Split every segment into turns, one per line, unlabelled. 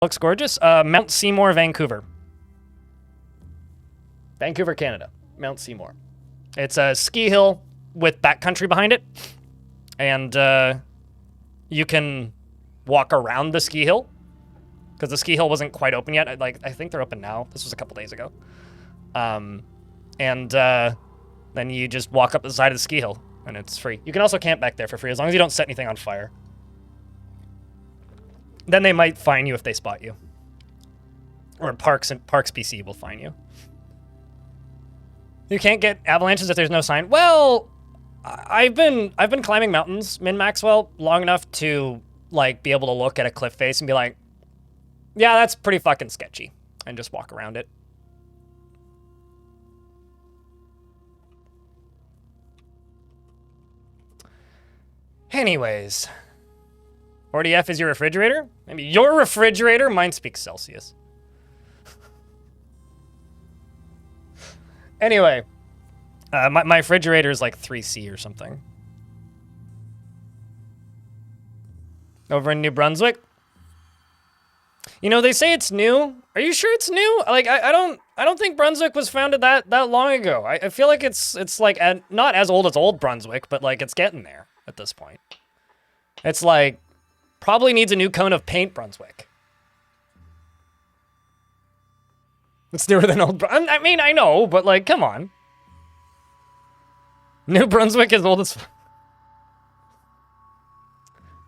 Looks gorgeous. Mount Seymour, Vancouver. Vancouver, Canada. Mount Seymour. It's a ski hill with backcountry behind it. And you can walk around the ski hill. Because the ski hill wasn't quite open yet. I think they're open now. This was a couple days ago. Then you just walk up the side of the ski hill. And it's free. You can also camp back there for free, as long as you don't set anything on fire. Then they might fine you if they spot you. Or Parks PC will fine you. You can't get avalanches if there's no sign. Well, I've been climbing mountains, Min-Maxwell, long enough to like be able to look at a cliff face and be like, yeah, that's pretty fucking sketchy, and just walk around it. Anyways, 40F is your refrigerator? Maybe your refrigerator? Mine speaks Celsius. Anyway, my refrigerator is like 3C or something. Over in New Brunswick? You know, they say it's new. Are you sure it's new? Like, I don't think Brunswick was founded that long ago. I feel like it's like not as old as Old Brunswick, but like it's getting there at this point. It's like probably needs a new coat of paint, Brunswick. It's newer than Old Brunswick. I mean, I know, but like, come on. New Brunswick is old as...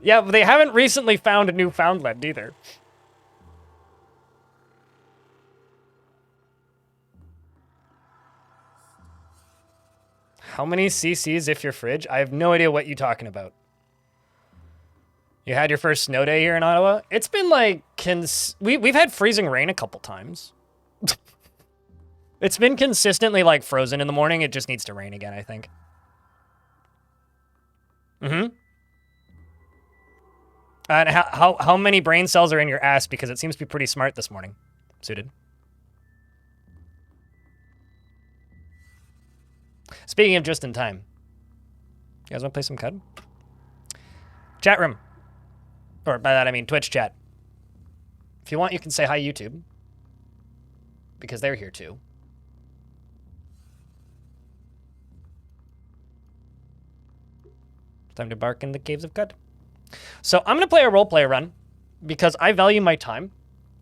Yeah, but they haven't recently found a Newfoundland either. How many CCs if your fridge? I have no idea what you're talking about. You had your first snow day here in Ottawa? It's been like... We've had freezing rain a couple times. It's been consistently like frozen in the morning. It just needs to rain again, I think. Mm-hmm. And how many brain cells are in your ass? Because it seems to be pretty smart this morning. Suited. Speaking of just in time. You guys want to play some CUD? Chat room. Or by that I mean Twitch chat. If you want, you can say hi YouTube. Because they're here too. Time to bark in the caves of CUD. So I'm going to play a roleplay run because I value my time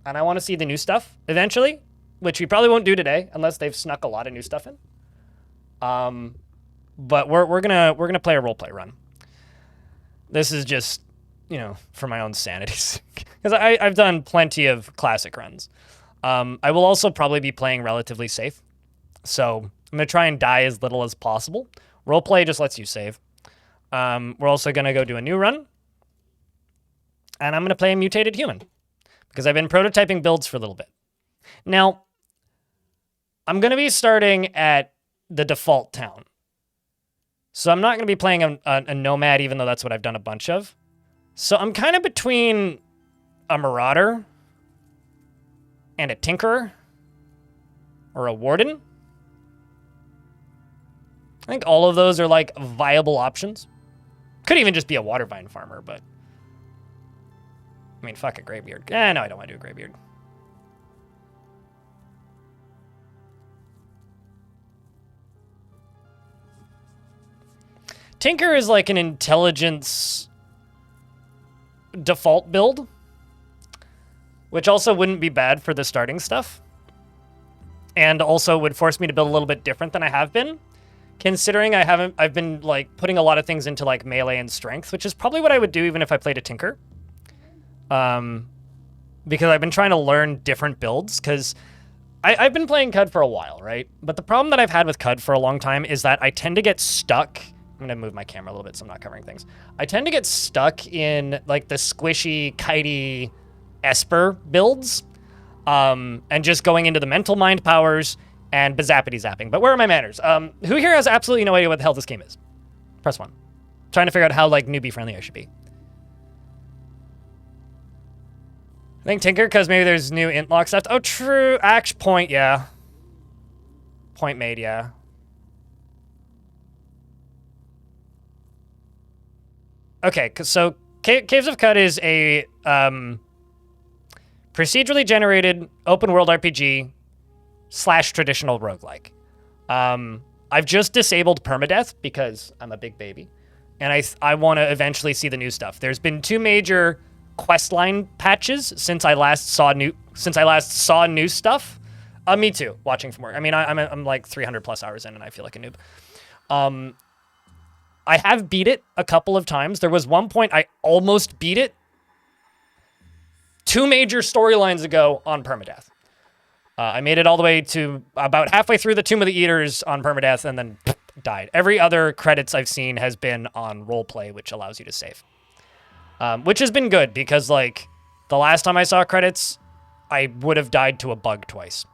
and I want to see the new stuff eventually, which we probably won't do today unless they've snuck a lot of new stuff in. But we're gonna play a roleplay run. This is just, you know, for my own sanity, because I've done plenty of classic runs. I will also probably be playing relatively safe, so I'm gonna try and die as little as possible. Roleplay just lets you save. We're also gonna go do a new run. And I'm going to play a mutated human because I've been prototyping builds for a little bit. Now, I'm going to be starting at the default town. So I'm not going to be playing a nomad, even though that's what I've done a bunch of. So I'm kind of between a marauder and a tinkerer or a warden. I think all of those are like viable options. Could even just be a water vine farmer, but... I mean, fuck a graybeard. No, I don't want to do a graybeard. Tinker is like an intelligence default build, which also wouldn't be bad for the starting stuff. And also would force me to build a little bit different than I have been, considering I've been like putting a lot of things into like melee and strength, which is probably what I would do even if I played a Tinker. Because I've been trying to learn different builds, because I've been playing CUD for a while, right? But the problem that I've had with CUD for a long time is that I tend to get stuck. I'm going to move my camera a little bit so I'm not covering things. I tend to get stuck in like the squishy, kitey Esper builds, and just going into the mental mind powers and bazappity zapping. But where are my manners? Who here has absolutely no idea what the hell this game is? Press 1. Trying to figure out how like newbie friendly I should be. I think Tinker, because maybe there's new int lock stuff. Oh, true. Act point, yeah. Point made, yeah. Okay, so Caves of CUD is a procedurally generated open world RPG / traditional roguelike. I've just disabled permadeath because I'm a big baby, and I want to eventually see the new stuff. There's been 2 major questline patches since I last saw new stuff. Me too. Watching from work. I mean, I'm like 300 plus hours in, and I feel like a noob. I have beat it a couple of times. There was one point I almost beat it 2 major storylines ago on permadeath. I made it all the way to about halfway through the Tomb of the Eaters on permadeath and then died. Every other credits I've seen has been on roleplay, which allows you to save. Which has been good because, like, the last time I saw credits, I would have died to a bug twice.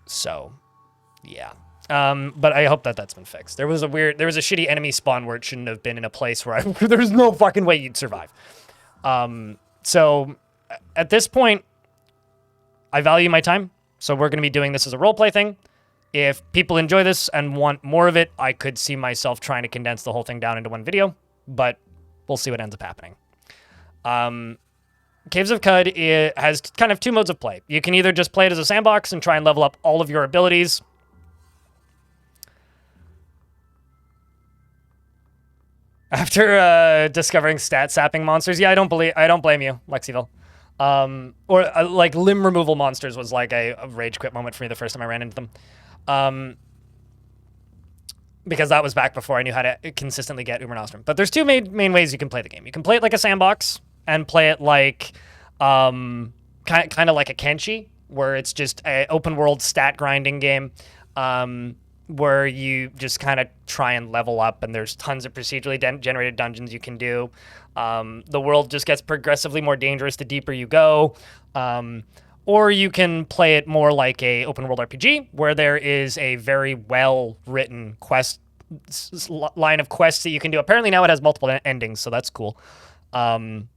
So, yeah. But I hope that that's been fixed. There was a shitty enemy spawn where it shouldn't have been in a place where there's no fucking way you'd survive. So at this point, I value my time. So we're going to be doing this as a roleplay thing. If people enjoy this and want more of it, I could see myself trying to condense the whole thing down into one video, but we'll see what ends up happening. Caves of Cud has kind of 2 modes of play. You can either just play it as a sandbox and try and level up all of your abilities. After discovering stat sapping monsters, yeah, I don't blame you, Lexiville. Like limb removal monsters was like a rage quit moment for me the first time I ran into them. Because that was back before I knew how to consistently get Uber Nostrum. But there's 2 main ways you can play the game. You can play it like a sandbox and play it like kind of like a Kenshi, where it's just an open world stat grinding game. Where you just kind of try and level up, and there's tons of procedurally generated dungeons you can do. The world just gets progressively more dangerous the deeper you go. Or you can play it more like a open world RPG, where there is a very well-written quest line of quests that you can do. Apparently now it has multiple endings, so that's cool. And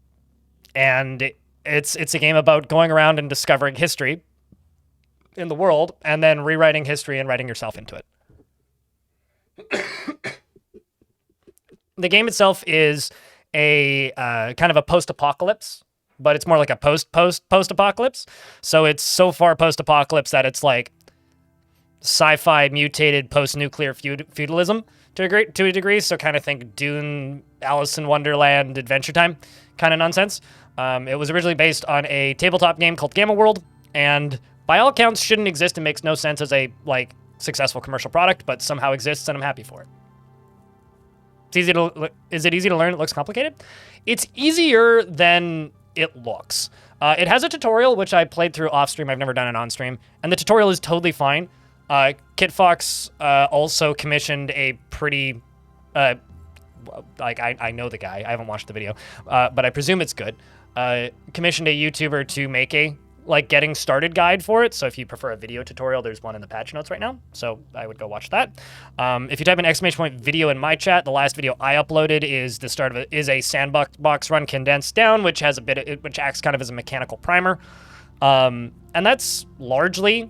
it's a game about going around and discovering history in the world, and then rewriting history and writing yourself into it. The game itself is a kind of a post-apocalypse, but it's more like a post-apocalypse. So it's so far post-apocalypse that it's like sci-fi mutated post-nuclear feudalism to a degree. So kind of think Dune, Alice in Wonderland, Adventure Time kind of nonsense. It was originally based on a tabletop game called Gamma World, and by all accounts shouldn't exist and makes no sense as a successful commercial product, but somehow exists, and I'm happy for it. Is it easy to learn? It looks complicated. It's easier than it looks. It has a tutorial, which I played through off stream. I've never done it on stream, and the tutorial is totally fine. Kit Fox also commissioned a pretty, I know the guy. I haven't watched the video, but I presume it's good. Commissioned a YouTuber to make a getting started guide for it. So if you prefer a video tutorial, there's one in the patch notes right now. So I would go watch that. If you type in ! video in my chat, the last video I uploaded is the start of a sandbox run condensed down, which has which acts kind of as a mechanical primer. And that's largely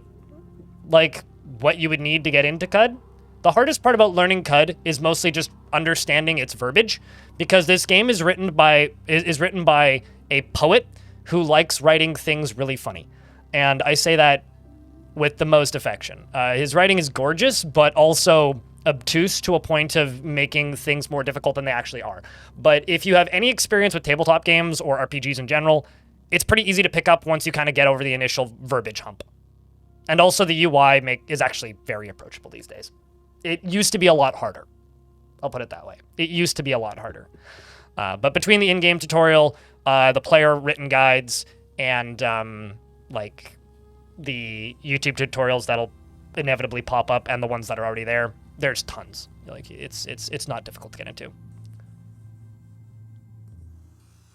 like what you would need to get into CUD. The hardest part about learning CUD is mostly just understanding its verbiage, because this game is written by a poet who likes writing things really funny. And I say that with the most affection. His writing is gorgeous, but also obtuse to a point of making things more difficult than they actually are. But if you have any experience with tabletop games or RPGs in general, it's pretty easy to pick up once you kind of get over the initial verbiage hump. And also the UI is actually very approachable these days. It used to be a lot harder. I'll put it that way. It used to be a lot harder. But between the in-game tutorial, the player-written guides, and the YouTube tutorials that'll inevitably pop up, and the ones that are already there, there's tons. It's not difficult to get into.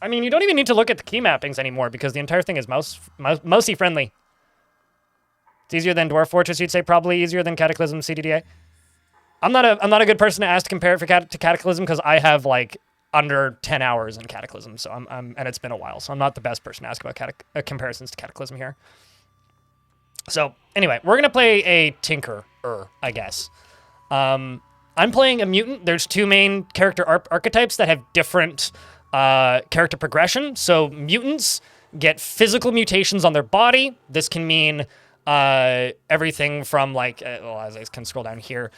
I mean, you don't even need to look at the key mappings anymore, because the entire thing is mousey friendly. It's easier than Dwarf Fortress, you'd say. Probably easier than Cataclysm CDDA. I'm not a good person to ask to compare it to Cataclysm, because I have under 10 hours in Cataclysm, so and it's been a while, so I'm not the best person to ask about comparisons to Cataclysm here. So anyway, we're gonna play a Tinkerer, I guess. I'm playing a mutant. There's 2 main character archetypes that have different character progression. So mutants get physical mutations on their body. This can mean everything from like, well, as I can scroll down here,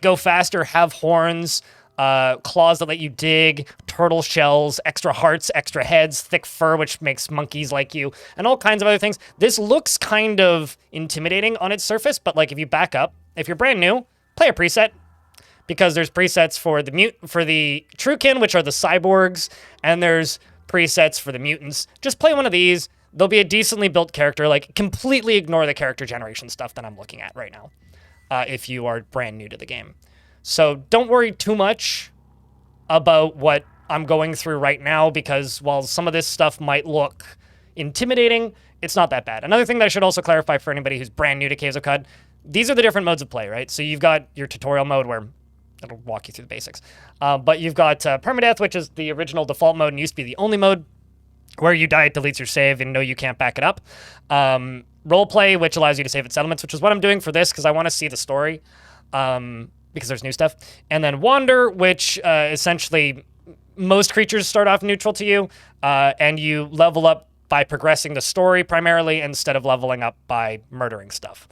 go faster, have horns, claws that let you dig, turtle shells, extra hearts, extra heads, thick fur, which makes monkeys like you, and all kinds of other things. This looks kind of intimidating on its surface, but like if you back up, if you're brand new, play a preset, because there's presets for the Truekin, which are the cyborgs, and there's presets for the mutants. Just play one of these. They'll be a decently built character. Like, completely ignore the character generation stuff that I'm looking at right now, if you are brand new to the game. So don't worry too much about what I'm going through right now, because while some of this stuff might look intimidating, it's not that bad. Another thing that I should also clarify for anybody who's brand new to Caves of Qud, these are the different modes of play, right? So you've got your tutorial mode where it'll walk you through the basics. But you've got permadeath, which is the original default mode and used to be the only mode, where you die, it deletes your save, and no, you can't back it up. Roleplay, which allows you to save at settlements, which is what I'm doing for this, because I want to see the story, because there's new stuff. And then Wander, which essentially most creatures start off neutral to you, and you level up by progressing the story primarily, instead of leveling up by murdering stuff.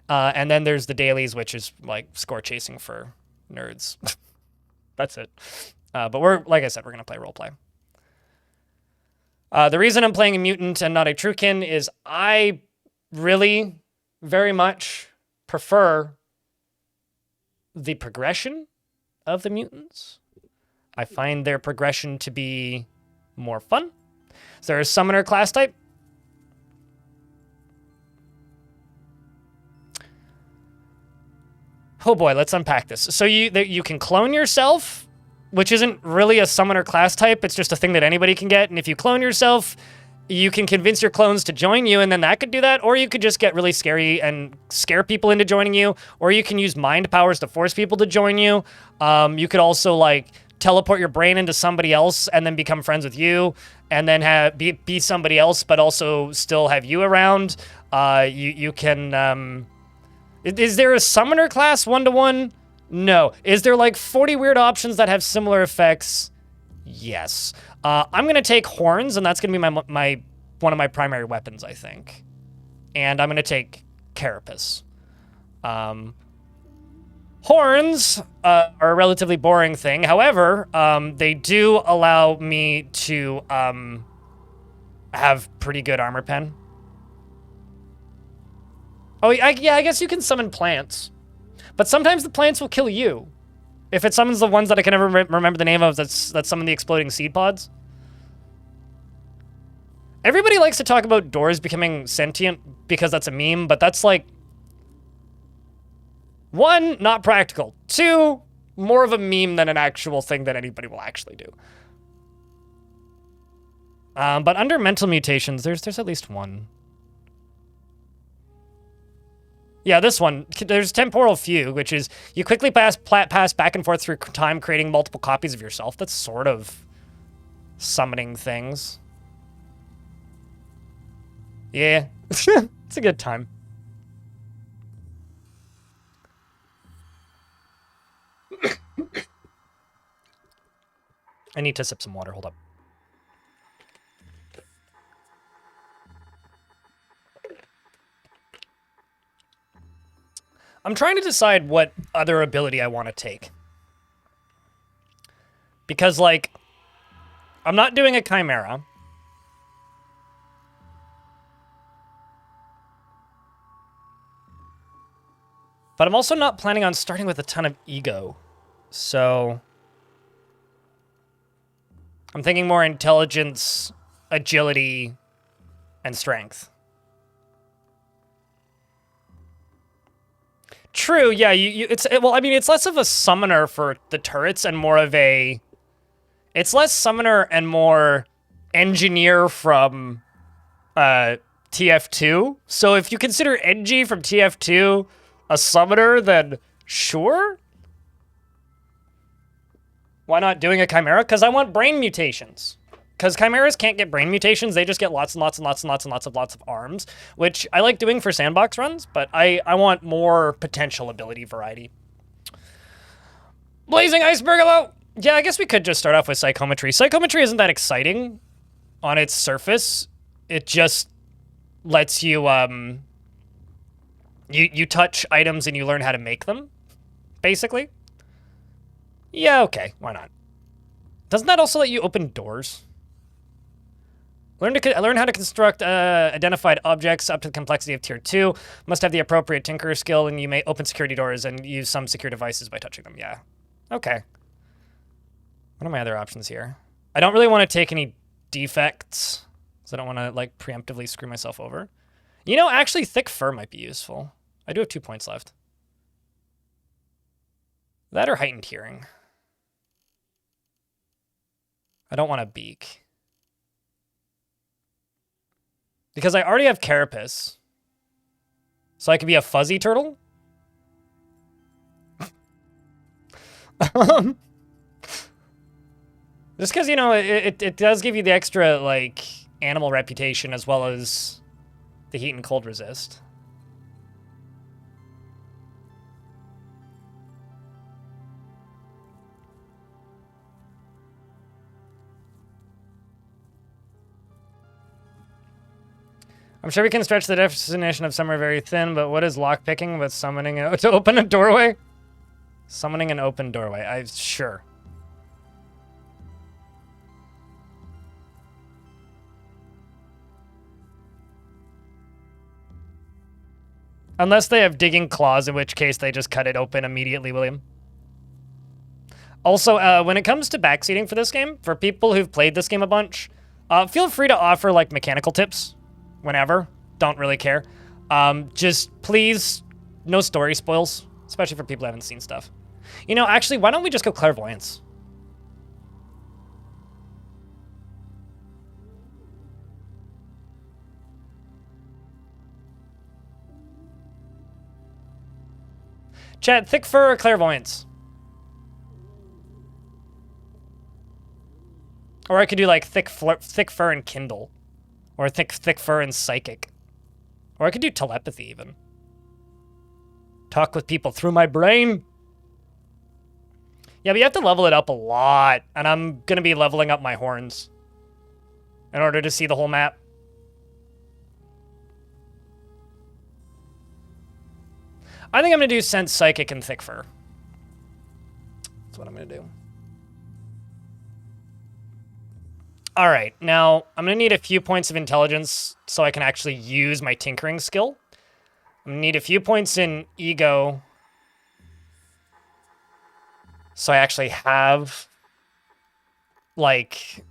And then there's the dailies, which is like score chasing for nerds. That's it. But like I said, we're going to play roleplay. The reason I'm playing a mutant and not a Truekin is I really very much prefer the progression of the mutants. I find their progression to be more fun. Is there a summoner class type? Oh boy, let's unpack this. So you can clone yourself, which isn't really a summoner class type. It's just a thing that anybody can get. And if you clone yourself, you can convince your clones to join you, and then that could do that. Or you could just get really scary and scare people into joining you. Or you can use mind powers to force people to join you. You could also like teleport your brain into somebody else and then become friends with you, and then be somebody else, but also still have you around. You can... is there a summoner class 1-to-1? No. Is there like 40 weird options that have similar effects? Yes. I'm gonna take horns, and that's gonna be my one of my primary weapons, I think. And I'm gonna take carapace. Horns are a relatively boring thing. However, they do allow me to have pretty good armor pen. Oh, yeah, I guess you can summon plants. But sometimes the plants will kill you. If it summons the ones that I can never remember the name of, that's summon the exploding seed pods. Everybody likes to talk about doors becoming sentient because that's a meme, but that's like... 1, not practical. 2, more of a meme than an actual thing that anybody will actually do. But under mental mutations, there's at least one. Yeah, this one. There's Temporal Fugue, which is you quickly pass back and forth through time, creating multiple copies of yourself. That's sort of summoning things. Yeah, it's a good time. I need to sip some water. Hold up. I'm trying to decide what other ability I want to take. Because, like, I'm not doing a Chimera. But I'm also not planning on starting with a ton of ego. So... I'm thinking more intelligence, agility, and strength. True, yeah, well, I mean, it's less of a summoner for the turrets and more of a... It's less summoner and more engineer from TF2. So if you consider Engie from TF2 a summoner, then sure. Why not doing a Chimera? Because I want brain mutations. Because Chimeras can't get brain mutations, they just get lots and lots and lots and lots and lots of arms, which I like doing for sandbox runs, but I want more potential ability variety. Blazing Iceberg, hello! Yeah, I guess we could just start off with Psychometry. Psychometry isn't that exciting on its surface. it just lets you you touch items and you learn how to make them, basically. Yeah, okay, why not? Doesn't that also let you open doors? Learn how to construct identified objects up to the complexity of tier 2. Must have the appropriate tinkerer skill, and you may open security doors and use some secure devices by touching them. Yeah. Okay. What are my other options here? I don't really want to take any defects, so I don't want to like preemptively screw myself over. You know, actually, thick fur might be useful. I do have 2 points left. That or heightened hearing. I don't want a beak. Because I already have carapace. So I could be a fuzzy turtle? Just because, you know, it does give you the extra, like, animal reputation as well as the heat and cold resist. I'm sure we can stretch the definition of somewhere very thin, but what is lockpicking with summoning to open a doorway? Summoning an open doorway. Sure. Unless they have digging claws, in which case they just cut it open immediately, William. Also, when it comes to backseating for this game, for people who've played this game a bunch, feel free to offer, like, mechanical tips whenever. Don't really care. Just please, no story spoils, especially for people who haven't seen stuff. You know, actually, why don't we just go clairvoyance? Chat, thick fur or clairvoyance? Or I could do like thick fur and Kindle. Or thick fur and psychic. Or I could do telepathy even. Talk with people through my brain. Yeah, but you have to level it up a lot. And I'm going to be leveling up my horns in order to see the whole map. I think I'm going to do sense, psychic, and thick fur. That's what I'm going to do. All right, now I'm going to need a few points of intelligence so I can actually use my tinkering skill. I'm going to need a few points in ego so I actually have like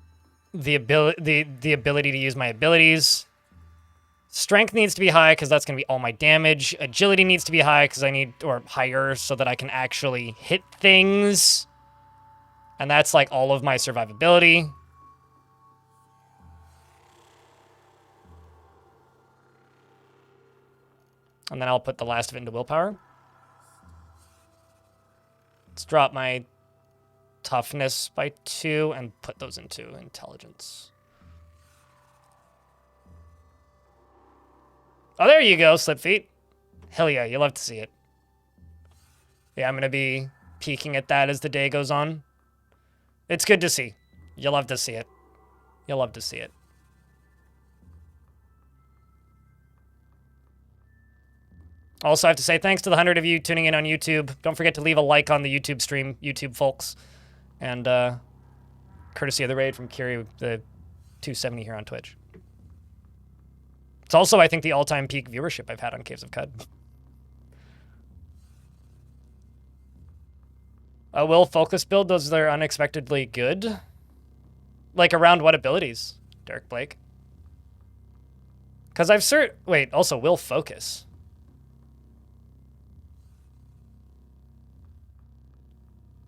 the ability to use my abilities. Strength needs to be high because that's going to be all my damage. Agility needs to be high because I need, or higher, so that I can actually hit things. And that's like all of my survivability. And then I'll put the last of it into willpower. Let's drop my toughness by 2 and put those into intelligence. Oh, there you go, Slip Feet. Hell yeah, you love to see it. Yeah, I'm going to be peeking at that as the day goes on. It's good to see. You'll love to see it. You'll love to see it. Also, I have to say thanks to the 100 of you tuning in on YouTube. Don't forget to leave a like on the YouTube stream, YouTube folks. And courtesy of the raid from Kiri, the 270 here on Twitch. It's also, I think, the all-time peak viewership I've had on Caves of Cud. Will focus build, those are unexpectedly good. Like, around what abilities, Derek Blake? Because I've wait, also, will focus.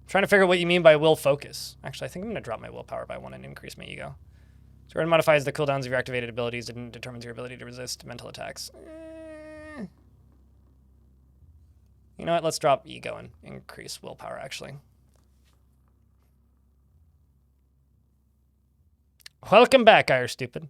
Trying to figure out what you mean by will focus. Actually, I think I'm going to drop my willpower by 1 and increase my ego. So it modifies the cooldowns of your activated abilities and determines your ability to resist mental attacks. You know what? Let's drop ego and increase willpower, actually. Welcome back, Irish Stupid.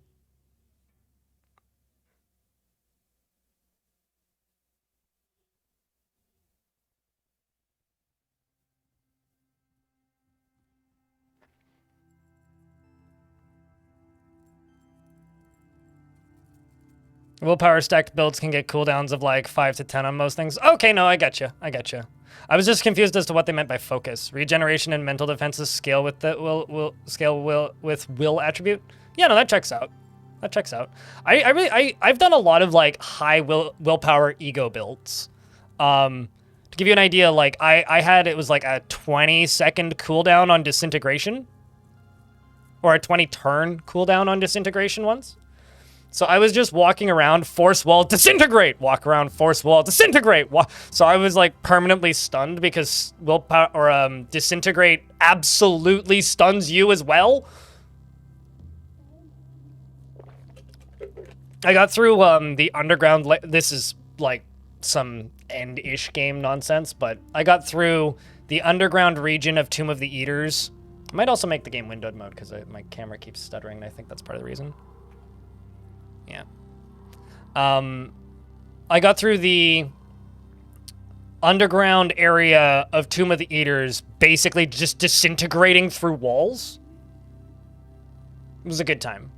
Willpower stacked builds can get cooldowns of like 5 to 10 on most things. Okay, no, I got you. I was just confused as to what they meant by focus. Regeneration and mental defenses scale with the will attribute. Yeah, no, that checks out. I've done a lot of like high willpower ego builds. To give you an idea, like I had, it was like a 20-second cooldown on disintegration, or a 20-turn cooldown on disintegration once. So I was just walking around, force wall, disintegrate, walk around, force wall, disintegrate. So I was like permanently stunned because willpower or disintegrate absolutely stuns you as well. I got through the underground. This is like some end-ish game nonsense, but I got through the underground region of Tomb of the Eaters. I might also make the game windowed mode because my camera keeps stuttering, and I think that's part of the reason. Yeah. I got through the underground area of Tomb of the Eaters, basically just disintegrating through walls. It was a good time.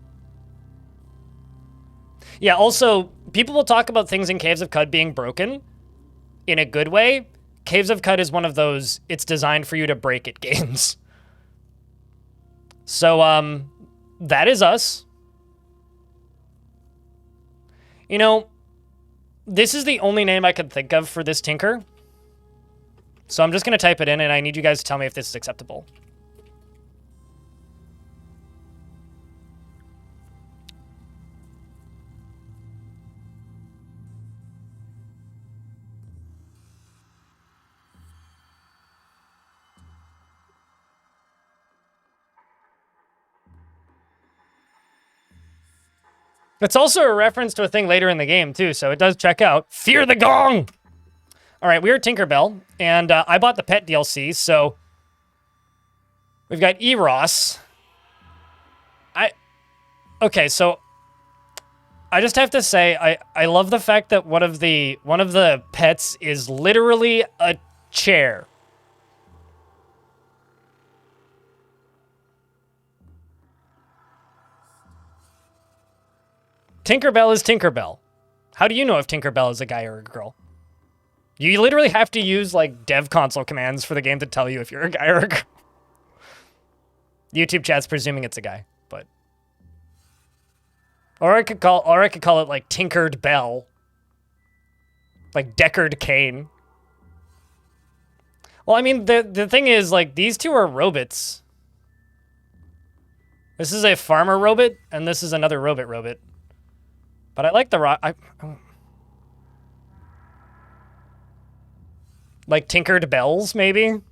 Yeah, also, people will talk about things in Caves of Qud being broken in a good way. Caves of Qud is one of those, it's designed for you to break it games. So, that is us. You know, this is the only name I could think of for this Tinker. So I'm just going to type it in, and I need you guys to tell me if this is acceptable. It's also a reference to a thing later in the game, too, so it does check out. Fear the Gong! All right, we are Tinkerbell, and I bought the pet DLC, so we've got Eros. Okay, so I just have to say, I love the fact that one of the pets is literally a chair. Tinkerbell is Tinkerbell. How do you know if Tinkerbell is a guy or a girl? You literally have to use, like, dev console commands for the game to tell you if you're a guy or a girl. YouTube chat's presuming it's a guy, but... Or I could call it, like, Tinkered Bell. Like, Deckard Cain. Well, I mean, the thing is, like, these two are robots. This is a farmer robot, and this is another robot. But I like the like Tinkered Bells, maybe?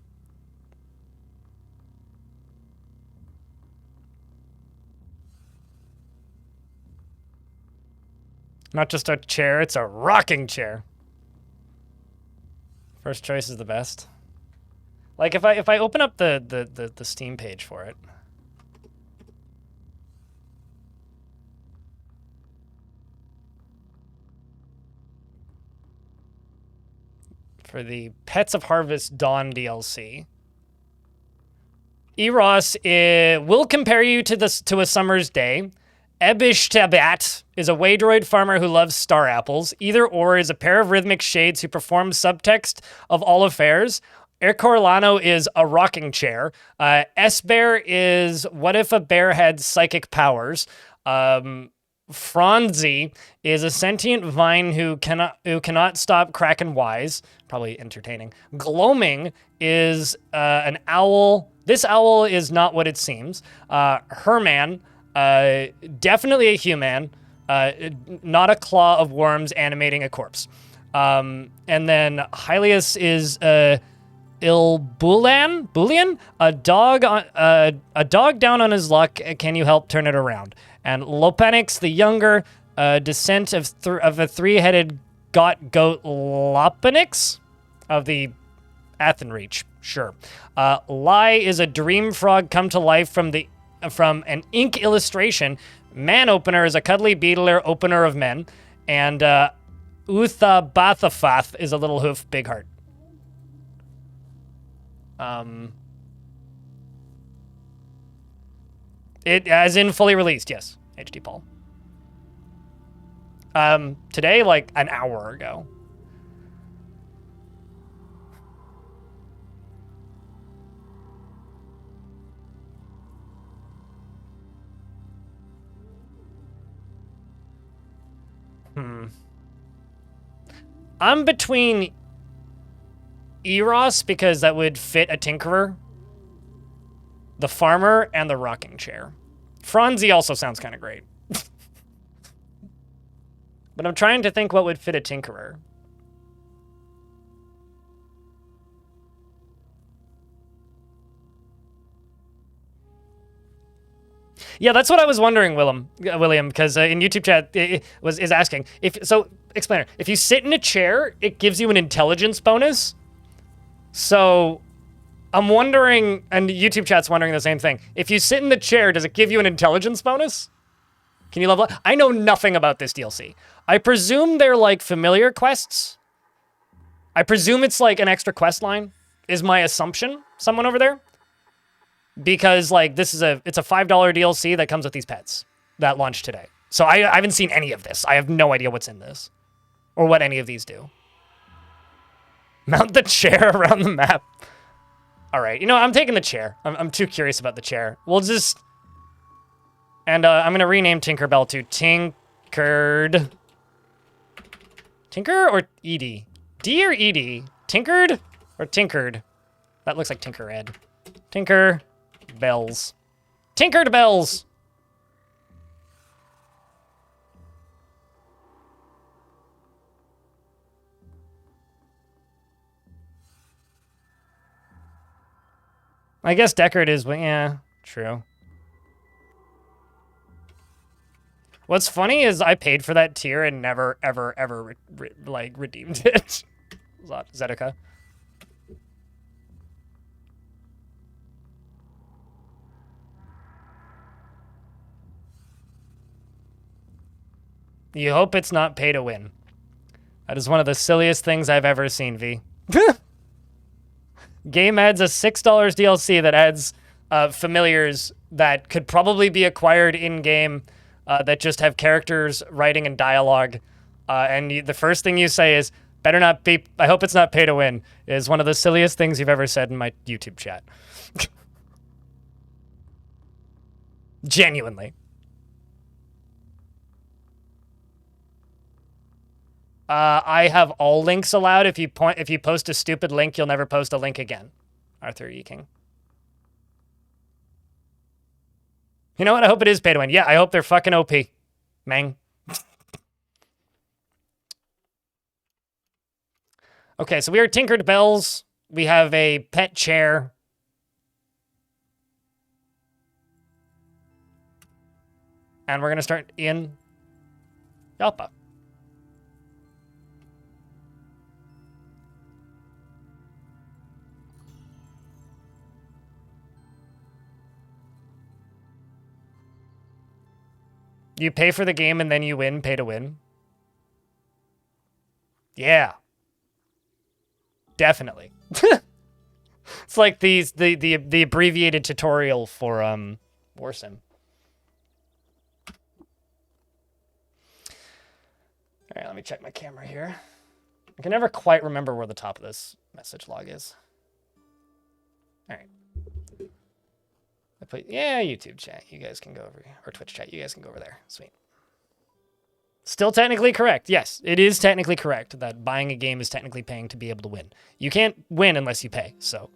Not just a chair, it's a rocking chair. First choice is the best. Like if I open up the Steam page for it. For the Pets of Harvest Dawn DLC. Eros will compare you to a summer's day. Ebishtabat is a Waydroid farmer who loves star apples. Either or is a pair of rhythmic shades who perform subtext of all affairs. Ercorlano is a rocking chair. S-Bear is what if a bear had psychic powers. Franzi is a sentient vine who cannot stop Kraken wise. Probably entertaining. Gloaming is an owl. This owl is not what it seems. Herman, definitely a human, not a claw of worms animating a corpse. And then Hylius is Boolean, a dog down on his luck. Can you help turn it around? And Lopenix the younger, descent of a three-headed goat Lopenix of the Athenreach. Sure. Lai is a dream frog come to life from an ink illustration. Man Opener is a cuddly beetler opener of men. And Utha Bathafath is a little hoof, big heart. It as in fully released, yes. HD Paul. Today, like an hour ago. I'm between Eros, because that would fit a Tinkerer, the Farmer, and the Rocking Chair. Franzi also sounds kind of great. But I'm trying to think what would fit a Tinkerer. Yeah, that's what I was wondering, William, because in YouTube chat is asking explainer. If you sit in a chair, it gives you an intelligence bonus. So I'm wondering, and YouTube chat's wondering the same thing. If you sit in the chair, does it give you an intelligence bonus? Can you level up? I know nothing about this DLC. I presume they're like familiar quests. I presume it's like an extra quest line, is my assumption. Someone over there. Because like it's a $5 DLC that comes with these pets that launched today. So I haven't seen any of this. I have no idea what's in this or what any of these do. Mount the chair around the map. All right, I'm taking the chair. I'm too curious about the chair. We'll just, and I'm gonna rename Tinkerbell to Tinkered. Tinker or Edie? D or Edie? Tinkered or Tinkered? That looks like Tinker Ed. Tinker. Bells. Tinkered Bells! I guess Deckard is, yeah, true. What's funny is I paid for that tier and never, ever, ever, redeemed it. Zedeka. You hope it's not pay to win. That is one of the silliest things I've ever seen, V. Game adds a $6 DLC that adds familiars that could probably be acquired in-game that just have characters, writing, and dialogue. And the first thing you say is, better not be, I hope it's not pay to win, is one of the silliest things you've ever said in my YouTube chat. Genuinely. I have all links allowed. If you post a stupid link, you'll never post a link again. Arthur E. King. You know what? I hope it is pay to win. Yeah, I hope they're fucking OP. Mang. Okay, so we are Tinkered Bells. We have a pet chair. And we're going to start in Joppa. You pay for the game and then you win, pay to win. Yeah. Definitely. It's like the abbreviated tutorial for Warsim. All right, let me check my camera here. I can never quite remember where the top of this message log is. All right. Yeah, YouTube chat. You guys can go over here. Or Twitch chat. You guys can go over there. Sweet. Still technically correct. Yes, it is technically correct that buying a game is technically paying to be able to win. You can't win unless you pay. So,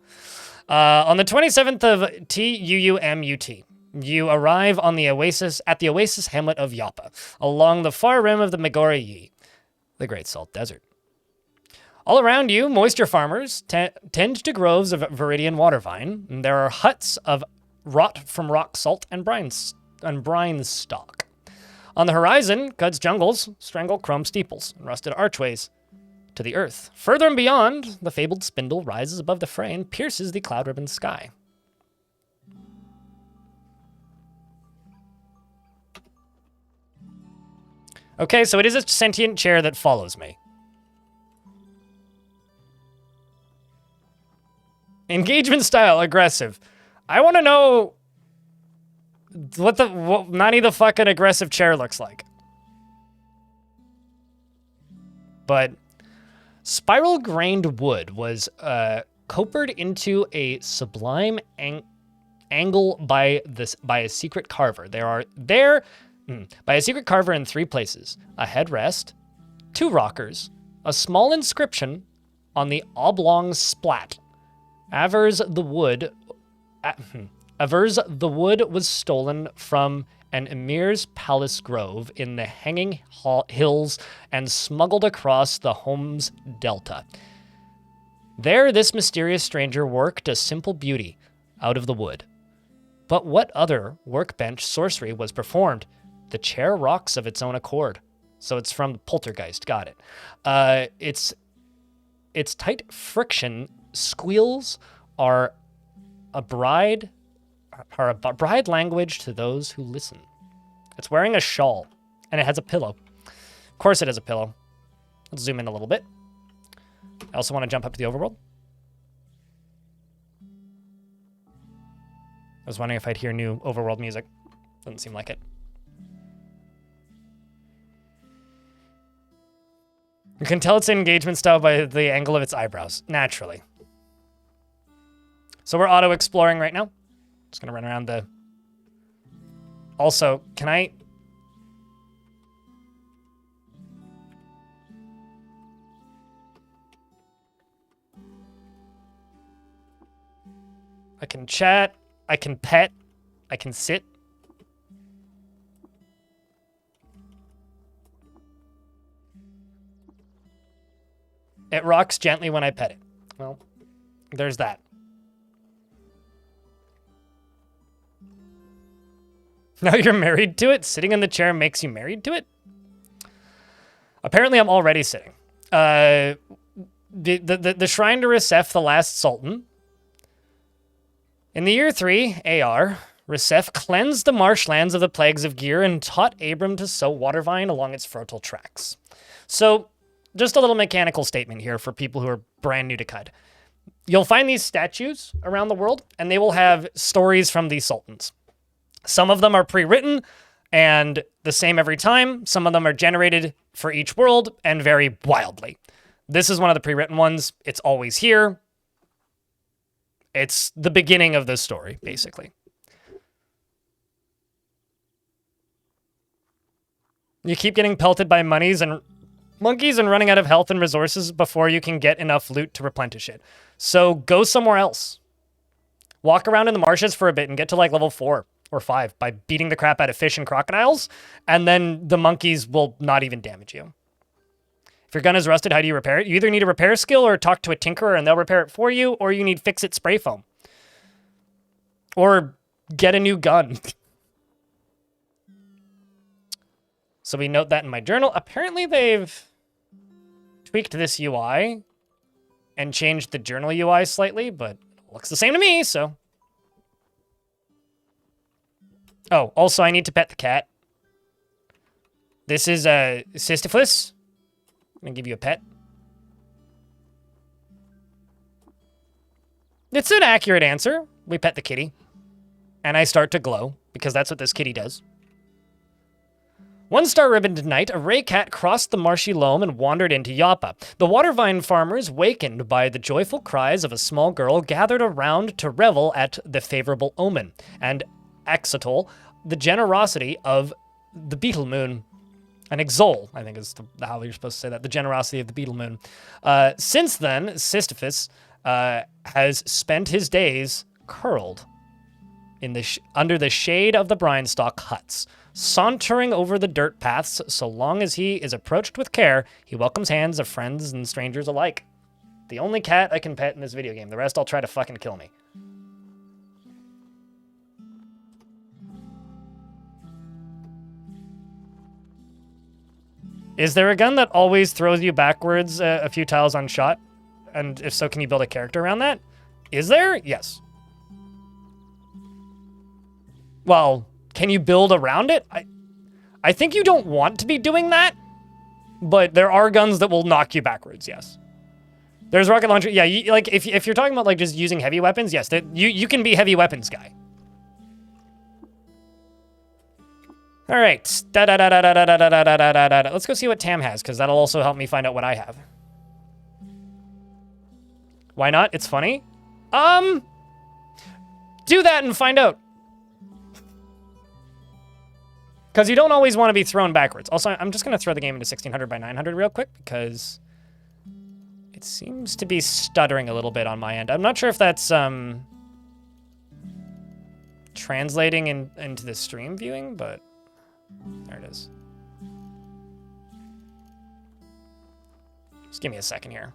on the 27th of TUUMUT, you arrive on the oasis at the oasis hamlet of Joppa, along the far rim of the Megori, the Great Salt Desert. All around you, moisture farmers tend to groves of Viridian water vine. And there are huts of wrought from rock salt and brine stock. On the horizon, Gud's jungles strangle chrome steeples and rusted archways to the earth. Further and beyond, the fabled spindle rises above the fray and pierces the cloud-ribbon sky. Okay, so it is a sentient chair that follows me. Engagement style, aggressive. I want to know what Nani the fucking aggressive chair looks like. but spiral-grained wood was coppered into a sublime angle by a secret carver. By a secret carver in 3 places: a headrest, 2 rockers, a small inscription on the oblong splat. Avers the wood was stolen from an emir's palace grove in the hanging hills and smuggled across the Holmes Delta. There, this mysterious stranger worked a simple beauty out of the wood. But what other workbench sorcery was performed? The chair rocks of its own accord. So it's from Poltergeist. Got it. Its tight friction squeals are a bride language to those who listen. It's wearing a shawl, and it has a pillow. Of course it has a pillow. Let's zoom in a little bit. I also want to jump up to the overworld. I was wondering if I'd hear new overworld music. Doesn't seem like it. You can tell it's an engagement style by the angle of its eyebrows, naturally. So we're auto-exploring right now. Just gonna run around the... Also, can I can chat, I can pet, I can sit. It rocks gently when I pet it. Well, there's that. Now you're married to it? Sitting in the chair makes you married to it? Apparently I'm already sitting. The shrine to Resef, the last sultan. In the year 3 AR, Resef cleansed the marshlands of the plagues of Gear and taught Abram to sow watervine along its fertile tracks. So, just a little mechanical statement here for people who are brand new to CUD. You'll find these statues around the world, and they will have stories from these sultans. Some of them are pre-written and the same every time. Some of them are generated for each world and vary wildly. This is one of the pre-written ones. It's always here. It's the beginning of the story, basically. You keep getting pelted by monkeys and running out of health and resources before you can get enough loot to replenish it. So go somewhere else. Walk around in the marshes for a bit and get to like level 4 or 5 by beating the crap out of fish and crocodiles, and then the monkeys will not even damage you. If your gun is rusted, how do you repair it? You either need a repair skill or talk to a tinkerer and they'll repair it for you, or you need fix-it spray foam. Or get a new gun. So we note that in my journal. Apparently they've tweaked this UI and changed the journal UI slightly, but it looks the same to me, so. Oh, also I need to pet the cat. This is Sisyphus. I'm gonna give you a pet. It's an accurate answer. We pet the kitty. And I start to glow, because that's what this kitty does. One star ribboned night, a ray cat crossed the marshy loam and wandered into Joppa. The watervine farmers, wakened by the joyful cries of a small girl, gathered around to revel at the favorable omen, and extol the generosity of the beetle moon. And exol, I think is how you're supposed to say that, the generosity of the beetle moon. Since then, Sisyphus has spent his days curled in under the shade of the Brinestock huts, sauntering over the dirt paths. So long as he is approached with care, he welcomes hands of friends and strangers alike. The only cat I can pet in this video game. The rest all try to fucking kill me. Is there a gun that always throws you backwards a few tiles unshot? And if so, can you build a character around that? Is there? Yes. Well, can you build around it? I think you don't want to be doing that, but there are guns that will knock you backwards, yes. There's rocket launcher. Yeah, like if you're talking about like just using heavy weapons, yes, you can be heavy weapons guy. All right. Let's go see what Tam has, because that'll also help me find out what I have. Why not? It's funny. Do that and find out. Because you don't always want to be thrown backwards. Also, I'm just going to throw the game into 1600 by 900 real quick, because it seems to be stuttering a little bit on my end. I'm not sure if that's translating into the stream viewing, but there it is. Just give me a second here.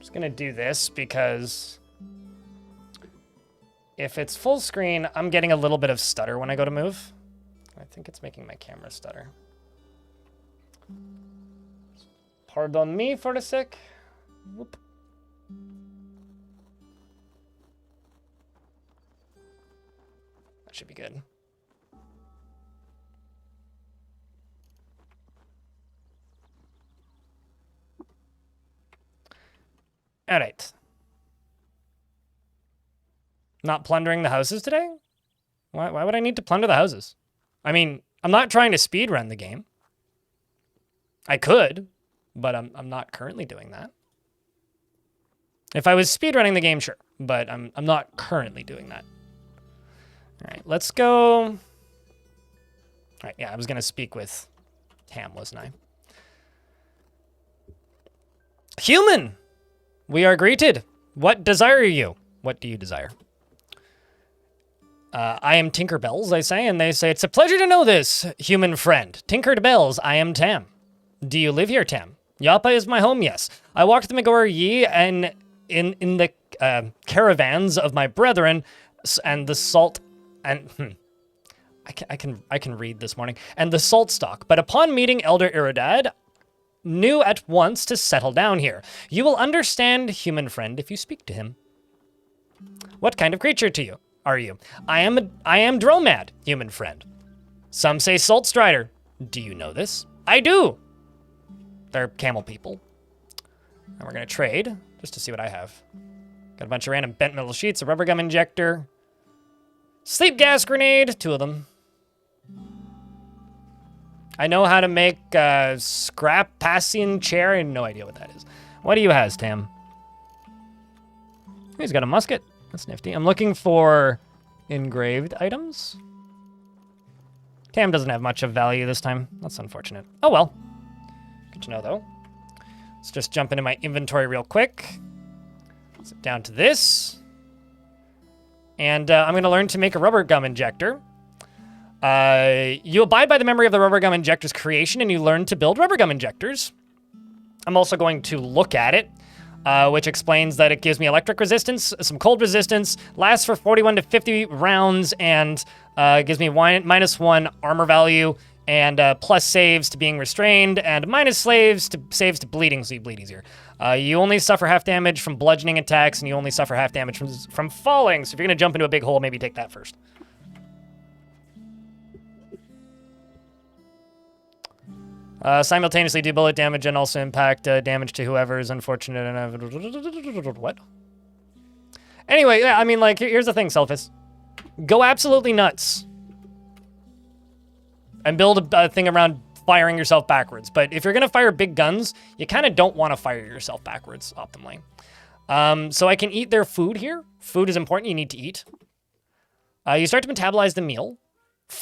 Just gonna do this because if it's full screen, I'm getting a little bit of stutter when I go to move. I think it's making my camera stutter. Pardon me for a sec. Whoop. That should be good. All right. Not plundering the houses today? Why would I need to plunder the houses? I mean, I'm not trying to speedrun the game. I could, but I'm not currently doing that. If I was speedrunning the game, sure, but I'm not currently doing that. All right, let's go. All right, yeah, I was going to speak with Tam, wasn't I? Human! We are greeted. What desire you? What do you desire? I am Tinkerbells, I say, and they say, it's a pleasure to know this, human friend. Tinkerbells, I am Tam. Do you live here, Tam? Joppa is my home, yes. I walked the Megor Yi and in the caravans of my brethren and the salt and I can read this morning, and the salt stock. But upon meeting Elder Iridad, knew at once to settle down here. You will understand, human friend, if you speak to him. What kind of creature are you? I am Dromad, human friend. Some say Salt Strider. Do you know this? I do. They're camel people. And we're gonna trade just to see what I have. Got a bunch of random bent metal sheets, a rubber gum injector, sleep gas grenade, 2 of them. I know how to make a scrap passing chair. I have no idea what that is. What do you have, Tam? He's got a musket. That's nifty. I'm looking for engraved items. Tam doesn't have much of value this time. That's unfortunate. Oh well. Good to know, though. Let's just jump into my inventory real quick. Sit down to this. And I'm going to learn to make a rubber gum injector. You abide by the memory of the rubber gum injector's creation, and you learn to build rubber gum injectors. I'm also going to look at it, which explains that it gives me electric resistance, some cold resistance, lasts for 41 to 50 rounds, and gives me -1 armor value, and plus saves to being restrained, and minus saves to bleeding, so you bleed easier. You only suffer half damage from bludgeoning attacks, and you only suffer half damage from falling, so if you're going to jump into a big hole, maybe take that first. Simultaneously do bullet damage and also impact damage to whoever is unfortunate enough. What? Anyway, yeah, I mean, like, here's the thing, Selphus. Go absolutely nuts. And build a thing around firing yourself backwards. But if you're going to fire big guns, you kind of don't want to fire yourself backwards optimally. So I can eat their food here. Food is important. You need to eat. You start to metabolize the meal.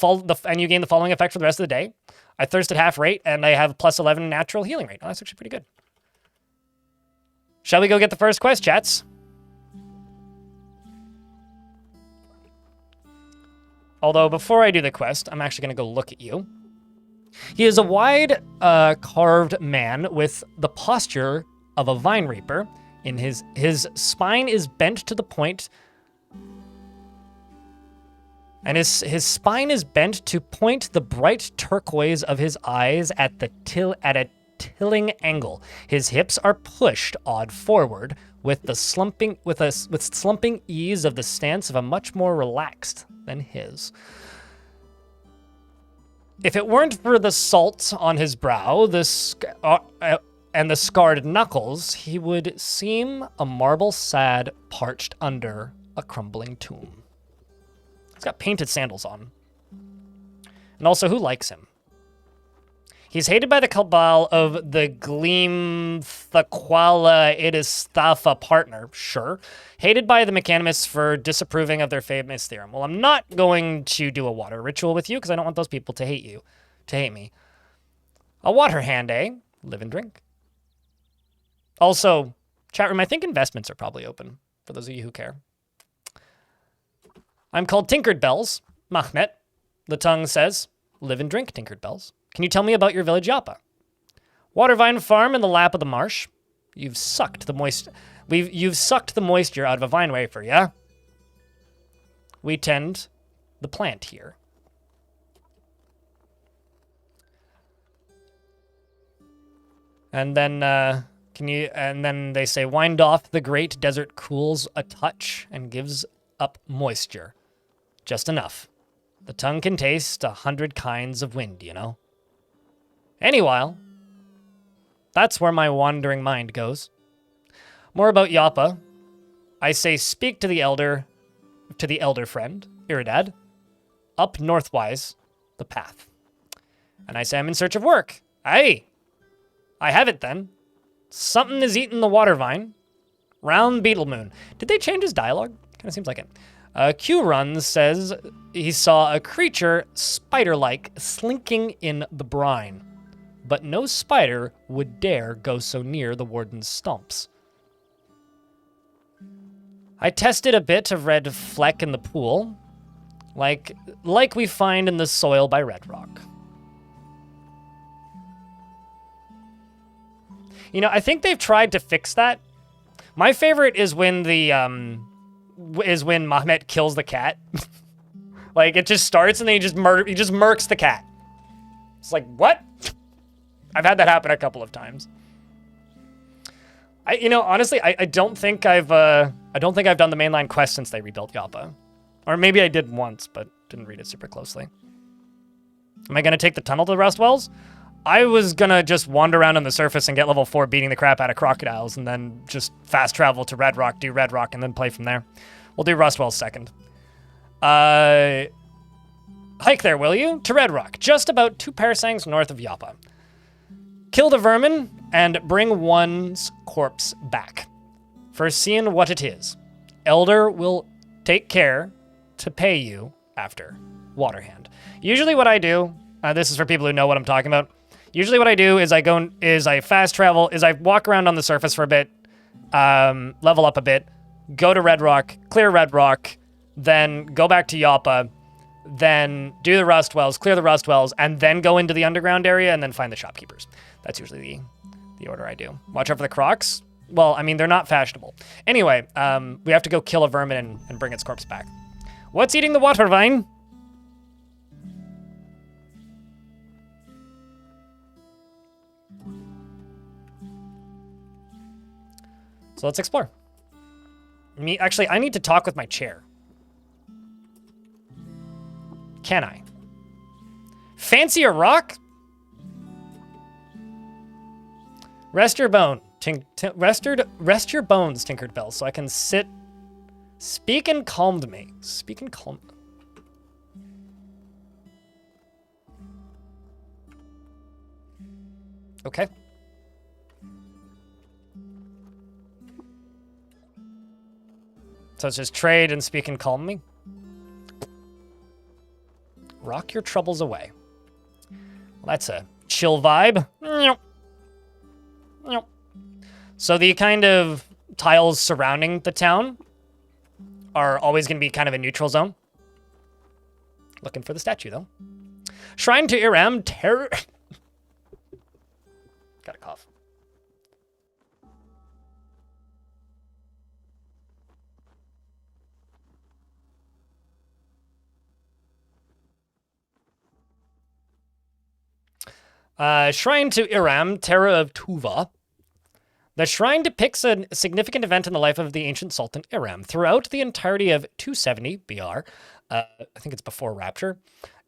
And you gain the following effect for the rest of the day. I thirst at half rate, and I have +11 natural healing rate. Oh, that's actually pretty good. Shall we go get the first quest, chats? Although, before I do the quest, I'm actually going to go look at you. He is a wide, carved man with the posture of a vine reaper. His spine is bent to the point And his spine is bent to point the bright turquoise of his eyes at a tilting angle. His hips are pushed odd forward with the slumping ease of the stance of a much more relaxed than his. If it weren't for the salt on his brow, and the scarred knuckles, he would seem a marble sad parched under a crumbling tomb. He's got painted sandals on. And also, who likes him? He's hated by the cabal of the Gleamthaquala Idistafa partner, sure. Hated by the mechanimists for disapproving of their famous theorem. Well, I'm not going to do a water ritual with you because I don't want those people to hate me. A water hand, eh? Live and drink. Also, chat room, I think investments are probably open for those of you who care. I'm called Tinkered Bells, Mahmet. The tongue says, live and drink, Tinkered Bells. Can you tell me about your village, Joppa? Watervine farm in the lap of the marsh. You've sucked the moisture out of a vine wafer, yeah? We tend the plant here. And then and then they say, wind off the great desert cools a touch and gives up moisture. Just enough. The tongue can taste 100 kinds of wind, you know? Anyhow, that's where my wandering mind goes. More about Joppa. I say speak to the elder friend, Iridad, up northwise the path. And I say I'm in search of work. Aye, I have it then. Something is eating the water vine. Round Beetle Moon. Did they change his dialogue? Kind of seems like it. Q-Run says he saw a creature spider-like slinking in the brine. But no spider would dare go so near the warden's stumps. I tested a bit of red fleck in the pool, like we find in the soil by Red Rock. You know, I think they've tried to fix that. My favorite is when Mahmet kills the cat. Like, it just starts and then he just murks the cat. It's like, what? I've had that happen a couple of times. Honestly, I don't think I've done the mainline quest since they rebuilt Joppa. Or maybe I did once, but didn't read it super closely. Am I gonna take the tunnel to the Rust Wells? I was gonna just wander around on the surface and get level 4 beating the crap out of crocodiles and then just fast travel to Red Rock, do Red Rock, and then play from there. We'll do Rust Wells second. Hike there, will you? To Red Rock, just about 2 parasangs north of Joppa. Kill the vermin and bring one's corpse back. For seeing what it is. Elder will take care to pay you after. Waterhand. Usually what I do, this is for people who know what I'm talking about. Usually what I do is I fast travel, is I walk around on the surface for a bit, level up a bit, go to Red Rock, clear Red Rock, then go back to Joppa, then do the Rust Wells, clear the Rust Wells, and then go into the underground area and then find the shopkeepers. That's usually the order I do. Watch out for the crocs. Well, I mean, they're not fashionable. Anyway, we have to go kill a vermin and bring its corpse back. What's eating the water vine? So let's explore. Actually, I need to talk with my chair. Can I? Fancy a rock? Rest your bones, Tinkered Bells, so I can sit. Speak and calmed me. Speak and calm. Okay. So it's just trade and speak and calm me. Rock your troubles away. Well, that's a chill vibe. So the kind of tiles surrounding the town are always going to be kind of a neutral zone. Looking for the statue, though. Shrine to Iram, terror. Got a cough. Shrine to Iram, Terra of Tuva. The shrine depicts a significant event in the life of the ancient Sultan Iram. Throughout the entirety of 270 BR, I think it's before Rapture,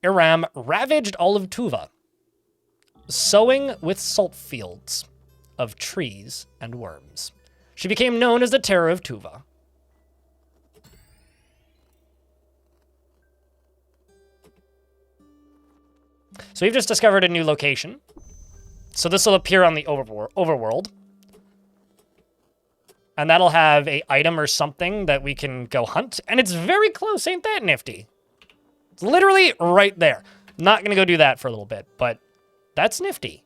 Iram ravaged all of Tuva, sowing with salt fields of trees and worms. She became known as the Terror of Tuva. So we've just discovered a new location. So this will appear on the overworld. And that'll have a item or something that we can go hunt. And it's very close. Ain't that nifty? It's literally right there. Not going to go do that for a little bit, but that's nifty.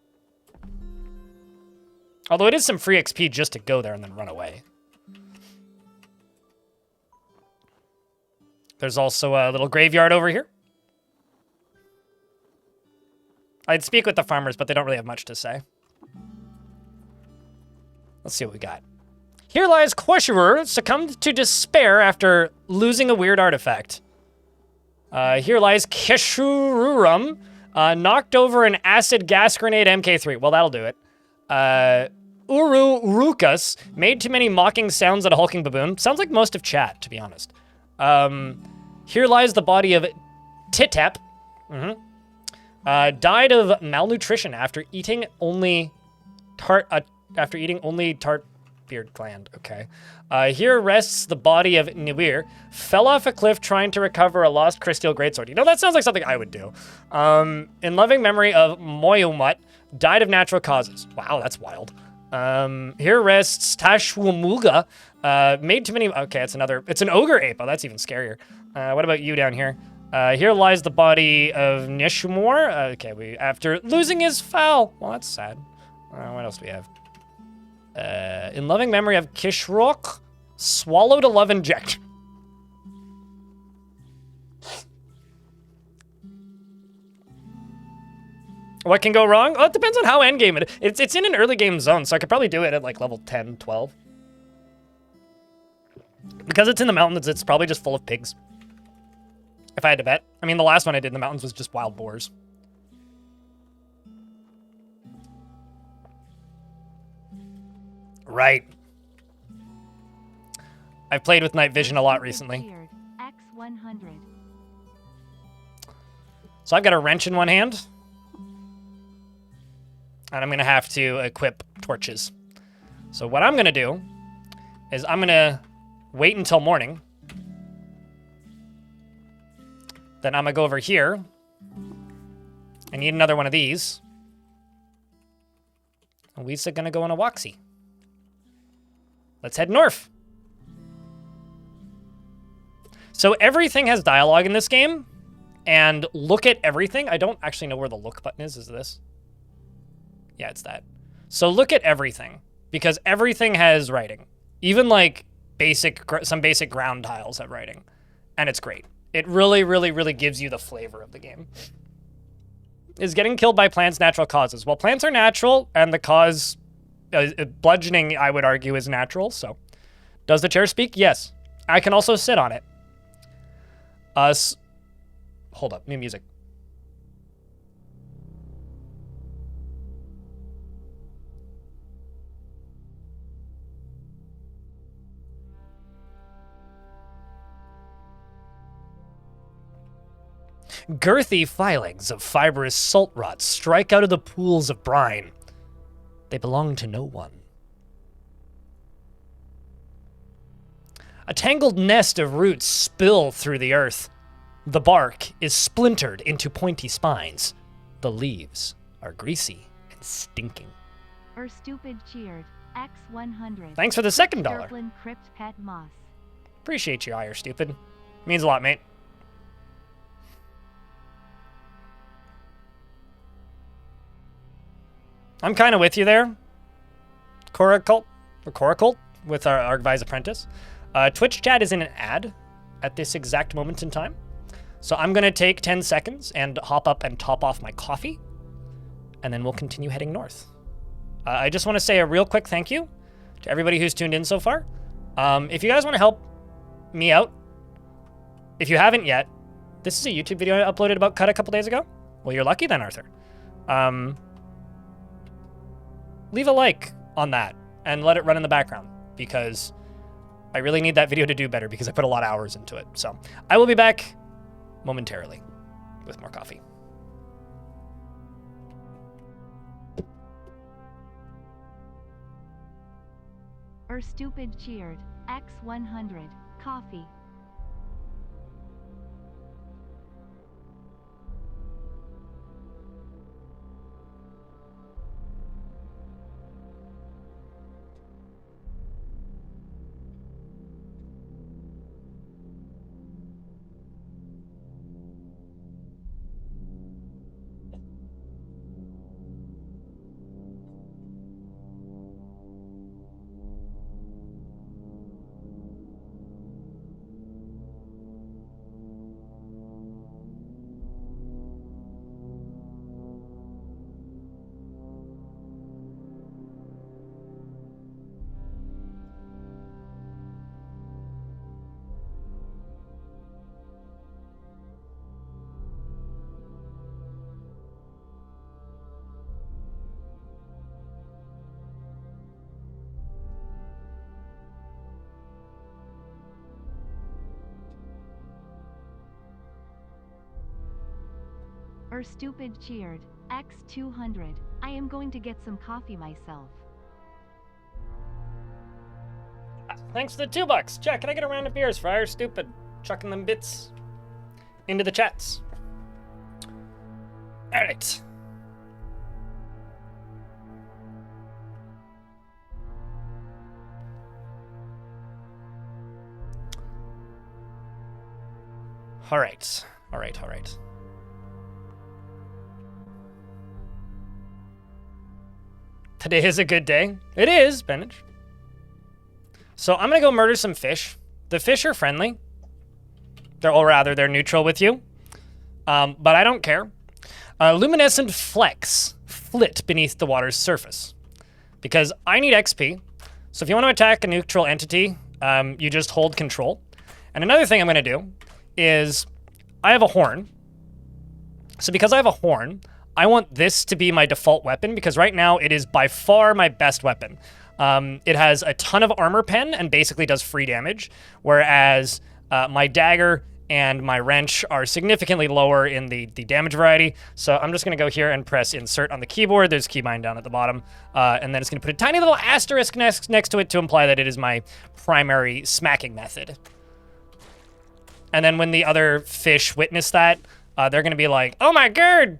Although it is some free XP just to go there and then run away. There's also a little graveyard over here. I'd speak with the farmers, but they don't really have much to say. Let's see what we got. Here lies Quashurer, succumbed to despair after losing a weird artifact. Here lies Keshururum, knocked over an acid gas grenade MK3. Well, that'll do it. Uru Rukas, made too many mocking sounds at a hulking baboon. Sounds like most of chat, to be honest. Here lies the body of Titep. Died of malnutrition after eating only tart beard gland. Okay. Here rests the body of Niwir. Fell off a cliff trying to recover a lost crystal greatsword. You know, that sounds like something I would do. In loving memory of Moyumut, died of natural causes. Wow, that's wild. Here rests Tashwamuga. Made too many. Okay, it's an ogre ape. Oh, that's even scarier. What about you down here? Here lies the body of Nishmor. Okay, after losing his fowl. Well, that's sad. What else do we have? In loving memory of Kishrok, swallowed a love injection. What can go wrong? Oh, it depends on how endgame it is. It's in an early game zone, so I could probably do it at like level 10, 12. Because it's in the mountains, it's probably just full of pigs. If I had to bet. I mean, the last one I did in the mountains was just wild boars. Right. I've played with night vision a lot recently.
X100.
So I've got a wrench in one hand. And I'm going to have to equip torches. So what I'm going to do is I'm going to wait until morning. Then I'm going to go over here. I need another one of these. And we're going to go on a walksy. Let's head north. So everything has dialogue in this game. And look at everything. I don't actually know where the look button is. Is this? Yeah, it's that. So look at everything. Because everything has writing. Even like some basic ground tiles have writing. And it's great. It really, really, really gives you the flavor of the game. Is getting killed by plants natural causes? Well, plants are natural, and the cause... bludgeoning, I would argue, is natural, so. Does the chair speak? Yes. I can also sit on it. Hold up, new music. Girthy filings of fibrous salt rots strike out of the pools of brine. They belong to no one. A tangled nest of roots spill through the earth. The bark is splintered into pointy spines. The leaves are greasy and stinking.
Stupid cheered. X100.
Thanks for the second dollar.
Crypt Pet Moss.
Appreciate you, Ire Stupid. Means a lot, mate. I'm kind of with you there, Coracult, with our Argvi's Apprentice. Twitch chat is in an ad at this exact moment in time. So I'm going to take 10 seconds and hop up and top off my coffee, and then we'll continue heading north. I just want to say a real quick thank you to everybody who's tuned in so far. If you guys want to help me out, if you haven't yet, this is a YouTube video I uploaded about Cut a couple days ago. Well, you're lucky then, Arthur. leave a like on that and let it run in the background, because I really need that video to do better because I put a lot of hours into it. So I will be back momentarily with more coffee.
Stupid cheered. X100. Coffee. Stupid cheered. X200. I am going to get some coffee myself.
Thanks for the $2. Jack, can I get a round of beers for our stupid? Chucking them bits into the chats. All right. All right. All right. All right. Today is a good day. It is, Benich. So I'm going to go murder some fish. The fish are friendly. They're neutral with you. But I don't care. Luminescent flit beneath the water's surface. Because I need XP. So if you want to attack a neutral entity, you just hold control. And another thing I'm going to do is I have a horn. So because I have a horn, I want this to be my default weapon, because right now it is by far my best weapon. It has a ton of armor pen and basically does free damage, whereas my dagger and my wrench are significantly lower in the damage variety. So I'm just going to go here and press insert on the keyboard. There's keybind down at the bottom. And then it's going to put a tiny little asterisk next to it to imply that it is my primary smacking method. And then when the other fish witness that, they're going to be like, oh my god!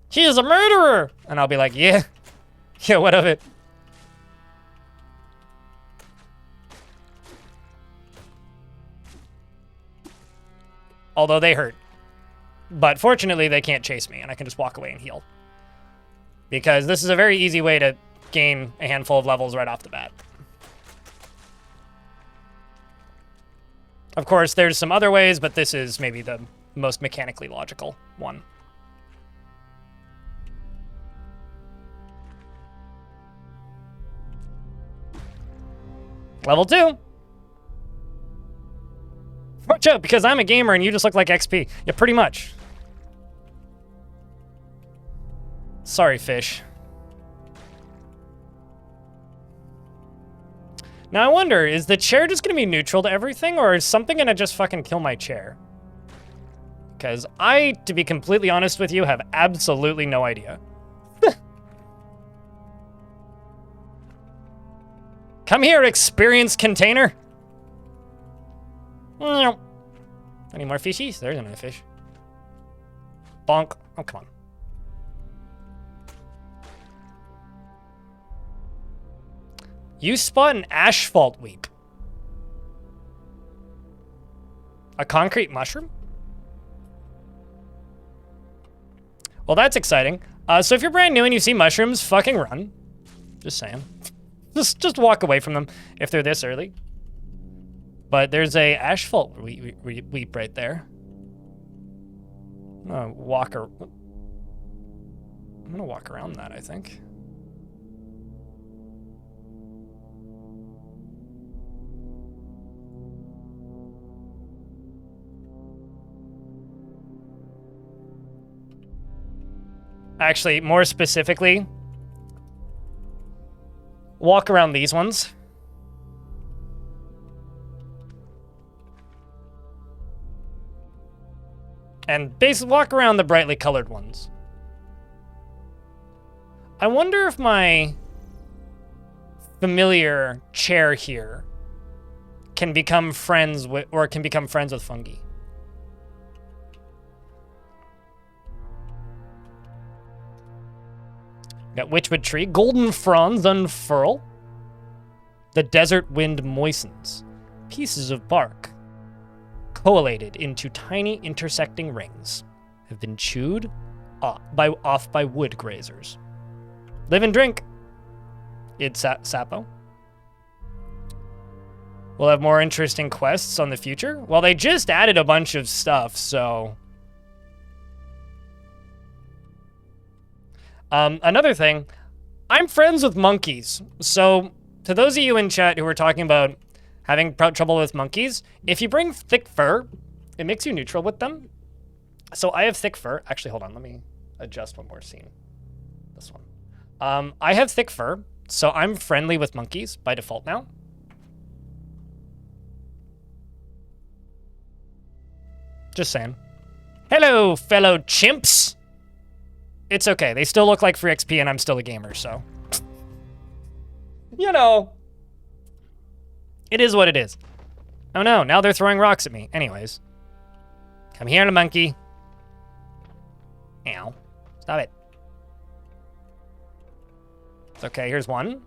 He is a murderer! And I'll be like, yeah. Yeah, what of it? Although they hurt. But fortunately, they can't chase me, and I can just walk away and heal. Because this is a very easy way to gain a handful of levels right off the bat. Of course, there's some other ways, but this is maybe the most mechanically logical one. Level 2. Watch out, because I'm a gamer and you just look like XP. Yeah, pretty much. Sorry, fish. Now I wonder, is the chair just gonna be neutral to everything, or is something gonna just fucking kill my chair? Because I, to be completely honest with you, have absolutely no idea. Come here, experienced container. Any more fishies? There's another fish. Bonk. Oh, come on. You spot an asphalt weep. A concrete mushroom? Well, that's exciting. So if you're brand new and you see mushrooms, fucking run. Just saying. Just walk away from them if they're this early. But there's a asphalt weep right there. I'm gonna walk around that, I think. Actually, more specifically, walk around these ones. And basically walk around the brightly colored ones. I wonder if my familiar chair here can become friends with, or can become friends with fungi. Got witchwood tree, golden fronds unfurl. The desert wind moistens. Pieces of bark, collated into tiny intersecting rings, have been chewed off by wood grazers. Live and drink. It's Sapo. We'll have more interesting quests on the future. Well, they just added a bunch of stuff, so... another thing, I'm friends with monkeys. So, to those of you in chat who are talking about having trouble with monkeys, if you bring thick fur, it makes you neutral with them. So I have thick fur. Actually, hold on. Let me adjust one more scene. This one. I have thick fur, so I'm friendly with monkeys by default now. Just saying. Hello, fellow chimps. It's okay. They still look like free XP and I'm still a gamer, so. You know. It is what it is. Oh no, now they're throwing rocks at me. Anyways. Come here, monkey. Ow. Stop it. It's okay, here's one.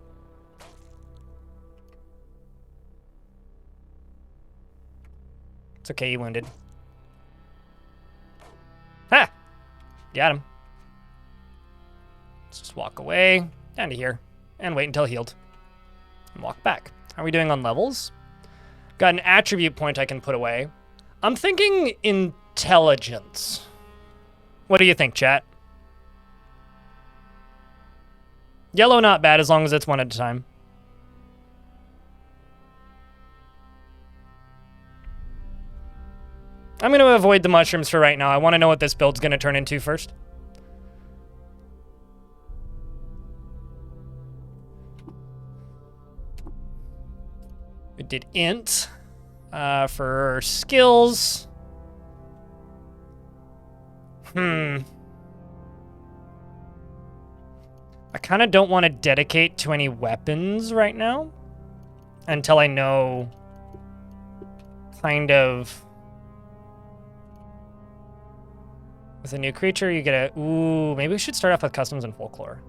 It's okay, you wounded. Ha! Got him. Let's just walk away, down to here, and wait until healed. And walk back. How are we doing on levels? Got an attribute point I can put away. I'm thinking intelligence. What do you think, chat? Yellow not bad as long as it's one at a time. I'm going to avoid the mushrooms for right now. I want to know what this build's going to turn into first. We did int for skills. I kind of don't want to dedicate to any weapons right now until I know kind of. With a new creature, you get a... Ooh, maybe we should start off with customs and folklore.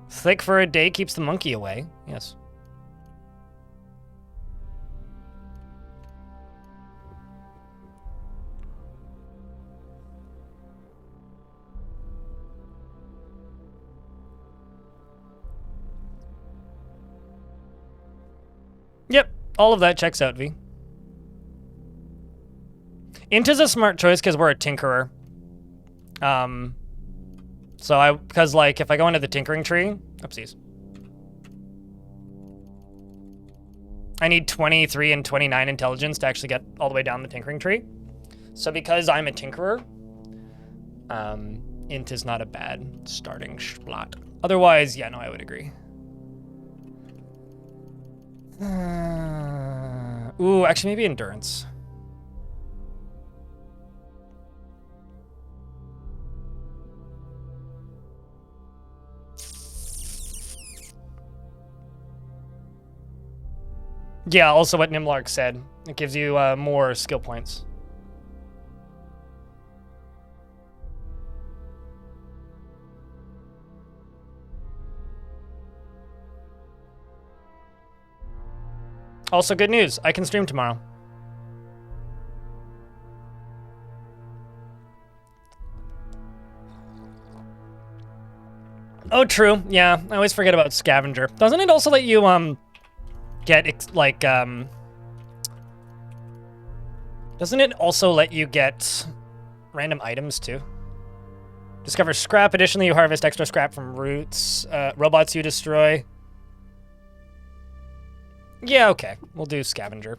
Thick for a day keeps the monkey away. Yes. Yep, all of that checks out, V. Int is a smart choice because we're a tinkerer. Because like, if I go into the tinkering tree, oopsies. I need 23 and 29 intelligence to actually get all the way down the tinkering tree. So because I'm a tinkerer, int is not a bad starting slot. Otherwise, yeah, no, I would agree. Ooh, actually maybe endurance. Yeah, also what Nimlark said. It gives you more skill points. Also good news, I can stream tomorrow. Oh, true. Yeah, I always forget about Scavenger. Doesn't it also let you, doesn't it also let you get random items too? Discover scrap. Additionally, you harvest extra scrap from roots. Robots you destroy. Yeah, okay. We'll do Scavenger.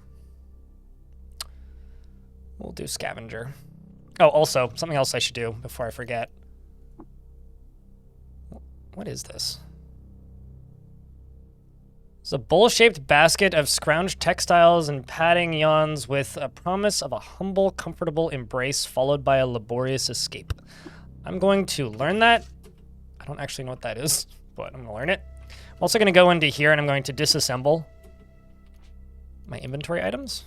We'll do Scavenger. Oh, also, something else I should do before I forget. What is this? It's a bowl-shaped basket of scrounged textiles and padding yawns with a promise of a humble, comfortable embrace followed by a laborious escape. I'm going to learn that. I don't actually know what that is, but I'm going to learn it. I'm also going to go into here and I'm going to disassemble my inventory items.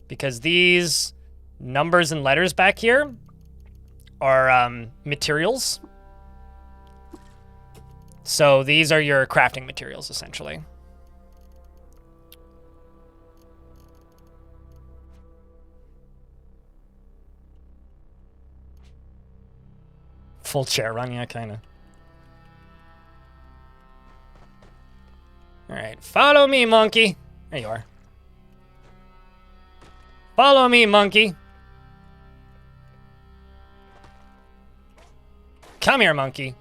Because these numbers and letters back here are materials. So these are your crafting materials, essentially. Full chair run, yeah, kind of. All right, follow me, monkey. There you are. Follow me, monkey. Come here, monkey.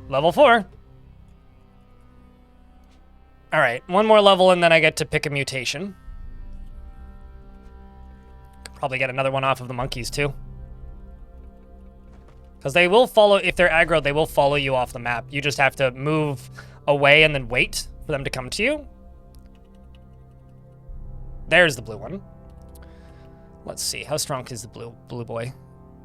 Level 4. All right, one more level and then I get to pick a mutation. Could probably get another one off of the monkeys too. Because they will follow, if they're aggro, they will follow you off the map. You just have to move away and then wait for them to come to you. There's the blue one. Let's see, how strong is the blue boy?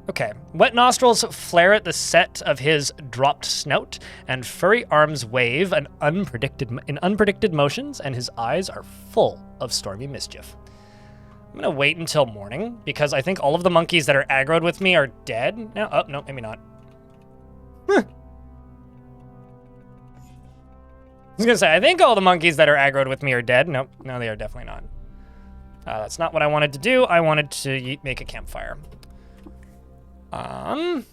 Okay, wet nostrils flare at the set of his dropped snout, and furry arms wave in unpredicted motions, and his eyes are full of stormy mischief. I'm gonna wait until morning, because I think all of the monkeys that are aggroed with me are dead now. Oh, no, maybe not. Huh. I was gonna say, I think all the monkeys that are aggroed with me are dead. Nope, no, they are definitely not. That's not what I wanted to do. I wanted to make a campfire. The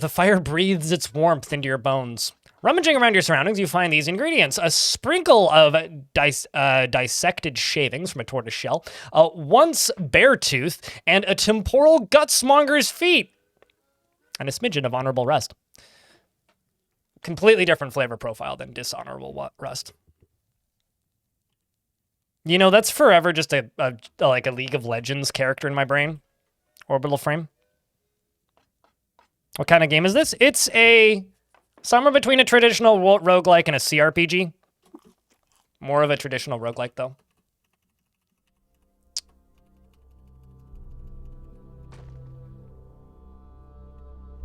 fire breathes its warmth into your bones. Rummaging around your surroundings, you find these ingredients. A sprinkle of dissected shavings from a tortoise shell, once bare tooth, and a temporal gutsmonger's feet. And a smidgen of honorable rust. Completely different flavor profile than dishonorable rust. You know, that's forever just a League of Legends character in my brain. Orbital frame. What kind of game is this? It's somewhere between a traditional roguelike and a CRPG. More of a traditional roguelike, though.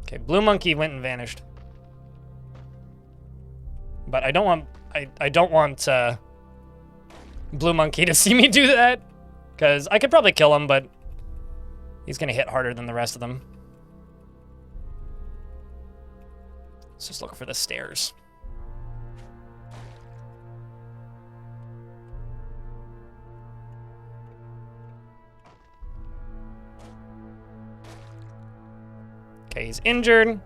Okay, blue monkey went and vanished. But I don't want blue monkey to see me do that, because I could probably kill him, but he's gonna hit harder than the rest of them. Let's just look for the stairs. Okay, he's injured.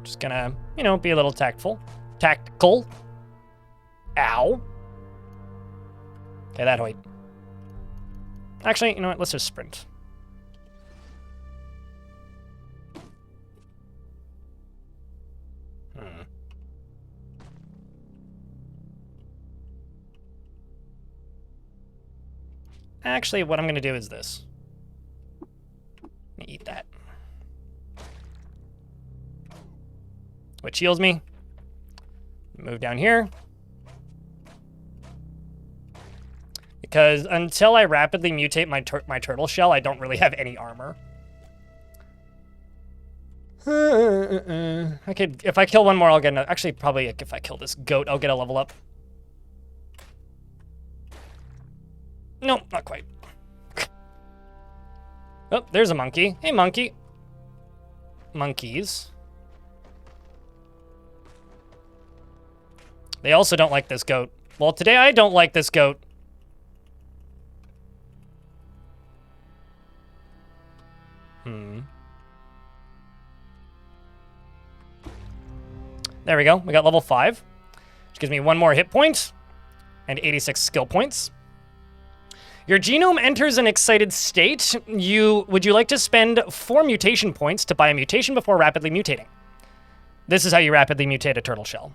Just gonna, you know, be a little tactful. Tactical. Ow. Okay, that hoit. Actually, you know what? Let's just sprint. Actually, what I'm gonna do is this. Let me eat that. Which heals me. Move down here. Because until I rapidly mutate my turtle shell, I don't really have any armor. Okay, if I kill one more, I'll get another. Actually, probably if I kill this goat, I'll get a level up. Nope, not quite. Oh, there's a monkey. Hey, monkey. Monkeys. They also don't like this goat. Well, today I don't like this goat. There we go. We got level 5. Which gives me 1 more hit point and 86 skill points. Your genome enters an excited state. Would you like to spend 4 mutation points to buy a mutation before rapidly mutating? This is how you rapidly mutate a turtle shell.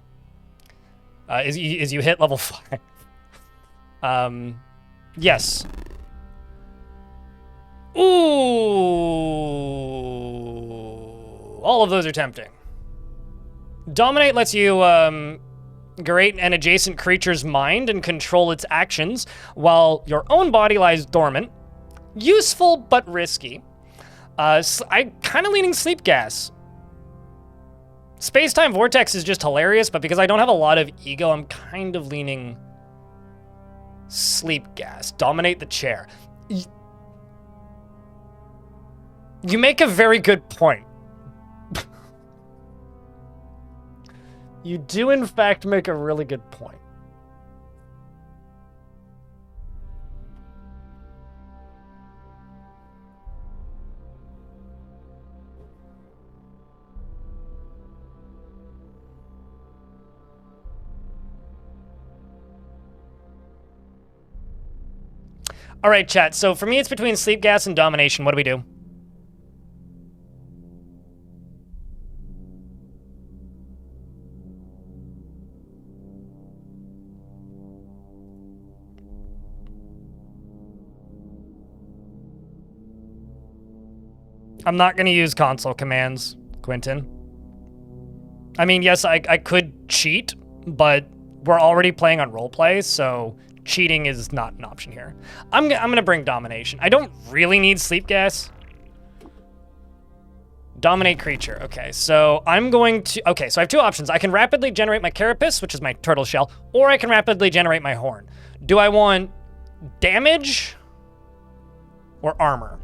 Is you hit level 5. Yes. Ooh. All of those are tempting. Dominate lets you berate an adjacent creature's mind and control its actions, while your own body lies dormant. Useful, but risky. I'm kind of leaning sleep gas. Space-time vortex is just hilarious, but because I don't have a lot of ego, I'm kind of leaning sleep gas. Dominate the chair. You make a very good point. You do, in fact, make a really good point. All right, chat. So for me, it's between sleep gas and domination. What do we do? I'm not going to use console commands, Quentin. I mean, yes, I could cheat, but we're already playing on roleplay, so cheating is not an option here. I'm going to bring domination. I don't really need sleep gas. Dominate creature. Okay, so I'm going to... Okay, so I have two options. I can rapidly generate my carapace, which is my turtle shell, or I can rapidly generate my horn. Do I want damage or armor?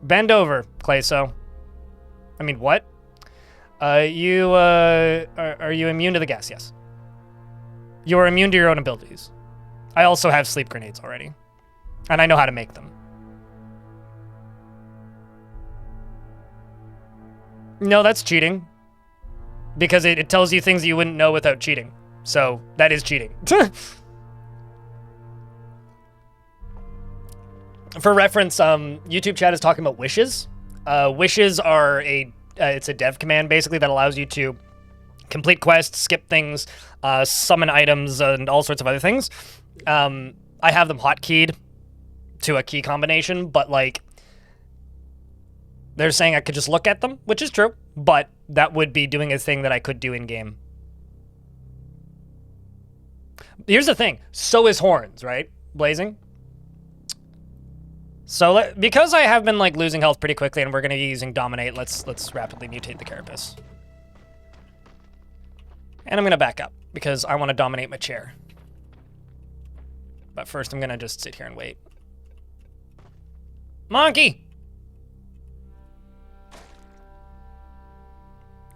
Bend over, Clayso. I mean, what? Are you immune to the gas? Yes. You are immune to your own abilities. I also have sleep grenades already. And I know how to make them. No, that's cheating. Because it tells you things you wouldn't know without cheating. So, that is cheating. For reference, YouTube chat is talking about wishes. Wishes are it's a dev command basically that allows you to complete quests, skip things, summon items, and all sorts of other things. I have them hotkeyed to a key combination, but like they're saying I could just look at them, which is true, but that would be doing a thing that I could do in game. Here's the thing, so is horns, right? Blazing. So because I have been like losing health pretty quickly and we're going to be using dominate, let's rapidly mutate the carapace. And I'm going to back up because I want to dominate my chair. But first I'm going to just sit here and wait. Monkey!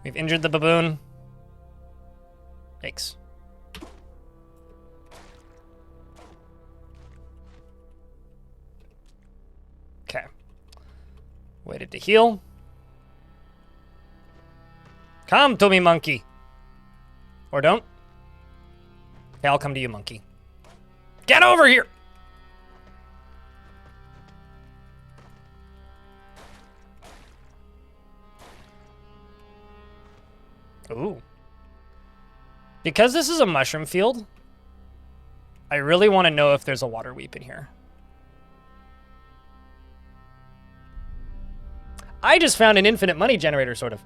We've injured the baboon. Yikes. Okay. Waited to heal. Come to me, monkey. Or don't. Okay, I'll come to you, monkey. Get over here! Ooh. Because this is a mushroom field, I really want to know if there's a water weep in here. I just found an infinite money generator, sort of.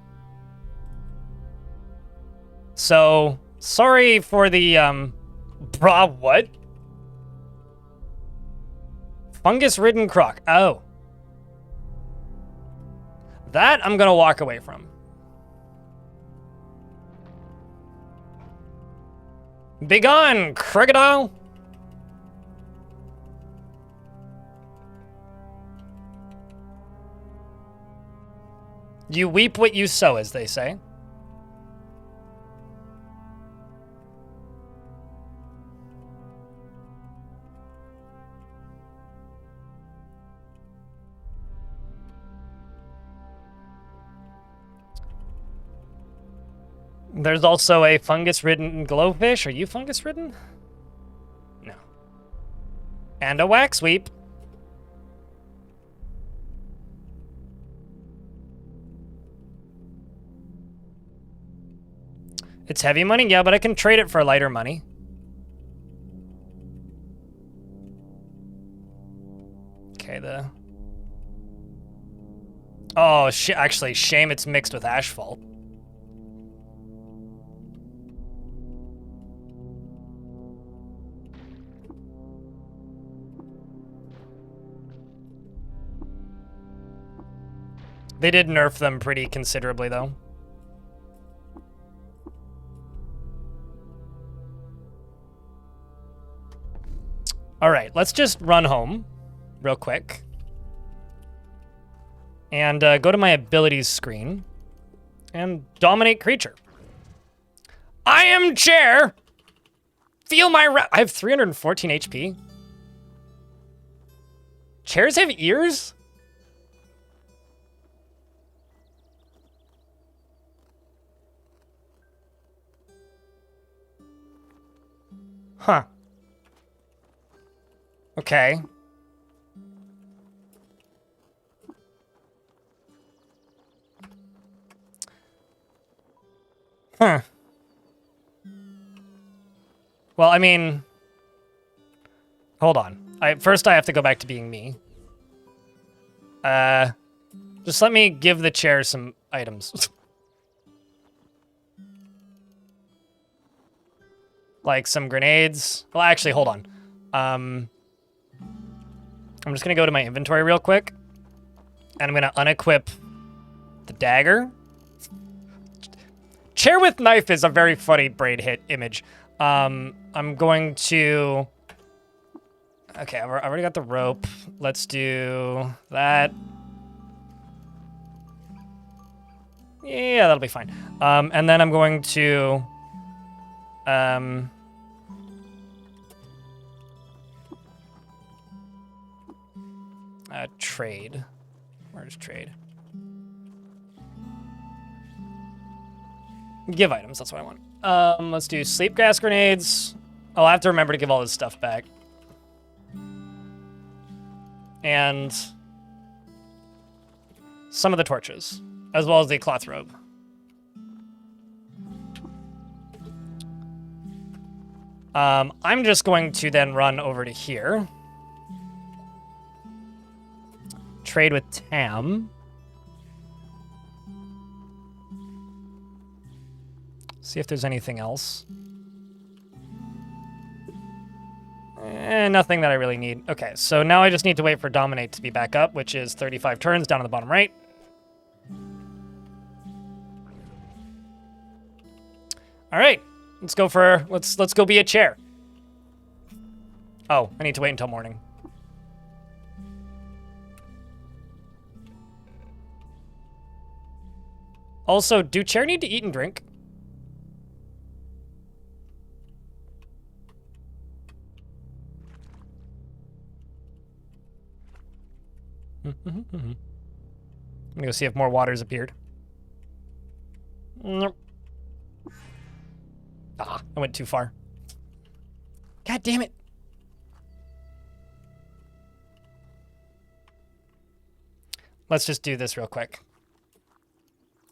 So, sorry for the, brah, what? Fungus-ridden croc. Oh. That I'm gonna walk away from. Begone, crocodile! You weep what you sow, as they say. There's also a fungus-ridden glowfish. Are you fungus-ridden? No. And a wax weep. It's heavy money? Yeah, but I can trade it for lighter money. Okay, Oh, actually, shame it's mixed with asphalt. They did nerf them pretty considerably, though. All right, let's just run home real quick. And go to my abilities screen. And dominate creature. I am chair! Feel my I have 314 HP. Chairs have ears? Huh. Okay. Huh. Well, I mean... Hold on. First I have to go back to being me. Just let me give the chair some items. Like some grenades. Well, actually, hold on. I'm just gonna go to my inventory real quick. And I'm gonna unequip the dagger. Chair with knife is a very funny brain hit image. I'm going to... Okay, I've already got the rope. Let's do that. Yeah, that'll be fine. And then I'm going to... trade. Where's trade? Give items, that's what I want. Let's do sleep gas grenades. Oh, I have to remember to give all this stuff back. And some of the torches, as well as the cloth robe. I'm just going to then run over to here. Trade with Tam. See if there's anything else. Nothing that I really need. Okay, so now I just need to wait for Dominate to be back up, which is 35 turns down on the bottom right. All right, let's go be a chair. Oh, I need to wait until morning. Also, do chair need to eat and drink? I'm gonna go see if more water's appeared. Nope. Ah, I went too far. God damn it. Let's just do this real quick.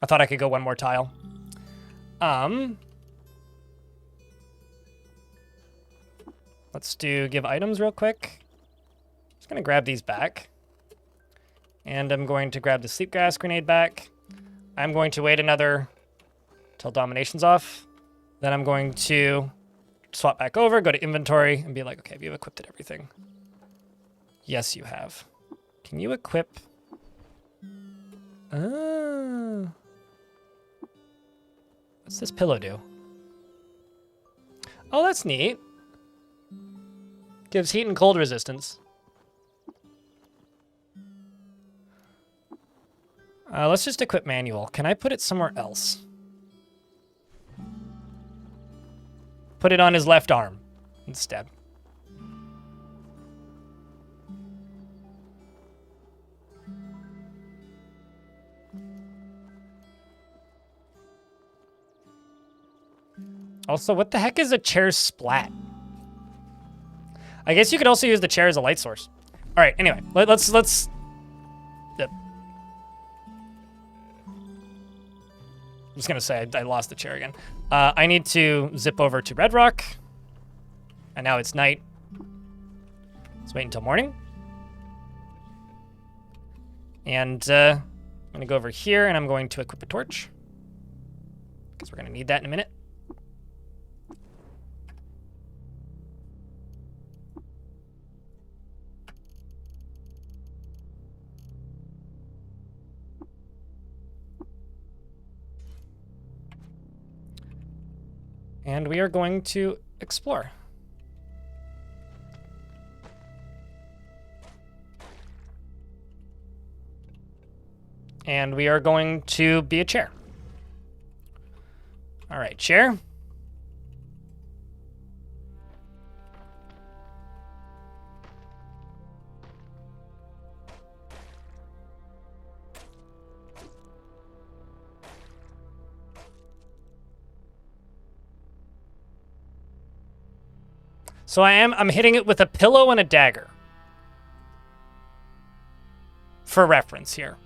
I thought I could go one more tile. Let's give items real quick. Just gonna grab these back. And I'm going to grab the sleep gas grenade back. I'm going to wait till domination's off. Then I'm going to swap back over, go to inventory, and be like, okay, have you equipped everything? Yes, you have. Can you equip? Oh. What's this pillow do? Oh, that's neat. Gives heat and cold resistance. Let's just equip manual. Can I put it somewhere else? Put it on his left arm instead. Also, what the heck is a chair splat? I guess you could also use the chair as a light source. All right, anyway, let's yep. I'm just gonna say I lost the chair again. I need to zip over to Red Rock. And now it's night. Let's wait until morning. And I'm going to go over here and I'm going to equip a torch. Because we're going to need that in a minute. And we are going to explore. And we are going to be a chair. All right, chair. So I'm hitting it with a pillow and a dagger. For reference here.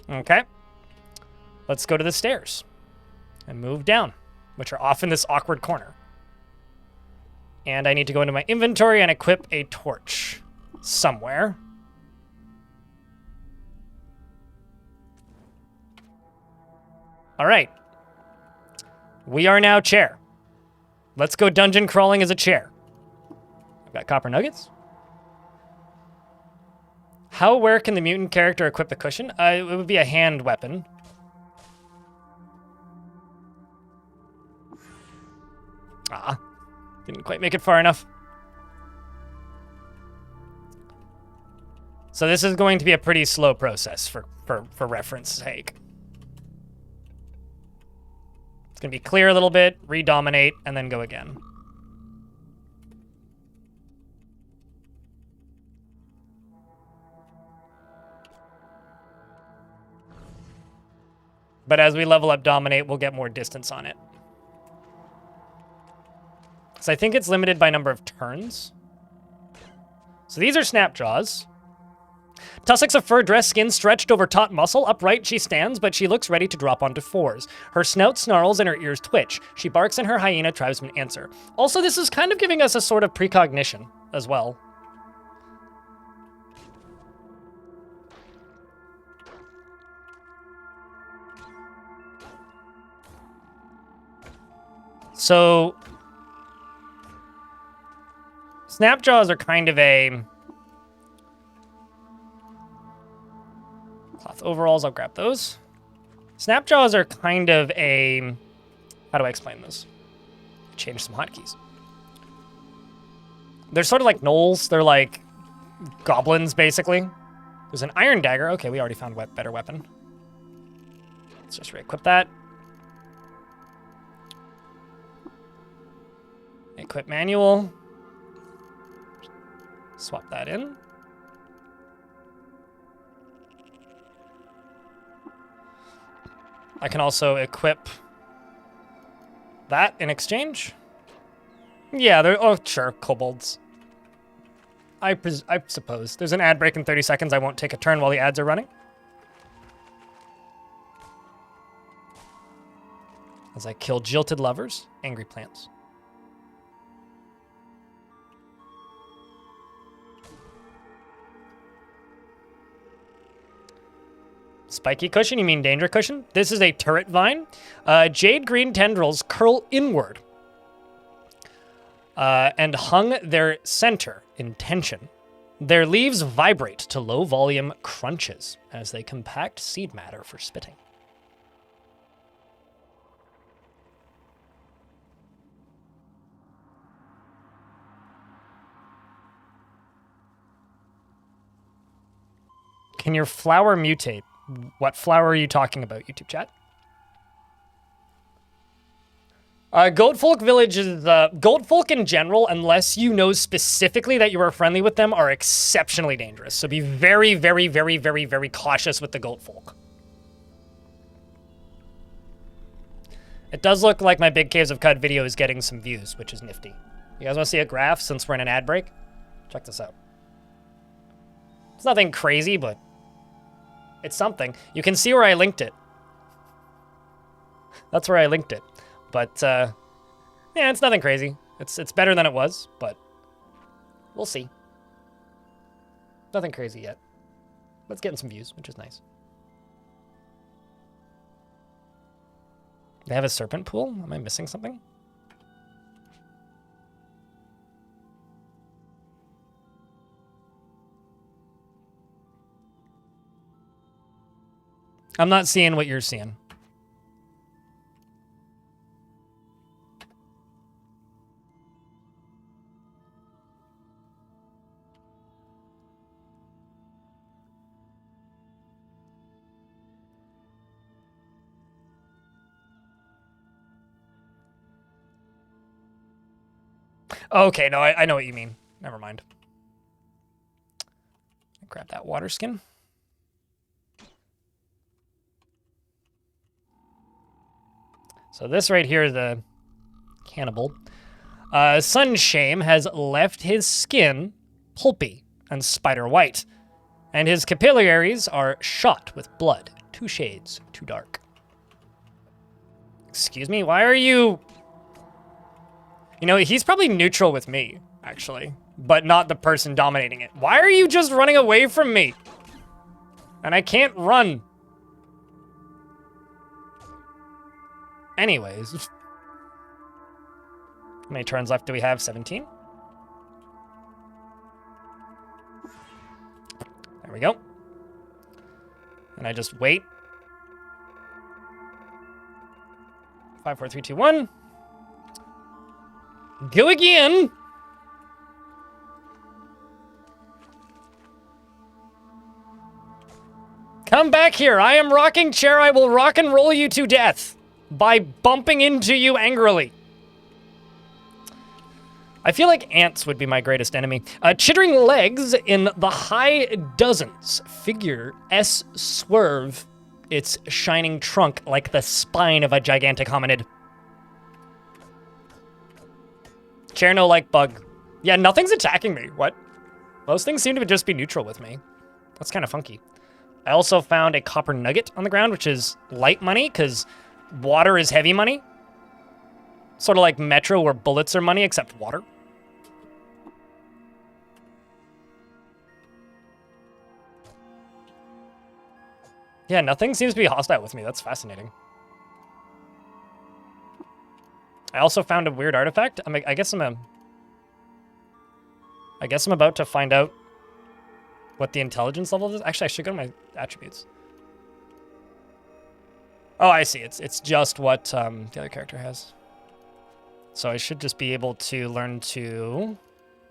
Okay. Let's go to the stairs and move down, which are off in this awkward corner. And I need to go into my inventory and equip a torch somewhere. All right. We are now chair. Let's go dungeon crawling as a chair. I've got copper nuggets. Where can the mutant character equip the cushion? It would be a hand weapon. Didn't quite make it far enough. So this is going to be a pretty slow process for reference sake. It's going to be clear a little bit, redominate, and then go again. But as we level up dominate, we'll get more distance on it. So I think it's limited by number of turns. So these are snapjaws. Tussocks of fur, dress, skin stretched over taut muscle. Upright she stands, but she looks ready to drop onto fours. Her snout snarls and her ears twitch. She barks and her hyena tribesmen answer. Also, this is kind of giving us a sort of precognition as well. So, snapjaws are kind of a... Cloth overalls, I'll grab those. Snapjaws are kind of a... How do I explain this? Change some hotkeys. They're sort of like gnolls. They're like goblins, basically. There's an iron dagger. Okay, we already found a better weapon. Let's just re-equip that. Equip manual. Swap that in. I can also equip that in exchange. Yeah, they're... Oh, sure, kobolds. I suppose. There's an ad break in 30 seconds. I won't take a turn while the ads are running. As I kill jilted lovers, angry plants. Spiky cushion, you mean danger cushion? This is a turret vine. Jade green tendrils curl inward and hung their center in tension. Their leaves vibrate to low volume crunches as they compact seed matter for spitting. Can your flower mutate? What flower are you talking about, YouTube chat? Goatfolk Village is... Goatfolk in general, unless you know specifically that you are friendly with them, are exceptionally dangerous. So be very, very, very, very, very cautious with the Goatfolk. It does look like my Big Caves of Cud video is getting some views, which is nifty. You guys want to see a graph since we're in an ad break? Check this out. It's nothing crazy, but it's something. You can see where I linked it. That's where I linked it. But, yeah, it's nothing crazy. It's better than it was, but we'll see. Nothing crazy yet. Let's get some views, which is nice. They have a serpent pool? Am I missing something? I'm not seeing what you're seeing. Okay, no, I know what you mean. Never mind. Grab that water skin. So this right here is the cannibal. Sunshame has left his skin pulpy and spider white, and his capillaries are shot with blood, 2 shades too dark. Excuse me, why are you... You know, he's probably neutral with me, actually, but not the person dominating it. Why are you just running away from me? And I can't run. Anyways. How many turns left do we have? 17? There we go. And I just wait. 5, 4, 3, 2, 1. Go again! Come back here. I am rocking chair. I will rock and roll you to death by bumping into you angrily. I feel like ants would be my greatest enemy. Chittering legs in the high dozens. Figure S swerve its shining trunk like the spine of a gigantic hominid. Chair no like bug. Yeah, nothing's attacking me. What? Most things seem to just be neutral with me. That's kind of funky. I also found a copper nugget on the ground, which is light money, because water is heavy money. Sort of like Metro, where bullets are money, except water. Yeah, nothing seems to be hostile with me. That's fascinating. I also found a weird artifact. I guess I'm about to find out what the intelligence level is. Actually, I should go to my attributes. Oh, I see. It's just what the other character has. So I should just be able to learn to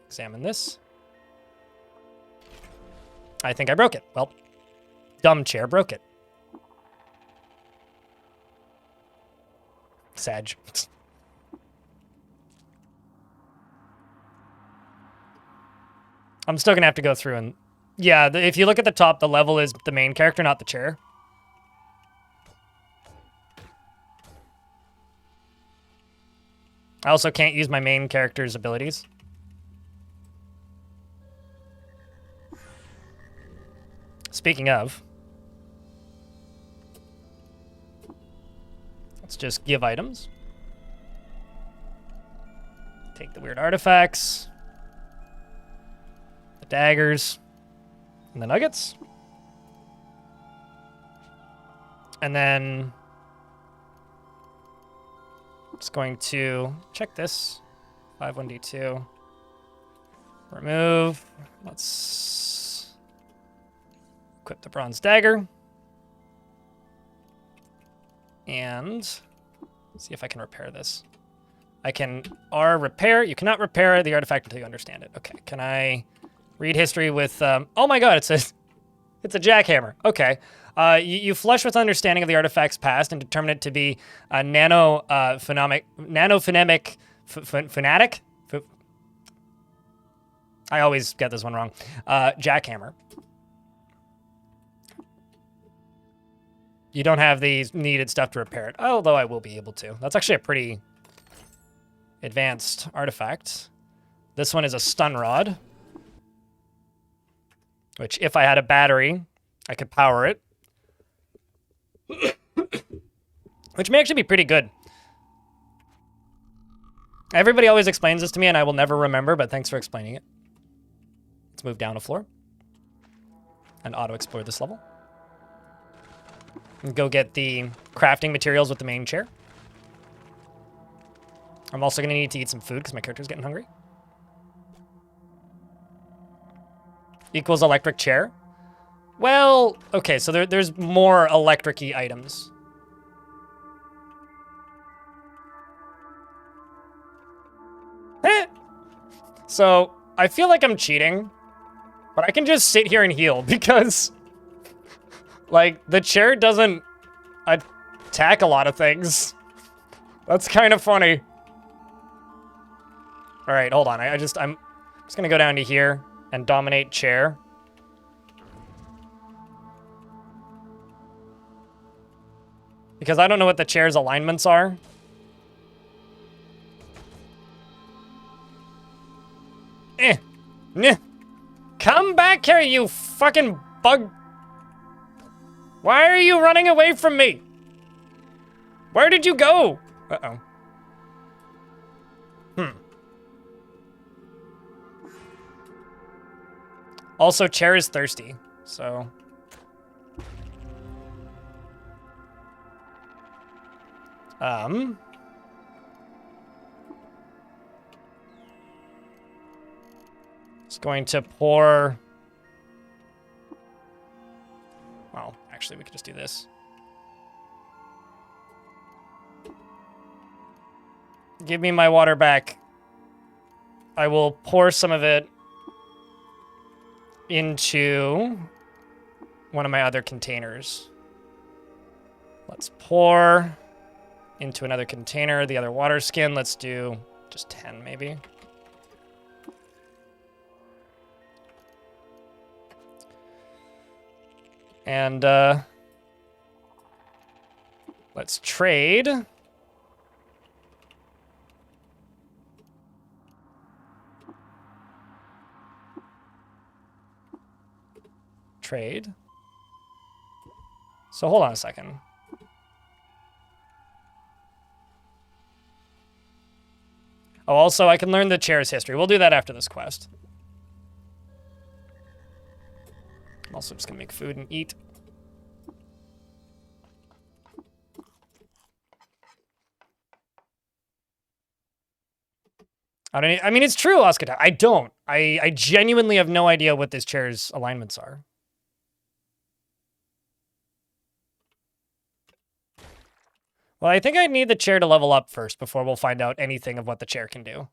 examine this. I think I broke it. Well, dumb chair broke it. Sag. I'm still gonna have to go through and... Yeah, if you look at the top, the level is the main character, not the chair. I also can't use my main character's abilities. Speaking of... Let's just give items. Take the weird artifacts. The daggers. And the nuggets. And then... Just going to check this. 5-1D2. Remove. Let's equip the bronze dagger. And see if I can repair this. I can R repair. You cannot repair the artifact until you understand it. Okay, can I read history with, oh my god, it's a jackhammer. Okay. You flush with understanding of the artifact's past and determine it to be a nanophonemic fanatic? I always get this one wrong. Jackhammer. You don't have the needed stuff to repair it, although I will be able to. That's actually a pretty advanced artifact. This one is a stun rod. which if I had a battery, I could power it. Which may actually be pretty good. Everybody always explains this to me and I will never remember, but thanks for explaining it. Let's move down a floor and auto-explore this level. And go get the crafting materials with the main chair. I'm also going to need to eat some food because my character's getting hungry. Equals electric chair. Well, okay, so there's more electric-y items. So, I feel like I'm cheating, but I can just sit here and heal because, like, the chair doesn't attack a lot of things. That's kind of funny. All right, hold on. I'm just gonna go down to here and dominate chair. Because I don't know what the chair's alignments are. Come back here, you fucking bug. Why are you running away from me? Where did you go? Uh-oh. Also, chair is thirsty, so... It's going to pour... Well, actually, we could just do this. Give me my water back. I will pour some of it into one of my other containers. Let's pour into another container, the other water skin. Let's do just 10 maybe. And let's trade. Trade. So hold on a second. Oh, also I can learn the chair's history. We'll do that after this quest. I'm also just gonna make food and eat. I mean, it's true, Oscar. I don't. I genuinely have no idea what this chair's alignments are. Well, I think I need the chair to level up first before we'll find out anything of what the chair can do.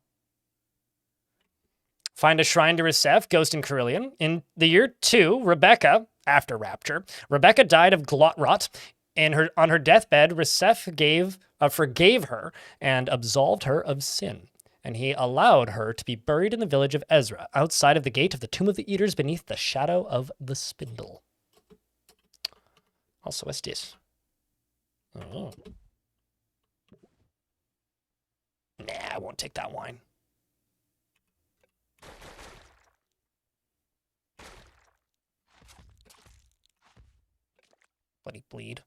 Find a shrine to Recef, ghost in Carillion. In the year 2, Rebecca, after Rapture, Rebecca died of glot rot. On her deathbed, Recef forgave her and absolved her of sin. And he allowed her to be buried in the village of Ezra, outside of the gate of the Tomb of the Eaters beneath the shadow of the spindle. Also, what's this? Oh. Nah, I won't take that wine. Bloody bleed.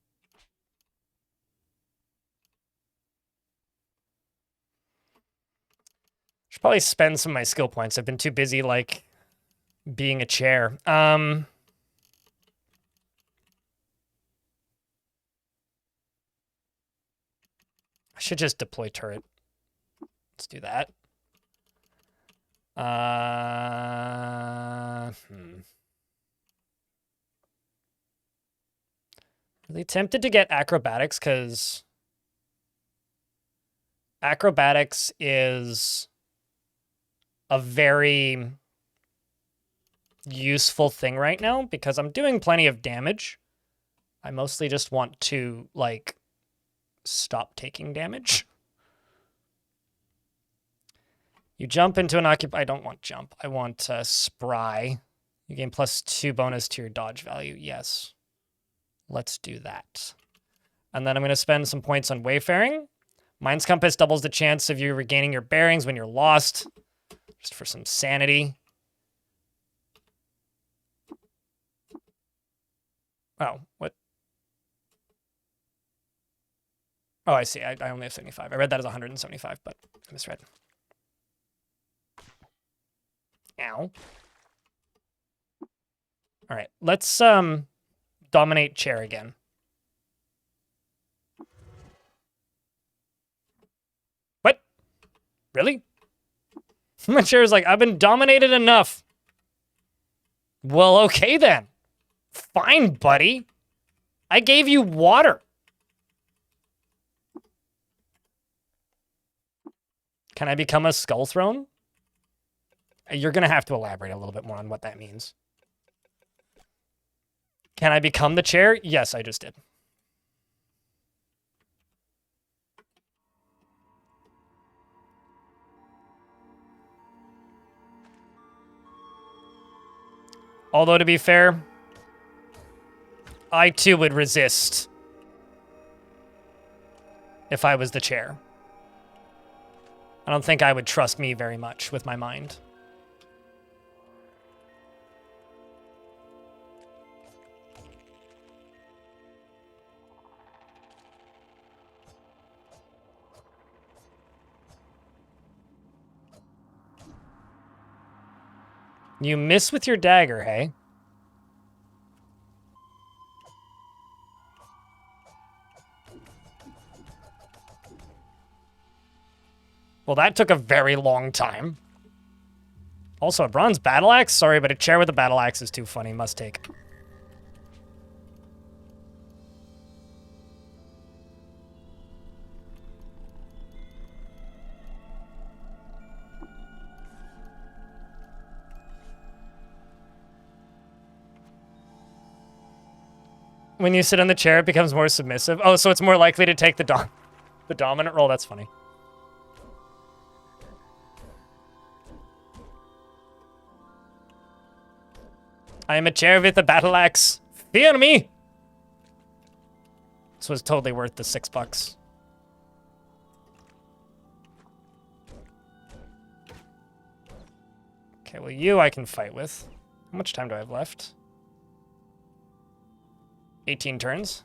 Should probably spend some of my skill points. I've been too busy, like, being a chair. I should just deploy turret. Let's do that. Really tempted to get acrobatics because acrobatics is a very useful thing right now because I'm doing plenty of damage. I mostly just want to, like, stop taking damage. You jump into an I don't want jump. I want spry. You gain +2 bonus to your dodge value. Yes. Let's do that. And then I'm going to spend some points on wayfaring. Mind's Compass doubles the chance of you regaining your bearings when you're lost. Just for some sanity. Oh, what? Oh, I see. I only have 75. I read that as 175, but I misread. Ow. All right, let's dominate chair again. What? Really? My chair's like, I've been dominated enough. Well, okay then. Fine, buddy. I gave you water. Can I become a skull throne? You're going to have to elaborate a little bit more on what that means. Can I become the chair? Yes, I just did. Although, to be fair, I too would resist if I was the chair. I don't think I would trust me very much with my mind. You miss with your dagger, hey? Well, that took a very long time. Also, a bronze battle axe? Sorry, but a chair with a battle axe is too funny. Must take. When you sit on the chair, it becomes more submissive. Oh, so it's more likely to take the dominant role. That's funny. I am a chair with a battle axe. Fear me! This was totally worth the $6. Okay, well, you I can fight with. How much time do I have left? 18 turns.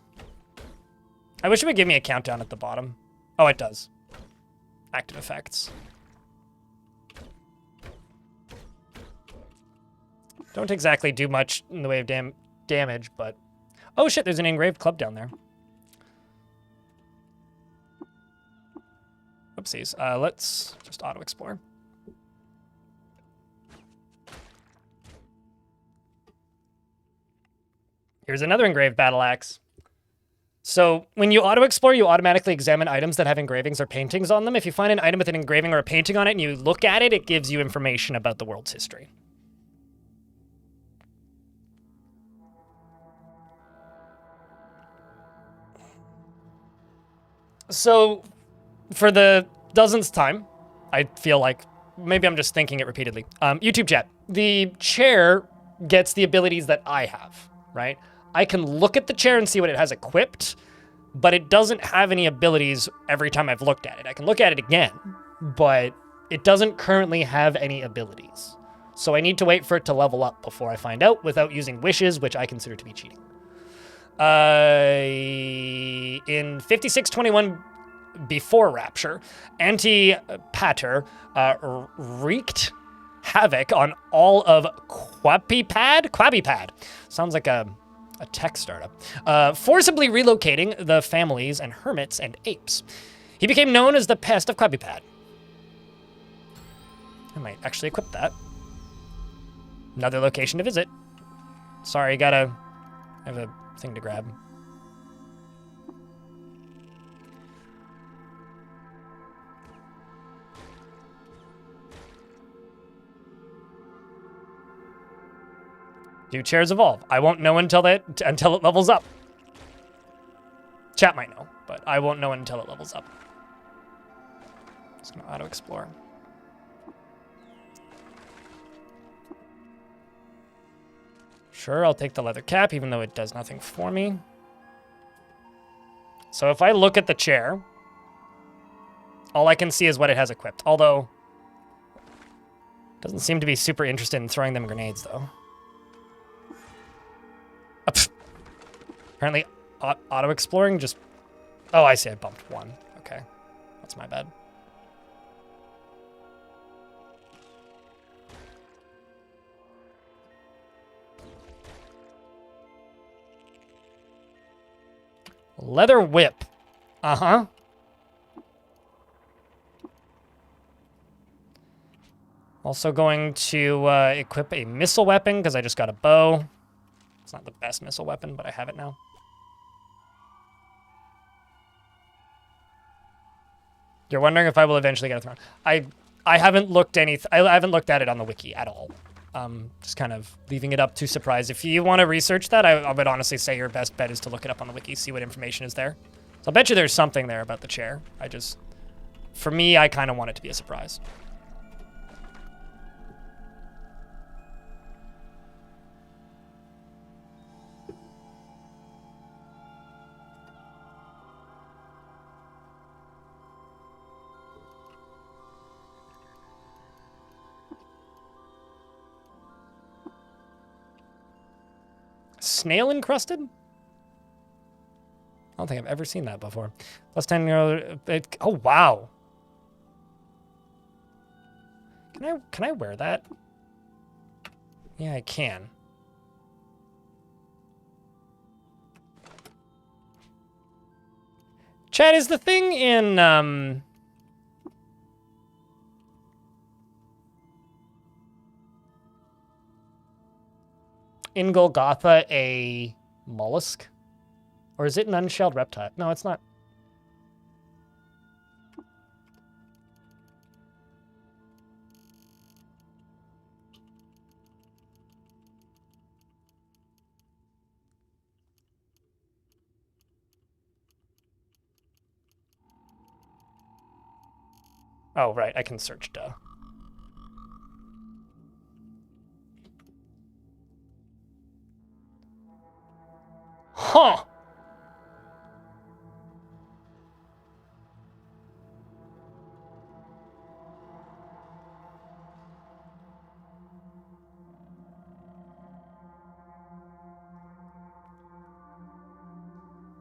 I wish it would give me a countdown at the bottom. Oh, it does. Active effects. Don't exactly do much in the way of damage, but... Oh shit, there's an engraved club down there. Whoopsies. Let's just auto-explore. Here's another engraved battle axe. So when you auto-explore, you automatically examine items that have engravings or paintings on them. If you find an item with an engraving or a painting on it and you look at it, it gives you information about the world's history. So for the dozenth time, I feel like, maybe I'm just thinking it repeatedly. YouTube chat, the chair gets the abilities that I have, right? I can look at the chair and see what it has equipped, but it doesn't have any abilities every time I've looked at it. I can look at it again, but it doesn't currently have any abilities. So I need to wait for it to level up before I find out without using wishes, which I consider to be cheating. In 5621 before Rapture, Antipater wreaked havoc on all of Quabipad? Sounds like a tech startup. Forcibly relocating the families and hermits and apes. He became known as the Pest of Quabipad. I might actually equip that. Another location to visit. Sorry, I have a thing to grab. Do chairs evolve? I won't know until it levels up. Chat might know, but I won't know until it levels up. Just gonna auto-explore. Sure, I'll take the leather cap, even though it does nothing for me. So if I look at the chair, all I can see is what it has equipped. Although, it doesn't seem to be super interested in throwing them grenades, though. Apparently, auto-exploring just... Oh, I see. I bumped one. Okay. That's my bad. Leather whip. Uh-huh. Also going to equip a missile weapon because I just got a bow. It's not the best missile weapon, but I have it now. You're wondering if I will eventually get a throne. I haven't looked I haven't looked at it on the wiki at all. Just kind of leaving it up to surprise. If you want to research that, I would honestly say your best bet is to look it up on the wiki, see what information is there. So I'll bet you there's something there about the chair. For me, I kind of want it to be a surprise. Snail encrusted? I don't think I've ever seen that before. Plus 10 euro. Oh, wow. Can I wear that? Yeah, I can. Chad, is the thing in Golgotha a mollusk? Or is it an unshelled reptile? No, it's not. Oh, right, I can search, duh. Huh!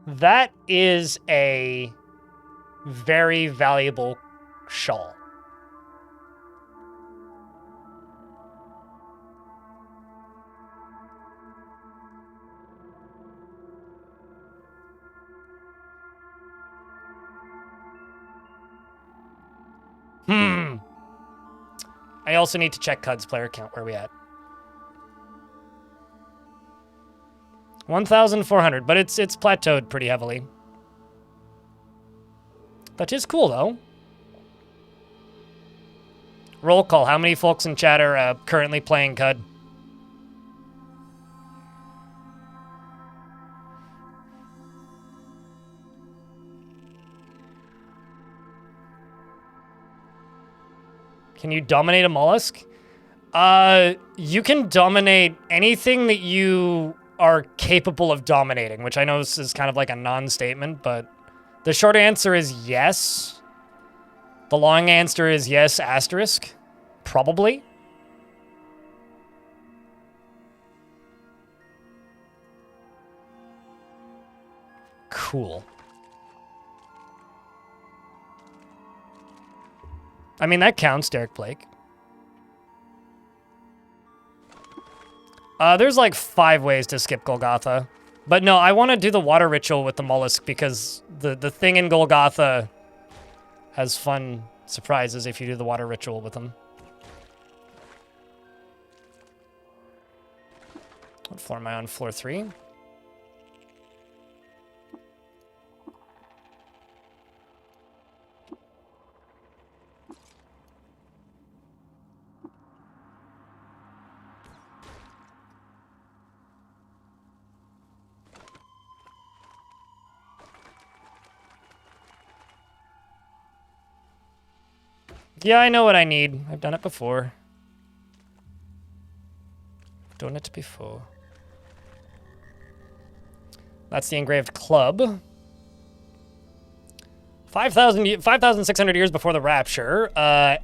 That is a very valuable shawl. I also need to check Cud's player count. Where are we at? 1,400, but it's plateaued pretty heavily. That is cool, though. Roll call. How many folks in chat are currently playing Cud? Can you dominate a mollusk? You can dominate anything that you are capable of dominating, which I know is kind of like a non-statement, but the short answer is yes. The long answer is yes, asterisk. Probably. Cool. I mean, that counts, Derek Blake. There's like 5 ways to skip Golgotha. But no, I want to do the water ritual with the mollusk because the thing in Golgotha has fun surprises if you do the water ritual with them. What floor am I on? Floor 3? Yeah, I know what I need. I've done it before. Done it before. That's the engraved club. 5,600 years before the rapture,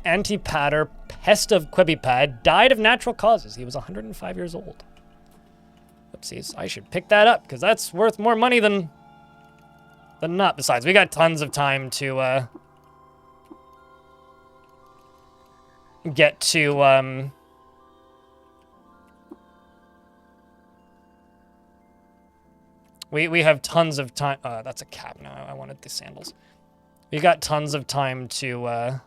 Antipater, pest of Quebipad, died of natural causes. He was 105 years old. Oopsies. I should pick that up, because that's worth more money than not. Besides, we got tons of time to, get to, We have tons of time. That's a cap. No, I wanted the sandals. We got tons of time to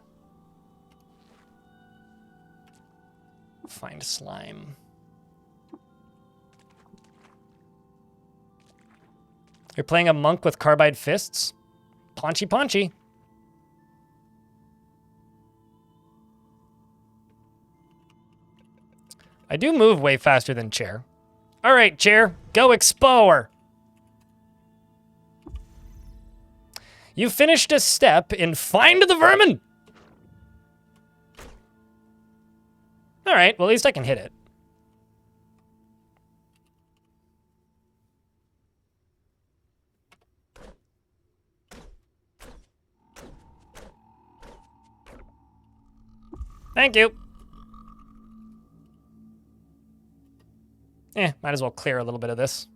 find slime. You're playing a monk with carbide fists? Paunchy paunchy. I do move way faster than Chair. All right, Chair, go explore. You finished a step in Find the Vermin! Alright, well at least I can hit it. Thank you. Might as well clear a little bit of this.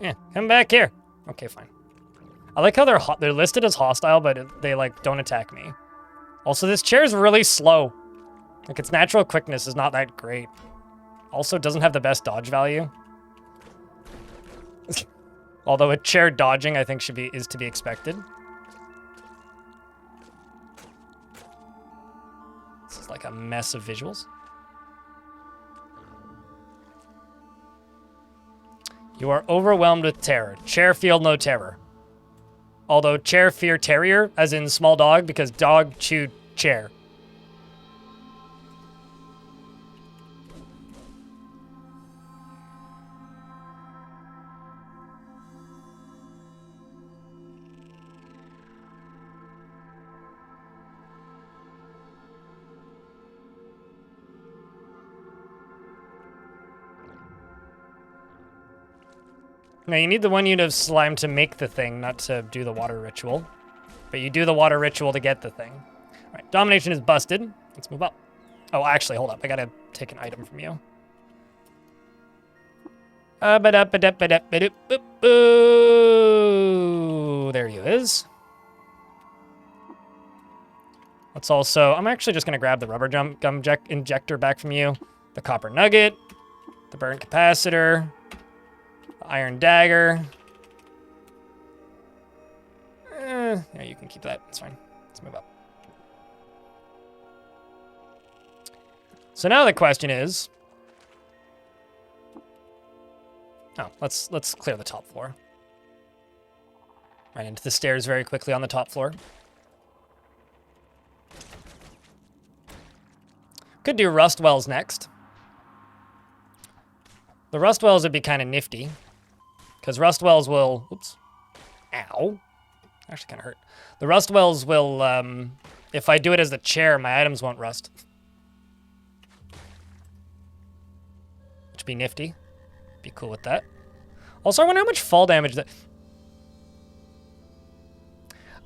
Yeah, come back here. Okay, fine. I like how they're listed as hostile, but they like don't attack me. Also, this chair is really slow. Like its natural quickness is not that great. Also, doesn't have the best dodge value. Although a chair dodging, I think is to be expected. This is like a mess of visuals. You are overwhelmed with terror. Chair feel no terror. Although chair fear terrier, as in small dog, because dog chew chair. Now, you need the 1 unit of slime to make the thing, not to do the water ritual. But you do the water ritual to get the thing. All right, domination is busted. Let's move up. Oh, actually, hold up. I gotta take an item from you. There he is. Let's also... I'm actually just gonna grab the rubber gum injector back from you. The copper nugget. The burnt capacitor. Iron dagger. Yeah, you can keep that. It's fine. Let's move up. So now the question is... Oh, let's clear the top floor. Right into the stairs very quickly on the top floor. Could do rust wells next. The rust wells would be kind of nifty. Because rust wells will... Oops. Ow. Actually kind of hurt. The rust wells will... if I do it as the chair, my items won't rust. Which would be nifty. Be cool with that. Also, I wonder how much fall damage that...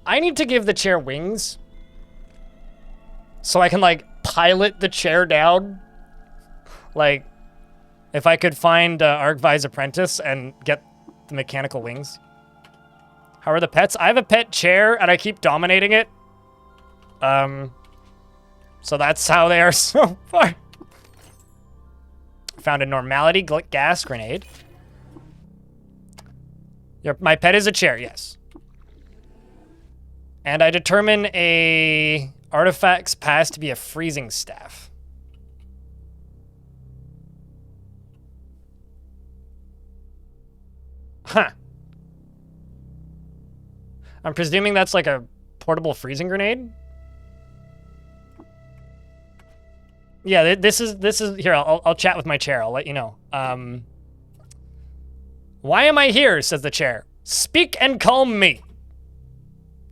I need to give the chair wings. So I can, like, pilot the chair down. Like, if I could find Argvi's apprentice and get the mechanical wings. How are the pets? I have a pet chair and I keep dominating it. So that's how they are so far. Found a normality gas grenade. My pet is a chair, yes. And I determine a artifacts pass to be a freezing staff. Huh. I'm presuming that's like a portable freezing grenade? Yeah, this is here, I'll chat with my chair, I'll let you know. Why am I here, says the chair. Speak and calm me.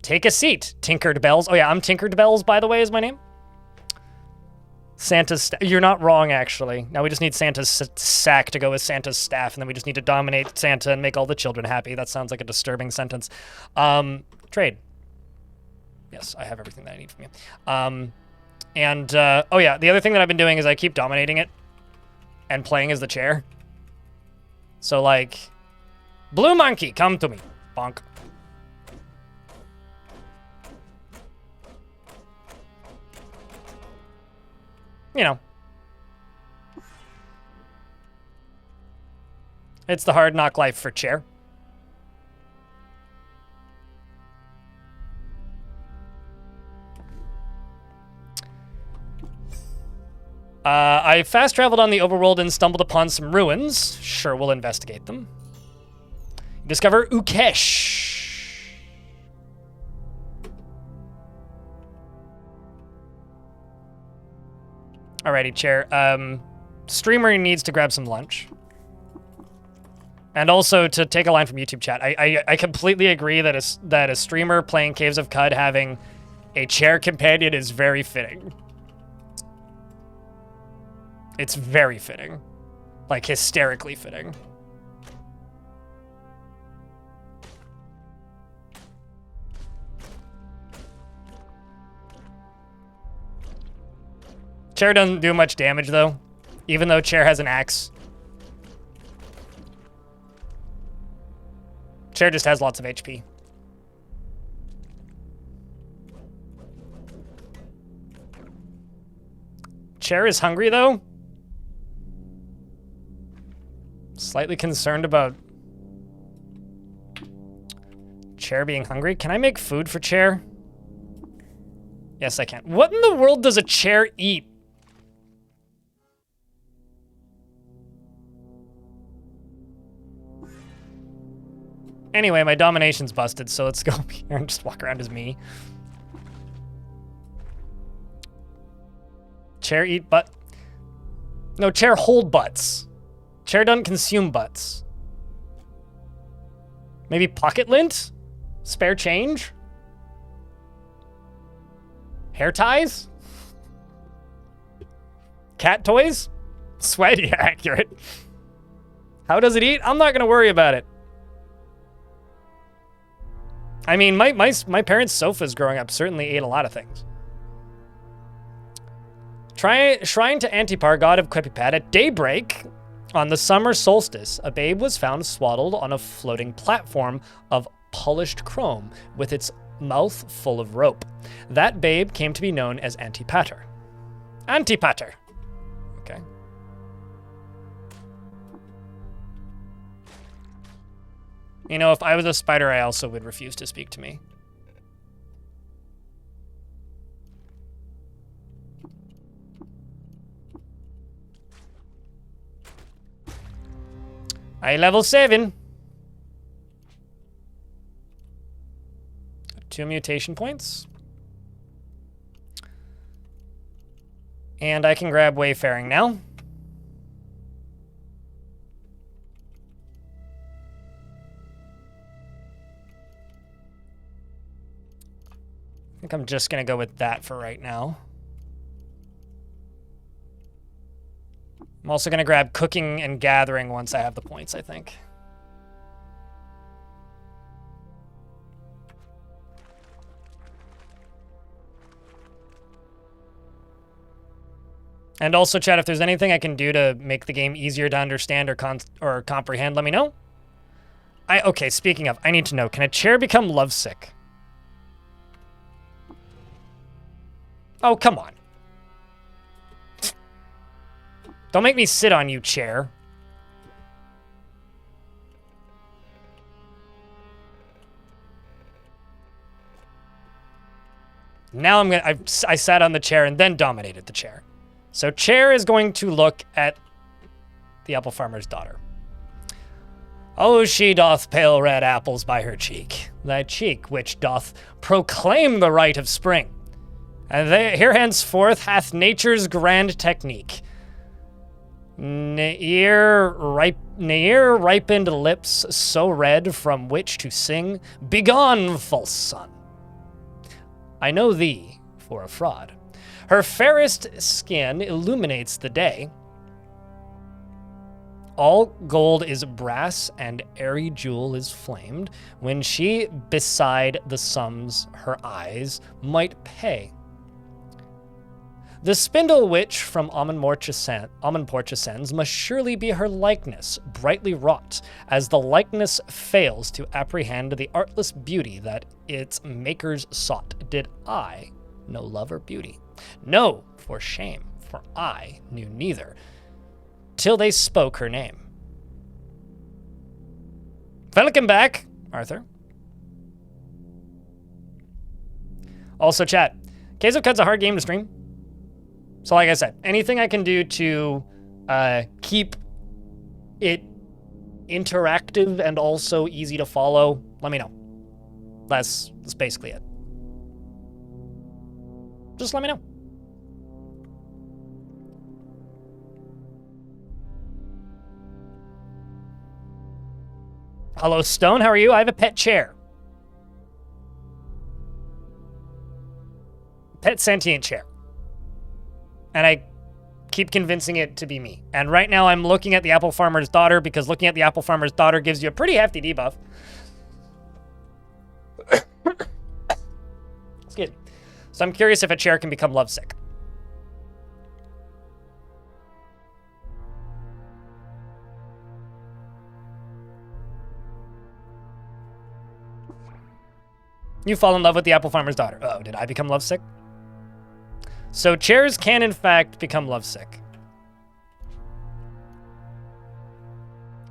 Take a seat, Tinkered Bells. Oh yeah, I'm Tinkered Bells, by the way, is my name. Santa's... You're not wrong, actually. Now we just need Santa's sack to go with Santa's staff, and then we just need to dominate Santa and make all the children happy. That sounds like a disturbing sentence. Trade. Yes, I have everything that I need from you. Oh yeah, the other thing that I've been doing is I keep dominating it and playing as the chair. So, like, blue monkey, come to me. Bonk. You know. It's the hard knock life for chair. I fast traveled on the overworld and stumbled upon some ruins. Sure, we'll investigate them. Discover Ukesh. Alrighty, chair. Streamer needs to grab some lunch. And also to take a line from YouTube chat. I completely agree that a streamer playing Caves of Cud having a chair companion is very fitting. It's very fitting. Like, hysterically fitting. Chair doesn't do much damage, though. Even though Chair has an axe. Chair just has lots of HP. Chair is hungry, though. Slightly concerned about Chair being hungry. Can I make food for Chair? Yes, I can. What in the world does a chair eat? Anyway, my domination's busted, so let's go up here and just walk around as me. Chair eat butt. No, chair hold butts. Chair doesn't consume butts. Maybe pocket lint? Spare change? Hair ties? Cat toys? Sweat? Yeah, accurate. How does it eat? I'm not gonna worry about it. I mean, my parents' sofas growing up certainly ate a lot of things. Shrine to Antipar, god of Quepipad. At daybreak, on the summer solstice, a babe was found swaddled on a floating platform of polished chrome with its mouth full of rope. That babe came to be known as Antipater. Antipater. Okay. You know, if I was a spider, I also would refuse to speak to me. I level 7. 2 mutation points. And I can grab Wayfaring now. I think I'm just going to go with that for right now. I'm also going to grab Cooking and Gathering once I have the points, I think. And also, chat, if there's anything I can do to make the game easier to understand or comprehend, let me know. Okay, speaking of, I need to know, can a chair become lovesick? Oh, come on. Don't make me sit on you, chair. Now I sat on the chair and then dominated the chair. So chair is going to look at the apple farmer's daughter. Oh, she doth pale red apples by her cheek, thy cheek which doth proclaim the right of spring. And here henceforth hath nature's grand technique. Ne'er ripened lips so red from which to sing, begone, false son. I know thee for a fraud. Her fairest skin illuminates the day. All gold is brass and airy jewel is flamed. When she beside the sums her eyes might pay. The spindle which from almond porch ascends must surely be her likeness, brightly wrought, as the likeness fails to apprehend the artless beauty that its makers sought. Did I know love or beauty? No, for shame, for I knew neither, till they spoke her name. Welcome back, Arthur. Also, chat, Case of Cut's a hard game to stream. So like I said, anything I can do to keep it interactive and also easy to follow, let me know. That's basically it. Just let me know. Hello, Stone. How are you? I have a pet chair. Pet sentient chair. And I keep convincing it to be me. And right now I'm looking at the Apple Farmer's Daughter because looking at the Apple Farmer's Daughter gives you a pretty hefty debuff. Excuse me. So I'm curious if a chair can become lovesick. You fall in love with the Apple Farmer's Daughter. Oh, did I become lovesick? So chairs can, in fact, become lovesick.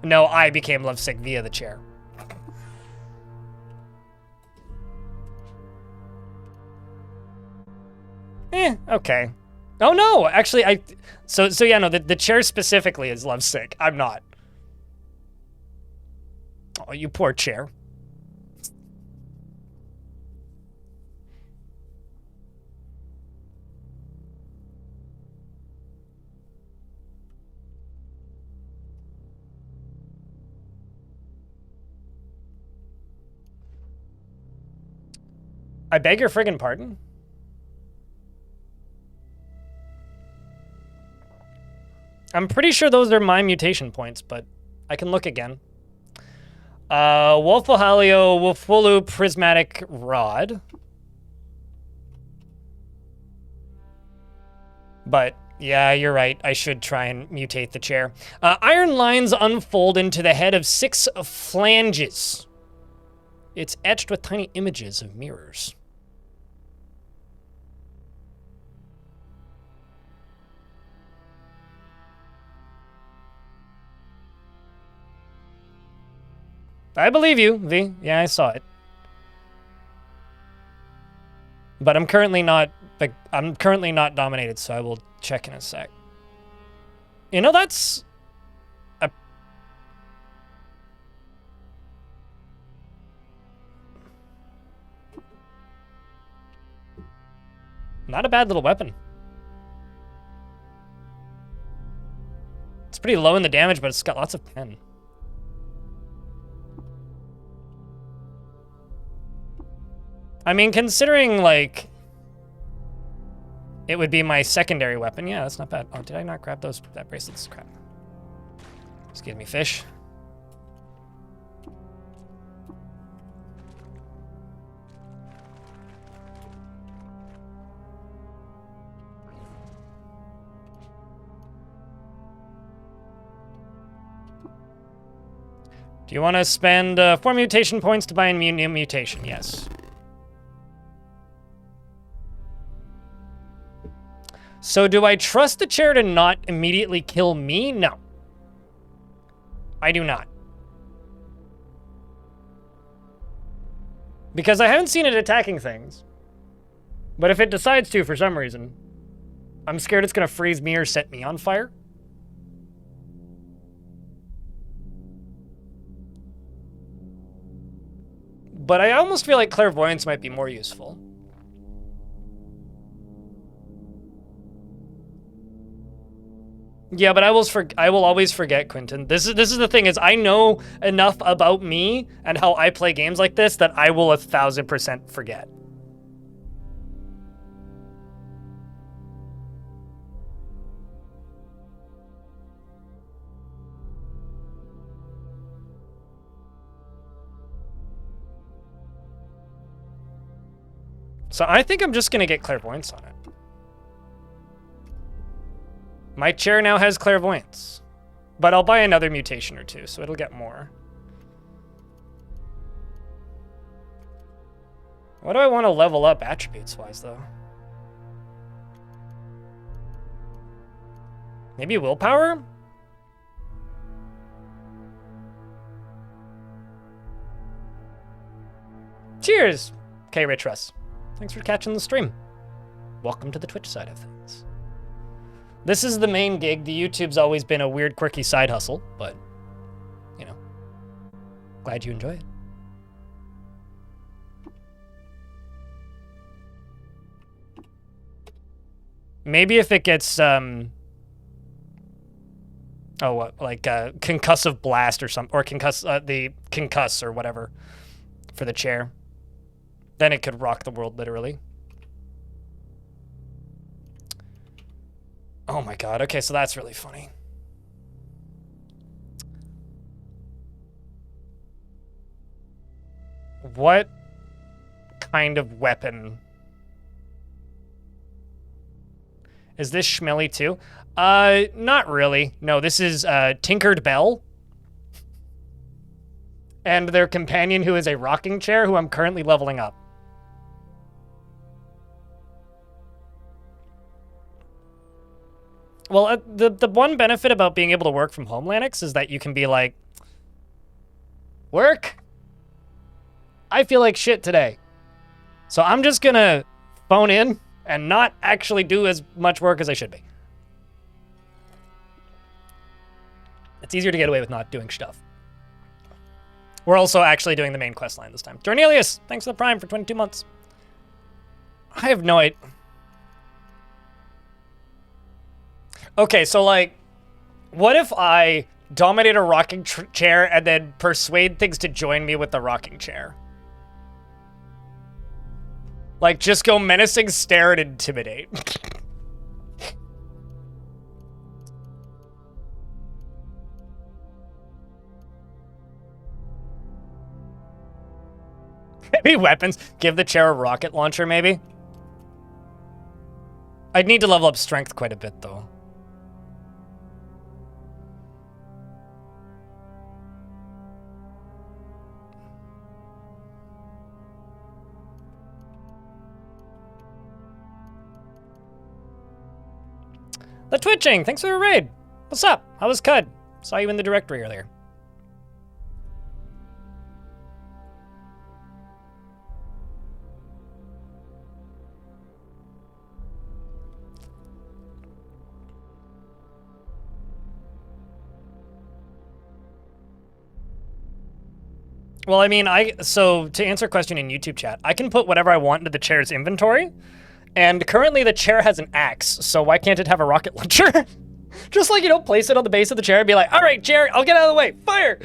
No, I became lovesick via the chair. Okay. Oh, no, actually, So yeah, no, the chair specifically is lovesick. I'm not. Oh, you poor chair. I beg your friggin' pardon? I'm pretty sure those are my mutation points, but I can look again. Wolfhalio Wolfulu Prismatic Rod. But, yeah, you're right. I should try and mutate the chair. Iron lines unfold into the head of 6 flanges. It's etched with tiny images of mirrors. I believe you, V. Yeah, I saw it. But I'm currently not dominated, so I will check in a sec. You know, that's not a bad little weapon. It's pretty low in the damage, but it's got lots of pen. I mean, considering, like, it would be my secondary weapon. Yeah, that's not bad. Oh, did I not grab that bracelet's crap? Excuse me, fish. Do you want to spend 4 mutation points to buy a new mutation? Yes. So do I trust the chair to not immediately kill me? No. I do not. Because I haven't seen it attacking things. But if it decides to for some reason, I'm scared it's going to freeze me or set me on fire. But I almost feel like clairvoyance might be more useful. Yeah, but I will always forget, Quentin. This is the thing, is I know enough about me and how I play games like this that I will 1000% forget. So I think I'm just going to get clairvoyance on it. My chair now has clairvoyance. But I'll buy another mutation or two, so it'll get more. What do I want to level up attributes-wise, though? Maybe willpower? Cheers! Okay, Rich Russ. Thanks for catching the stream. Welcome to the Twitch side of things. This is the main gig. The YouTube's always been a weird, quirky side hustle, but, you know, glad you enjoy it. Maybe if it gets, concussive blast or something, or the concuss or whatever for the chair. Then it could rock the world, literally. Oh my god, okay, so that's really funny. What kind of weapon? Is this Schmelly too? Not really. No, this is Tinkered Bell. And their companion, who is a rocking chair, who I'm currently leveling up. Well, the one benefit about being able to work from home, Lanix, is that you can be like, work? I feel like shit today. So I'm just gonna phone in and not actually do as much work as I should be. It's easier to get away with not doing stuff. We're also actually doing the main quest line this time. Dornelius, thanks for the Prime for 22 months. I have no idea. Okay, so like, what if I dominate a rocking chair and then persuade things to join me with the rocking chair? Like, just go menacing, stare, and intimidate. Maybe weapons. Give the chair a rocket launcher, maybe? I'd need to level up strength quite a bit, though. The Twitching, thanks for the raid. What's up? How was Cud? Saw you in the directory earlier. Well, I mean, so to answer a question in YouTube chat, I can put whatever I want into the chair's inventory, and currently the chair has an axe, so why can't it have a rocket launcher? Just like, you know, place it on the base of the chair and be like, all right, chair, I'll get out of the way, fire!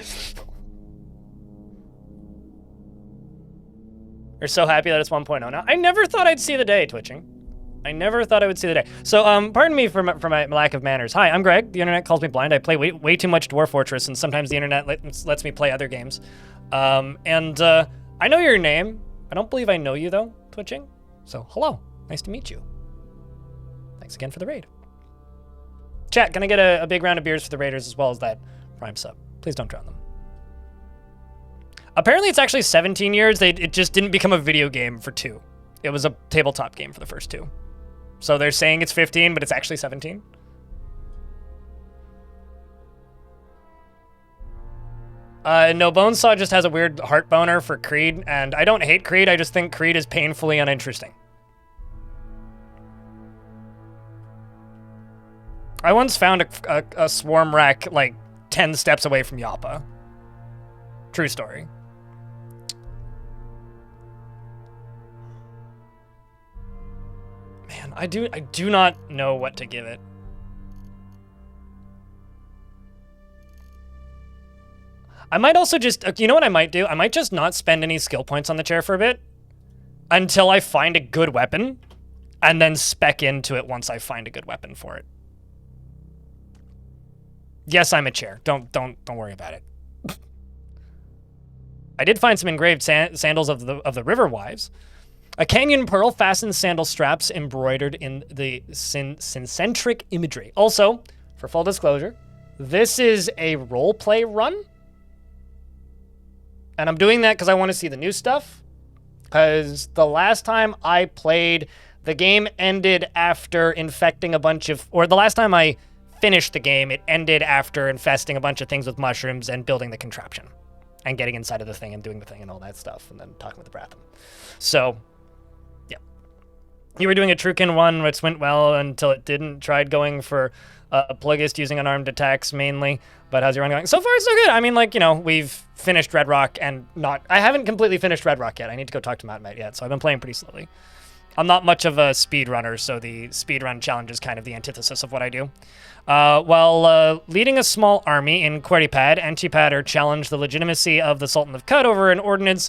You're so happy that it's 1.0 now. I never thought I'd see the day, Twitching. I never thought I would see the day. So, pardon me for my lack of manners. Hi, I'm Greg. The internet calls me blind. I play way too much Dwarf Fortress, and sometimes the internet lets me play other games. I know your name. I don't believe I know you, though, Twitching. So, hello. Nice to meet you. Thanks again for the raid. Chat, can I get a big round of beers for the raiders as well as that Prime sub? Please don't drown them. Apparently, it's actually 17 years. It just didn't become a video game for 2. It was a tabletop game for the first 2. So they're saying it's 15, but it's actually 17. No, Bonesaw just has a weird heart boner for Creed, and I don't hate Creed, I just think Creed is painfully uninteresting. I once found a swarm wreck, like, 10 steps away from Joppa. True story. Man, I do not know what to give it. I might also just, you know what I might do? I might just not spend any skill points on the chair for a bit until I find a good weapon, and then spec into it once I find a good weapon for it. Yes, I'm a chair. Don't worry about it. I did find some engraved sandals of the River Wives. A canyon pearl fastens sandal straps embroidered in the syncentric imagery. Also, for full disclosure, this is a roleplay run. And I'm doing that because I want to see the new stuff. Because the last time I played, the game ended after infecting a bunch of... Or the last time I finished the game, it ended after infesting a bunch of things with mushrooms and building the contraption. And getting inside of the thing and doing the thing and all that stuff. And then talking with the Bratham. So, yeah. You were doing a Trukin one, which went well until it didn't. Tried going for Plugist using unarmed attacks mainly. But how's your run going? So far, so good. I mean, like, you know, we've finished Red Rock and not... I haven't completely finished Red Rock yet. I need to go talk to Matt yet, so I've been playing pretty slowly. I'm not much of a speedrunner, so the speedrun challenge is kind of the antithesis of what I do. While leading a small army in Queripad, Antipater challenged the legitimacy of the Sultan of Kud over an ordinance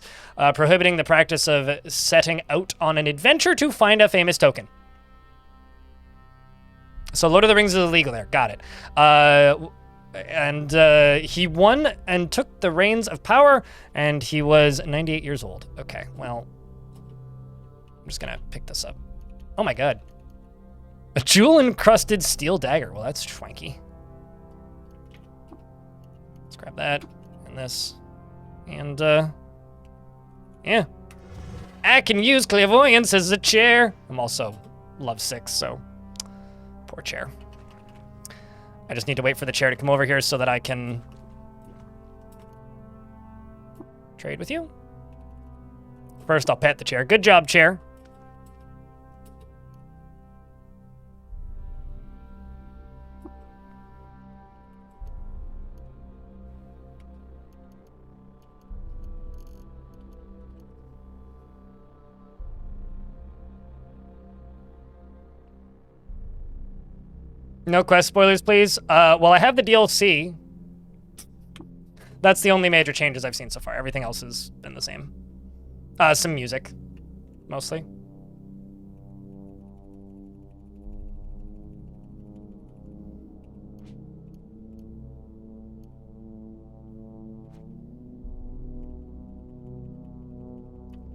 prohibiting the practice of setting out on an adventure to find a famous token. So Lord of the Rings is illegal there. Got it. And he won and took the reins of power, and he was 98 years old. Okay, well, I'm just gonna pick this up. Oh my god. A jewel-encrusted steel dagger. Well, that's schwanky. Let's grab that, and this, and, yeah. I can use clairvoyance as a chair. I'm also lovesick, so poor chair. I just need to wait for the chair to come over here so that I can trade with you. First, I'll pet the chair. Good job, chair. No quest spoilers, please. Well, I have the DLC. That's the only major changes I've seen so far. Everything else has been the same. Some music, mostly.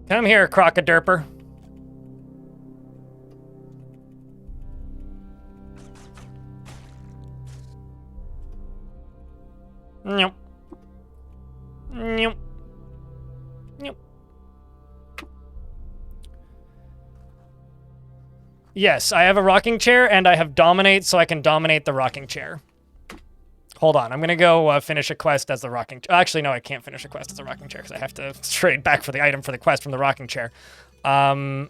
Come here, crocodurper. Nope. Nope. Nope. Yes, I have a rocking chair, and I have dominate, so I can dominate the rocking chair. Hold on, I'm gonna go finish a quest as the rocking chair. Actually, no, I can't finish a quest as a rocking chair, because I have to trade back for the item for the quest from the rocking chair. Can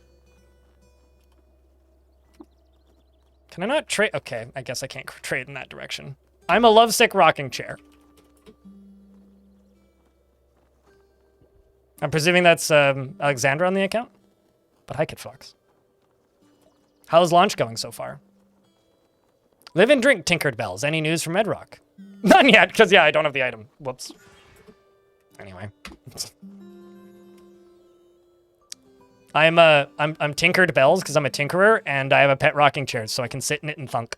I not trade? Okay, I guess I can't trade in that direction. I'm a lovesick rocking chair. I'm presuming that's Alexandra on the account? But hi, Kid Fox. How's launch going so far? Live and drink, Tinkered Bells. Any news from Red Rock? None yet, because, yeah, I don't have the item. Whoops. Anyway. I'm Tinkered Bells, because I'm a tinkerer, and I have a pet rocking chair, so I can sit in it and thunk.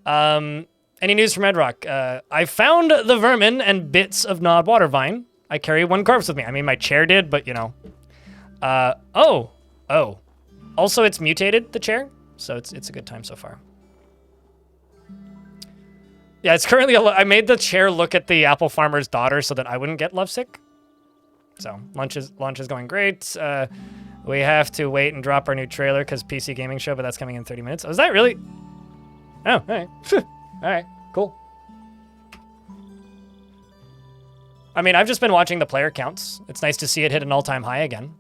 Any news from Red Rock? I found the vermin and bits of gnawed water vine. I carry one corpse with me. I mean, my chair did, but, you know. Oh. Also, it's mutated, the chair, so it's a good time so far. Yeah, it's currently, I made the chair look at the apple farmer's daughter so that I wouldn't get lovesick. So, lunch is going great. We have to wait and drop our new trailer because PC Gaming Show, but that's coming in 30 minutes. Oh, is that really? Oh, all right. All right, cool. I mean, I've just been watching the player counts. It's nice to see it hit an all-time high again.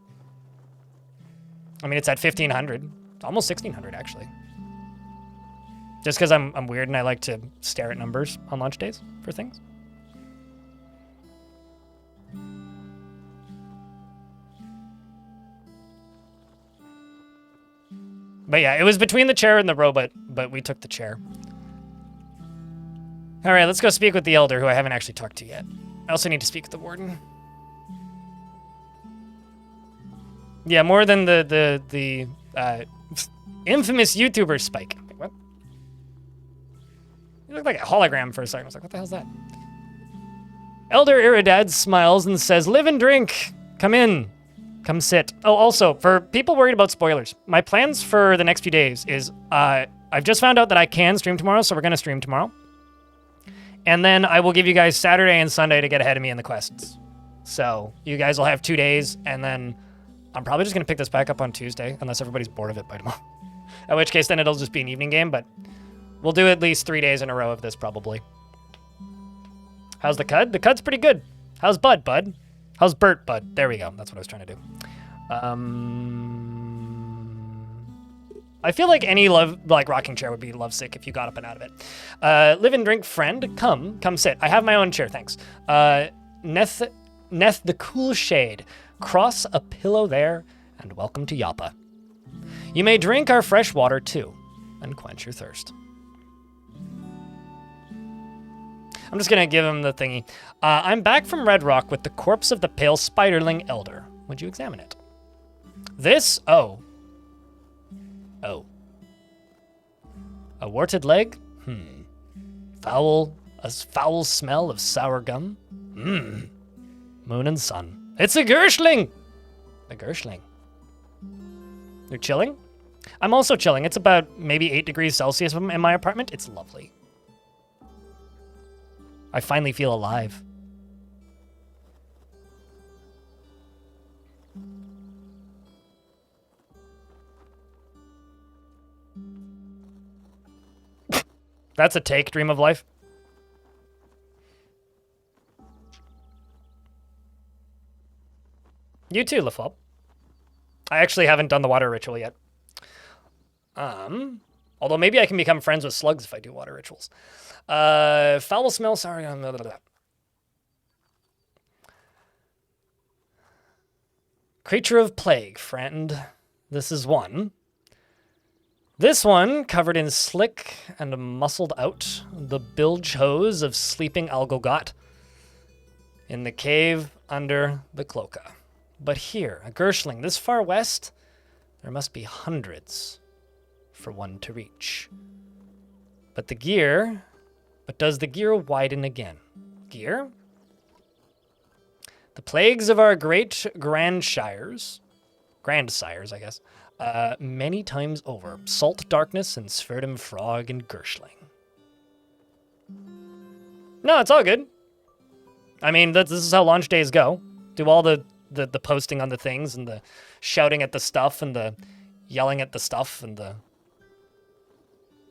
I mean, it's at 1,500. It's almost 1,600, actually. Just because I'm weird and I like to stare at numbers on launch days for things. But yeah, it was between the chair and the robot, but we took the chair. All right, let's go speak with the elder, who I haven't actually talked to yet. I also need to speak with the warden. Yeah, more than the infamous YouTuber Spike. Wait, what? You look like a hologram for a second. I was like, what the hell's that? Elder Iridad smiles and says, live and drink. Come in. Come sit. Oh, also, for people worried about spoilers, my plans for the next few days is I've just found out that I can stream tomorrow, so we're going to stream tomorrow. And then I will give you guys Saturday and Sunday to get ahead of me in the quests. So you guys will have 2 days, and then I'm probably just going to pick this back up on Tuesday, unless everybody's bored of it by tomorrow. At which case, then it'll just be an evening game, but we'll do at least 3 days in a row of this, probably. How's the Cud? The Cud's pretty good. How's Bud, Bud? How's Bert, Bud? There we go. That's what I was trying to do. I feel like any rocking chair would be lovesick if you got up and out of it. Live and drink friend, come sit. I have my own chair, thanks. Neth the cool shade, cross a pillow there, and welcome to Joppa. You may drink our fresh water too, and quench your thirst. I'm just gonna give him the thingy. I'm back from Red Rock with the corpse of the pale spiderling elder. Would you examine it? This? Oh. A warted leg? A foul smell of sour gum? Moon and sun. It's a Gershling! A Gershling. You're chilling? I'm also chilling. It's about maybe 8 degrees Celsius in my apartment. It's lovely. I finally feel alive. That's a take, Dream of Life. You too, LaFop. I actually haven't done the water ritual yet. Although maybe I can become friends with slugs if I do water rituals. Foul smell, sorry. Blah, blah, blah. Creature of plague, friend. This is one. This one, covered in slick and muscled out, the bilge hose of sleeping Algogot in the cave under the cloaca. But here, a Gershling this far west, there must be hundreds for one to reach. But does the gear widen again? Gear? The plagues of our great grandsires, I guess, many times over. Salt darkness and Sverdum frog and Gershling. No, it's all good. I mean, this is how launch days go. Do all the posting on the things and the shouting at the stuff and the yelling at the stuff and the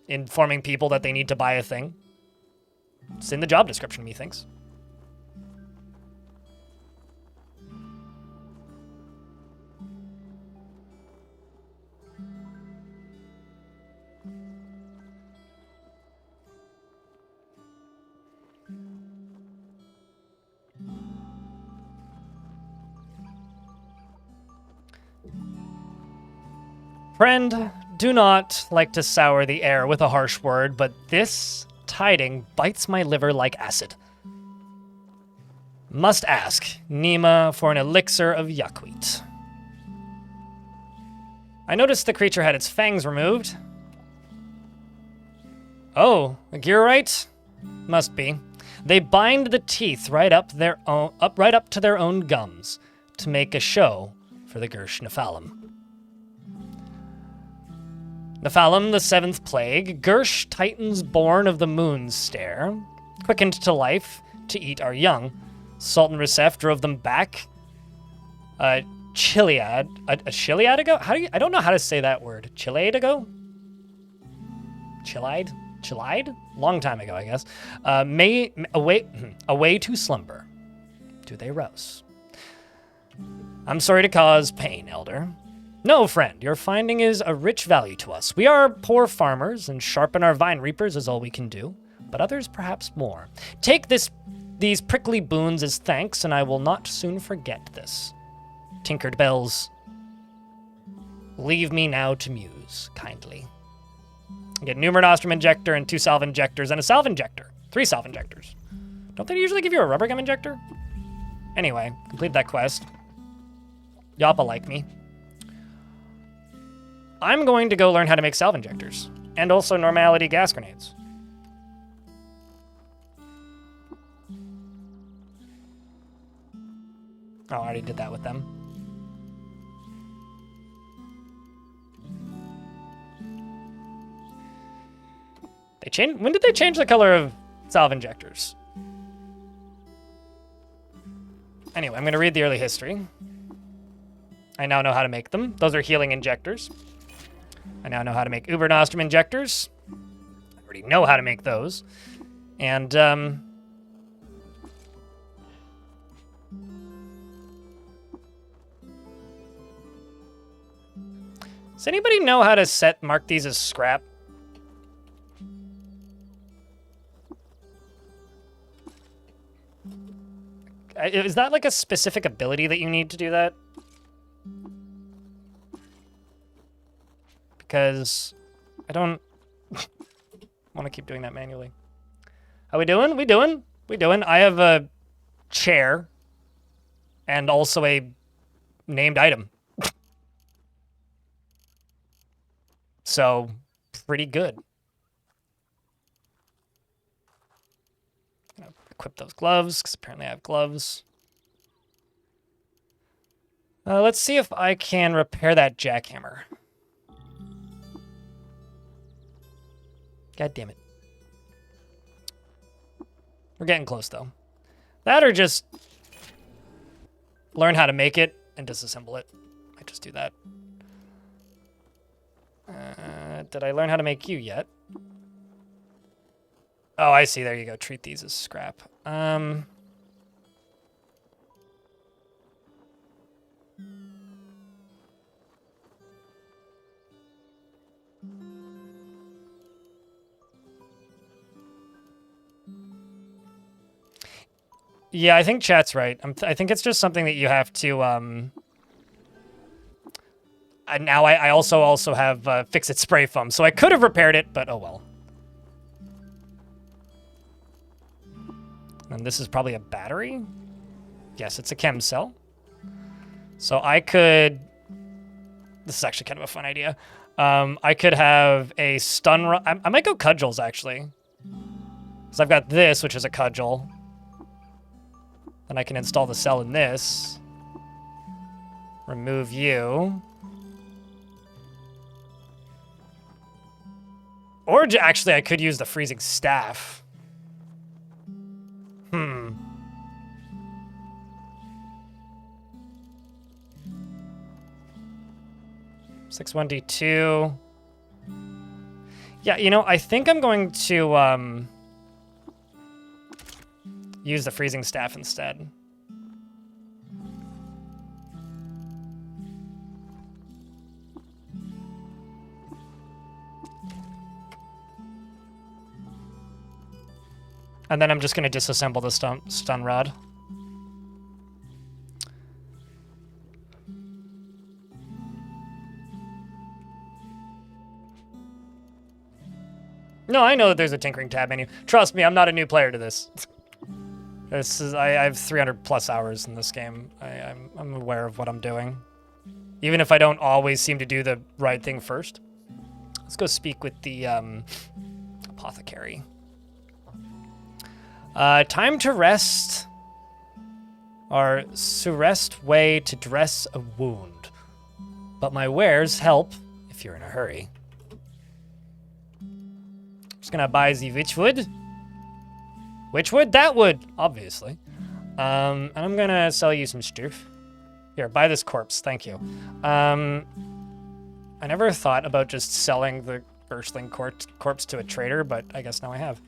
informing people that they need to buy a thing. It's in the job description, methinks. Friend, do not like to sour the air with a harsh word, but this tiding bites my liver like acid. Must ask Nima for an elixir of yuckweed. I noticed the creature had its fangs removed. Oh, a Gearite? Must be. They bind the teeth right up to their own gums to make a show for the Gersh Nephalem. Nephalem, the seventh plague, Gersh titans born of the moon's stare, quickened to life to eat our young. Sultan Recef drove them back. Chiliad ago? I don't know how to say that word. Chiliad ago? Chilide? Long time ago, I guess. Away to slumber. Do they rouse? I'm sorry to cause pain, Elder. No, friend, your finding is a rich value to us. We are poor farmers, and sharpen our vine reapers is all we can do, but others perhaps more. Take these prickly boons as thanks, and I will not soon forget this. Tinkered bells, leave me now to muse, kindly. Get Numerodostrum injector and 2 salve injectors and a salve injector. 3 salve injectors. Don't they usually give you a rubber gum injector? Anyway, complete that quest. Joppa like me. I'm going to go learn how to make salve injectors. And also normality gas grenades. Oh, I already did that with them. When did they change the color of salve injectors? Anyway, I'm going to read the early history. I now know how to make them. Those are healing injectors. I now know how to make Ubernostrum injectors. I already know how to make those. And, does anybody know how to mark these as scrap? Is that like a specific ability that you need to do that? Because I don't want to keep doing that manually. How we doing? We doing? I have a chair and also a named item. So, pretty good. Equip those gloves, because apparently I have gloves. Let's see if I can repair that jackhammer. God damn it. We're getting close, though. That or just learn how to make it and disassemble it. I just do that. Did I learn how to make you yet? Oh, I see. There you go. Treat these as scrap. Yeah, I think chat's right. I think it's just something that you have to, and now I also have Fix-It spray foam, so I could have repaired it, but oh well. And this is probably a battery? Yes, it's a chem cell. So I could... This is actually kind of a fun idea. I could have a stun rod. I might go cudgels, actually. So I've got this, which is a cudgel. Then I can install the cell in this. Remove you. Or actually, I could use the freezing staff. 61D2. Yeah, you know, I think I'm going to use the freezing staff instead. And then I'm just going to disassemble the stun rod. No, I know that there's a tinkering tab menu. Trust me, I'm not a new player to this. I have 300 plus hours in this game. I'm aware of what I'm doing. Even if I don't always seem to do the right thing first. Let's go speak with the apothecary. Time to rest. Or surest way to dress a wound. But my wares help if you're in a hurry. Just gonna buy the witchwood. Witchwood? That wood, obviously. And I'm gonna sell you some stuff. Here, buy this corpse, thank you. I never thought about just selling the Urshling corpse to a trader, but I guess now I have.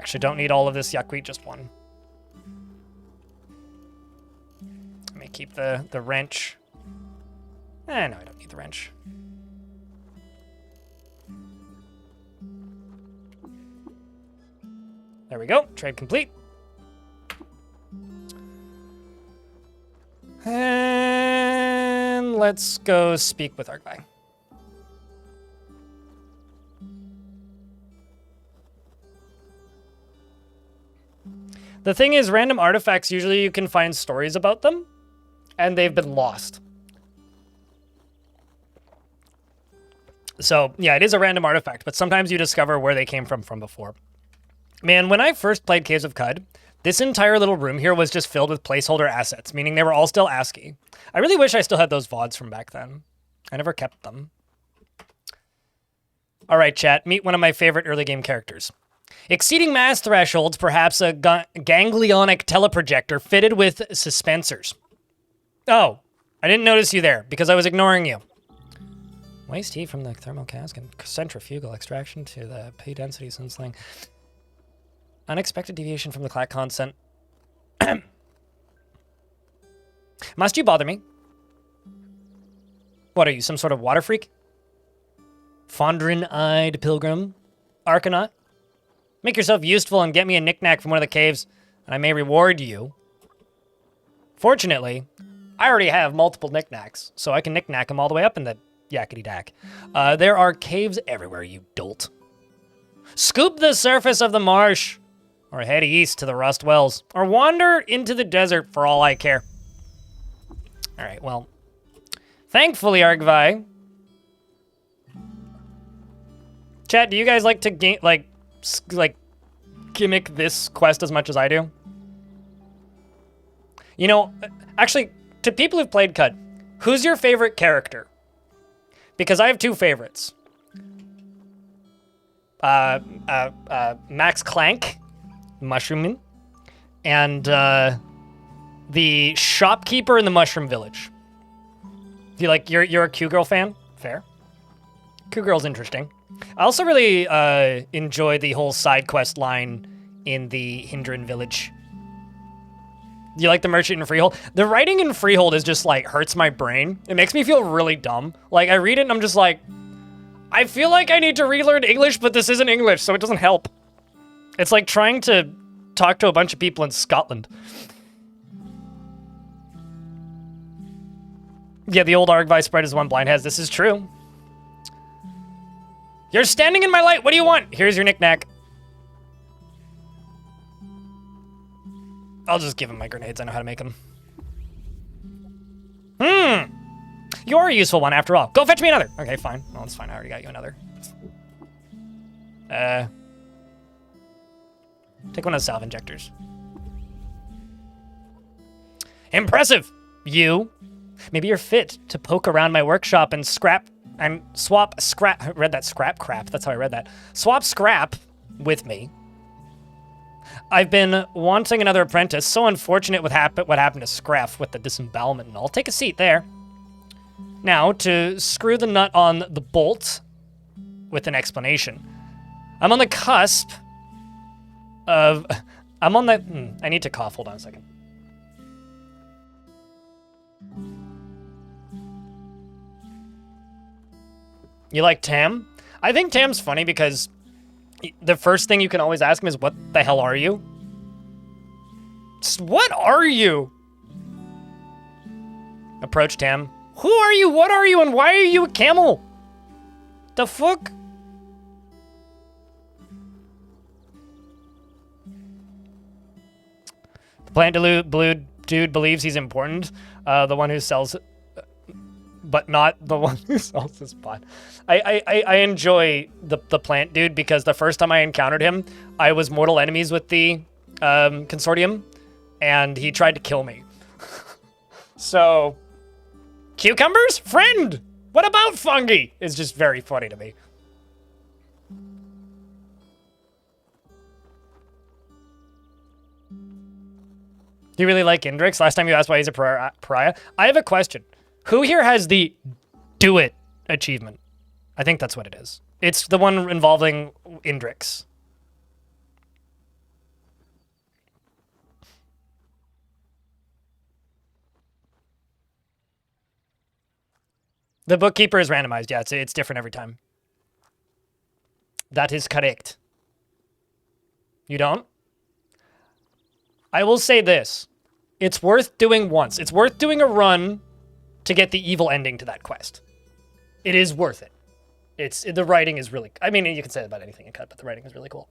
Actually, don't need all of this yuckweed, just one. Let me keep the wrench. No, I don't need the wrench. There we go. Trade complete. And let's go speak with our guy. The thing is, random artifacts, usually you can find stories about them, and they've been lost. So, yeah, it is a random artifact, but sometimes you discover where they came from before. Man, when I first played Caves of Cud, this entire little room here was just filled with placeholder assets, meaning they were all still ASCII. I really wish I still had those VODs from back then. I never kept them. All right, chat, meet one of my favorite early game characters. Exceeding mass thresholds, perhaps a ganglionic teleprojector fitted with suspensors. Oh, I didn't notice you there because I was ignoring you. Waste heat from the thermal cask and centrifugal extraction to the P density sling. Unexpected deviation from the clack constant. Must you bother me? What are you, some sort of water freak? Fondrin-eyed pilgrim? Arcanaut? Make yourself useful and get me a knick-knack from one of the caves, and I may reward you. Fortunately, I already have multiple knickknacks, so I can knick-knack them all the way up in the yakety-dack. There are caves everywhere, you dolt. Scoop the surface of the marsh, or head east to the rust wells, or wander into the desert for all I care. All right, well, thankfully, Argvi. Chat, do you guys like to gimmick this quest as much as I do? You know, actually, to people who've played CUD, who's your favorite character? Because I have two favorites. Max Clank, Mushroomman, and the shopkeeper in the Mushroom Village. Do you like, you're a Q-Girl fan? Fair. Q-Girl's interesting. I also really enjoy the whole side quest line in the Hindran Village. Do you like the merchant in Freehold? The writing in Freehold is just like hurts my brain. It makes me feel really dumb. Like I read it and I'm just like, I feel like I need to relearn English, but this isn't English, so it doesn't help. It's like trying to talk to a bunch of people in Scotland. Yeah, the old Argvi spread is one blind has. This is true. You're standing in my light. What do you want? Here's your knick-knack. I'll just give him my grenades. I know how to make them. You're a useful one after all. Go fetch me another. Okay, fine. Well, it's fine. I already got you another. Take one of the salve injectors. Impressive. You. Maybe you're fit to poke around my workshop and swap scrap. I read that scrap crap. That's how I read that. Swap scrap with me. I've been wanting another apprentice. So unfortunate what happened to Scruff with the disembowelment and all. Take a seat there. Now, to screw the nut on the bolt with an explanation. I'm on the cusp of... I need to cough. Hold on a second. You like Tam? I think Tam's funny because the first thing you can always ask him is, what the hell are you? Just, what are you? Approach Tam. Who are you? What are you? And why are you a camel? The fuck? The plant blue dude believes he's important. The one who sells... but not the one who sells this pot. I enjoy the plant dude because the first time I encountered him, I was mortal enemies with the consortium, and he tried to kill me. So, cucumbers? Friend! What about fungi? It's just very funny to me. Do you really like Indrix? Last time you asked why he's a pariah. I have a question. Who here has the do it achievement? I think that's what it is. It's the one involving Indrix. The bookkeeper is randomized. Yeah, it's different every time. That is correct. You don't? I will say this. It's worth doing once. It's worth doing a run to get the evil ending to that quest. It is worth it. The writing is really... I mean, you can say that about anything in CUT, but the writing is really cool.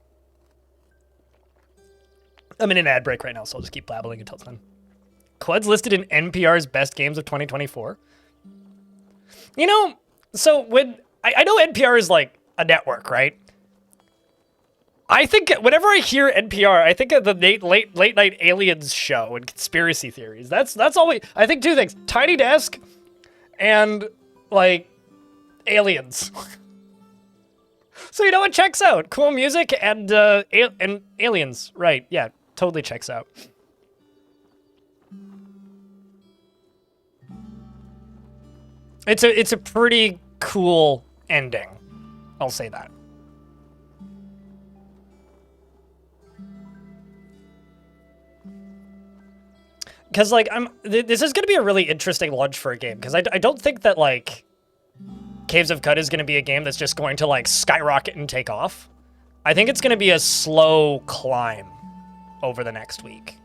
I'm in an ad break right now, so I'll just keep babbling until it's done. Qued's listed in NPR's best games of 2024. You know, so when... I know NPR is like a network, right? I think whenever I hear NPR, I think of the late night aliens show and conspiracy theories. That's all I think two things: Tiny Desk and like aliens. So you know what checks out? Cool music and aliens. Right? Yeah, totally checks out. It's a pretty cool ending. I'll say that. Because, like, this is going to be a really interesting launch for a game, because I don't think that, like, Caves of Cud is going to be a game that's just going to, like, skyrocket and take off. I think it's going to be a slow climb over the next week.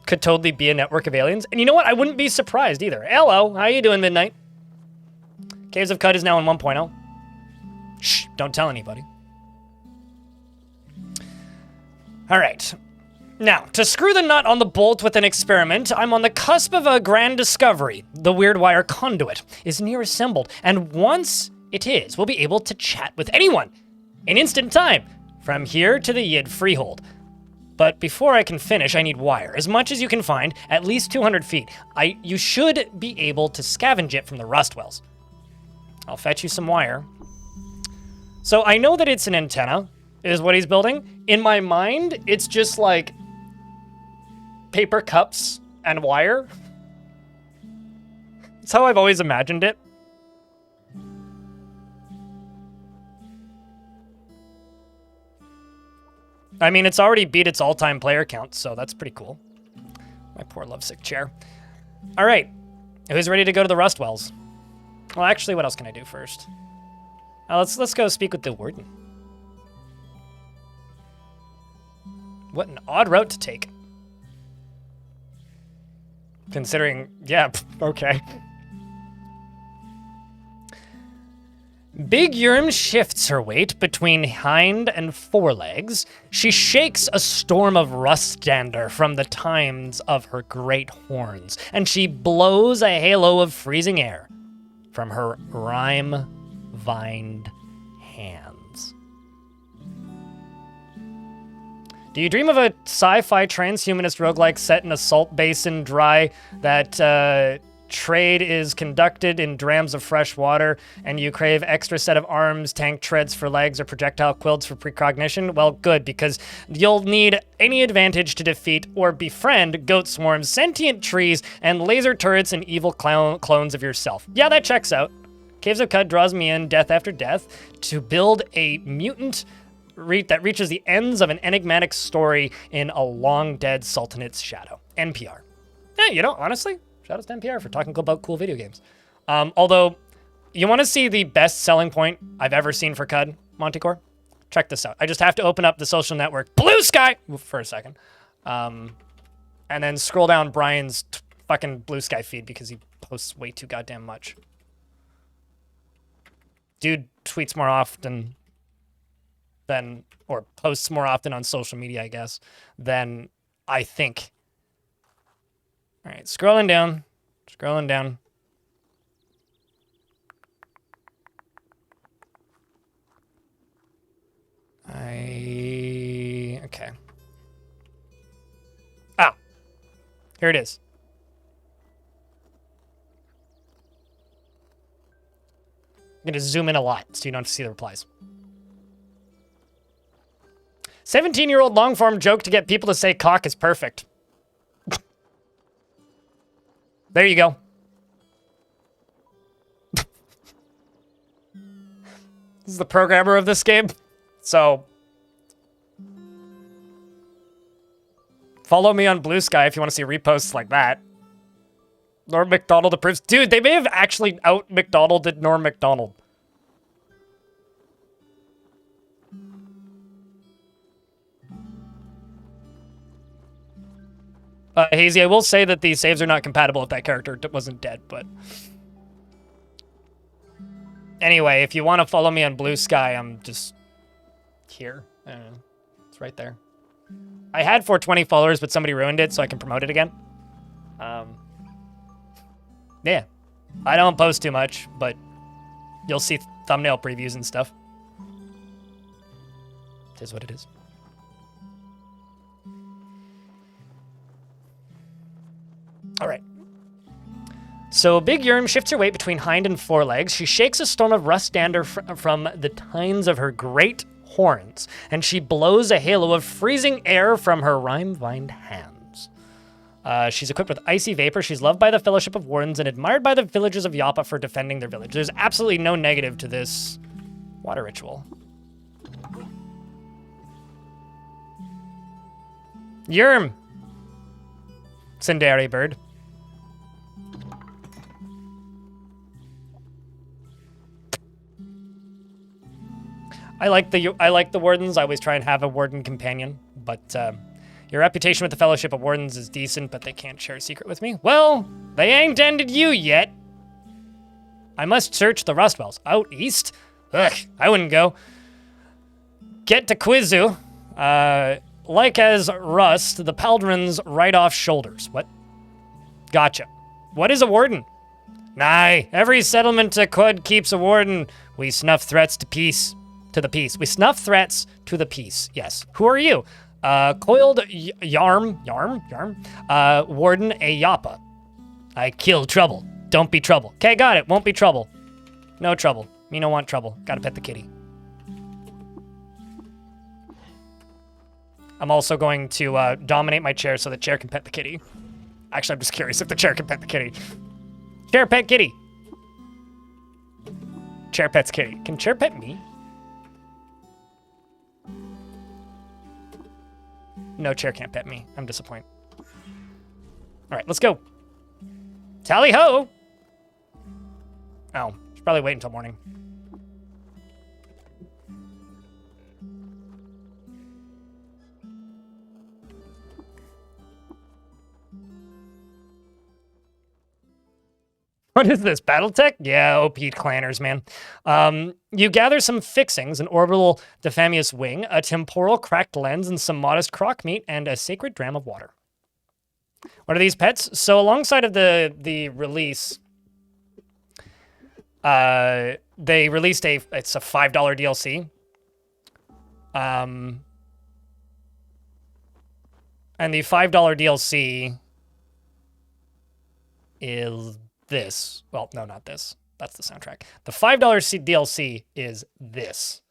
Could totally be a network of aliens. And you know what? I wouldn't be surprised either. Hello, how you doing, Midnight? Caves of Cud is now in 1.0. Shh, don't tell anybody. All right. Now, to screw the nut on the bolt with an experiment, I'm on the cusp of a grand discovery. The Weirdwire conduit is near assembled, and once it is, we'll be able to chat with anyone in instant time, from here to the Yid Freehold. But before I can finish, I need wire, as much as you can find, at least 200 feet. You should be able to scavenge it from the rust wells. I'll fetch you some wire. So I know that it's an antenna, is what he's building. In my mind, it's just like paper cups and wire. That's how I've always imagined it. I mean, it's already beat its all-time player count, so that's pretty cool. My poor lovesick chair. All right, who's ready to go to the Rust Wells? Well, actually, what else can I do first? Let's go speak with the warden. What an odd route to take. Considering, yeah, okay. Big Yurm shifts her weight between hind and forelegs. She shakes a storm of rust dander from the tines of her great horns, and she blows a halo of freezing air from her rime-vined hands. Do you dream of a sci-fi transhumanist roguelike set in a salt basin dry that trade is conducted in drams of fresh water, and you crave extra set of arms, tank treads for legs, or projectile quilts for precognition? Well, good, because you'll need any advantage to defeat or befriend goat swarms, sentient trees, and laser turrets and evil clones of yourself. Yeah, that checks out. Caves of Cud draws me in death after death to build a mutant that reaches the ends of an enigmatic story in a long-dead sultanate's shadow. NPR. Yeah, you know, honestly, shout out to NPR for talking about cool video games. Although, you want to see the best selling point I've ever seen for Cud, Montecore? Check this out. I just have to open up the social network Blue Sky for a second. And then scroll down Brian's fucking Blue Sky feed because he posts way too goddamn much. Dude tweets more often than, or posts more often on social media, I guess, than I think. All right, scrolling down. Okay. Ah, here it is. I'm going to zoom in a lot so you don't have to see the replies. 17-year-old long-form joke to get people to say cock is perfect. There you go. This is the programmer of this game. So, follow me on Blue Sky if you want to see reposts like that. Norm Macdonald approves. Dude, they may have actually out-McDonalded Norm Macdonald. Hazy, I will say that the saves are not compatible if that character wasn't dead, but... Anyway, if you want to follow me on Blue Sky, I'm just... here. I don't know. It's right there. I had 420 followers, but somebody ruined it, so I can promote it again. Yeah. I don't post too much, but you'll see thumbnail previews and stuff. 'Tis what it is. All right. So Big Yerm shifts her weight between hind and forelegs. She shakes a storm of rust dander from the tines of her great horns, and she blows a halo of freezing air from her rime-vined hands. She's equipped with icy vapor. She's loved by the Fellowship of Wardens and admired by the villagers of Joppa for defending their village. There's absolutely no negative to this water ritual. Yerm! Tsundere bird. I like the wardens. I always try and have a warden companion, but your reputation with the Fellowship of Wardens is decent, but they can't share a secret with me. Well, they ain't ended you yet. I must search the rust wells out east. Ugh, I wouldn't go. Get to Quizu. Like as rust, the Paldron's right off shoulders. What? Gotcha. What is a warden? Nah, every settlement to Quad keeps a warden. We snuff threats to peace. To the peace. We snuff threats to the peace. Yes. Who are you? Coiled Yarm, Warden a Joppa. I kill trouble. Don't be trouble. Okay, got it. Won't be trouble. No trouble. Me no want trouble. Gotta pet the kitty. I'm also going to dominate my chair so the chair can pet the kitty. Actually, I'm just curious if the chair can pet the kitty. Chair pet kitty. Chair pets kitty. Can chair pet me? No, chair can't pet me. I'm disappointed. All right, let's go. Tally ho! Oh, should probably wait until morning. What is this, Battletech? Yeah, OP clanners, man. You gather some fixings, an orbital Defamious wing, a temporal cracked lens, and some modest croc meat, and a sacred dram of water. What are these pets? So alongside of the release, they released it's a $5 DLC. And the $5 DLC is this. Well, no, not this. That's the soundtrack. The $5 DLC is this,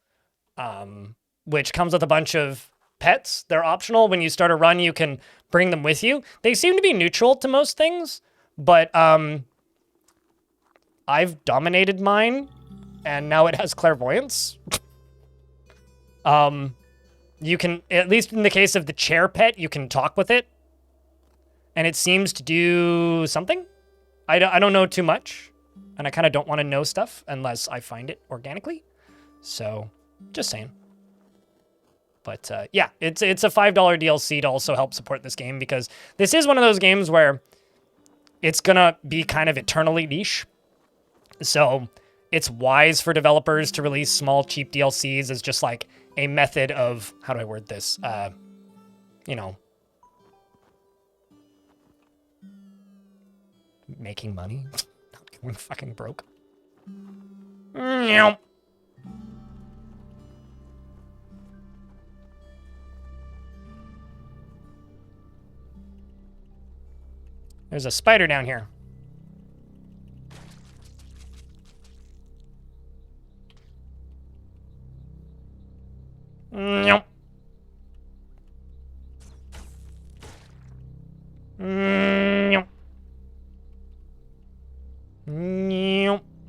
which comes with a bunch of pets. They're optional. When you start a run, you can bring them with you. They seem to be neutral to most things, but I've dominated mine, and now it has clairvoyance. You can, at least in the case of the chair pet, you can talk with it, and it seems to do something. I don't know too much, and I kind of don't want to know stuff unless I find it organically. So, just saying. But yeah, it's a $5 DLC to also help support this game, because this is one of those games where it's gonna be kind of eternally niche. So it's wise for developers to release small, cheap DLCs as just like a method of, how do I word this? You know, making money, not going fucking broke. There's a spider down here.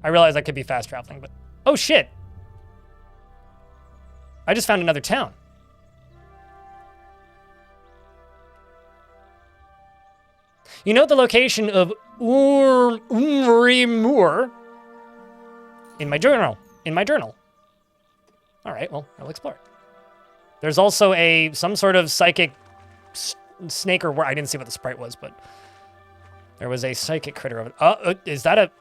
I realize I could be fast traveling, but oh shit! I just found another town. You note the location of Umrimur in my journal. All right, well, I'll explore it. There's also some sort of psychic snake or I didn't see what the sprite was, but there was a psychic critter of it. Is that a...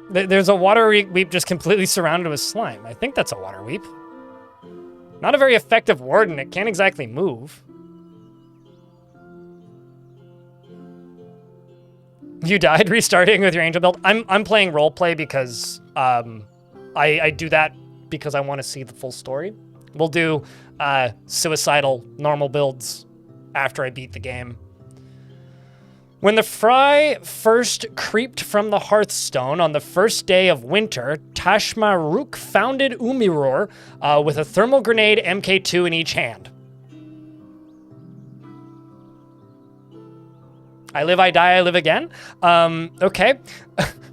There's a water weep just completely surrounded with slime. I think that's a water weep. Not a very effective warden. It can't exactly move. You died restarting with your angel build? I'm playing roleplay because I do that because I want to see the full story. We'll do suicidal normal builds after I beat the game. When the fry first creeped from the hearthstone on the first day of winter, Tashmaruk founded Umiror with a thermal grenade MK2 in each hand. I live, I die, I live again. Okay.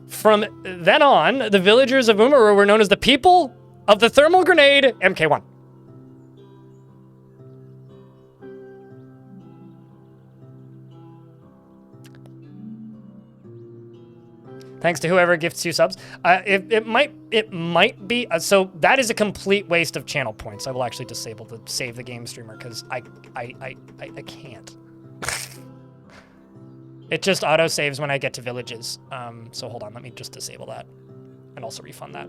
From then on, the villagers of Umiror were known as the people of the thermal grenade MK1. Thanks to whoever gifts you subs. It might be so that is a complete waste of channel points. I will actually disable the save the game streamer because I can't. It just auto saves when I get to villages. So hold on, let me just disable that and also refund that.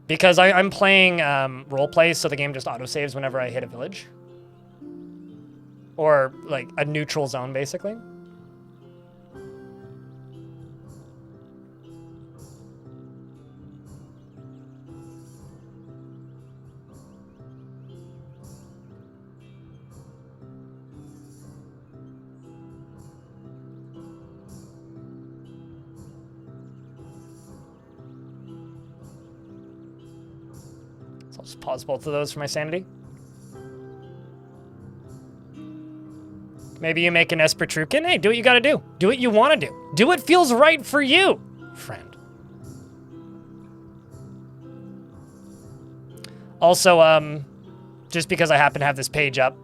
Because I'm playing roleplay, so the game just auto saves whenever I hit a village. Or like a neutral zone, basically. So I'll just pause both of those for my sanity. Maybe you make an Espertrukin. Hey, do what you gotta do. Do what you want to do. Do what feels right for you, friend. Also, just because I happen to have this page up,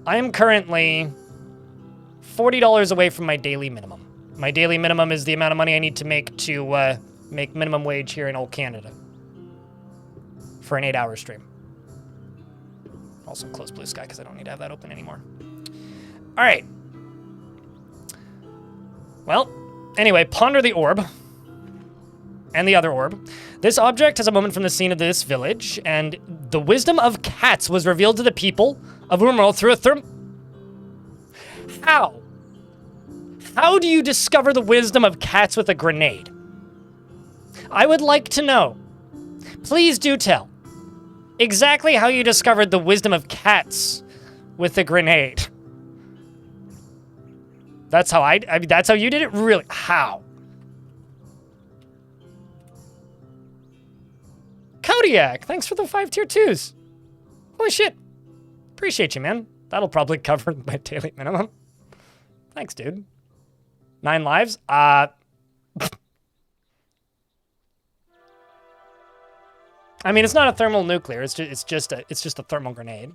I am currently $40 away from my daily minimum. My daily minimum is the amount of money I need to make minimum wage here in old Canada for an 8-hour stream. Also close blue sky because I don't need to have that open anymore. All right. Well, anyway, ponder the orb and the other orb. This object has a moment from the scene of this village, and the wisdom of cats was revealed to the people of Umiror through a How? How do you discover the wisdom of cats with a grenade? I would like to know. Please do tell. Exactly how you discovered the wisdom of cats with a grenade. That's how I mean, that's how you did it? Really? How? Kodiak, thanks for the 5 tier 2s. Holy shit. Appreciate you, man. That'll probably cover my daily minimum. Thanks, dude. 9 lives? I mean, it's not a thermal nuclear. It's just a thermal grenade.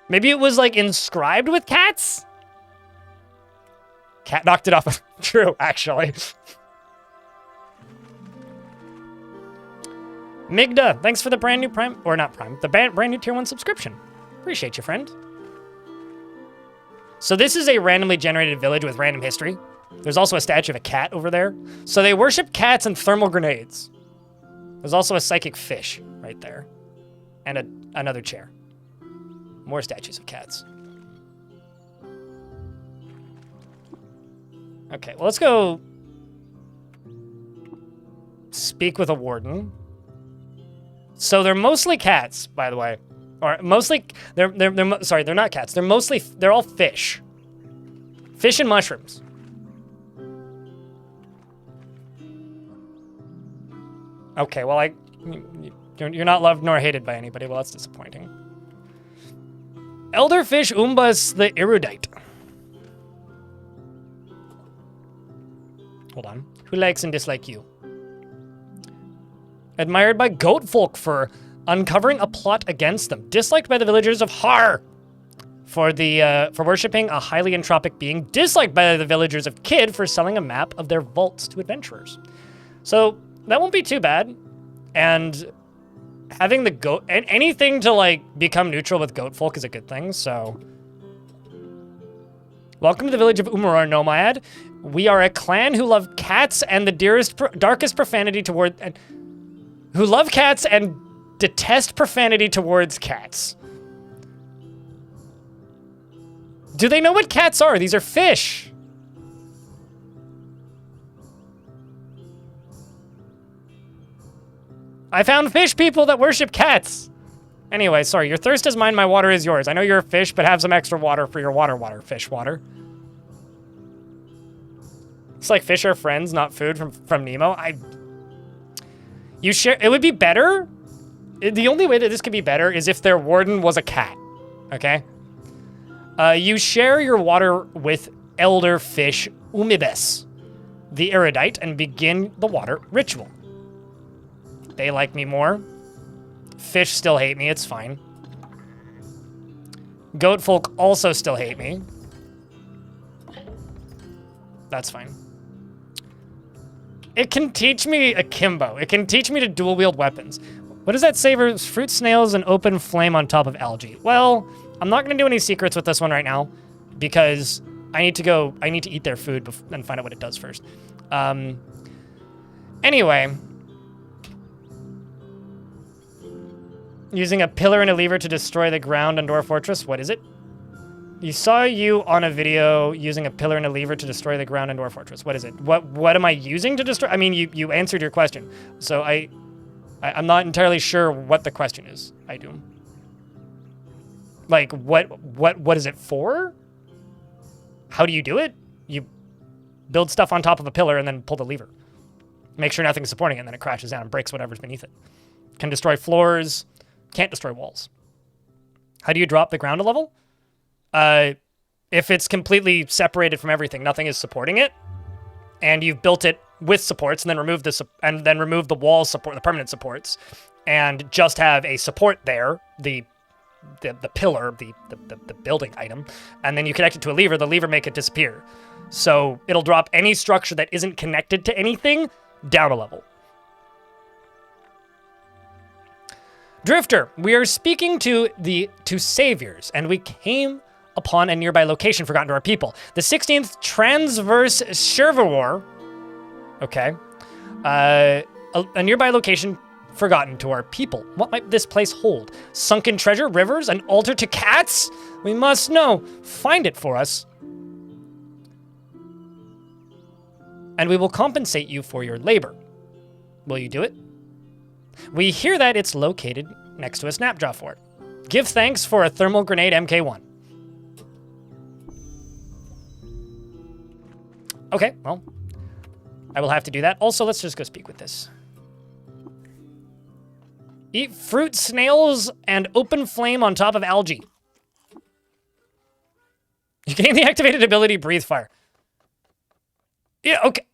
Maybe it was like inscribed with cats? Cat knocked it off. True, actually. Migda, thanks for the brand new Prime, or not Prime, the brand new Tier 1 subscription. Appreciate you, friend. So this is a randomly generated village with random history. There's also a statue of a cat over there. So they worship cats and thermal grenades. There's also a psychic fish right there. And another chair. More statues of cats. Okay, well, let's go speak with a warden. So they're mostly cats, by the way. Or mostly, sorry, they're not cats. They're all fish. Fish and mushrooms. Okay, well, you're not loved nor hated by anybody. Well, that's disappointing. Elderfish Umbas the erudite. Hold on. Who likes and dislikes you? Admired by goat folk for uncovering a plot against them. Disliked by the villagers of Har for worshipping a highly entropic being. Disliked by the villagers of Kid for selling a map of their vaults to adventurers. So that won't be too bad. And having the goat and anything to like become neutral with goat folk is a good thing. So Welcome to the village of Umar Nomad. We are a clan who love cats and the darkest profanity toward... who love cats and detest profanity towards cats. Do they know what cats are? These are fish. I found fish people that worship cats. Anyway, sorry, your thirst is mine, my water is yours. I know you're a fish, but have some extra water for your water, fish water. It's like fish are friends, not food from Nemo. You share, it would be better. The only way that this could be better is if their warden was a cat, okay? You share your water with elder fish Umibes, the erudite, and begin the water ritual. They like me more. Fish still hate me, it's fine. Goat folk also still hate me. That's fine. It can teach me akimbo. It can teach me to dual wield weapons. What does that say for fruit snails and open flame on top of algae? Well, I'm not gonna do any secrets with this one right now because I need to eat their food and find out what it does first. Anyway. Using a pillar and a lever to destroy the ground on Dwarf Fortress. What is it? You saw you on a video using a pillar and a lever to destroy the ground on Dwarf Fortress. What is it? What am I using to destroy? I mean, you answered your question. So I'm not entirely sure what the question is. I do. Like, what is it for? How do you do it? You build stuff on top of a pillar and then pull the lever. Make sure nothing's supporting it, and then it crashes down and breaks whatever's beneath it. Can destroy floors. Can't destroy walls. How do you drop the ground a level? If it's completely separated from everything, nothing is supporting it, and you've built it with supports, and then remove the wall support, the permanent supports, and just have a support there, the pillar, the building item, and then you connect it to a lever. The lever make it disappear, so it'll drop any structure that isn't connected to anything down a level. Drifter, we are speaking to saviors, and we came upon a nearby location forgotten to our people. The 16th Transverse Shervawar. Okay. A nearby location forgotten to our people. What might this place hold? Sunken treasure, rivers, an altar to cats? We must know. Find it for us. And we will compensate you for your labor. Will you do it? We hear that it's located next to a snapjaw fort. Give thanks for a thermal grenade MK1. Okay, well, I will have to do that. Also, let's just go speak with this. Eat fruit, snails, and open flame on top of algae. You gain the activated ability Breathe Fire. Yeah, okay.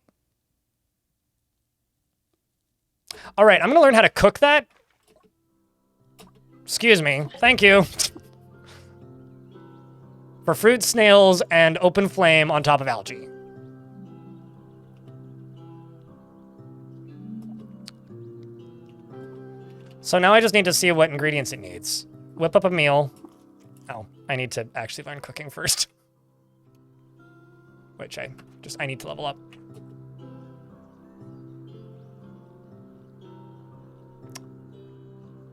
All right, I'm gonna learn how to cook that. Excuse me, thank you. For fruit, snails, and open flame on top of algae. So now I just need to see what ingredients it needs. Whip up a meal. Oh, I need to actually learn cooking first. Which I need to level up.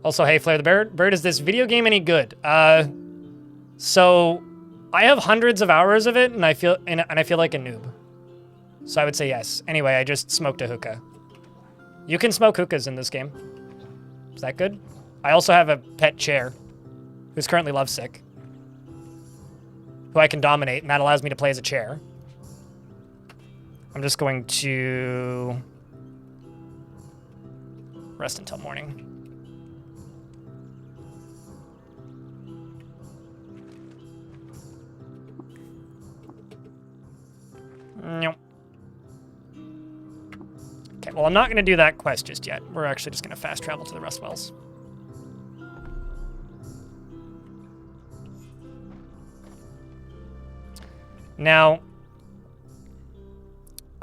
Also, hey, Flare the Bird, is this video game any good? So I have hundreds of hours of it, and I feel like a noob. So I would say yes. Anyway, I just smoked a hookah. You can smoke hookahs in this game. Is that good? I also have a pet chair, who's currently lovesick, who I can dominate, and that allows me to play as a chair. I'm just going to rest until morning. Nope. Okay, well, I'm not going to do that quest just yet. We're actually just going to fast travel to the Rust Wells. Now,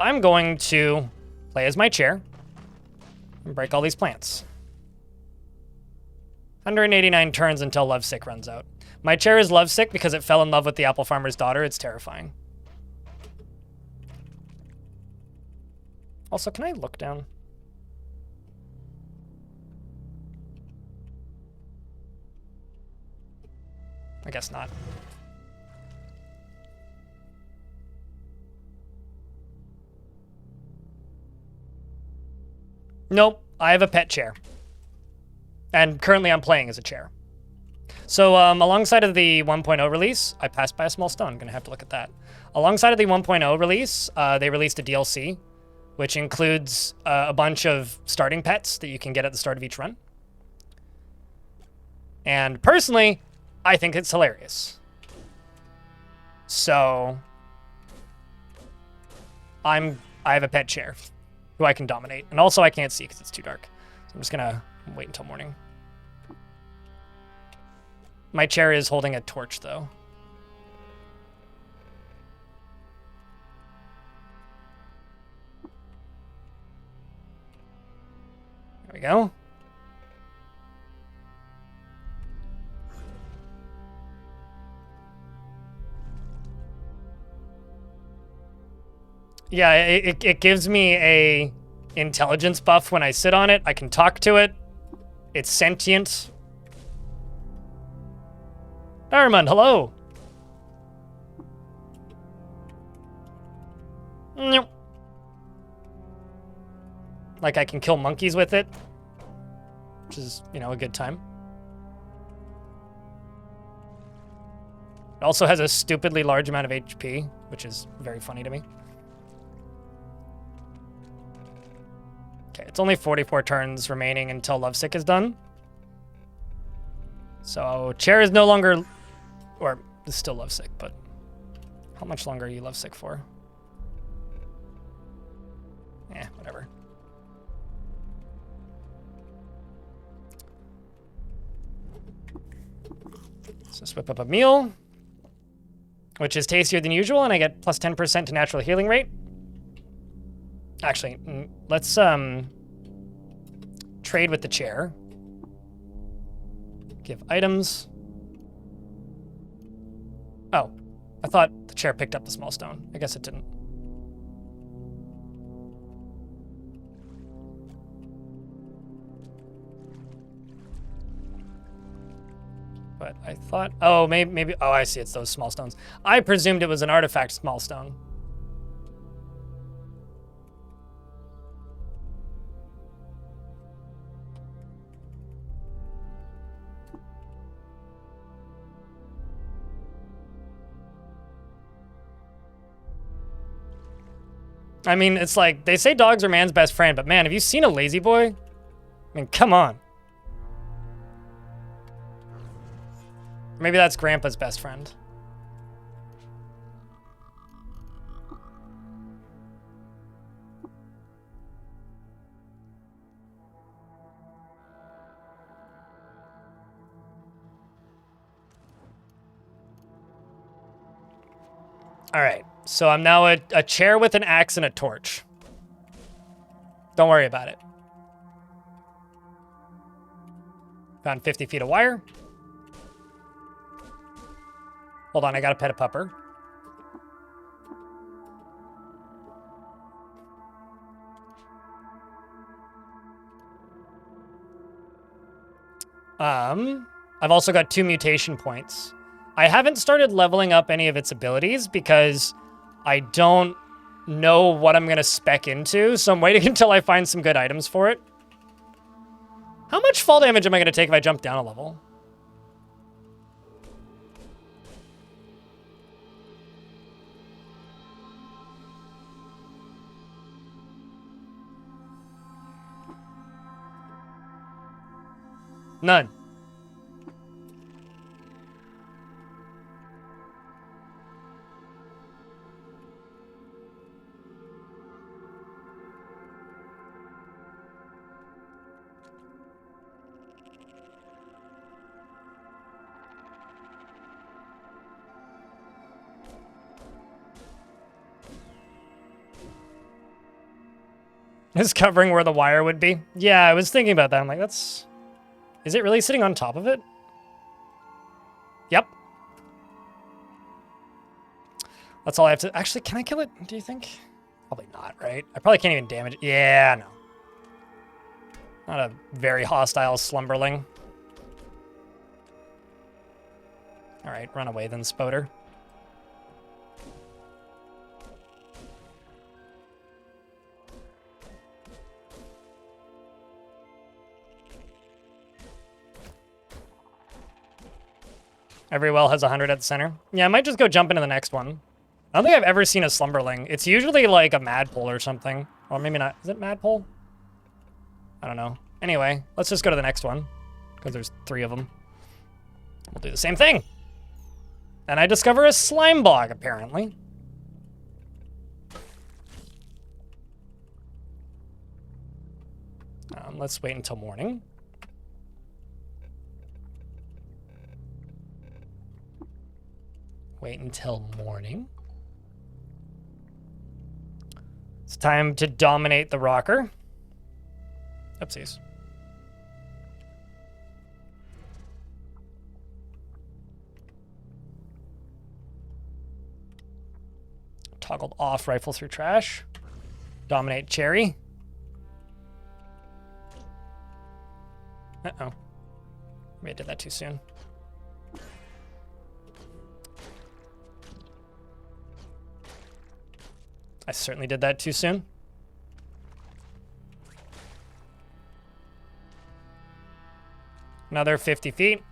I'm going to play as my chair and break all these plants. 189 turns until lovesick runs out. My chair is lovesick because it fell in love with the apple farmer's daughter. It's terrifying. Also, can I look down? I guess not. Nope, I have a pet chair. And currently I'm playing as a chair. So alongside of the 1.0 release, I passed by a small stone. Gonna have to look at that. Alongside of the 1.0 release, they released a DLC, which includes a bunch of starting pets that you can get at the start of each run. And personally, I think it's hilarious. So I have a pet chair who I can dominate. And also I can't see because it's too dark. So I'm just gonna wait until morning. My chair is holding a torch though. There we go. Yeah, it gives me a intelligence buff when I sit on it. I can talk to it. It's sentient. Armand, hello. Nope. Like I can kill monkeys with it, which is, you know, a good time. It also has a stupidly large amount of HP, which is very funny to me. Okay, it's only 44 turns remaining until Lovesick is done. So chair is no longer, or is still Lovesick, but how much longer are you Lovesick for? Eh, whatever. So let's whip up a meal, which is tastier than usual, and I get plus 10% to natural healing rate. Actually, let's trade with the chair. Give items. Oh, I thought the chair picked up the small stone. I guess it didn't. But I thought, oh, maybe, oh, I see, it's those small stones. I presumed it was an artifact small stone. I mean, it's like, they say dogs are man's best friend, but man, have you seen a lazy boy? I mean, come on. Maybe that's Grandpa's best friend. All right, so I'm now a chair with an axe and a torch. Don't worry about it. Found 50 feet of wire. Hold on, I gotta pet a pupper. I've also got 2 mutation points. I haven't started leveling up any of its abilities because I don't know what I'm gonna spec into, so I'm waiting until I find some good items for it. How much fall damage am I gonna take if I jump down a level? None. Is covering where the wire would be? Yeah, I was thinking about that. I'm like, that's Is it really sitting on top of it? Yep. That's all I have to... Actually, can I kill it, do you think? Probably not, right? I probably can't even damage it. Yeah, no. Not a very hostile slumberling. All right, run away then, Spoder. Every well has 100 at the center. Yeah, I might just go jump into the next one. I don't think I've ever seen a slumberling. It's usually like a madpole or something. Or maybe not. Is it madpole? I don't know. Anyway, let's just go to the next one. Because there's 3 of them. We'll do the same thing. And I discover a slime bog, apparently. Let's wait until morning. Wait until morning. It's time to dominate the rocker. Oopsies. Toggled off rifle through trash. Dominate cherry. Uh-oh. Maybe I did that too soon. I certainly did that too soon. Another 50 feet.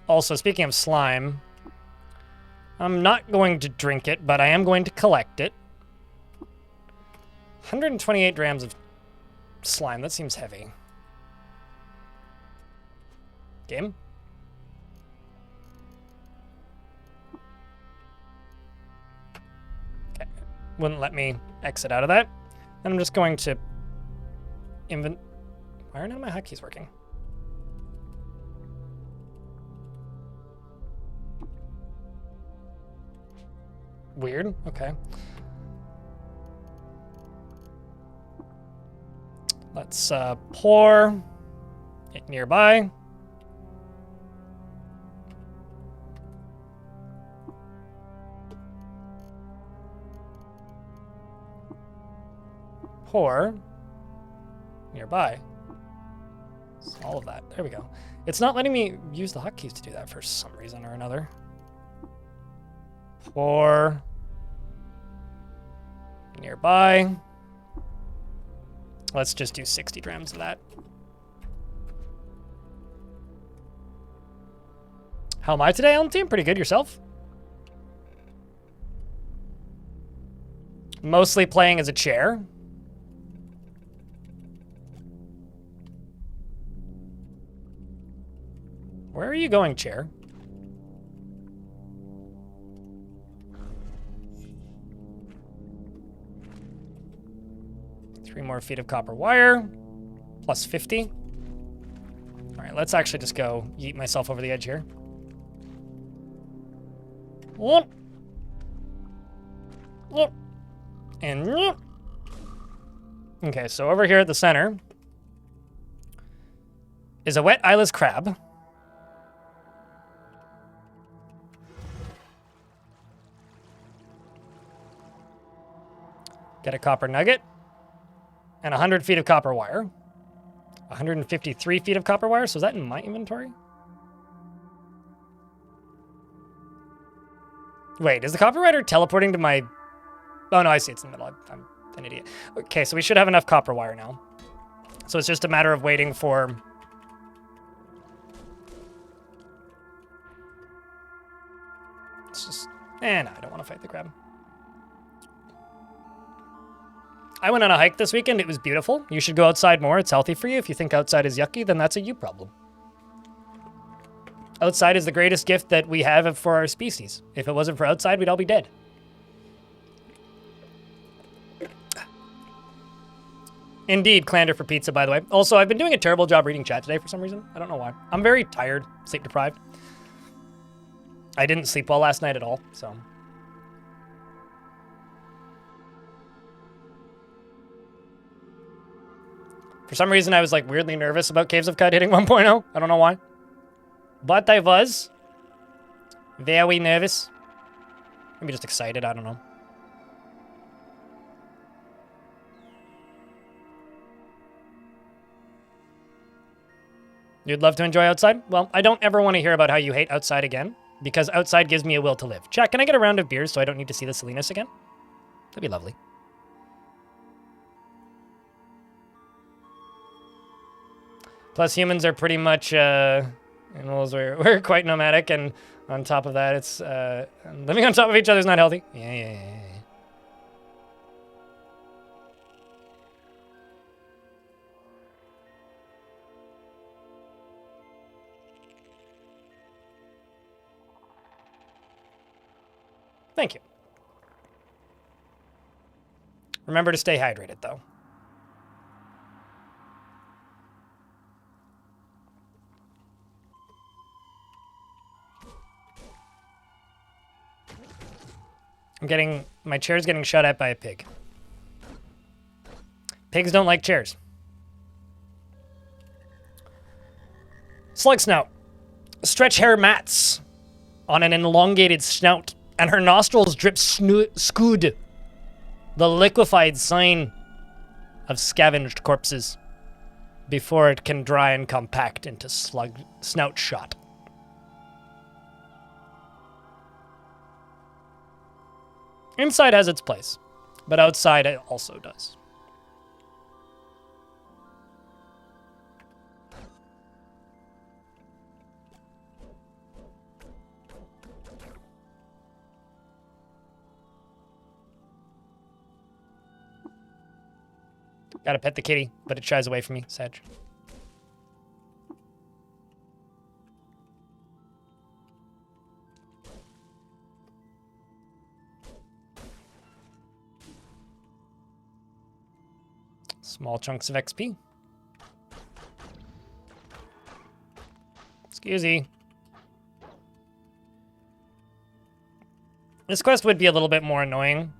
Also, speaking of slime, I'm not going to drink it, but I am going to collect it. 128 grams of slime. That seems heavy. Game? Okay. Wouldn't let me exit out of that. And I'm just going to why are none of my hotkeys working? Weird. Okay. Let's pour it nearby. Pour nearby. So all of that. There we go. It's not letting me use the hotkeys to do that for some reason or another. Pour nearby. Let's just do 60 grams of that. How am I today on the team? Pretty good. Yourself? Mostly playing as a chair. Where are you going, chair? Three more feet of copper wire, plus 50. All right, let's actually just go yeet myself over the edge here. Whoop. Whoop. And whoop. Okay, so over here at the center is a wet eyeless crab. Get a copper nugget. And 100 feet of copper wire. 153 feet of copper wire. So is that in my inventory? Wait, is the copywriter teleporting to my... Oh, no, I see. It's in the middle. I'm an idiot. Okay, so we should have enough copper wire now. So it's just a matter of waiting for... It's just... no, I don't want to fight the crab. I went on a hike this weekend. It was beautiful. You should go outside more. It's healthy for you. If you think outside is yucky, then that's a you problem. Outside is the greatest gift that we have for our species. If it wasn't for outside, we'd all be dead. Indeed, Clander for pizza, by the way. Also, I've been doing a terrible job reading chat today for some reason. I don't know why. I'm very tired, sleep deprived. I didn't sleep well last night at all, so... For some reason, I was like weirdly nervous about Caves of Cud hitting 1.0. I don't know why. But I was very nervous. Maybe just excited, I don't know. You'd love to enjoy outside? Well, I don't ever want to hear about how you hate outside again, because outside gives me a will to live. Chat, can I get a round of beers so I don't need to see the Salinas again? That'd be lovely. Plus, humans are pretty much animals. We're quite nomadic, and on top of that, it's living on top of each other is not healthy. Yeah. Thank you. Remember to stay hydrated, though. My chair's getting shot at by a pig. Pigs don't like chairs. Slug snout. Stretch hair mats on an elongated snout, and her nostrils drip scood, the liquefied sign of scavenged corpses, before it can dry and compact into slug snout shot. Inside has its place, but outside it also does. Gotta pet the kitty, but it shies away from me, Sag. Small chunks of XP. Excusey. This quest would be a little bit more annoying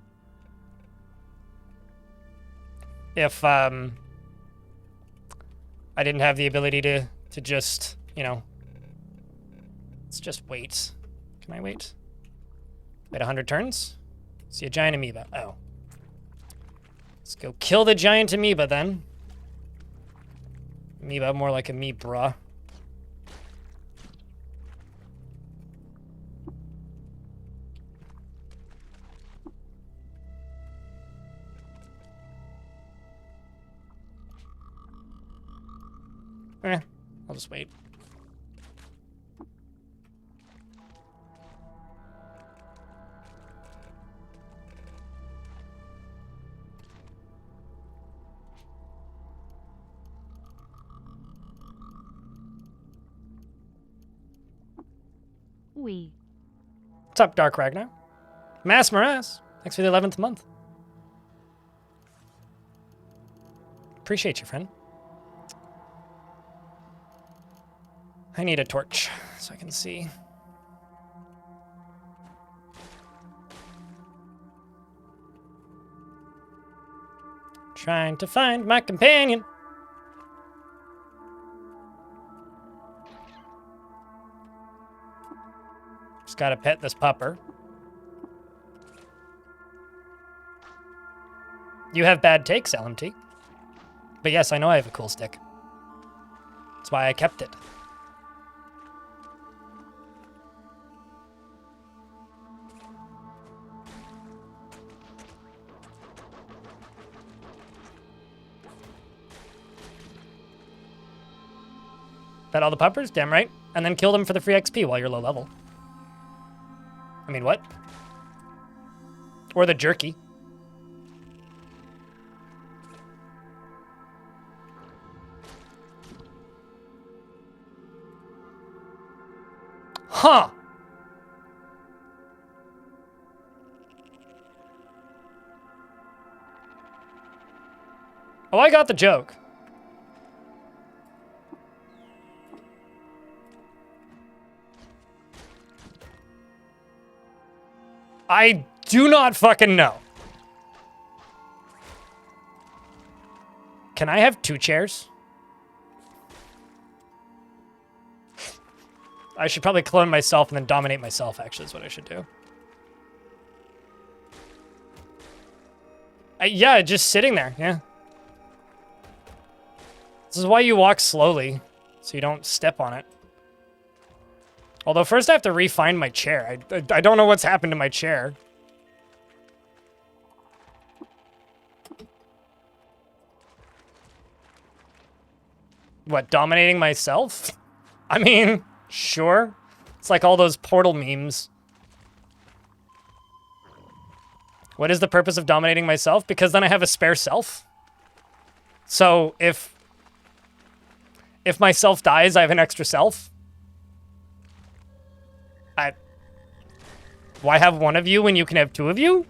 if I didn't have the ability to just, you know, let's just wait. Can I wait? Wait 100 turns? See a giant amoeba. Oh. Let's go kill the giant amoeba then. Amoeba, more like amoeba. I'll just wait. What's up, Dark Ragnar? Mass Morass. Thanks for the 11th month. Appreciate you, friend. I need a torch so I can see. Trying to find my companion. Just gotta pet this pupper. You have bad takes, LMT. But yes, I know I have a cool stick. That's why I kept it. Pet all the puppers? Damn right. And then kill them for the free XP while you're low level. I mean, what? Or the jerky. Huh. Oh, I got the joke. I do not fucking know. Can I have 2 chairs? I should probably clone myself and then dominate myself, actually, is what I should do. Yeah, just sitting there, yeah. This is why you walk slowly, so you don't step on it. Although first I have to refine my chair. I don't know what's happened to my chair. What, dominating myself? I mean, sure. It's like all those Portal memes. What is the purpose of dominating myself? Because then I have a spare self. So if myself dies, I have an extra self. Why have one of you when you can have 2 of you?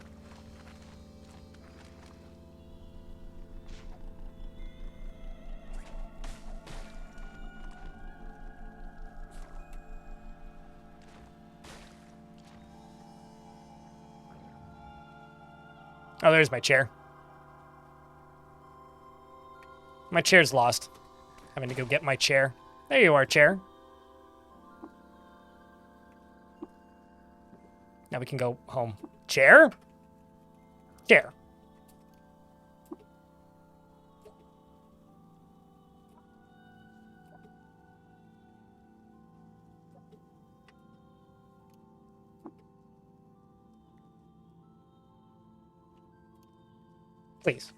Oh, there's my chair. My chair's lost. Having to go get my chair. There you are, chair. Now we can go home. Chair? Chair. Please.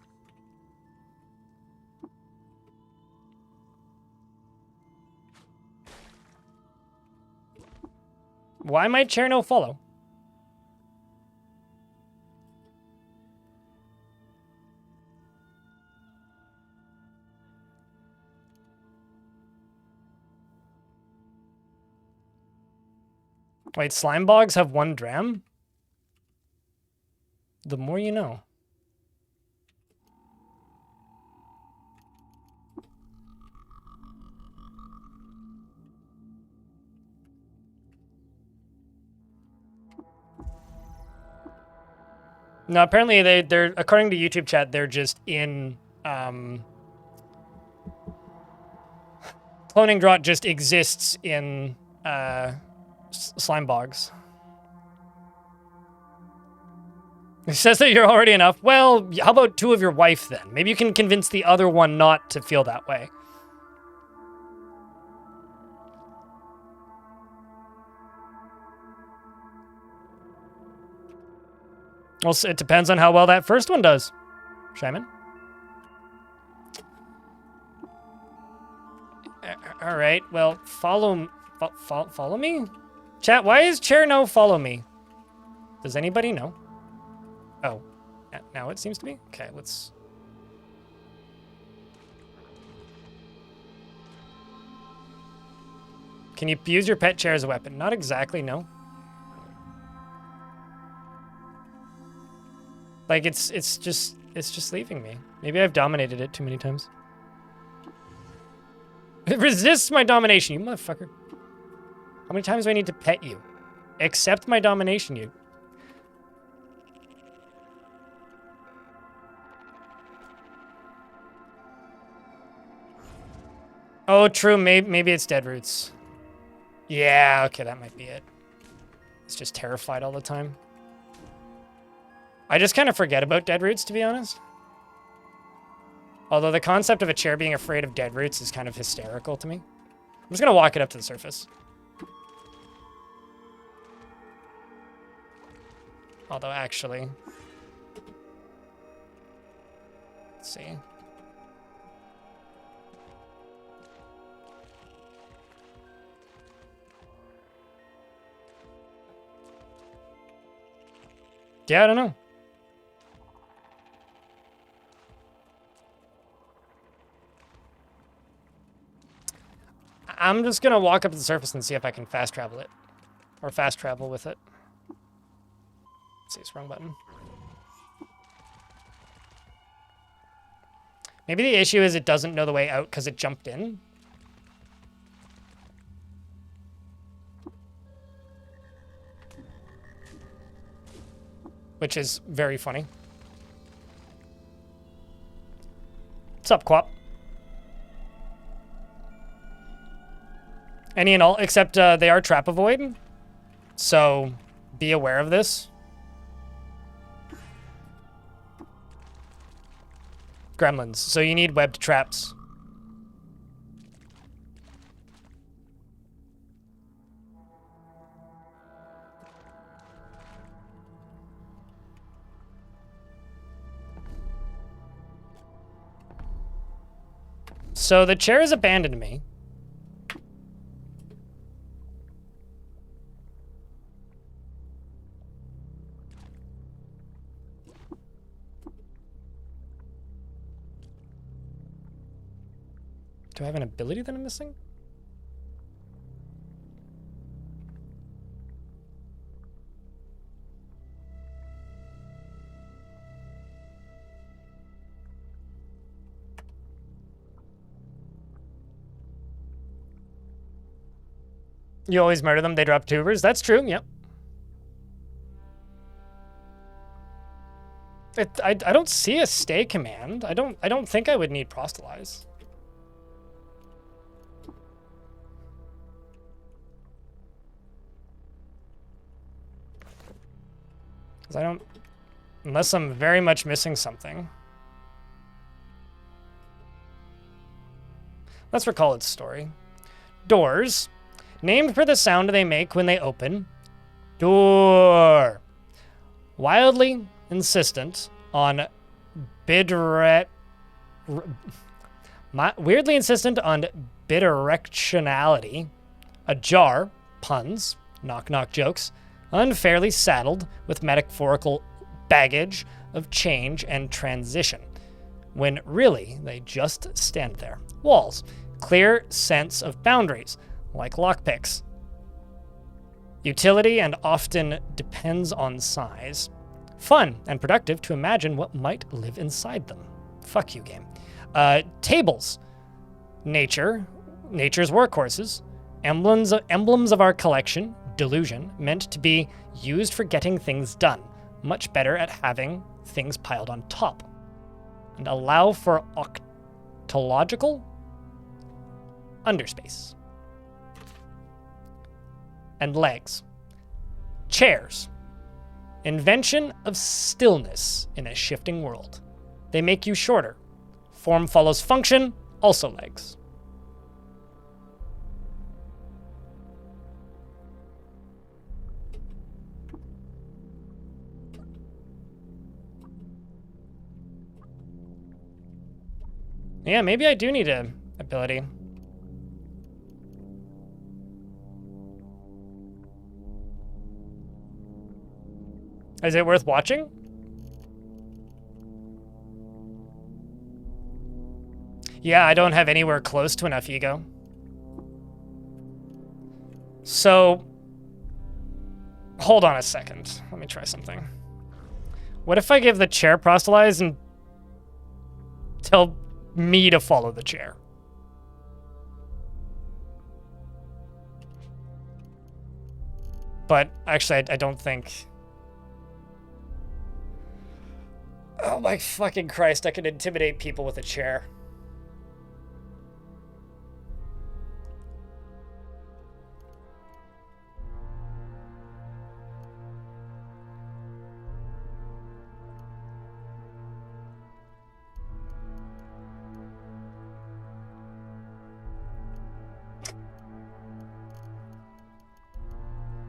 Why might chair no follow? Wait, slime bogs have 1 dram? The more you know. No, apparently they're according to YouTube chat, they're just in cloning draught just exists in slime bogs. It says that you're already enough. Well, how about 2 of your wife then? Maybe you can convince the other one not to feel that way. Well, it depends on how well that first one does, Shaman. All right, well, follow me? Chat, why is chair no follow me? Does anybody know? Oh, now it seems to be? Okay, let's... Can you use your pet chair as a weapon? Not exactly, no. Like, it's just leaving me. Maybe I've dominated it too many times. It resists my domination, you motherfucker. How many times do I need to pet you? Accept my domination, you. Oh, true. Maybe it's dead roots. Yeah, okay, that might be it. It's just terrified all the time. I just kind of forget about dead roots, to be honest. Although the concept of a chair being afraid of dead roots is kind of hysterical to me. I'm just gonna walk it up to the surface. Although, actually... Let's see. Yeah, I don't know. I'm just gonna walk up to the surface and see if I can fast travel it. Or fast travel with it. Let's see, it's wrong button. Maybe the issue is it doesn't know the way out because it jumped in. Which is very funny. What's up, Quap? Any and all, except they are trap avoid. So be aware of this. Gremlins. So you need webbed traps. So the chair has abandoned me. Do I have an ability that I'm missing? You always murder them, they drop tubers. That's true, yep. I don't see a stay command. I don't think I would need proselytize. Because I don't, unless I'm very much missing something. Let's recall its story. Doors, named for the sound they make when they open. Door. Wildly insistent on weirdly insistent on bidirectionality. Ajar, puns, knock-knock jokes, unfairly saddled with metaphorical baggage of change and transition, when really they just stand there. Walls, clear sense of boundaries, like lockpicks. Utility and often depends on size. Fun and productive to imagine what might live inside them. Fuck you, game. Tables, nature's workhorses, emblems of our collection, delusion, meant to be used for getting things done, much better at having things piled on top, and allow for octological underspace. And legs. Chairs. Invention of stillness in a shifting world. They make you shorter. Form follows function, also legs. Yeah, maybe I do need a ability. Is it worth watching? Yeah, I don't have anywhere close to enough ego. So, hold on a second. Let me try something. What if I give the chair proselytize and tell me to follow the chair? But actually, I don't think... Oh my fucking Christ, I can intimidate people with a chair.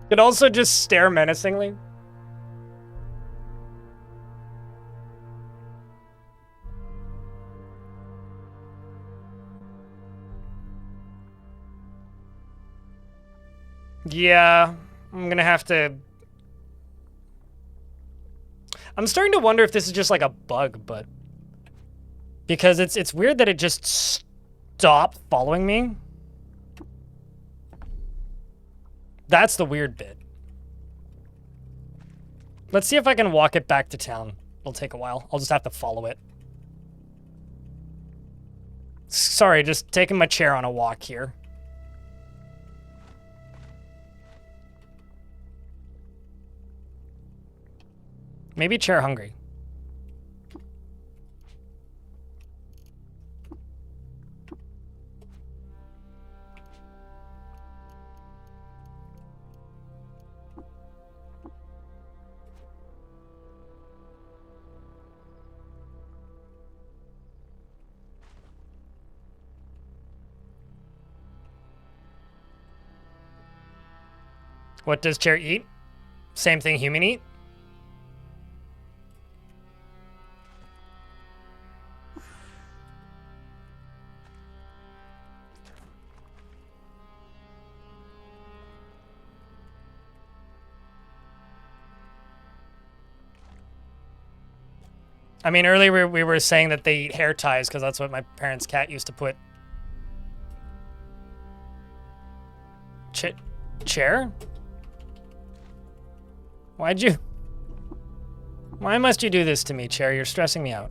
Could also just stare menacingly. Yeah, I'm gonna have to... I'm starting to wonder if this is just like a bug, but... Because it's weird that it just stopped following me. That's the weird bit. Let's see if I can walk it back to town. It'll take a while. I'll just have to follow it. Sorry, just taking my chair on a walk here. Maybe chair hungry. What does chair eat? Same thing human eat? I mean, earlier we were saying that they eat hair ties because that's what my parents' cat used to put. Chair? Why must you do this to me, chair? You're stressing me out.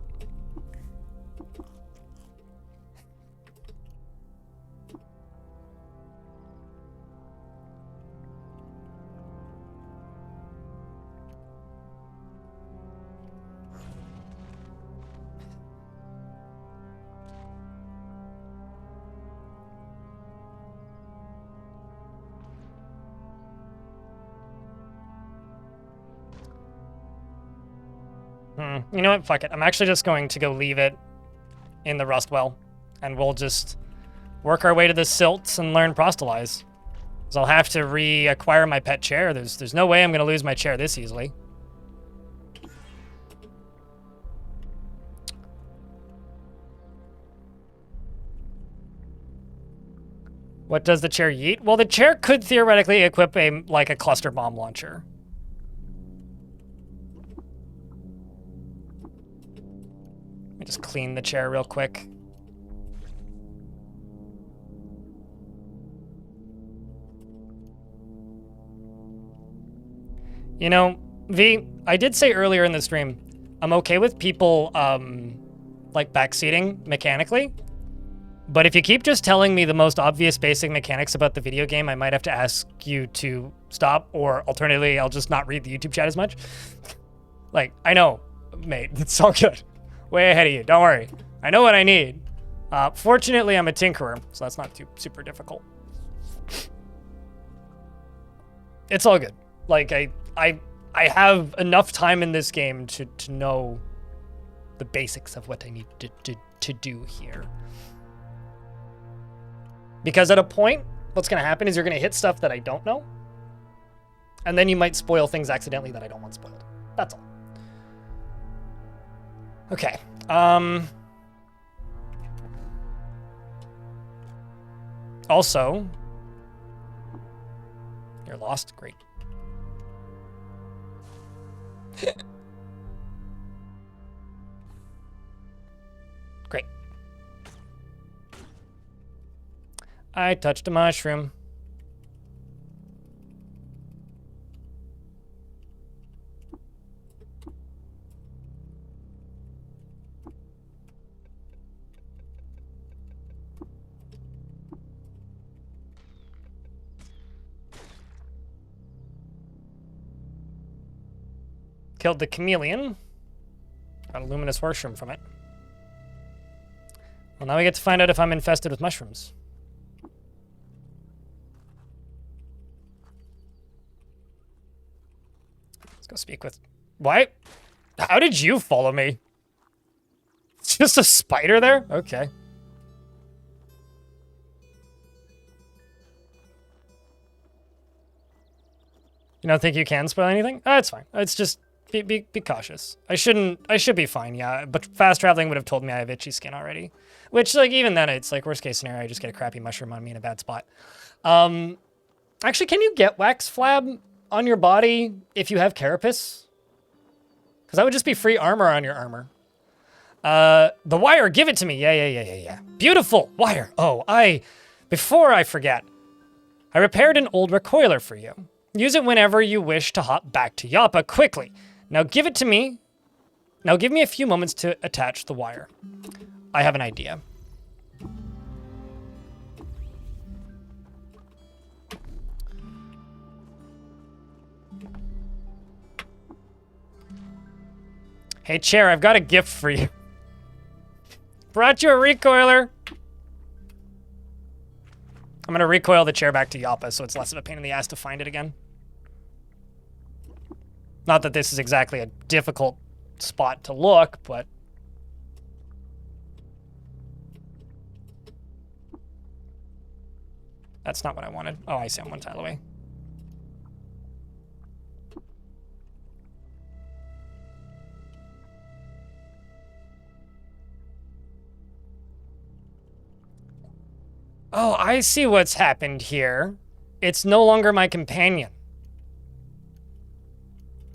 You know what? Fuck it. I'm actually just going to go leave it in the rust well, and we'll just work our way to the silts and learn Prostalize. Because I'll have to reacquire my pet chair. There's no way I'm going to lose my chair this easily. What does the chair yeet? Well, the chair could theoretically equip a cluster bomb launcher. Let me just clean the chair real quick. You know, V, I did say earlier in the stream, I'm okay with people, backseating mechanically. But if you keep just telling me the most obvious basic mechanics about the video game, I might have to ask you to stop, or alternatively, I'll just not read the YouTube chat as much. I know, mate, it's all good. Way ahead of you, don't worry. I know what I need. Fortunately, I'm a tinkerer, so that's not too super difficult. It's all good. I have enough time in this game to know the basics of what I need to do here. Because at a point, what's going to happen is you're going to hit stuff that I don't know. And then you might spoil things accidentally that I don't want spoiled. That's all. Okay. Also, you're lost. Great. Great. I touched a mushroom. Killed the chameleon. Got a luminous mushroom from it. Well, now we get to find out if I'm infested with mushrooms. Let's go speak with... Why? How did you follow me? It's just a spider there? Okay. You don't think you can spoil anything? Oh, it's fine. It's just... Be cautious. I should be fine, yeah. But fast traveling would have told me I have itchy skin already. Which, even then, it's worst case scenario, I just get a crappy mushroom on me in a bad spot. Actually, can you get wax flab on your body if you have carapace? Because that would just be free armor on your armor. The wire, give it to me. Yeah. Beautiful wire. Oh, before I forget, I repaired an old recoiler for you. Use it whenever you wish to hop back to Joppa quickly. Now give it to me. Now give me a few moments to attach the wire. I have an idea. Hey, chair, I've got a gift for you. Brought you a recoiler. I'm going to recoil the chair back to Joppa so it's less of a pain in the ass to find it again. Not that this is exactly a difficult spot to look, but... That's not what I wanted. Oh, I see, I'm one tile away. Oh, I see what's happened here. It's no longer my companion.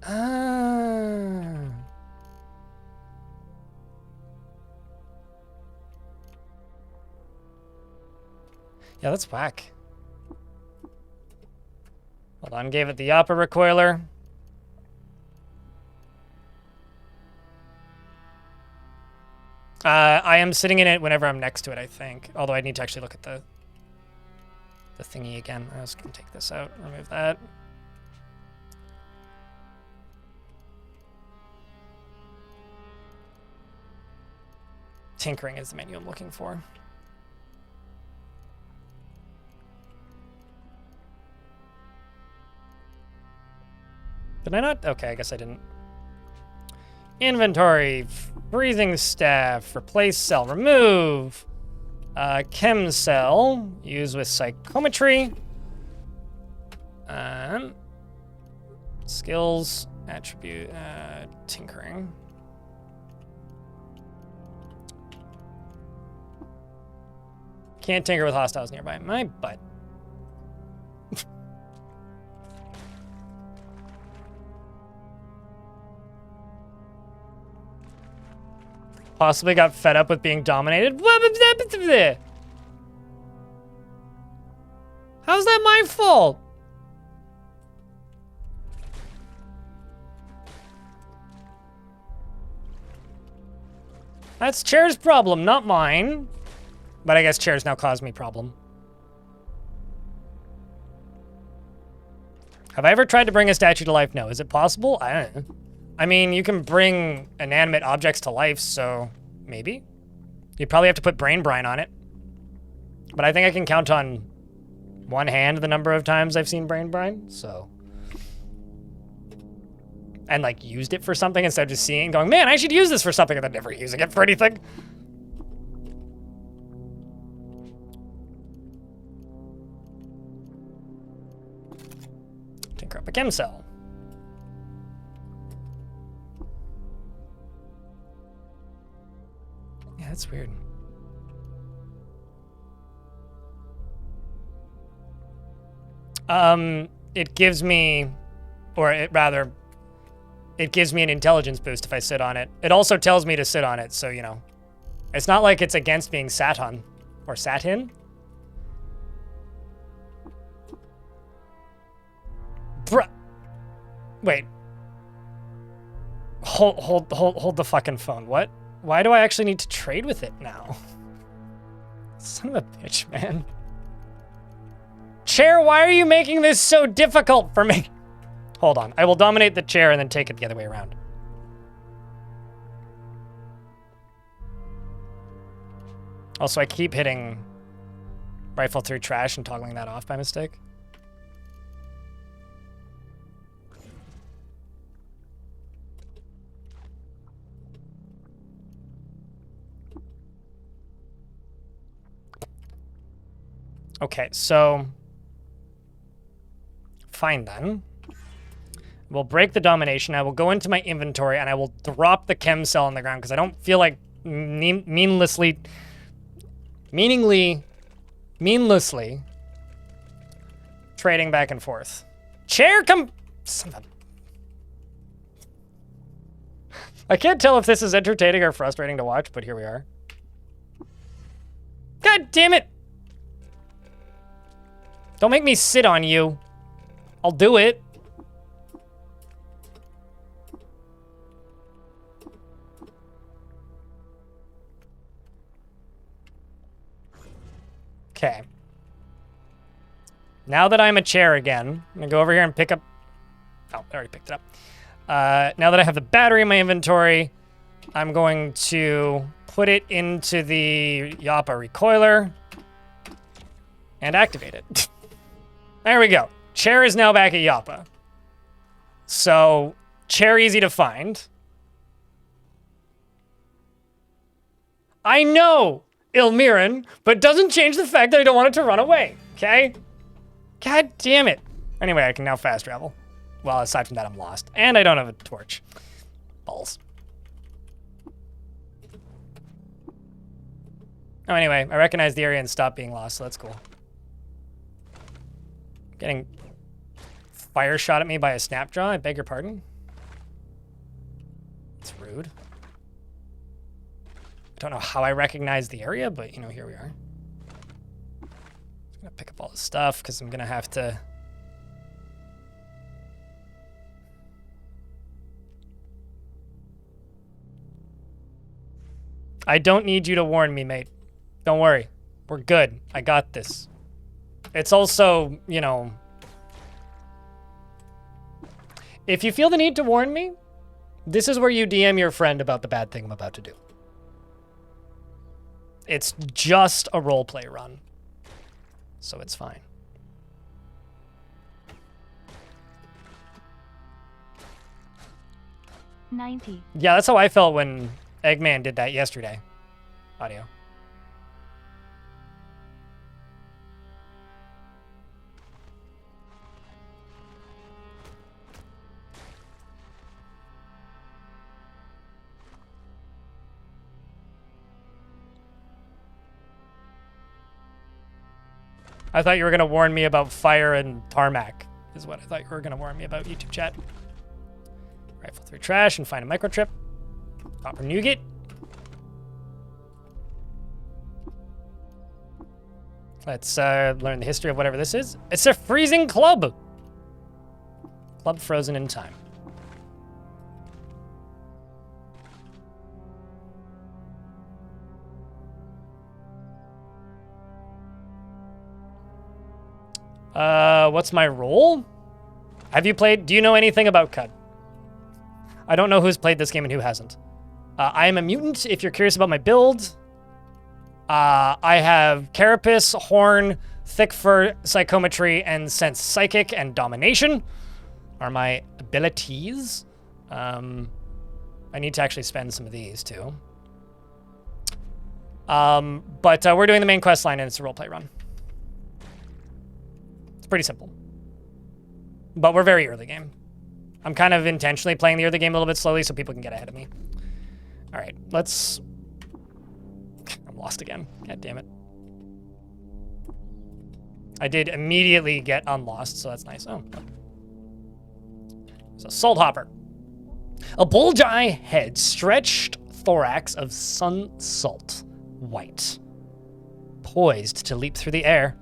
Ah. Yeah, that's whack. Hold on, gave it the Joppa recoiler. I am sitting in it whenever I'm next to it, I think. Although I need to actually look at the thingy again. I was gonna take this out, remove that. Tinkering is the menu I'm looking for. Did I not? Okay, I guess I didn't. Inventory, breathing staff, replace cell, remove. Chem cell, use with psychometry. Skills, attribute, tinkering. Can't tinker with hostiles nearby. My butt. Possibly got fed up with being dominated. How's that my fault? That's Chair's problem, not mine. But I guess Chair's now caused me problem. Have I ever tried to bring a statue to life? No. Is it possible? I don't know. I mean, you can bring inanimate objects to life, so maybe. You'd probably have to put brain brine on it. But I think I can count on one hand the number of times I've seen brain brine, so. And like used it for something instead of just seeing, going, man, I should use this for something, and then never using it for anything. Tinker up a chem cell. Yeah, that's weird. It gives me, or it rather, it gives me an intelligence boost if I sit on it. It also tells me to sit on it, so, you know. It's not like it's against being sat on, or sat in. Bruh. Wait. Hold the fucking phone. What? Why do I actually need to trade with it now? Son of a bitch, man. Chair, why are you making this so difficult for me? Hold on. I will dominate the chair and then take it the other way around. Also, I keep hitting rifle through trash and toggling that off by mistake. Okay, so fine then. We'll break the domination. I will go into my inventory and I will drop the chem cell on the ground because I don't feel like meaninglessly trading back and forth. Chair, come. I can't tell if this is entertaining or frustrating to watch, but here we are. God damn it! Don't make me sit on you. I'll do it. Okay. Now that I'm a chair again, I'm gonna go over here and pick up... Oh, I already picked it up. Now that I have the battery in my inventory, I'm going to put it into the Joppa recoiler and activate it. There we go. Chair is now back at Joppa. So, chair easy to find. I know, Ilmiran, but doesn't change the fact that I don't want it to run away, okay? God damn it. Anyway, I can now fast travel. Well, aside from that, I'm lost. And I don't have a torch. Balls. Oh, anyway, I recognize the area and stopped being lost, so that's cool. Getting fire shot at me by a snapjaw, I beg your pardon. It's rude. I don't know how I recognize the area, but, you know, here we are. I'm gonna pick up all this stuff, because I'm gonna have to... I don't need you to warn me, mate. Don't worry. We're good. I got this. It's also, you know... If you feel the need to warn me, this is where you DM your friend about the bad thing I'm about to do. It's just a roleplay run. So it's fine.
$90.
Yeah, that's how I felt when Eggman did that yesterday. Audio. I thought you were going to warn me about fire and tarmac, is what I thought you were going to warn me about, YouTube chat. Rifle through trash and find a microchip. Copper nougat. Let's learn the history of whatever this is. It's a freezing club. Club frozen in time. What's my role? Have you played? Do you know anything about CUD? I don't know who's played this game and who hasn't. I am a mutant. If you're curious about my build, I have Carapace, Horn, Thick Fur, Psychometry, and Sense Psychic and Domination are my abilities. I need to actually spend some of these too. But we're doing the main quest line and it's a roleplay run. It's pretty simple. But we're very early game. I'm kind of intentionally playing the early game a little bit slowly so people can get ahead of me. All right, let's... I'm lost again. God damn it. I did immediately get unlost, so that's nice. Oh. It's a salt hopper. A bullseye head, stretched thorax of sun salt, white, poised to leap through the air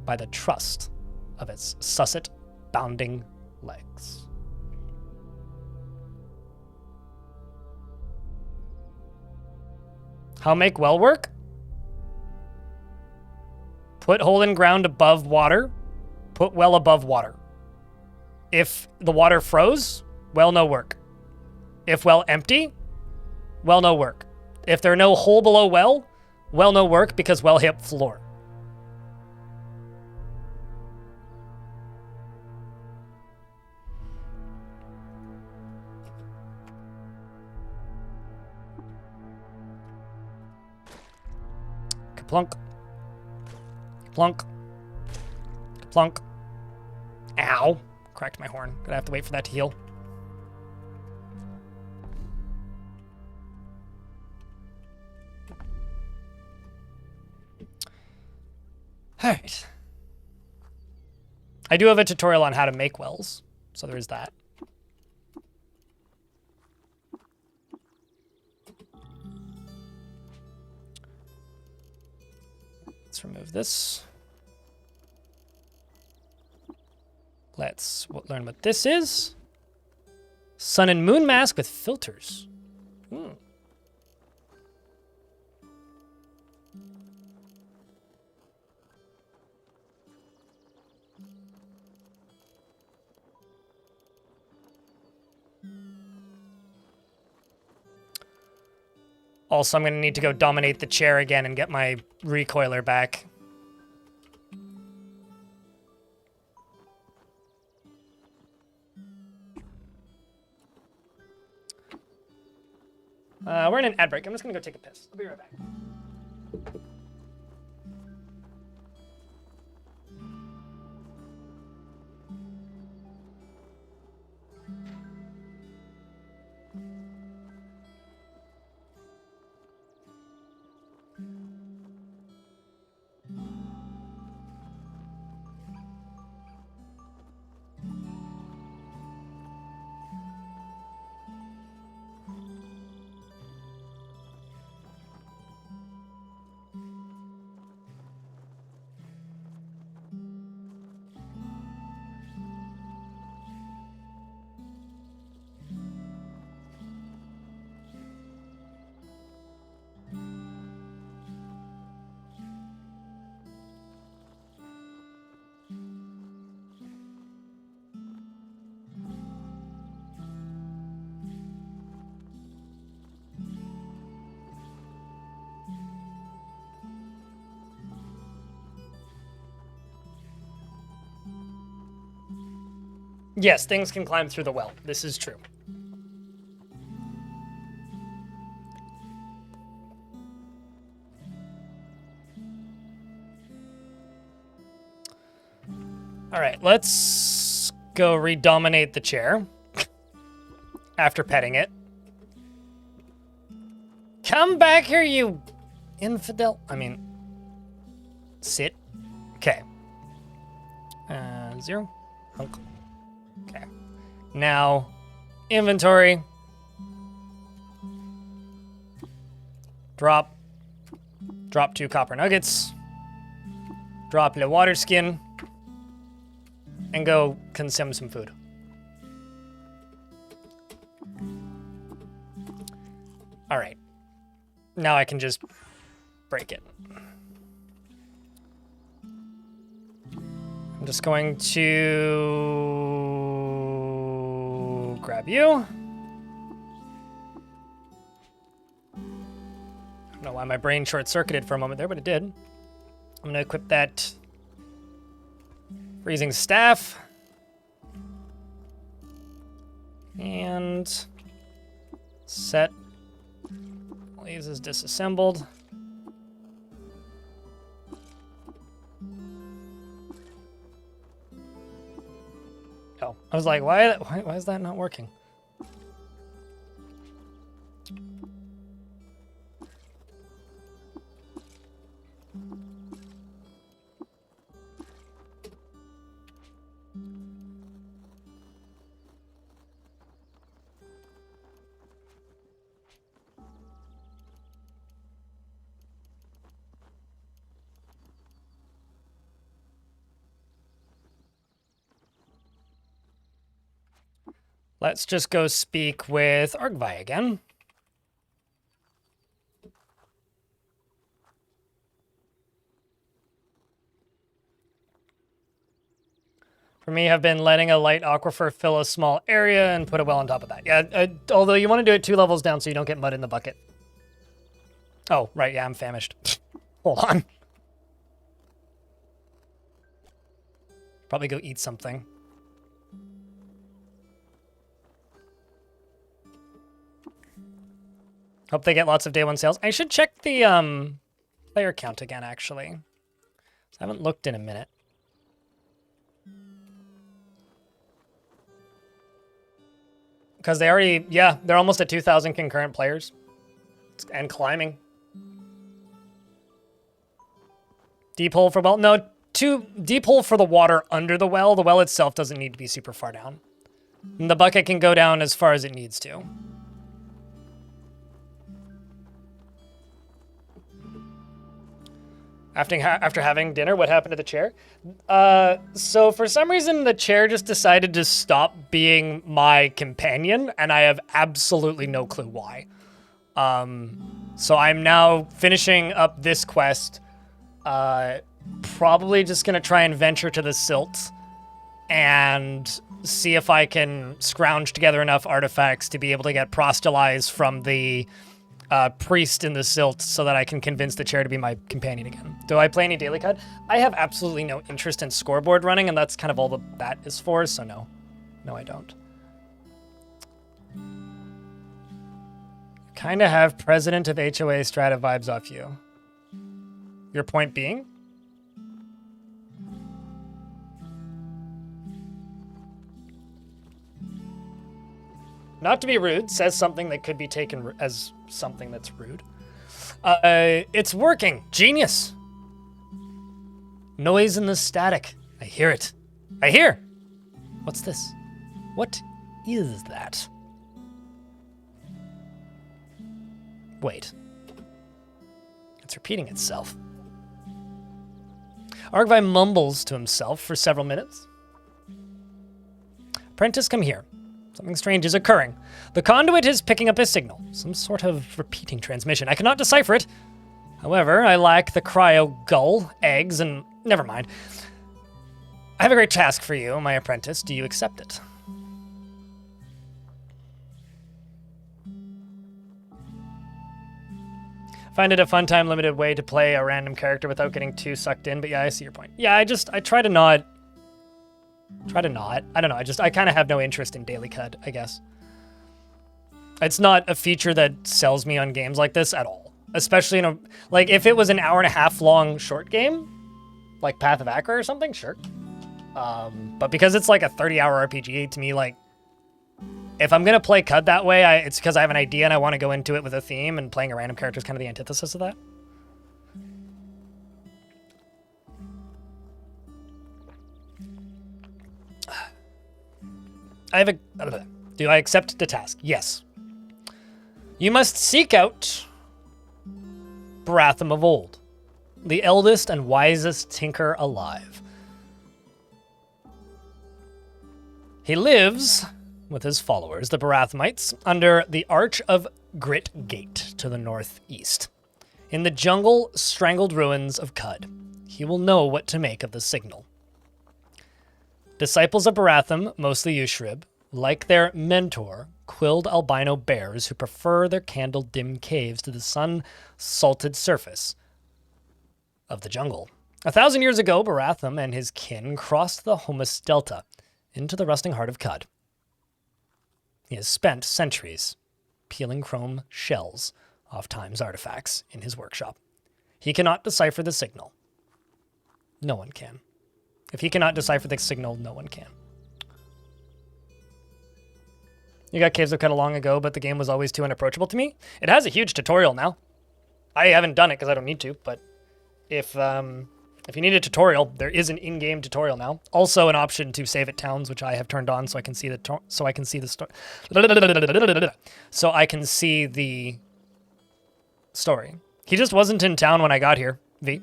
by the trust of its susset bounding legs. How make well work? Put hole in ground above water. Put well above water. If the water froze, well no work. If well empty, well no work. If there are no hole below well no work because well hit floor. Plunk. Plunk. Plunk. Ow. Cracked my horn. Gonna have to wait for that to heal. Alright. I do have a tutorial on how to make wells, so there is that. Let's remove this. Let's learn what this is. Sun and moon mask with filters. Hmm. Also, I'm going to need to go dominate the chair again and get my recoiler back. We're in an ad break. I'm just going to go take a piss. I'll be right back. Yes, things can climb through the well. This is true. All right, let's go redominate the chair after petting it. Come back here, you infidel. I mean, sit. Okay. 0. Hunk. Okay. Now, inventory. Drop 2 copper nuggets. Drop the water skin. And go consume some food. All right. Now I can just break it. I'm just going to grab you. I don't know why my brain short-circuited for a moment there, but it did. I'm going to equip that freezing staff. And set. Leaves is disassembled. Oh, I was like, why is that not working? Let's just go speak with Argvi again. For me, I've been letting a light aquifer fill a small area and put a well on top of that. Yeah, although you want to do it 2 levels down so you don't get mud in the bucket. Oh, right, yeah, I'm famished. Hold on. Probably go eat something. Hope they get lots of day 1 sales. I should check the player count again, actually. I haven't looked in a minute. Because they already, yeah, they're almost at 2,000 concurrent players. And climbing. Deep hole for well? No, deep hole for the water under the well. The well itself doesn't need to be super far down. And the bucket can go down as far as it needs to. After having dinner, what happened to the chair? So for some reason, the chair just decided to stop being my companion, and I have absolutely no clue why. So I'm now finishing up this quest. Probably just gonna try and venture to the silt and see if I can scrounge together enough artifacts to be able to get proselytized from the priest in the silt so that I can convince the chair to be my companion again. Do I play any daily CUD? I have absolutely no interest in scoreboard running, and that's kind of all that is for, so no. No, I don't. Kind of have president of HOA strata vibes off you. Your point being? Not to be rude, says something that could be taken as something that's rude. It's working. Genius. Noise in the static. I hear it. I hear. What's this? What is that? Wait. It's repeating itself. Argvi mumbles to himself for several minutes. Apprentice, come here. Something strange is occurring. The conduit is picking up a signal. Some sort of repeating transmission. I cannot decipher it. However, I lack the cryo gull, eggs, and... Never mind. I have a great task for you, my apprentice. Do you accept it? Find it a fun time limited way to play a random character without getting too sucked in, but yeah, I see your point. Yeah, I try to not Try to not. I don't know. I kind of have no interest in daily CUD, I guess. It's not a feature that sells me on games like this at all. Especially in a, like, if it was an hour and a half long short game, like Path of Acra or something, sure. But because it's like a 30-hour RPG, to me, like, if I'm gonna play CUD that way, it's because I have an idea and I want to go into it with a theme, and playing a random character is kind of the antithesis of that. Do I accept the task? Yes. You must seek out Baratham of old, the eldest and wisest tinker alive. He lives with his followers, the Barathamites, under the Arch of Grit Gate to the northeast. In the jungle strangled ruins of Cud, he will know what to make of the signal. Disciples of Baratham, mostly Yushrib, like their mentor, quilled albino bears who prefer their candle-dim caves to the sun-salted surface of the jungle. 1,000 years ago, Baratham and his kin crossed the Homus Delta into the rusting heart of Cud. He has spent centuries peeling chrome shells off Time's artifacts in his workshop. He cannot decipher the signal. No one can. If he cannot decipher the signal, no one can. You got Caves of Cud long ago, but the game was always too unapproachable to me. It has a huge tutorial now. I haven't done it because I don't need to, but if you need a tutorial, there is an in-game tutorial now. Also, an option to save at towns, which I have turned on, so I can see the story. He just wasn't in town when I got here. V.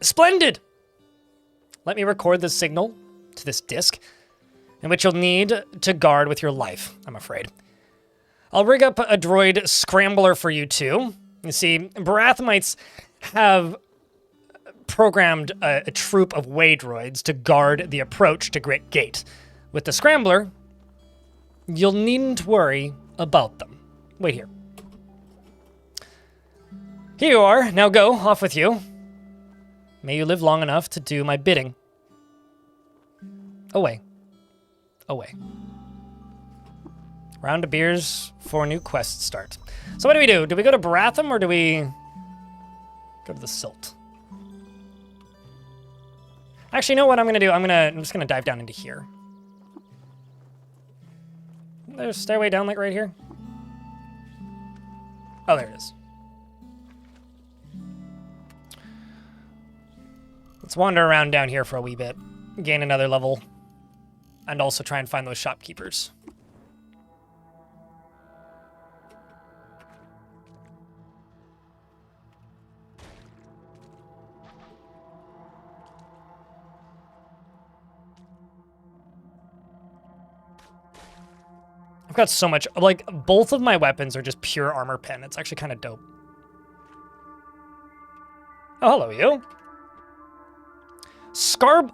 Splendid. Let me record this signal to this disc, in which you'll need to guard with your life, I'm afraid. I'll rig up a droid scrambler for you too. You see, Barathamites have programmed a troop of way droids to guard the approach to Grit Gate. With the scrambler, you'll needn't worry about them. Wait here. Here you are. Now go, off with you. May you live long enough to do my bidding. Away. Away. Round of beers for a new quest start. So what do? Do we go to Baratham or do we go to the Silt? Actually, you know what I'm gonna do? I'm just gonna dive down into here. There's a stairway down like right here. Oh, there it is. Let's wander around down here for a wee bit, gain another level, and also try and find those shopkeepers. I've got so much, like, both of my weapons are just pure armor pen. It's actually kind of dope. Oh, hello, you.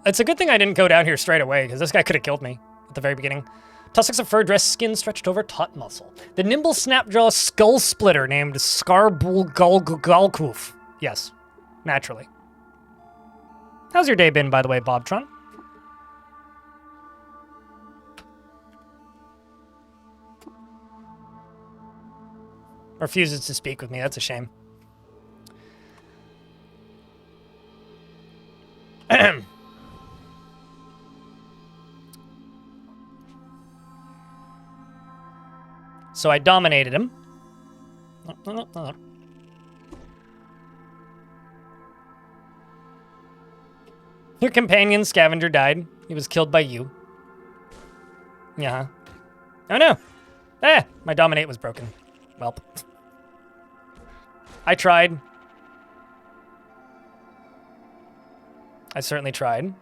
It's a good thing I didn't go down here straight away, because this guy could have killed me at the very beginning. Tussocks of fur, dressed skin stretched over taut muscle. The nimble snapjaw skull splitter named Skarbulgalgalkoof. Yes, naturally. How's your day been, by the way, Bobtron? Refuses to speak with me, that's a shame. So I dominated him. Your companion scavenger died. He was killed by you. Yeah. Oh no! Ah! My dominate was broken. Welp. I tried. I certainly tried.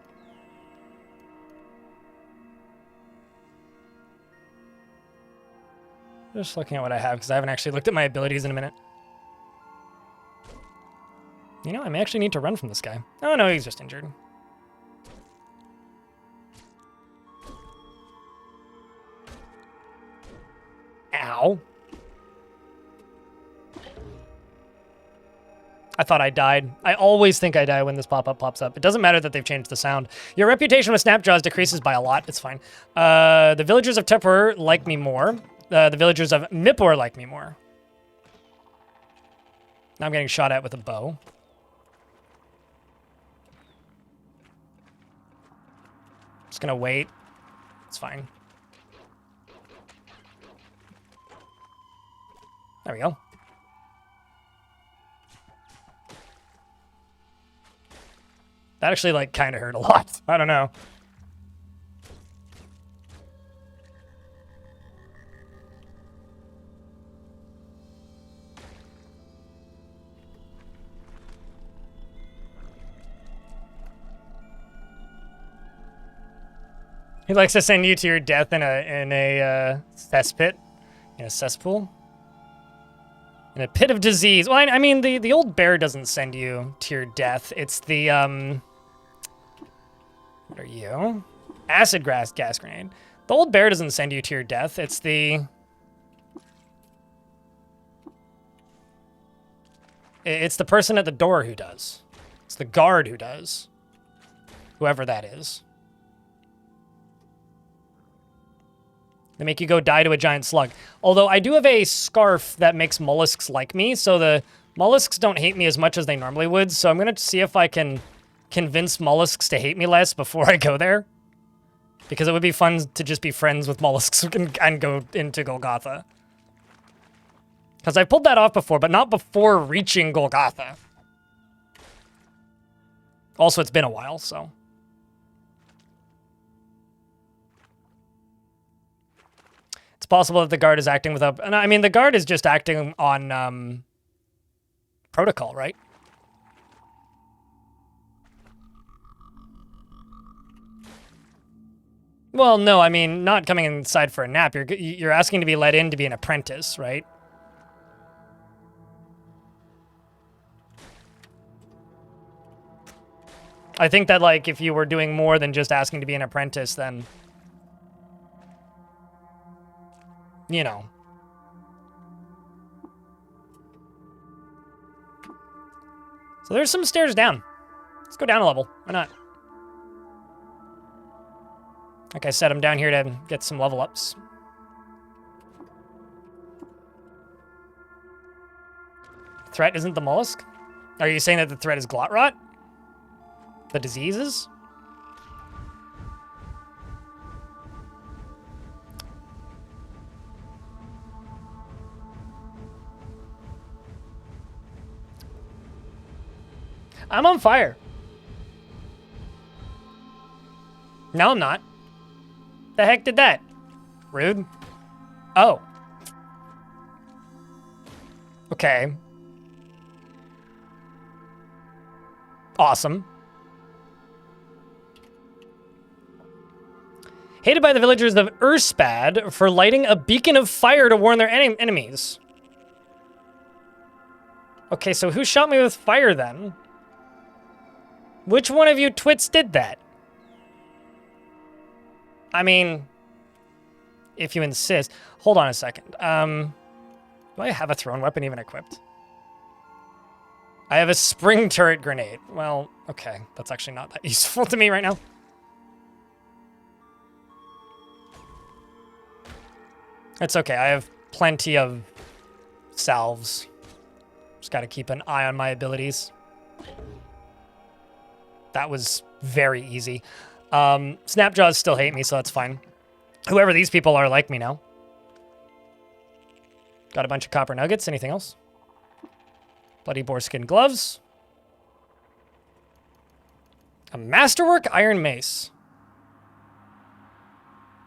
Just looking at what I have, because I haven't actually looked at my abilities in a minute. You know, I may actually need to run from this guy. Oh no, he's just injured. Ow. I thought I died. I always think I die when this pop-up pops up. It doesn't matter that they've changed the sound. Your reputation with Snapjaws decreases by a lot. It's fine. The villagers of Tepur like me more. The villagers of Mipur like me more. Now I'm getting shot at with a bow. Just gonna wait. It's fine. There we go. That actually, like, kind of hurt a lot. I don't know. He likes to send you to your death in a cesspit, in a cesspool, in a pit of disease. Well, I mean, the old bear doesn't send you to your death. It's the what are you? Acid gas grenade. The old bear doesn't send you to your death. It's the person at the door who does. It's the guard who does. Whoever that is. They make you go die to a giant slug. Although I do have a scarf that makes mollusks like me, so the mollusks don't hate me as much as they normally would, so I'm going to see if I can convince mollusks to hate me less before I go there. Because it would be fun to just be friends with mollusks and go into Golgotha. Because I pulled that off before, but not before reaching Golgotha. Also, it's been a while, so... possible that the guard is acting without... And I mean, the guard is just acting on protocol, right? Well, no, I mean, not coming inside for a nap. You're asking to be let in to be an apprentice, right? I think that, like, if you were doing more than just asking to be an apprentice, then... you know. So there's some stairs down. Let's go down a level. Why not? Like I said, I'm down here to get some level ups. Threat isn't the mollusk? Are you saying that the threat is glot rot? The diseases? I'm on fire. No, I'm not. The heck did that? Rude. Oh. Okay. Awesome. Hated by the villagers of Urspad for lighting a beacon of fire to warn their enemies. Okay, so who shot me with fire then? Which one of you twits did that? I mean, if you insist. Hold on a second. Do I have a thrown weapon even equipped? I have a spring turret grenade. Well, okay. That's actually not that useful to me right now. It's okay. I have plenty of salves. Just got to keep an eye on my abilities. That was very easy. Snapjaws still hate me, so that's fine. Whoever these people are like me now. Got a bunch of copper nuggets. Anything else? Bloody boarskin gloves. A masterwork iron mace.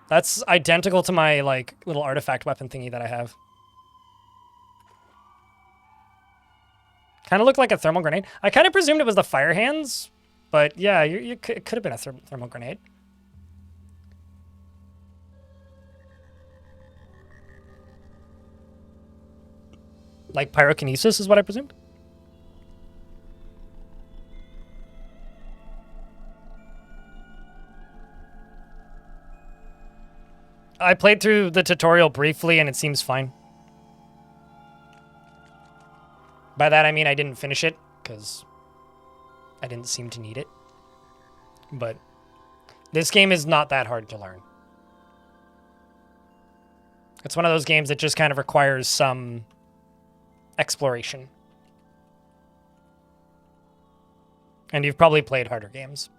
That's identical to my, like, little artifact weapon thingy that I have. Kind of looked like a thermal grenade. I kind of presumed it was the fire hands. But yeah, it could have been a thermal grenade. Like pyrokinesis is what I presumed. I played through the tutorial briefly and it seems fine. By that I mean I didn't finish it because I didn't seem to need it. But this game is not that hard to learn. It's one of those games that just kind of requires some exploration. And you've probably played harder games.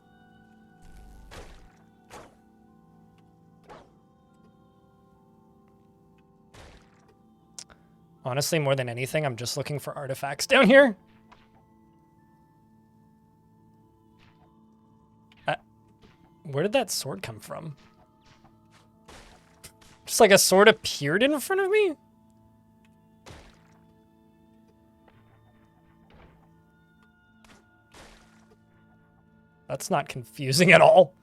Honestly, more than anything, I'm just looking for artifacts down here. Where did that sword come from? Just like a sword appeared in front of me? That's not confusing at all.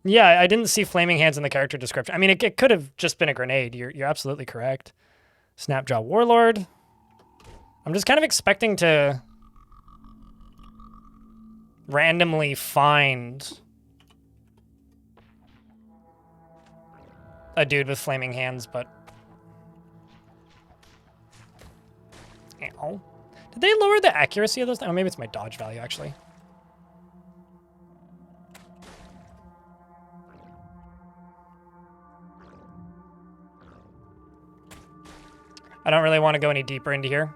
Yeah, I didn't see flaming hands in the character description. I mean, it could have just been a grenade. You're absolutely correct. Snapjaw Warlord. I'm just kind of expecting to randomly find a dude with flaming hands, but... Ow. Did they lower the accuracy of those? Oh, maybe it's my dodge value, actually. I don't really want to go any deeper into here.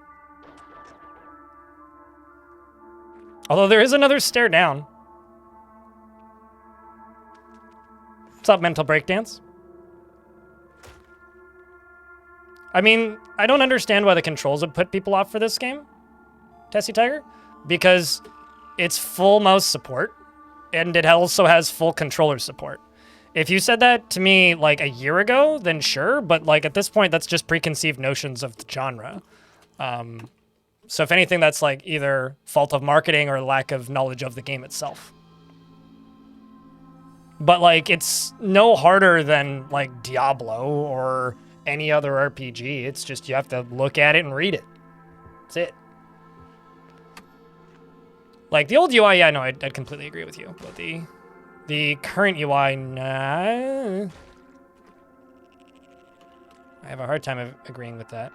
Although there is another stair down. What's up, mental breakdance? I mean, I don't understand why the controls would put people off for this game, Tessie Tiger, because it's full mouse support, and it also has full controller support. If you said that to me like a year ago, then sure, but like at this point, that's just preconceived notions of the genre. So if anything, that's like either fault of marketing or lack of knowledge of the game itself. But like, it's no harder than like Diablo or any other RPG. It's just you have to look at it and read it. That's it. Like the old UI, yeah, no, I'd completely agree with you. But the current UI, nah. I have a hard time agreeing with that.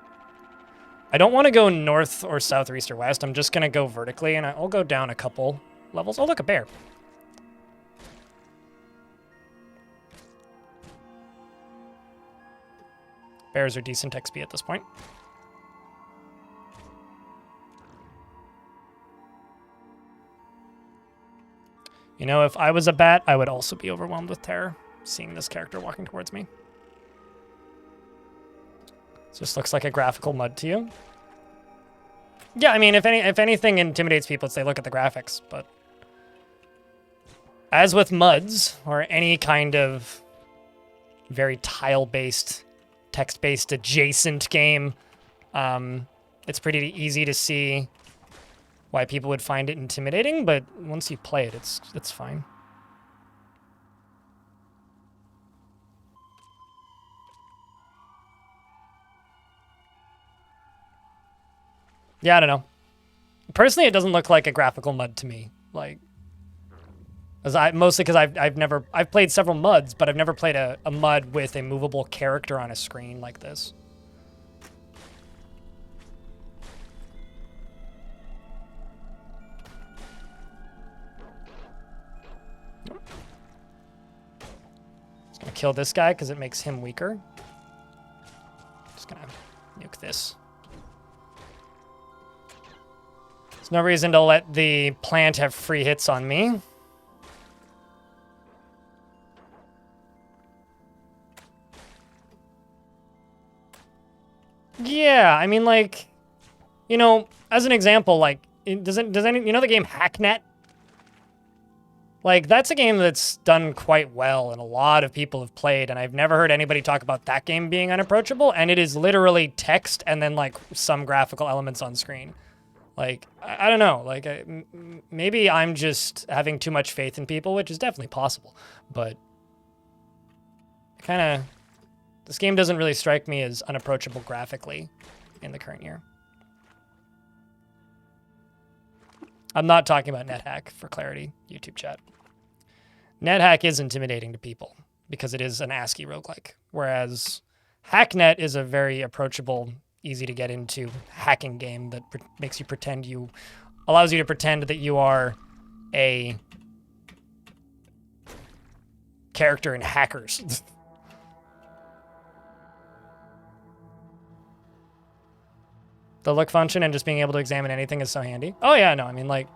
I don't want to go north or south or east or west. I'm just going to go vertically, and I'll go down a couple levels. Oh, look, a bear. Bears are decent XP at this point. You know, if I was a bat, I would also be overwhelmed with terror, seeing this character walking towards me. This looks like a graphical mud to you. Yeah, I mean, if anything intimidates people, it's they look at the graphics, but as with muds or any kind of very tile-based, text-based adjacent game, it's pretty easy to see why people would find it intimidating, but once you play it, it's fine. Yeah, I don't know. Personally, it doesn't look like a graphical mud to me. Like, mostly because I've played several muds, but I've never played a mud with a movable character on a screen like this. Just gonna kill this guy because it makes him weaker. Just gonna nuke this. There's no reason to let the plant have free hits on me. Yeah, I mean, like, you know, as an example, like, does any, you know the game Hacknet? Like, that's a game that's done quite well, and a lot of people have played, and I've never heard anybody talk about that game being unapproachable, and it is literally text and then, like, some graphical elements on screen. Like, I don't know, like, maybe I'm just having too much faith in people, which is definitely possible, but this game doesn't really strike me as unapproachable graphically in the current year. I'm not talking about NetHack, for clarity, YouTube chat. NetHack is intimidating to people because it is an ASCII roguelike, whereas Hacknet is a very approachable easy to get into hacking game that makes you allows you to pretend that you are a character in Hackers. The look function and just being able to examine anything is so handy. Oh yeah, no, I mean, like,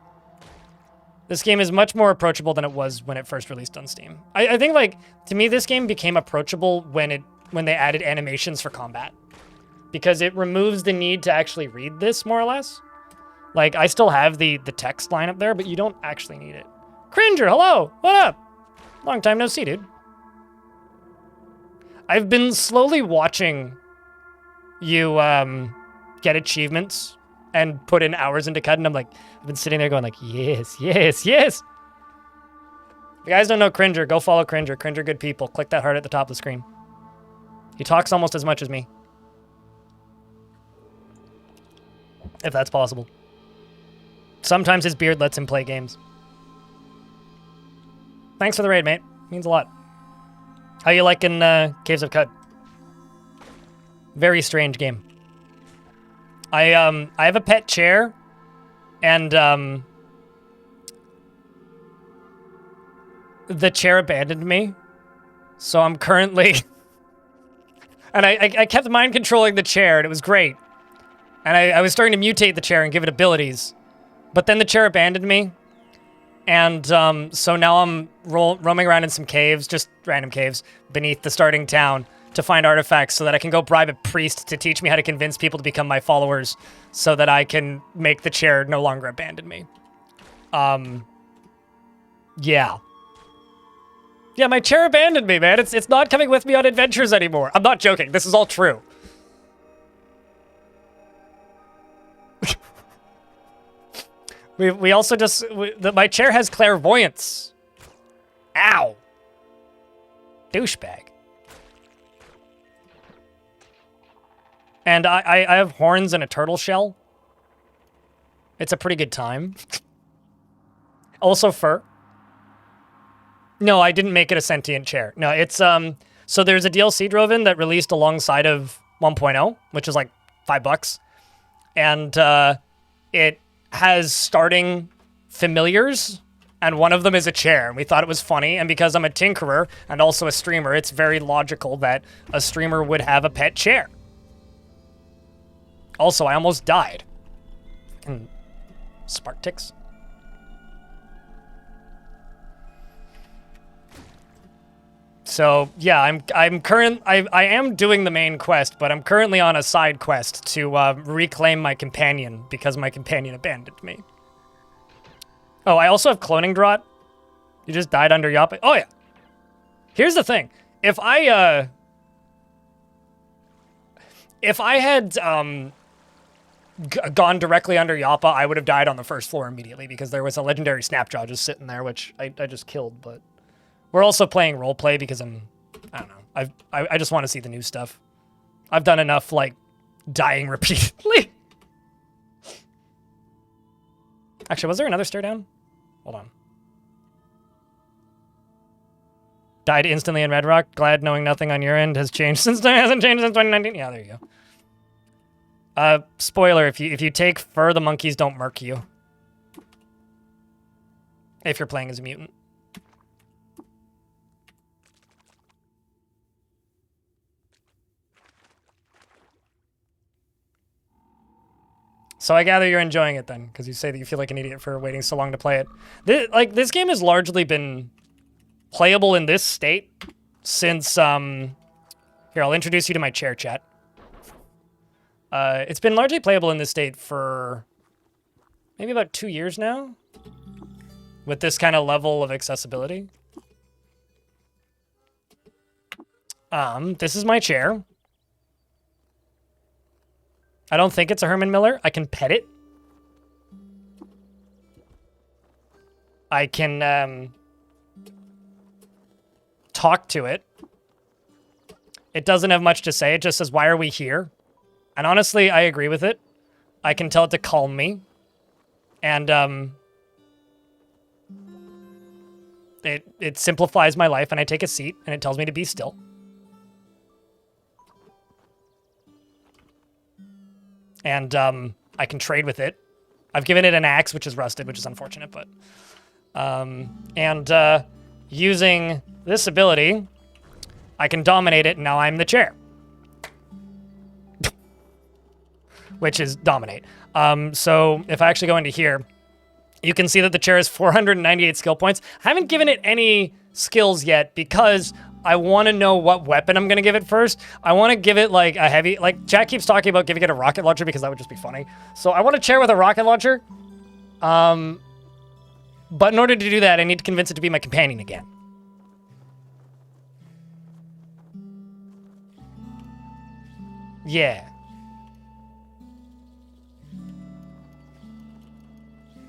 this game is much more approachable than it was when it first released on Steam. I think, like, to me, this game became approachable when they added animations for combat. Because it removes the need to actually read this, more or less. Like, I still have the text line up there, but you don't actually need it. Cringer, hello! What up? Long time no see, dude. I've been slowly watching you, get achievements and put in hours into CUD, and I'm like, I've been sitting there going like, yes, yes, yes! If you guys don't know Cringer, go follow Cringer. Cringer, good people. Click that heart at the top of the screen. He talks almost as much as me. If that's possible. Sometimes his beard lets him play games. Thanks for the raid, mate. Means a lot. How you liking Caves of Cud? Very strange game. I have a pet chair, and the chair abandoned me, so I'm currently... and I kept mind controlling the chair, and it was great. And I was starting to mutate the chair and give it abilities. But then the chair abandoned me. And so now I'm roaming around in some caves, just random caves, beneath the starting town to find artifacts so that I can go bribe a priest to teach me how to convince people to become my followers so that I can make the chair no longer abandon me. Yeah. Yeah, my chair abandoned me, man. It's not coming with me on adventures anymore. I'm not joking. This is all true. We also just... my chair has clairvoyance. Ow. Douchebag. And I have horns and a turtle shell. It's a pretty good time. Also fur. No, I didn't make it a sentient chair. No, it's... So there's a DLC drove in that released alongside of 1.0, which is like $5. And it has starting familiars, and one of them is a chair, and we thought it was funny, and because I'm a tinkerer and also a streamer, it's very logical that a streamer would have a pet chair. Also, I almost died. And spark ticks. So yeah, I am doing the main quest, but I'm currently on a side quest to reclaim my companion because my companion abandoned me. Oh, I also have cloning draught. You just died under Joppa. Oh yeah. Here's the thing: if I had gone directly under Joppa, I would have died on the first floor immediately because there was a legendary Snapjaw just sitting there, which I just killed, but. We're also playing roleplay because I don't know. I just want to see the new stuff. I've done enough, like, dying repeatedly. Actually, was there another stare down? Hold on. Died instantly in Red Rock. Glad knowing nothing on your end has changed hasn't changed since 2019. Yeah, there you go. Spoiler, if you take fur, the monkeys don't murk you. If you're playing as a mutant. So I gather you're enjoying it then, because you say that you feel like an idiot for waiting so long to play it. This game has largely been playable in this state since, here, I'll introduce you to my chair, chat. It's been largely playable in this state for maybe about 2 years now, with this kind of level of accessibility. This is my chair. I don't think it's a Herman Miller. I can pet it. I can talk to it. It doesn't have much to say. It just says, "Why are we here?" And honestly, I agree with it. I can tell it to calm me. And it simplifies my life, and I take a seat, and it tells me to be still. and I can trade with it. I've given it an axe, which is rusted, which is unfortunate, but using this ability, I can dominate it, and now I'm the chair. Which is dominate. So if I actually go into here, you can see that the chair has 498 skill points. I haven't given it any skills yet because I want to know what weapon I'm going to give it first. I want to give it like a heavy, like Jack keeps talking about giving it a rocket launcher because that would just be funny. So I want a chair with a rocket launcher. But in order to do that, I need to convince it to be my companion again. Yeah.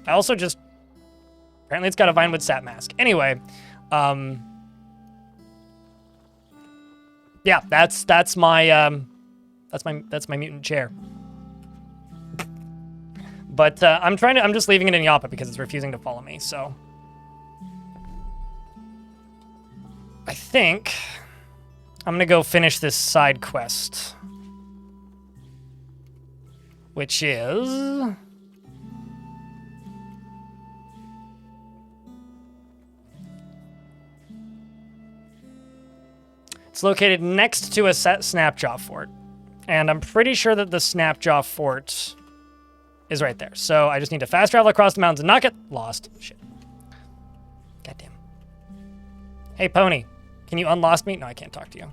I also just... Apparently it's got a Vinewood Sap Mask. Anyway, yeah, that's my mutant chair. But I'm just leaving it in Joppa because it's refusing to follow me, so. I think I'm gonna go finish this side quest. Which is... It's located next to a Snapjaw Fort. And I'm pretty sure that the Snapjaw Fort is right there. So I just need to fast travel across the mountains and not get lost. Shit. Goddamn. Hey, Pony. Can you unlost me? No, I can't talk to you.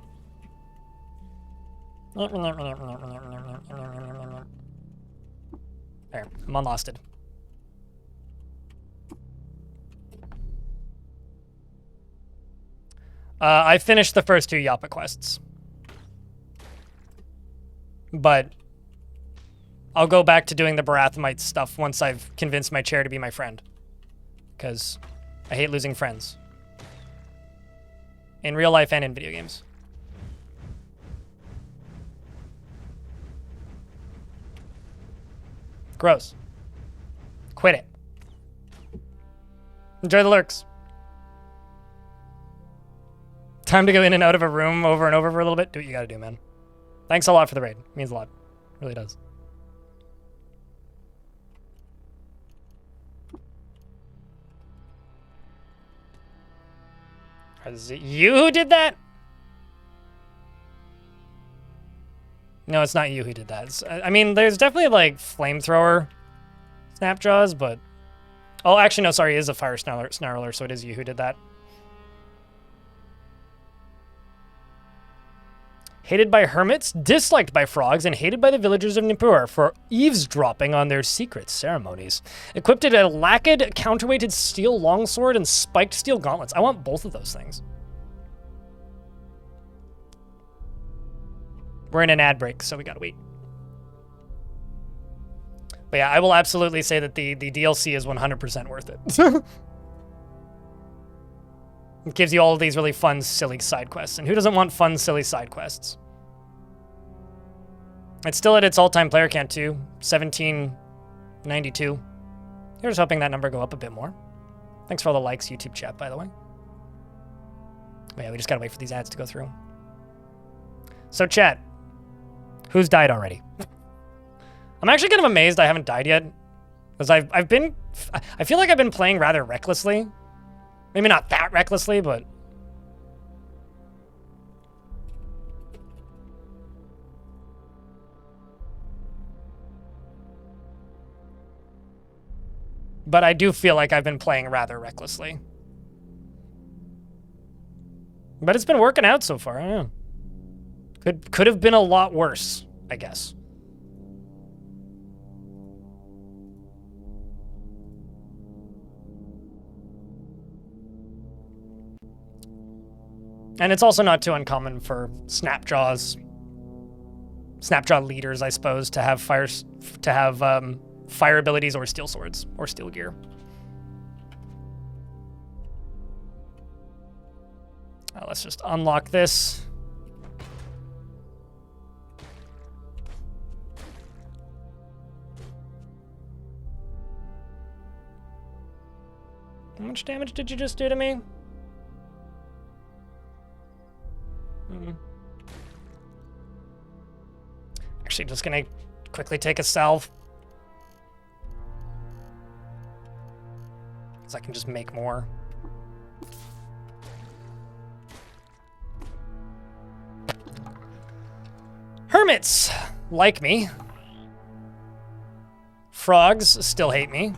There. I'm unlosted. I finished the first 2 Joppa quests. But I'll go back to doing the Barathmite stuff once I've convinced my chair to be my friend. Because I hate losing friends. In real life and in video games. Gross. Quit it. Enjoy the lurks. Time to go in and out of a room over and over for a little bit. Do what you gotta do, man. Thanks a lot for the raid. It means a lot. It really does. Is it you who did that? No, it's not you who did that. I mean, there's definitely, like, flamethrower snapjaws, but... Oh, actually, no, sorry. It is a fire snarler, so it is you who did that. Hated by hermits, disliked by frogs, and hated by the villagers of Nippur for eavesdropping on their secret ceremonies. Equipped it a lacquered, counterweighted steel longsword and spiked steel gauntlets. I want both of those things. We're in an ad break, so we gotta wait. But yeah, I will absolutely say that the DLC is 100% worth it. It gives you all of these really fun, silly side quests. And who doesn't want fun, silly side quests? It's still at its all-time player count, too. 1792. Here's hoping that number go up a bit more. Thanks for all the likes, YouTube chat, by the way. But yeah, we just gotta wait for these ads to go through. So, chat. Who's died already? I'm actually kind of amazed I haven't died yet. Because I feel like I've been playing rather recklessly. Maybe not that recklessly, but... But I do feel like I've been playing rather recklessly. But it's been working out so far, I don't know. Could have been a lot worse, I guess. And it's also not too uncommon for Snapjaw leaders, I suppose, to have fire abilities or steel swords or steel gear. Let's just unlock this. How much damage did you just do to me? Actually, just gonna quickly take a salve. So I can just make more. Hermits like me. Frogs still hate me.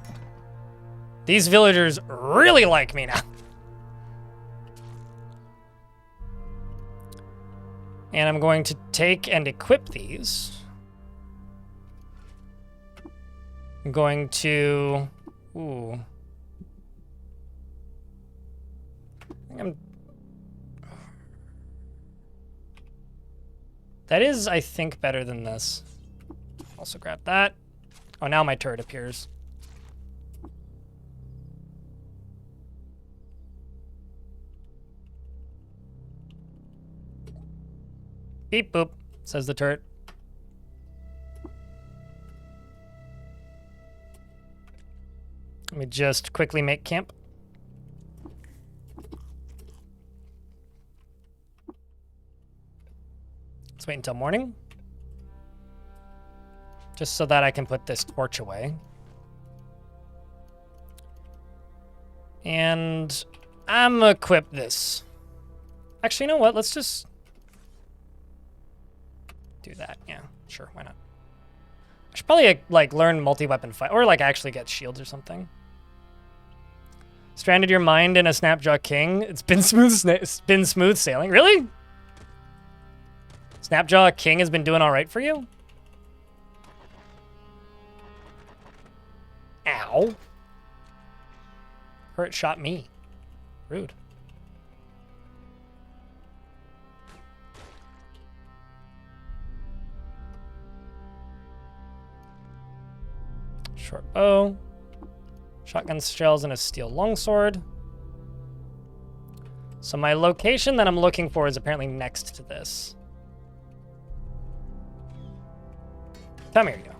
These villagers really like me now. And I'm going to take and equip these. I'm going to... Ooh. That is, I think, better than this. Also grab that. Oh, now my turret appears. Beep boop, says the turret. Let me just quickly make camp. Let's wait until morning. Just so that I can put this torch away. And I'm gonna equip this. Actually, you know what? Let's just do that. Yeah, sure, why not? I should probably like learn multi-weapon fight, or like actually get shields or something. Stranded your mind in a Snapjaw King. It's been smooth sailing. Really? Snapjaw King has been doing all right for you? Ow. Hurt shot me. Rude. Short bow. Shotgun shells and a steel longsword. So my location that I'm looking for is apparently next to this. Come here you go.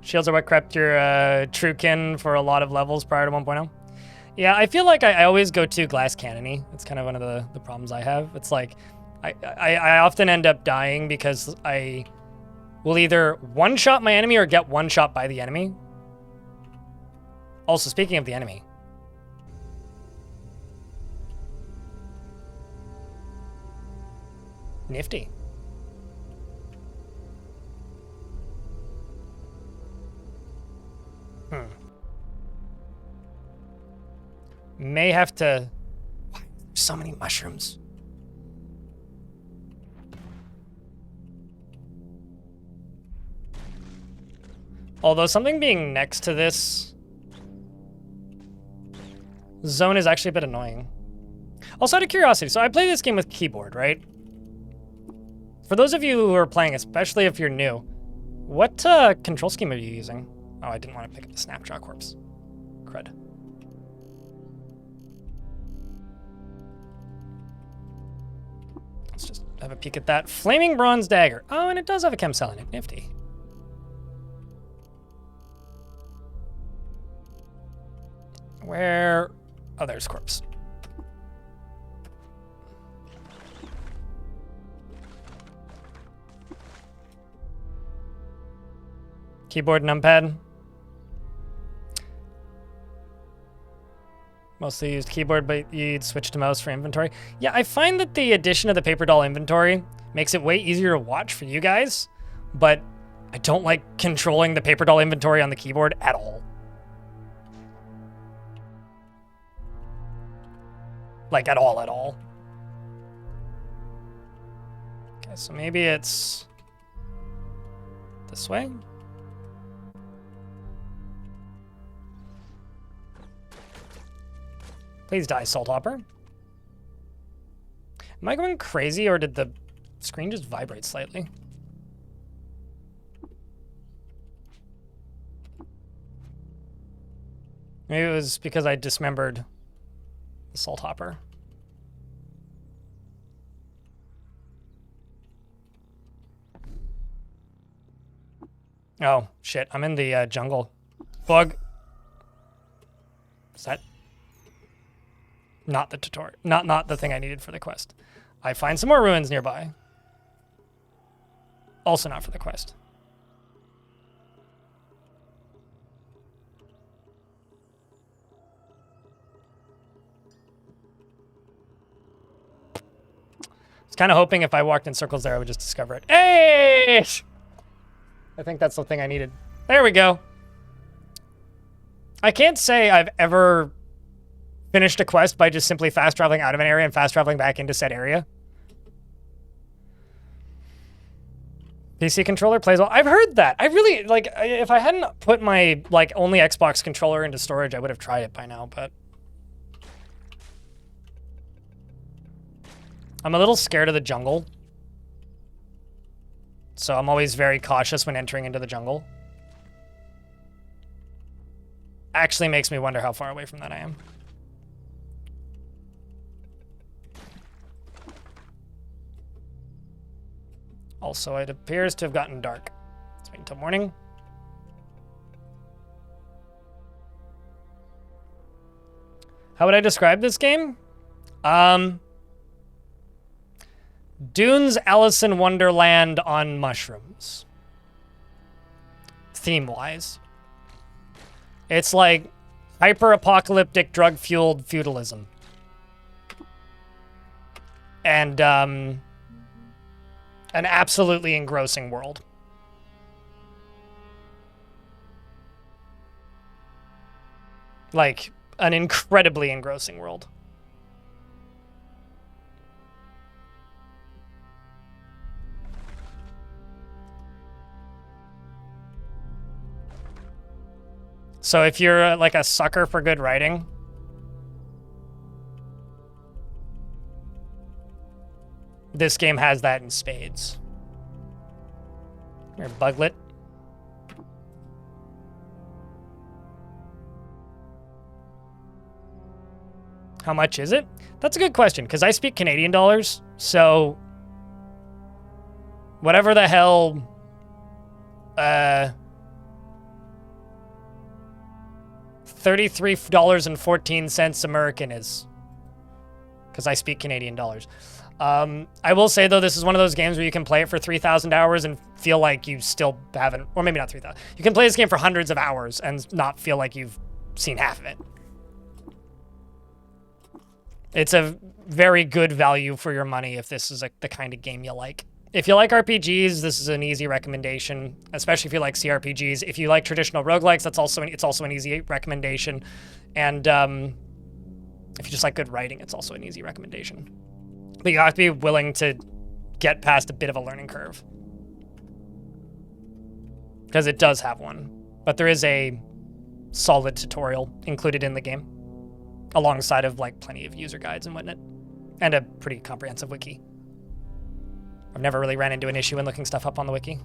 Shields are what crept your Truekin for a lot of levels prior to 1.0. Yeah, I feel like I always go too glass cannon-y. It's kind of one of the problems I have. It's like, I often end up dying because I will either one-shot my enemy or get one-shot by the enemy. Also, speaking of the enemy. Nifty. May have to... Why? So many mushrooms. Although something being next to this zone is actually a bit annoying. Also, out of curiosity, so I play this game with keyboard, right? For those of you who are playing, especially if you're new, what control scheme are you using? Oh, I didn't want to pick up the Snapjaw corpse. Crud. Let's just have a peek at that. Flaming Bronze Dagger. Oh, and it does have a chem cell in it. Nifty. Where... Oh, there's corpse. Keyboard, numpad. Mostly used keyboard, but you'd switch to mouse for inventory. Yeah, I find that the addition of the paper doll inventory makes it way easier to watch for you guys, but I don't like controlling the paper doll inventory on the keyboard at all. Like, at all, at all. Okay, so maybe it's this way? Please die, Salt Hopper. Am I going crazy, or did the screen just vibrate slightly? Maybe it was because I dismembered the Salt Hopper. Oh, shit. I'm in the jungle. Bug. Is that... Not the tutorial. Not the thing I needed for the quest. I find some more ruins nearby. Also not for the quest. I was kind of hoping if I walked in circles there, I would just discover it. Hey! I think that's the thing I needed. There we go. I can't say I've ever finished a quest by just simply fast traveling out of an area and fast traveling back into said area. PC controller plays well. I've heard that. I really, like, if I hadn't put my, like, only Xbox controller into storage, I would have tried it by now, but... I'm a little scared of the jungle. So I'm always very cautious when entering into the jungle. Actually makes me wonder how far away from that I am. Also, it appears to have gotten dark. Let's wait until morning. How would I describe this game? Dune's Alice in Wonderland on mushrooms. Theme-wise. It's like hyper-apocalyptic, drug-fueled feudalism. And, an absolutely engrossing world. Like, an incredibly engrossing world. So if you're like a sucker for good writing, this game has that in spades. Here, Buglet. How much is it? That's a good question, because I speak Canadian dollars, so whatever the hell $33.14 American is, because I speak Canadian dollars. I will say, though, this is one of those games where you can play it for 3,000 hours and feel like you still haven't, or maybe not 3,000. You can play this game for hundreds of hours and not feel like you've seen half of it. It's a very good value for your money if this is the kind of game you like. If you like RPGs, this is an easy recommendation, especially if you like CRPGs. If you like traditional roguelikes, it's also an easy recommendation. And if you just like good writing, it's also an easy recommendation. But you have to be willing to get past a bit of a learning curve. Because it does have one. But there is a solid tutorial included in the game, alongside of like plenty of user guides and whatnot. And a pretty comprehensive wiki. I've never really ran into an issue in looking stuff up on the wiki.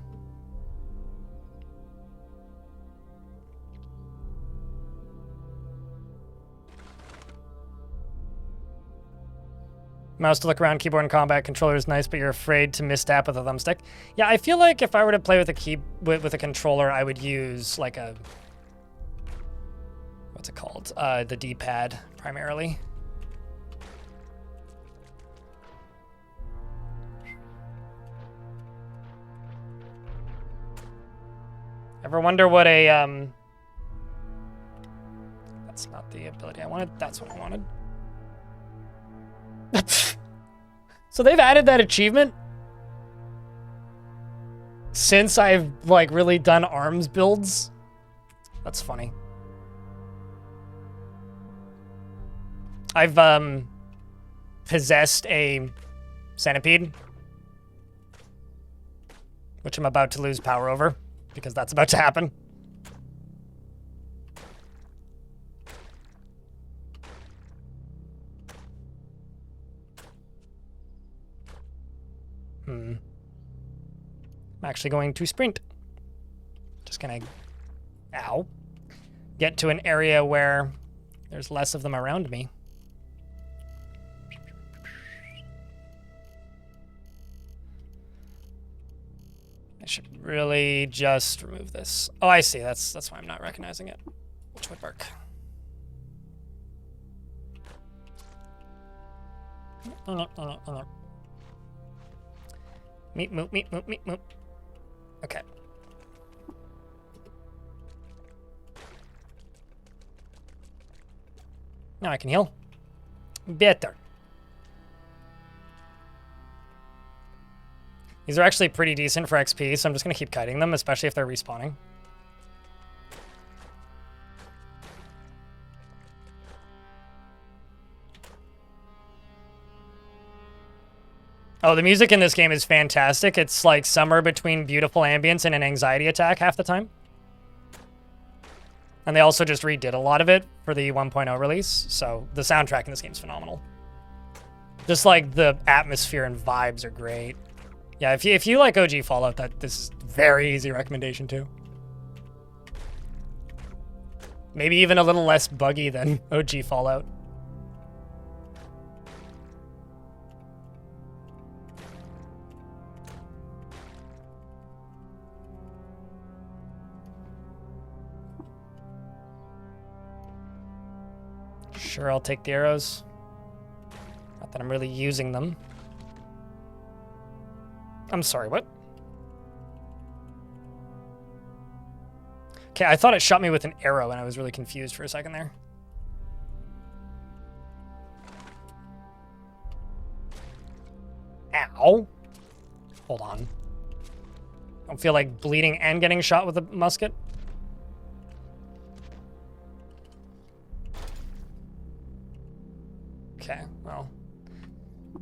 Mouse to look around, keyboard and combat, controller is nice, but you're afraid to mistap with a thumbstick. Yeah, I feel like if I were to play with a controller, I would use like a, what's it called? The D-pad primarily. Ever wonder what a, that's not the ability I wanted, that's what I wanted. So they've added that achievement since I've like really done arms builds. That's funny. I've possessed a centipede, which I'm about to lose power over because that's about to happen. I'm actually going to sprint. Just gonna, get to an area where there's less of them around me. I should really just remove this. Oh, I see. That's why I'm not recognizing it, which would work. Meep, moop, meep, moop, meep, moop. Okay. Now I can heal. Better. These are actually pretty decent for XP, so I'm just going to keep kiting them, especially if they're respawning. Oh, the music in this game is fantastic. It's like somewhere between beautiful ambience and an anxiety attack half the time. And they also just redid a lot of it for the 1.0 release, so the soundtrack in this game is phenomenal. Just like the atmosphere and vibes are great. Yeah, if you like OG Fallout, this is very easy recommendation too. Maybe even a little less buggy than OG Fallout. Sure, I'll take the arrows. Not that I'm really using them. I'm sorry, what? Okay, I thought it shot me with an arrow and I was really confused for a second there. Ow. Hold on. Don't feel like bleeding and getting shot with a musket. Okay, well.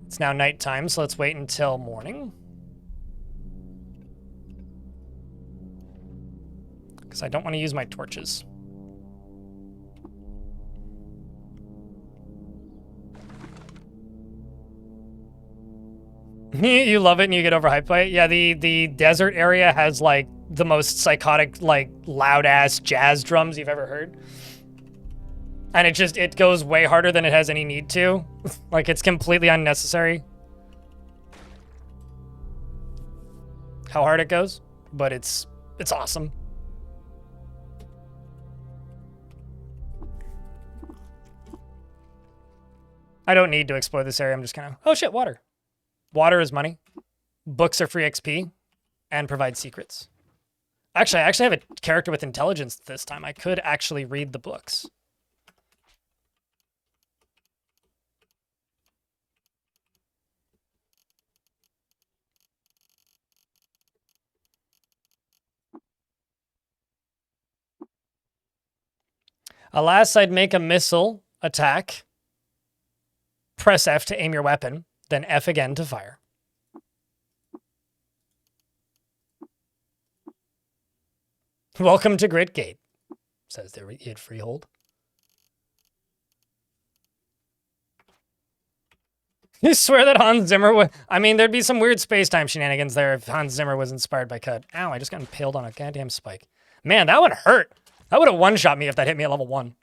It's now nighttime, so let's wait until morning. Because I don't want to use my torches. You love it and you get overhyped by it? Yeah, the desert area has like the most psychotic, like loud ass jazz drums you've ever heard. And it goes way harder than it has any need to. Like it's completely unnecessary. How hard it goes, but it's awesome. I don't need to explore this area. I'm just kind of, oh shit, water. Water is money. Books are free XP and provide secrets. Actually, I actually have a character with intelligence this time. I could actually read the books. Alas, I'd make a missile attack. Press F to aim your weapon, then F again to fire. Welcome to Grit Gate, says the Id Freehold. You swear that Hans Zimmer would... I mean, there'd be some weird space-time shenanigans there if Hans Zimmer was inspired by Cut. Ow, I just got impaled on a goddamn spike. Man, that would hurt. That would have one-shot me if that hit me at level 1.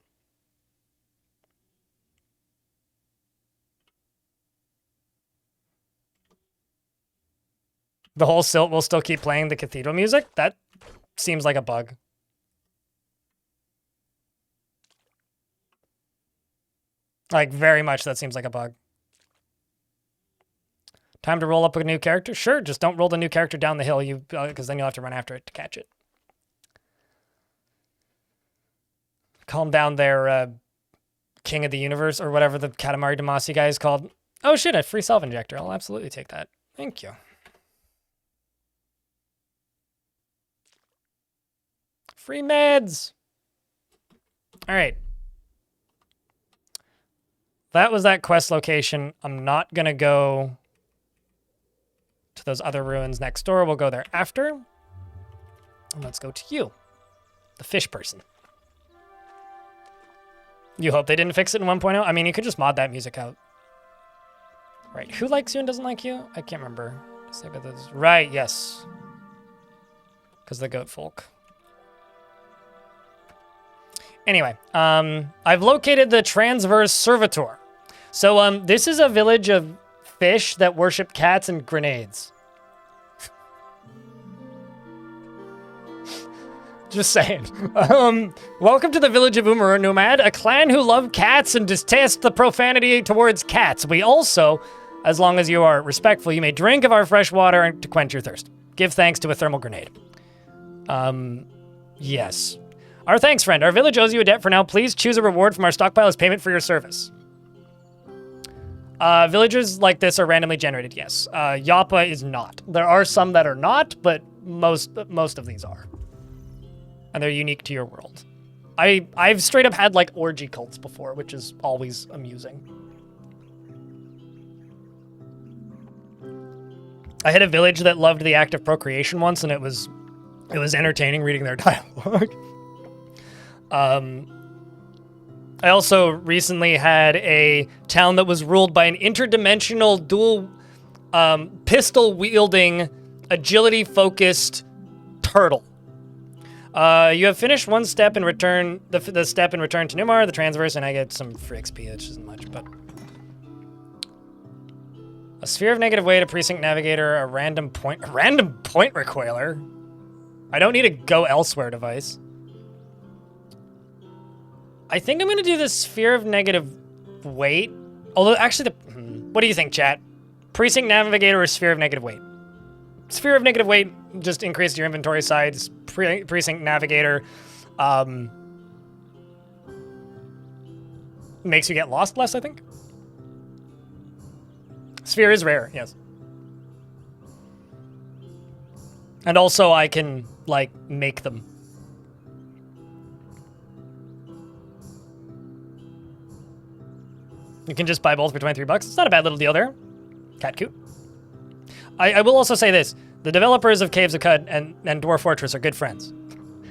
The whole silt will still keep playing the cathedral music? That seems like a bug. Like, very much that seems like a bug. Time to roll up a new character? Sure, just don't roll the new character down the hill, because then you'll have to run after it to catch it. Calm down there, King of the Universe, or whatever the Katamari Damacy guy is called. Oh shit, a free self-injector. I'll absolutely take that. Thank you. Free meds! Alright. That was that quest location. I'm not gonna go to those other ruins next door. We'll go there after. And let's go to you, the fish person. You hope they didn't fix it in 1.0? I mean, you could just mod that music out. Right, who likes you and doesn't like you? I can't remember. Right, yes. Because the goat folk. Anyway, I've located the Transverse Servitor. So, this is a village of fish that worship cats and grenades. Just saying. Welcome to the village of Umar Nomad, a clan who love cats and detest the profanity towards cats. We also As long as you are respectful, you may drink of our fresh water to quench your thirst. Give thanks to a thermal grenade. Yes. Our thanks, friend. Our village owes you a debt for now. Please choose a reward from our stockpile as payment for your service. Villages like this are randomly generated, yes. Joppa is not. There are some that are not, but most of these are. And they're unique to your world. I've straight up had, like, orgy cults before, which is always amusing. I had a village that loved the act of procreation once, and it was entertaining reading their dialogue. I also recently had a town that was ruled by an interdimensional dual pistol-wielding, agility-focused turtle. You have finished one step and return the step and return to Numar, the transverse, and I get some free XP, which isn't much, but... A sphere of negative weight, a precinct navigator, a random point recoiler? I don't need a go elsewhere device. I think I'm gonna do the sphere of negative weight. Although, actually, what do you think, chat? Precinct navigator or sphere of negative weight? Sphere of negative weight just increases your inventory size. Precinct navigator makes you get lost less, I think. Sphere is rare, yes. And also I can, like, make them. You can just buy both for 23 bucks. It's not a bad little deal there. Cat cute. I will also say this. The developers of Caves of Cud and Dwarf Fortress are good friends.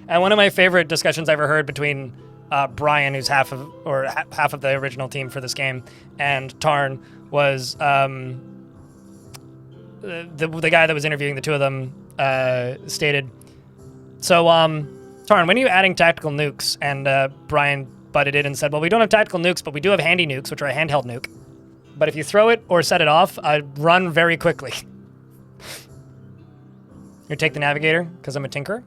And one of my favorite discussions I ever heard between Brian, who's half of the original team for this game, and Tarn was the guy that was interviewing the two of them stated. So, Tarn, when are you adding tactical nukes? And Brian butted in and said, well, we don't have tactical nukes, but we do have handy nukes, which are a handheld nuke. But if you throw it or set it off, run very quickly. You take the navigator, because I'm a tinker.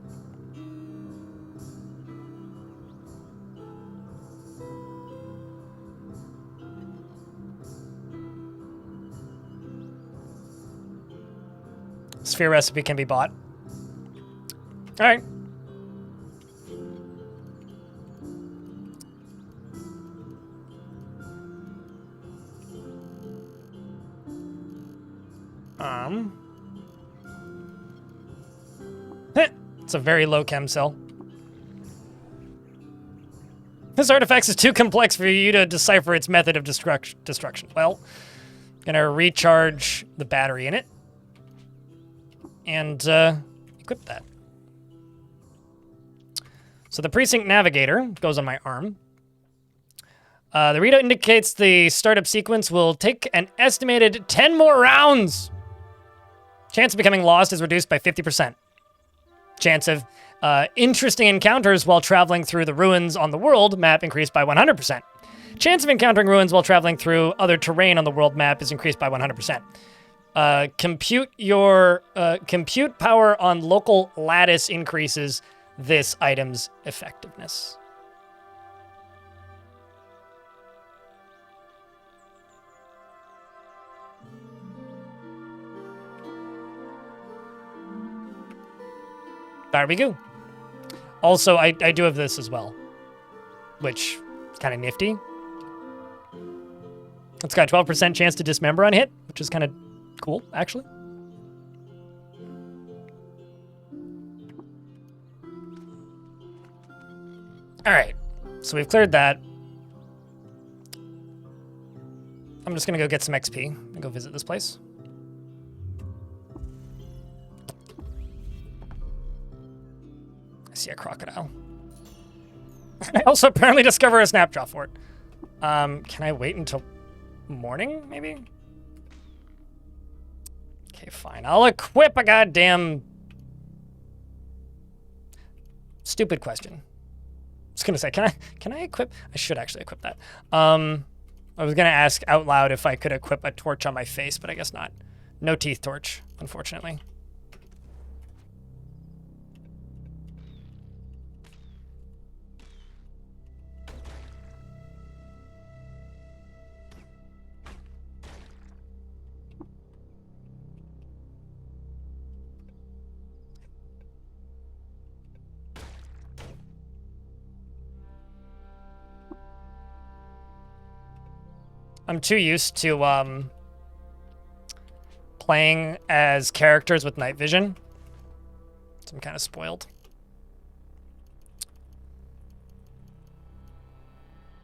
Sphere recipe can be bought. All right. It's a very low chem cell. This artifact is too complex for you to decipher its method of destruction. Well, gonna recharge the battery in it. And equip that. So the precinct navigator goes on my arm. The readout indicates the startup sequence will take an estimated 10 more rounds. Chance of becoming lost is reduced by 50%. Chance of interesting encounters while traveling through the ruins on the world map increased by 100%. Chance of encountering ruins while traveling through other terrain on the world map is increased by 100%. Compute power on local lattice increases this item's effectiveness. There we go. Also, I do have this as well, which is kind of nifty. It's got a 12% chance to dismember on hit, which is kind of cool, actually. All right, so we've cleared that. I'm just gonna go get some XP and go visit this place. I see a crocodile. I also apparently discover a snapshot for it. Can I wait until morning, maybe? Okay, fine. I'll equip a goddamn... Stupid question. I was gonna say, can I equip? I should actually equip that. I was gonna ask out loud if I could equip a torch on my face, but I guess not. No teeth torch, unfortunately. I'm too used to playing as characters with night vision. So I'm kind of spoiled.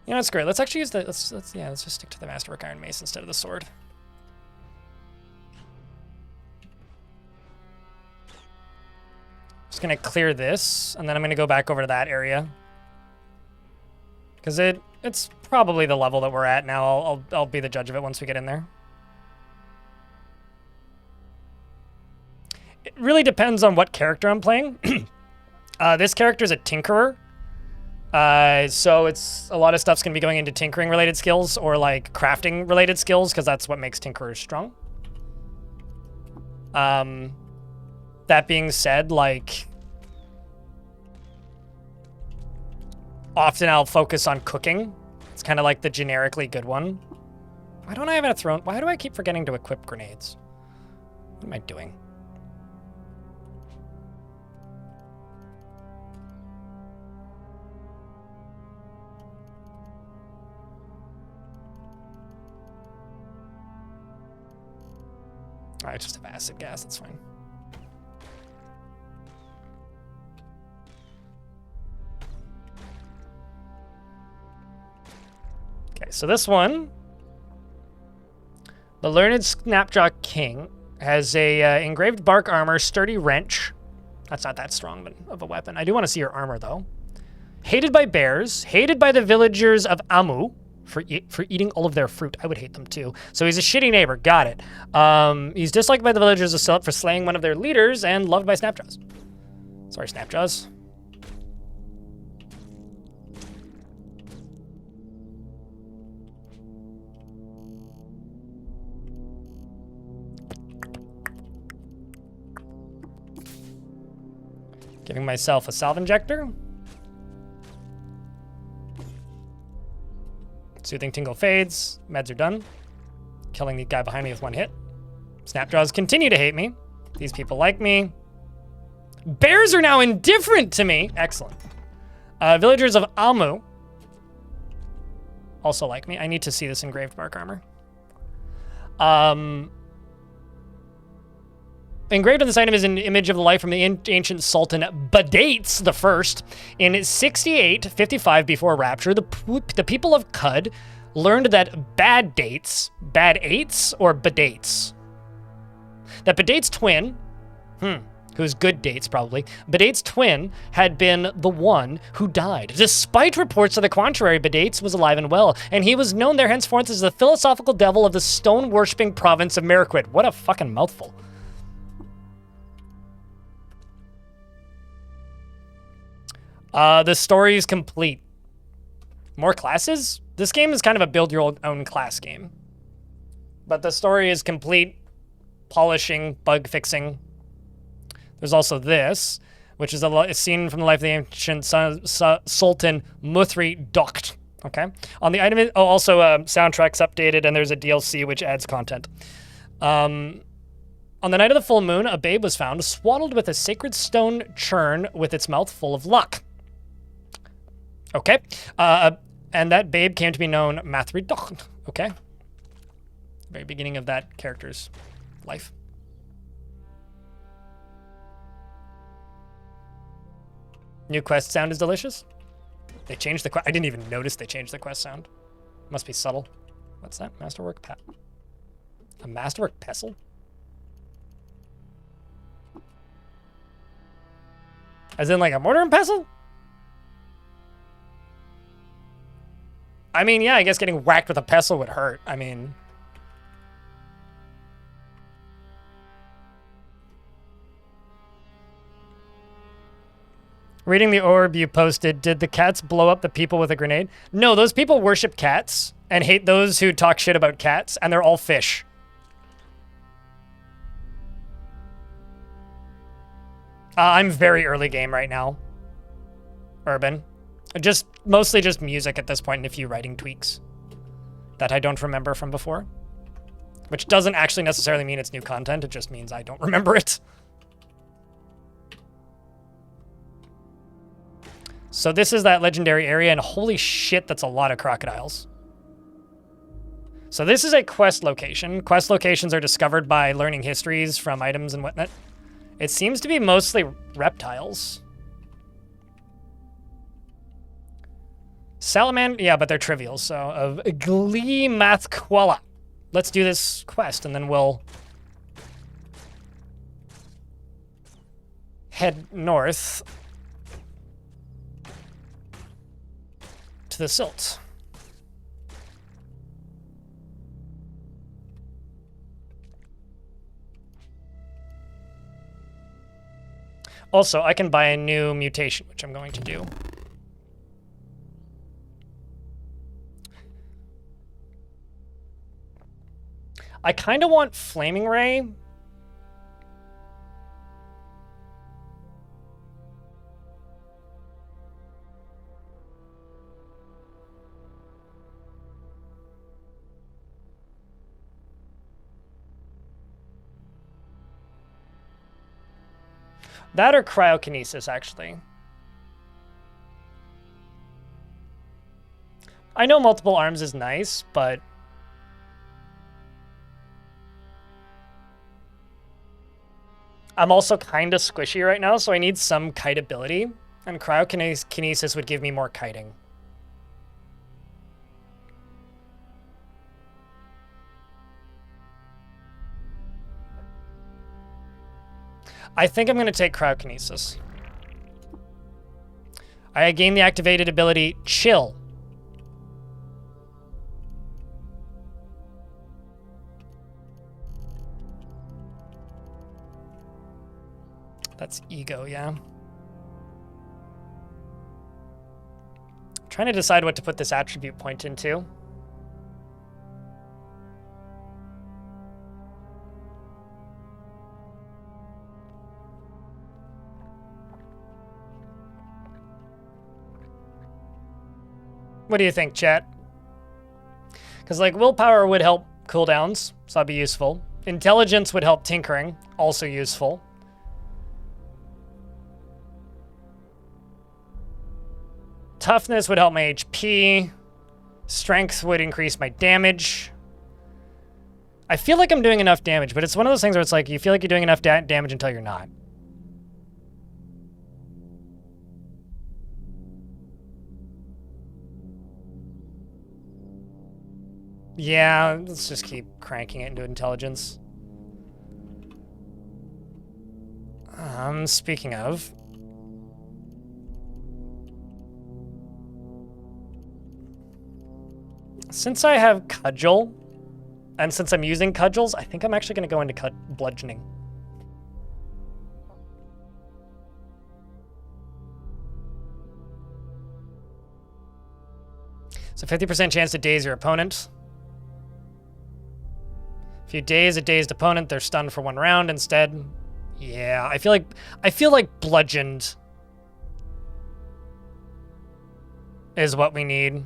You know, it's great. Let's actually use the let's just stick to the Masterwork Iron Mace instead of the sword. Just gonna clear this, and then I'm gonna go back over to that area. Because it's probably the level that we're at now. I'll be the judge of it once we get in there. It really depends on what character I'm playing. This character is a tinkerer. So it's a lot of stuff's gonna be going into tinkering related skills or like crafting related skills because that's what makes tinkerers strong. That being said, like often I'll focus on cooking. It's kind of like the generically good one. Why don't I have a throne? Why do I keep forgetting to equip grenades? What am I doing? All right, just have acid gas, that's fine. Okay, so this one, the Learned Snapjaw King, has a engraved bark armor, sturdy wrench. That's not that strong of a weapon. I do want to see your armor, though. Hated by bears, hated by the villagers of Amu for eating all of their fruit. I would hate them, too. So he's a shitty neighbor. Got it. He's disliked by the villagers of Silt for slaying one of their leaders and loved by Snapjaws. Sorry, Snapjaws. Giving myself a salve injector. Soothing tingle fades. Meds are done. Killing the guy behind me with one hit. Snapjaws continue to hate me. These people like me. Bears are now indifferent to me. Excellent. Villagers of Amu also like me. I need to see this engraved bark armor. Engraved on this item is an image of the life from the ancient Sultan Badates the First. In 6855 before Rapture, the people of Cud learned that bad eights, or Badates, that Badate's twin, who's good dates probably, Badate's twin had been the one who died. Despite reports to the contrary, Badates was alive and well, and he was known there henceforth as the philosophical devil of the stone-worshipping province of Meriquit. What a fucking mouthful. The story is complete. More classes? This game is kind of a build your own class game. But the story is complete, polishing, bug fixing. There's also this, which is a scene from the life of the ancient Sultan Muthri Dokt. Okay. On the item, also soundtrack's updated, and there's a DLC which adds content. On the night of the full moon, a babe was found swaddled with a sacred stone churn with its mouth full of luck. Okay. And that babe came to be known Mathri Docht. Okay. Very beginning of that character's life. New quest sound is delicious. They changed the quest. I didn't even notice they changed the quest sound. Must be subtle. What's that? Masterwork a Masterwork pestle? As in like a mortar and pestle? I mean, yeah, I guess getting whacked with a pestle would hurt. I mean... Reading the orb you posted, did the cats blow up the people with a grenade? No, those people worship cats and hate those who talk shit about cats, and they're all fish. I'm very early game right now. Urban. Mostly just music at this point and a few writing tweaks that I don't remember from before. Which doesn't actually necessarily mean it's new content, it just means I don't remember it. So this is that legendary area, and holy shit, that's a lot of crocodiles. So this is a quest location. Quest locations are discovered by learning histories from items and whatnot. It seems to be mostly reptiles. Salamander, yeah, but they're trivial, so of Glimathquala. Let's do this quest, and then we'll head north to the silt. Also, I can buy a new mutation, which I'm going to do. I kind of want Flaming Ray. That or cryokinesis, actually. I know multiple arms is nice, but I'm also kind of squishy right now, so I need some kite ability, and cryokinesis would give me more kiting. I think I'm going to take cryokinesis. I gain the activated ability Chill. That's ego, yeah. Trying to decide what to put this attribute point into. What do you think, chat? Because, like, willpower would help cooldowns, so that'd be useful. Intelligence would help tinkering, also useful. Toughness would help my HP. Strength would increase my damage. I feel like I'm doing enough damage, but it's one of those things where it's like, you feel like you're doing enough damage until you're not. Yeah, let's just keep cranking it into intelligence. Speaking of... Since I have Cudgel, and since I'm using Cudgels, I think I'm actually going to go into Bludgeoning. So 50% chance to daze your opponent. If you daze a dazed opponent, they're stunned for 1 round instead. Yeah, I feel like bludgeoned is what we need.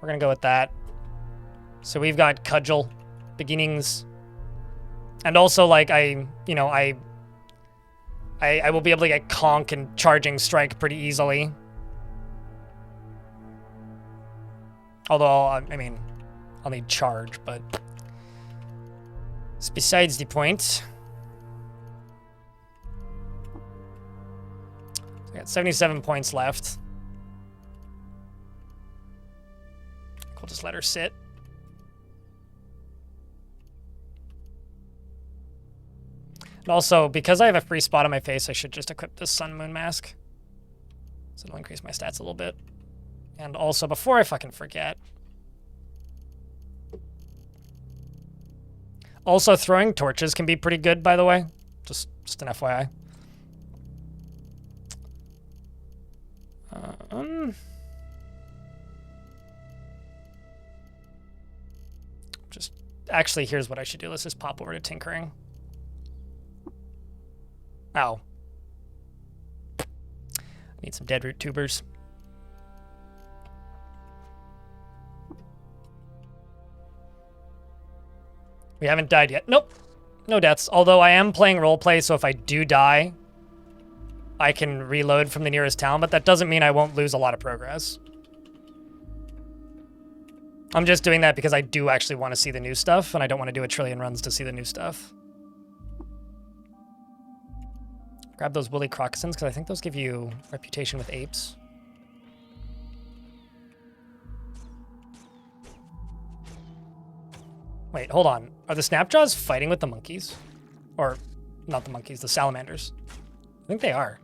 We're gonna go with that. So we've got Cudgel, Beginnings, and also like I will be able to get Conk and Charging Strike pretty easily. Although I mean, I'll need Charge, but it's besides the point. I got 77 points left. We'll just let her sit. And also, because I have a free spot on my face, I should just equip this Sun Moon Mask. So it'll increase my stats a little bit. And also, before I fucking forget... Also, throwing torches can be pretty good, by the way. Just an FYI. Actually, here's what I should do. Let's just pop over to Tinkering. Ow. Need some dead root tubers. We haven't died yet. Nope. No deaths. Although I am playing roleplay, so if I do die, I can reload from the nearest town, but that doesn't mean I won't lose a lot of progress. I'm just doing that because I do actually want to see the new stuff, and I don't want to do a trillion runs to see the new stuff. Grab those woolly crocossins, because I think those give you reputation with apes. Wait, hold on. Are the Snapjaws fighting with the monkeys? Or, not the monkeys, the salamanders. I think they are.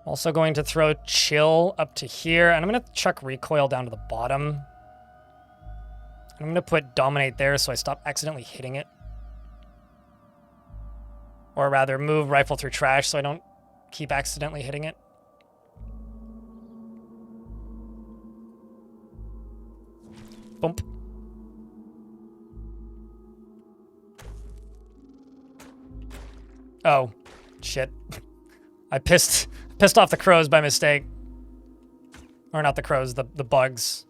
Also going to throw chill up to here, and I'm going to chuck recoil down to the bottom. And I'm going to put dominate there so I stop accidentally hitting it. Or rather, move rifle through trash so I don't keep accidentally hitting it. Bump. Oh, shit. I pissed off the crows by mistake. Or not the crows, the bugs.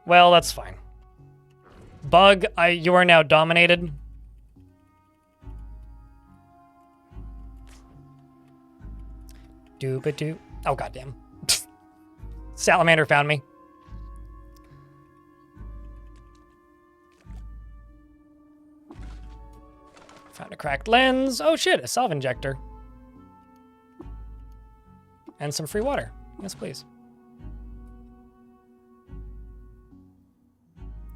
Well, that's fine. Bug, you are now dominated. Doo-ba-doo. Oh, goddamn. Salamander found me. Found a cracked lens. Oh shit, a salve injector. And some free water. Yes, please.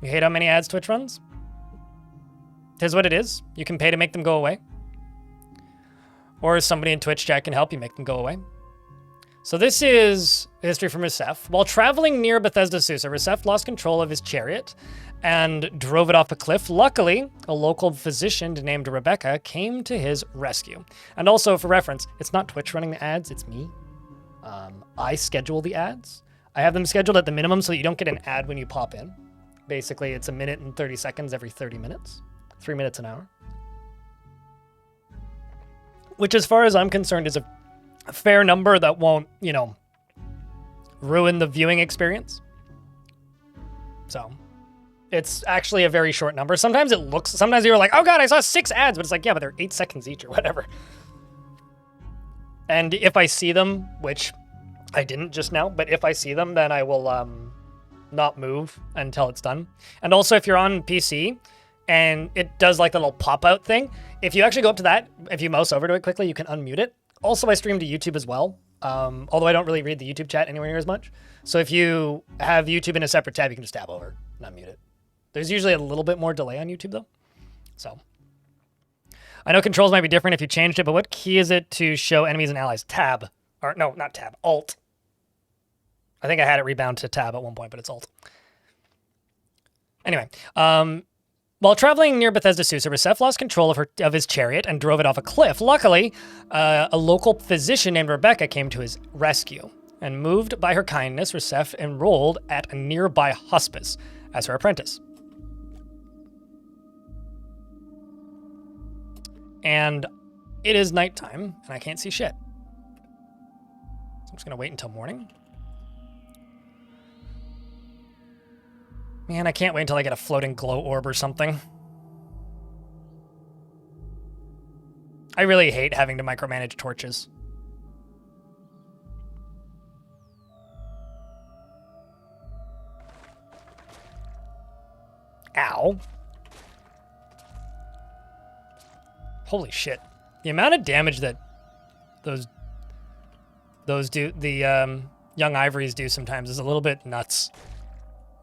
You hate how many ads Twitch runs? Tis what it is. You can pay to make them go away. Or somebody in Twitch chat can help you make them go away. So this is history from Rusef. While traveling near Bethesda Susa, Rusef lost control of his chariot and drove it off a cliff. Luckily, a local physician named Rebecca came to his rescue. And also, for reference, it's not Twitch running the ads, it's me. I schedule the ads. I have them scheduled at the minimum so that you don't get an ad when you pop in. Basically, it's 1 minute and 30 seconds every 30 minutes. 3 minutes an hour. Which, as far as I'm concerned, is a fair number that won't, you know, ruin the viewing experience. So, it's actually a very short number. Sometimes it looks, sometimes you're like, oh god, I saw 6 ads, but it's like, yeah, but they're 8 seconds each or whatever. And if I see them, which I didn't just now, but if I see them, then I will not move until it's done. And also, if you're on PC and it does like the little pop-out thing, if you actually go up to that, if you mouse over to it quickly, you can unmute it. Also, I stream to YouTube as well, although I don't really read the YouTube chat anywhere near as much. So if you have YouTube in a separate tab, you can just tab over and unmute it. There's usually a little bit more delay on YouTube, though. So I know controls might be different if you changed it, but what key is it to show enemies and allies? Tab. Or no, not tab. Alt. I think I had it rebound to tab at one point, but it's Alt. Anyway, while traveling near Bethesda Susa, Rusef lost control of his chariot and drove it off a cliff. Luckily, a local physician named Rebecca came to his rescue. And moved by her kindness, Rusef enrolled at a nearby hospice as her apprentice. And it is nighttime, and I can't see shit. So I'm just going to wait until morning. Man, I can't wait until I get a floating glow orb or something. I really hate having to micromanage torches. Ow. Holy shit. The amount of damage that those do, the young ivories do sometimes is a little bit nuts.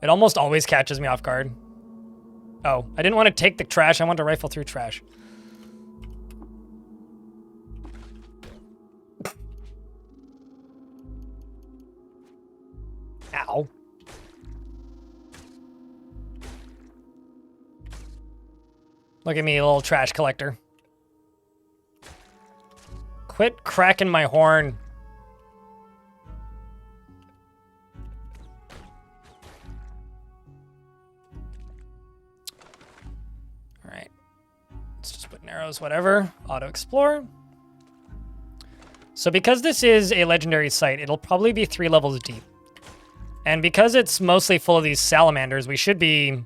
It almost always catches me off guard. Oh, I didn't want to take the trash. I wanted to rifle through trash. Ow. Look at me, a little trash collector. Quit cracking my horn. All right. Let's just put arrows, whatever. Auto explore. So because this is a legendary site, it'll probably be 3 levels deep. And because it's mostly full of these salamanders, we should be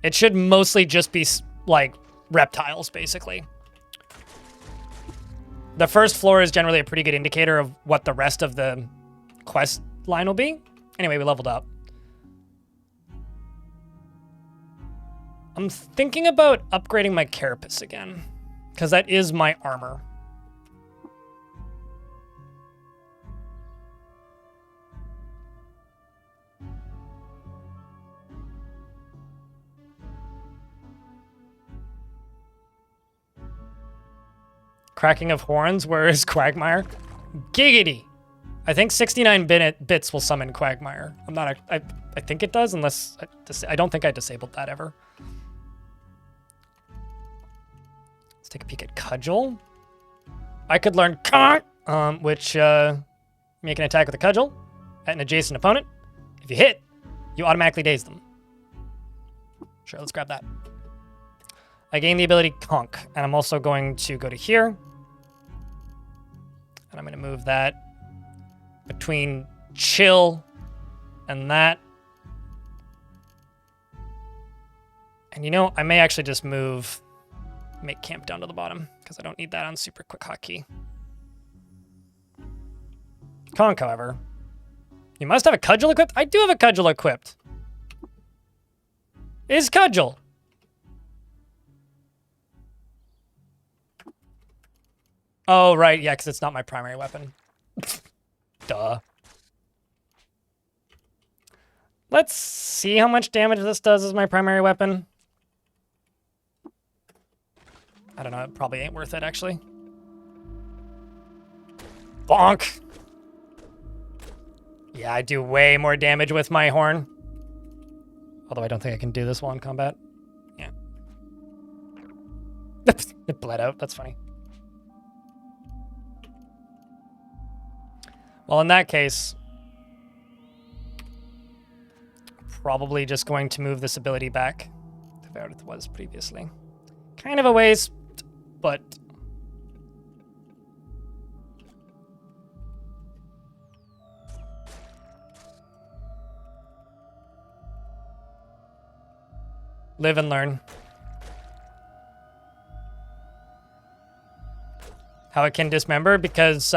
It should mostly just be, like, reptiles, basically. The first floor is generally a pretty good indicator of what the rest of the quest line will be. Anyway, we leveled up. I'm thinking about upgrading my carapace again, because that is my armor. Cracking of horns, where is Quagmire? Giggity! I think 69 bits will summon Quagmire. I'm not, I think it does, unless, I don't think I disabled that ever. Let's take a peek at Cudgel. I could learn Conk, which, make an attack with a Cudgel at an adjacent opponent. If you hit, you automatically daze them. Sure, let's grab that. I gain the ability Conk, and I'm also going to go to here. And I'm going to move that between chill and that. And you know, I may actually just make camp down to the bottom, because I don't need that on super quick hotkey. Conk, however. You must have a Cudgel equipped? I do have a Cudgel equipped. Is Cudgel? Oh, right, yeah, because it's not my primary weapon. Duh. Let's see how much damage this does as my primary weapon. I don't know, it probably ain't worth it, actually. Bonk! Yeah, I do way more damage with my horn. Although I don't think I can do this while in combat. Yeah. It bled out, that's funny. Well, in that case, probably just going to move this ability back to where it was previously. Kind of a waste, but... live and learn. How it can dismember, because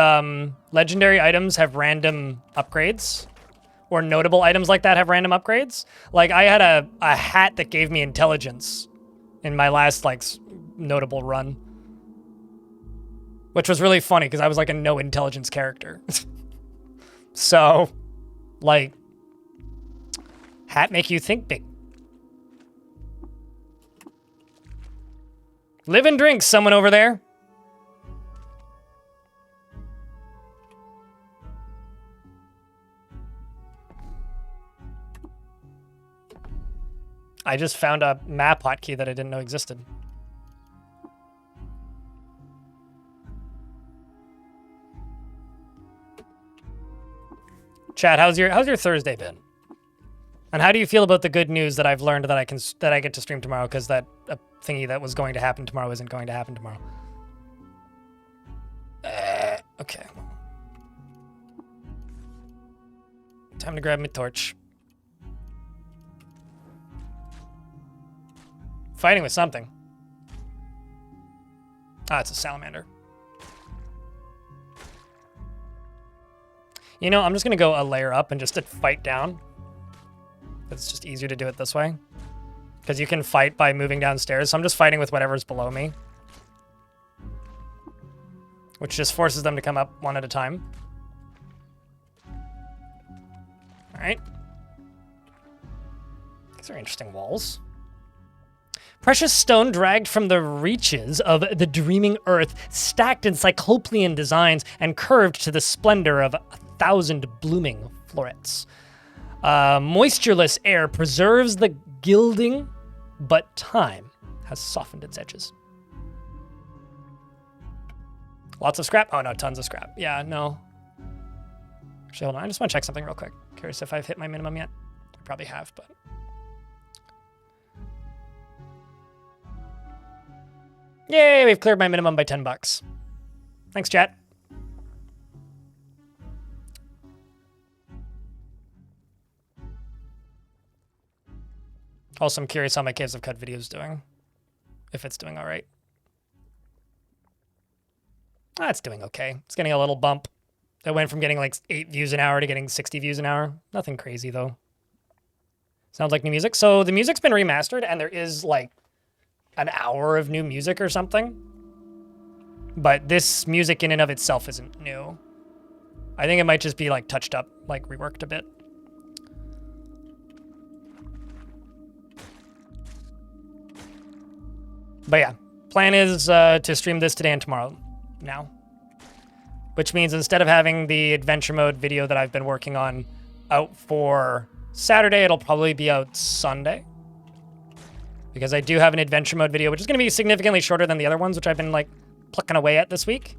legendary items have random upgrades, or notable items like that have random upgrades. Like, I had a hat that gave me intelligence in my last, like, notable run. Which was really funny, because I was, like, a no-intelligence character. So, like, hat make you think big. Live and drink, someone over there. I just found a map hotkey that I didn't know existed. Chat, how's your Thursday been? And how do you feel about the good news that I've learned that I get to stream tomorrow, because that thingy that was going to happen tomorrow isn't going to happen tomorrow? Okay. Time to grab my torch. Fighting with something. Ah, it's a salamander. You know, I'm just gonna go a layer up and just fight down. It's just easier to do it this way. Because you can fight by moving downstairs, so I'm just fighting with whatever's below me. Which just forces them to come up one at a time. Alright. These are interesting walls. Precious stone dragged from the reaches of the dreaming earth, stacked in cyclopean designs and curved to the splendor of 1,000 blooming florets. Moistureless air preserves the gilding, but time has softened its edges. Lots of scrap? Oh no, tons of scrap. Yeah, no. Actually, hold on, I just want to check something real quick. Curious if I've hit my minimum yet. I probably have, but... Yay, we've cleared my minimum by 10 bucks. Thanks, chat. Also, I'm curious how my Caves of Cut video is doing. If it's doing all right. It's doing okay. It's getting a little bump. It went from getting like 8 views an hour to getting 60 views an hour. Nothing crazy though. Sounds like new music. So the music's been remastered and there is like an hour of new music or something. But this music in and of itself isn't new. I think it might just be like touched up, like reworked a bit. But yeah, plan is to stream this today and tomorrow now. Which means instead of having the adventure mode video that I've been working on out for Saturday, it'll probably be out Sunday. Because I do have an adventure mode video, which is going to be significantly shorter than the other ones, which I've been like plucking away at this week.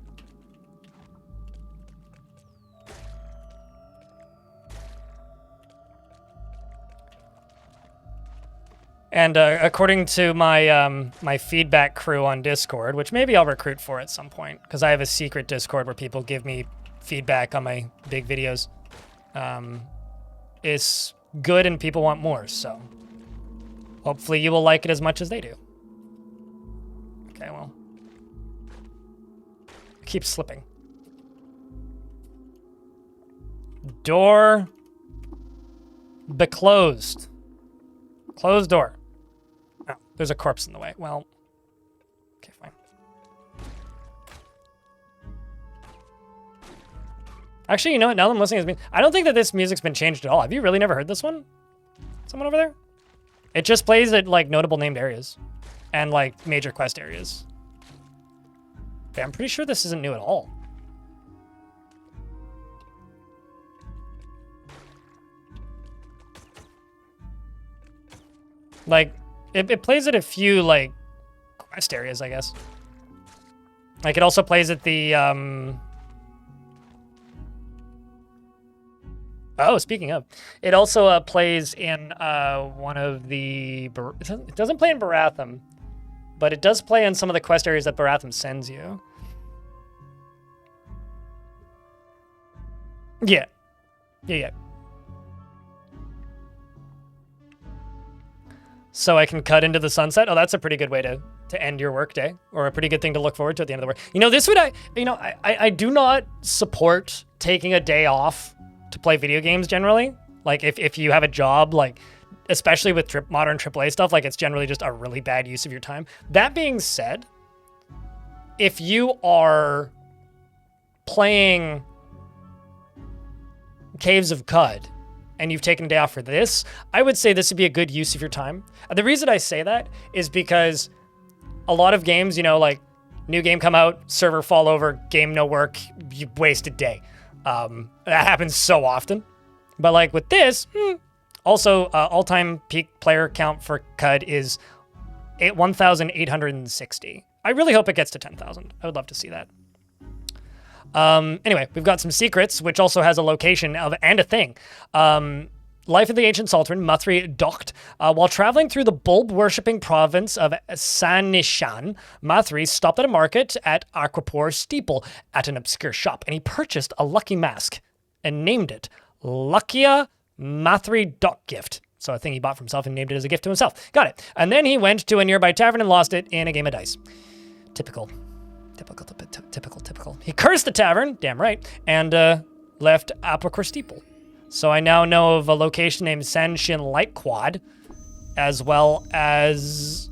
And according to my my feedback crew on Discord, which maybe I'll recruit for at some point, because I have a secret Discord where people give me feedback on my big videos, is good and people want more, so hopefully you will like it as much as they do. Okay, well. I keep slipping. Door be closed. Closed door. Oh, there's a corpse in the way. Well, okay, fine. Actually, you know what? Now that I'm listening to this, I don't think that this music's been changed at all. Have you really never heard this one? Someone over there? It just plays at like notable named areas and like major quest areas. Okay, I'm pretty sure this isn't new at all. Like, it plays at a few, like, quest areas, I guess. Like, it also plays at the, Oh, speaking of. It also plays in one of the... It doesn't play in Baratham, but it does play in some of the quest areas that Baratham sends you. Yeah. Yeah. So I can cut into the sunset. Oh, that's a pretty good way to end your workday, or a pretty good thing to look forward to at the end of the work. You know, this would I do not support taking a day off to play video games generally. Like if you have a job, like especially with modern AAA stuff, like it's generally just a really bad use of your time. That being said, if you are playing Caves of Cud and you've taken a day off for this, I would say this would be a good use of your time. The reason I say that is because a lot of games, you know, like new game come out, server fall over, game no work, you waste a day. That happens so often. But like with this, also all-time peak player count for CUD is 1,860. I really hope it gets to 10,000. I would love to see that. Anyway, we've got some secrets, which also has a location and a thing. Life of the Ancient Sultan, Mathri docked. While traveling through the bulb-worshipping province of Sanishan, Mathri stopped at a market at Aquapor Steeple at an obscure shop, and he purchased a lucky mask and named it Luckia Mathri Dock Gift. So a thing he bought for himself and named it as a gift to himself. Got it. And then he went to a nearby tavern and lost it in a game of dice. Typical. He cursed the tavern, damn right, and left Aquapor Steeple. So I now know of a location named Sanshin Light Quad, as well as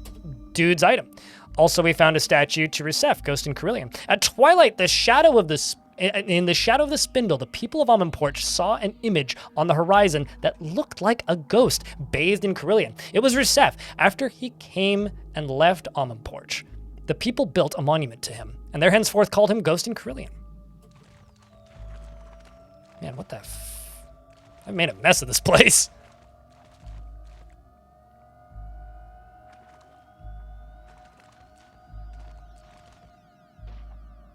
Dude's item. Also, we found a statue to Rusef, Ghost in Carillion. At twilight, in the shadow of the spindle, the people of Amanporch saw an image on the horizon that looked like a ghost bathed in Carillion. It was Rusef. After he came and left Amanporch, the people built a monument to him, and there henceforth called him Ghost in Carillion. Man, what the I made a mess of this place.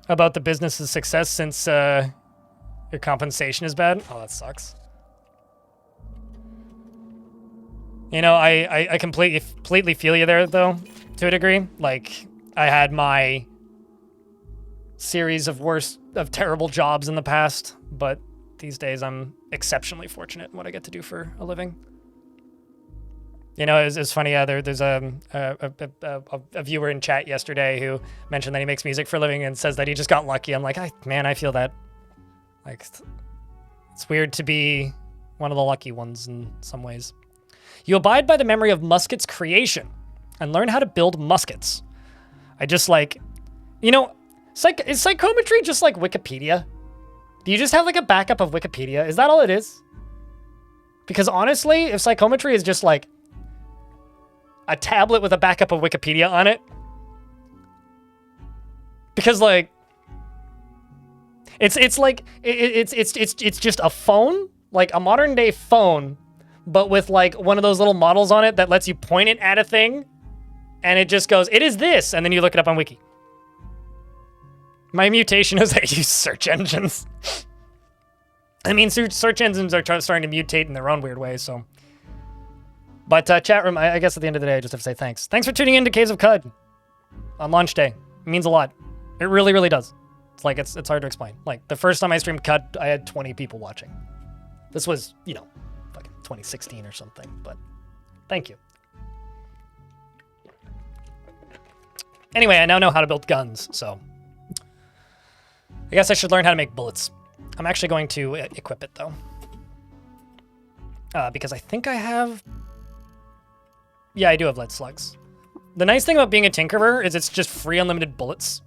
About the business's success since your compensation is bad? Oh, that sucks. You know, I completely feel you there, though, to a degree. Like, I had my series of terrible jobs in the past, but these days I'm exceptionally fortunate in what I get to do for a living. You know, it's funny. There's a viewer in chat yesterday who mentioned that he makes music for a living and says that he just got lucky. I'm like, man, I feel that. Like, it's weird to be one of the lucky ones in some ways. You abide by the memory of muskets creation and learn how to build muskets. I just like, you know, is psychometry just like Wikipedia? Do you just have like a backup of Wikipedia? Is that all it is? Because honestly, if psychometry is just like a tablet with a backup of Wikipedia on it, because like it's just a phone, like a modern day phone, but with like one of those little models on it that lets you point it at a thing, and it just goes, it is this, and then you look it up on Wiki. My mutation is I use search engines. I mean, search engines are starting to mutate in their own weird ways, so. But chat room, I guess at the end of the day, I just have to say thanks. Thanks for tuning in to Caves of Cud on launch day. It means a lot. It really, really does. It's like, it's hard to explain. Like, the first time I streamed Cud, I had 20 people watching. This was, you know, fucking 2016 or something, but thank you. Anyway, I now know how to build guns, so. I guess I should learn how to make bullets. I'm actually going to equip it, though. Because I think I have... Yeah, I do have lead slugs. The nice thing about being a tinkerer is it's just free unlimited bullets.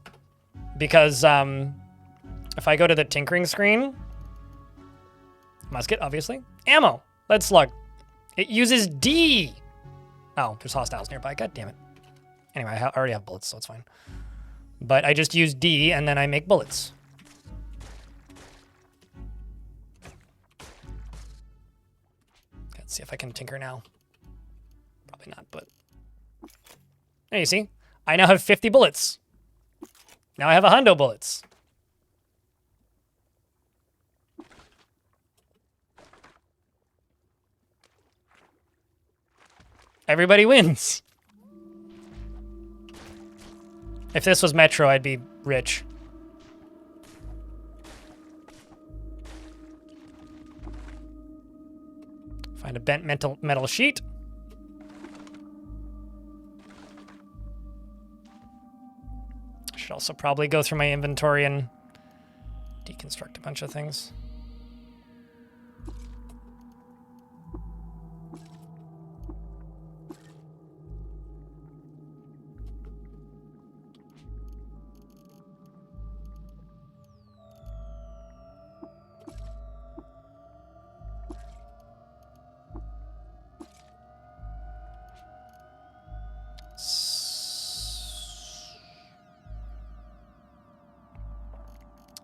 Because if I go to the tinkering screen... Musket, obviously. Ammo! Lead slug. It uses D! Oh, there's hostiles nearby. God damn it. Anyway, I already have bullets, so it's fine. But I just use D, and then I make bullets. Let's see if I can tinker now. Probably not, but... There you see. I now have 50 bullets. Now I have 100 bullets. Everybody wins. If this was Metro, I'd be rich. Find a bent metal sheet. Should also probably go through my inventory and deconstruct a bunch of things.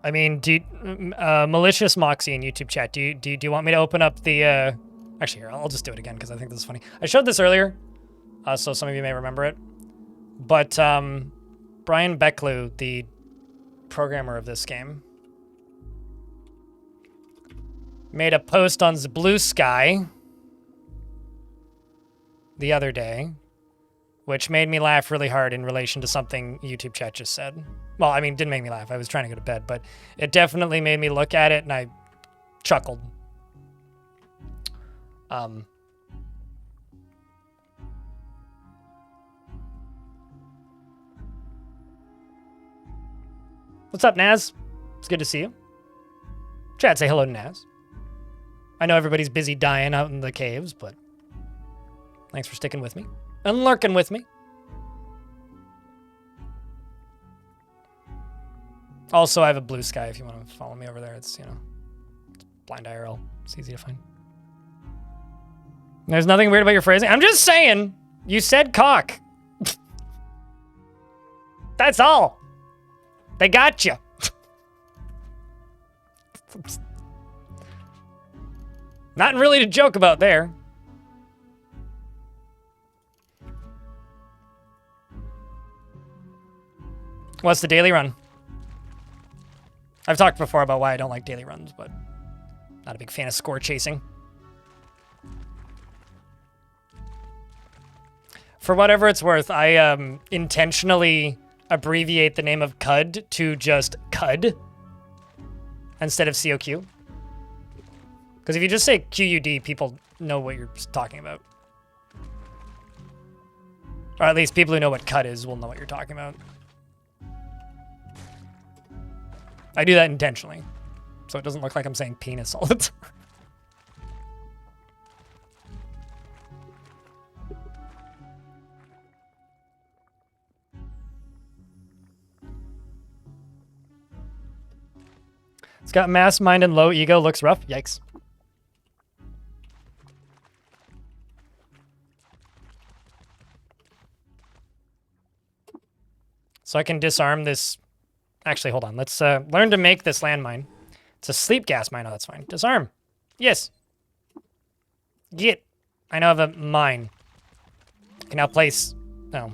I mean, malicious Moxie in YouTube chat. Do you want me to open up the? Actually, here I'll just do it again because I think this is funny. I showed this earlier, so some of you may remember it. But Brian Becklew, the programmer of this game, made a post on the Blue Sky the other day, which made me laugh really hard in relation to something YouTube chat just said. Well, I mean, it didn't make me laugh. I was trying to go to bed, but it definitely made me look at it and I chuckled. What's up, Naz? It's good to see you. Chat, say hello to Naz. I know everybody's busy dying out in the caves, but thanks for sticking with me and lurking with me. Also, I have a Blue Sky if you want to follow me over there. It's, you know, it's blind IRL. It's easy to find. There's nothing weird about your phrasing. I'm just saying, you said cock. That's all. They got you. Nothing really to joke about there. What's the daily run? I've talked before about why I don't like daily runs, but not a big fan of score chasing. For whatever it's worth, I intentionally abbreviate the name of CUD to just CUD instead of COQ. Because if you just say QUD, people know what you're talking about. Or at least people who know what cut is will know what you're talking about. I do that intentionally, so it doesn't look like I'm saying penis all the time. It's got mass mind and low ego, looks rough. Yikes. So I can disarm this. Actually, hold on. Let's learn to make this landmine. It's a sleep gas mine. Oh, that's fine. Disarm. Yes. Get. I now have a mine. I can now place. No.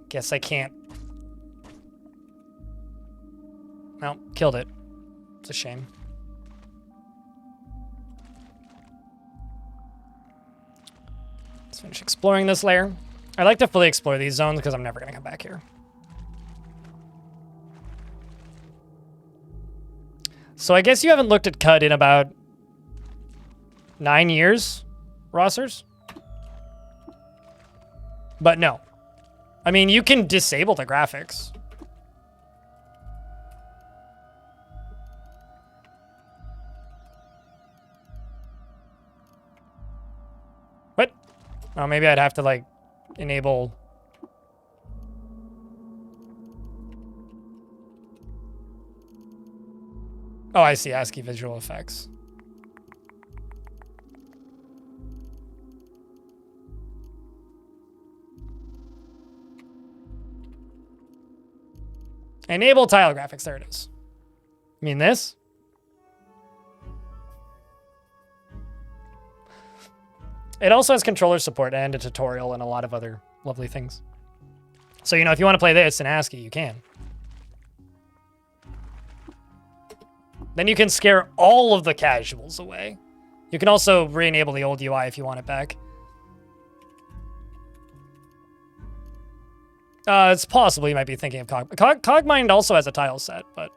Guess I can't. No, killed it. It's a shame. Let's finish exploring this layer. I like to fully explore these zones because I'm never going to come back here. So I guess you haven't looked at CUD in about 9 years, Rossers? But no. I mean, you can disable the graphics. What? Oh, maybe I'd have to, like, enable... Oh, I see. ASCII visual effects. Enable tile graphics. There it is. You mean this? It also has controller support and a tutorial and a lot of other lovely things. So, you know, if you want to play this in ASCII, you can. Then you can scare all of the casuals away. You can also re-enable the old UI if you want it back. It's possible you might be thinking of Cogmind also has a tile set, but...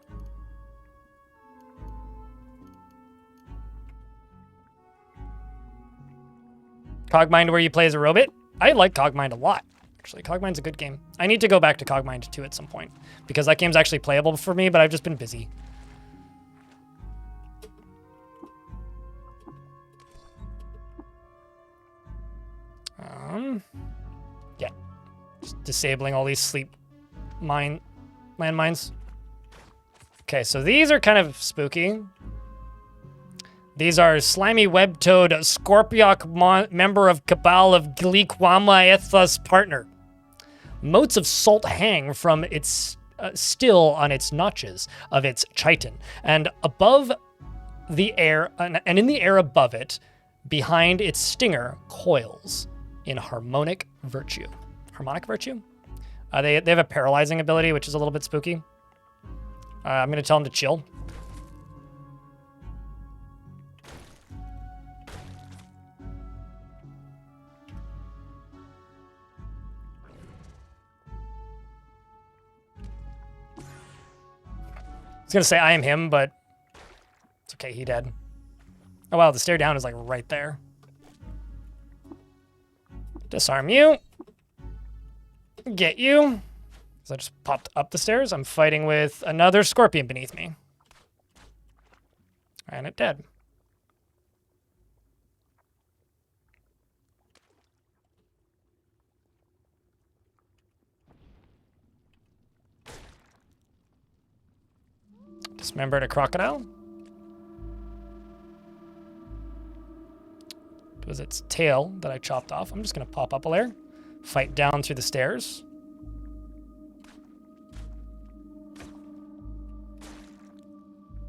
Cogmind where you play as a robot? I like Cogmind a lot. Actually, Cogmind's a good game. I need to go back to Cogmind 2 at some point, because that game's actually playable for me, but I've just been busy. Yeah. Just disabling all these sleep landmines. Okay, so these are kind of spooky. These are slimy web-toed Scorpiok member of Cabal of Gliquamaethus partner. Motes of salt hang from its still on its notches of its chitin, and above the air, and in the air above it, behind its stinger, coils in harmonic virtue. Harmonic virtue? They have a paralyzing ability, which is a little bit spooky. I'm going to tell them to chill. I was going to say I am him, but it's okay, he dead. Oh wow, the stair down is like right there. Disarm you. Get you. So I just popped up the stairs. I'm fighting with another scorpion beneath me. And it dead. Dismembered a crocodile. It was its tail that I chopped off. I'm just going to pop up a layer. Fight down through the stairs.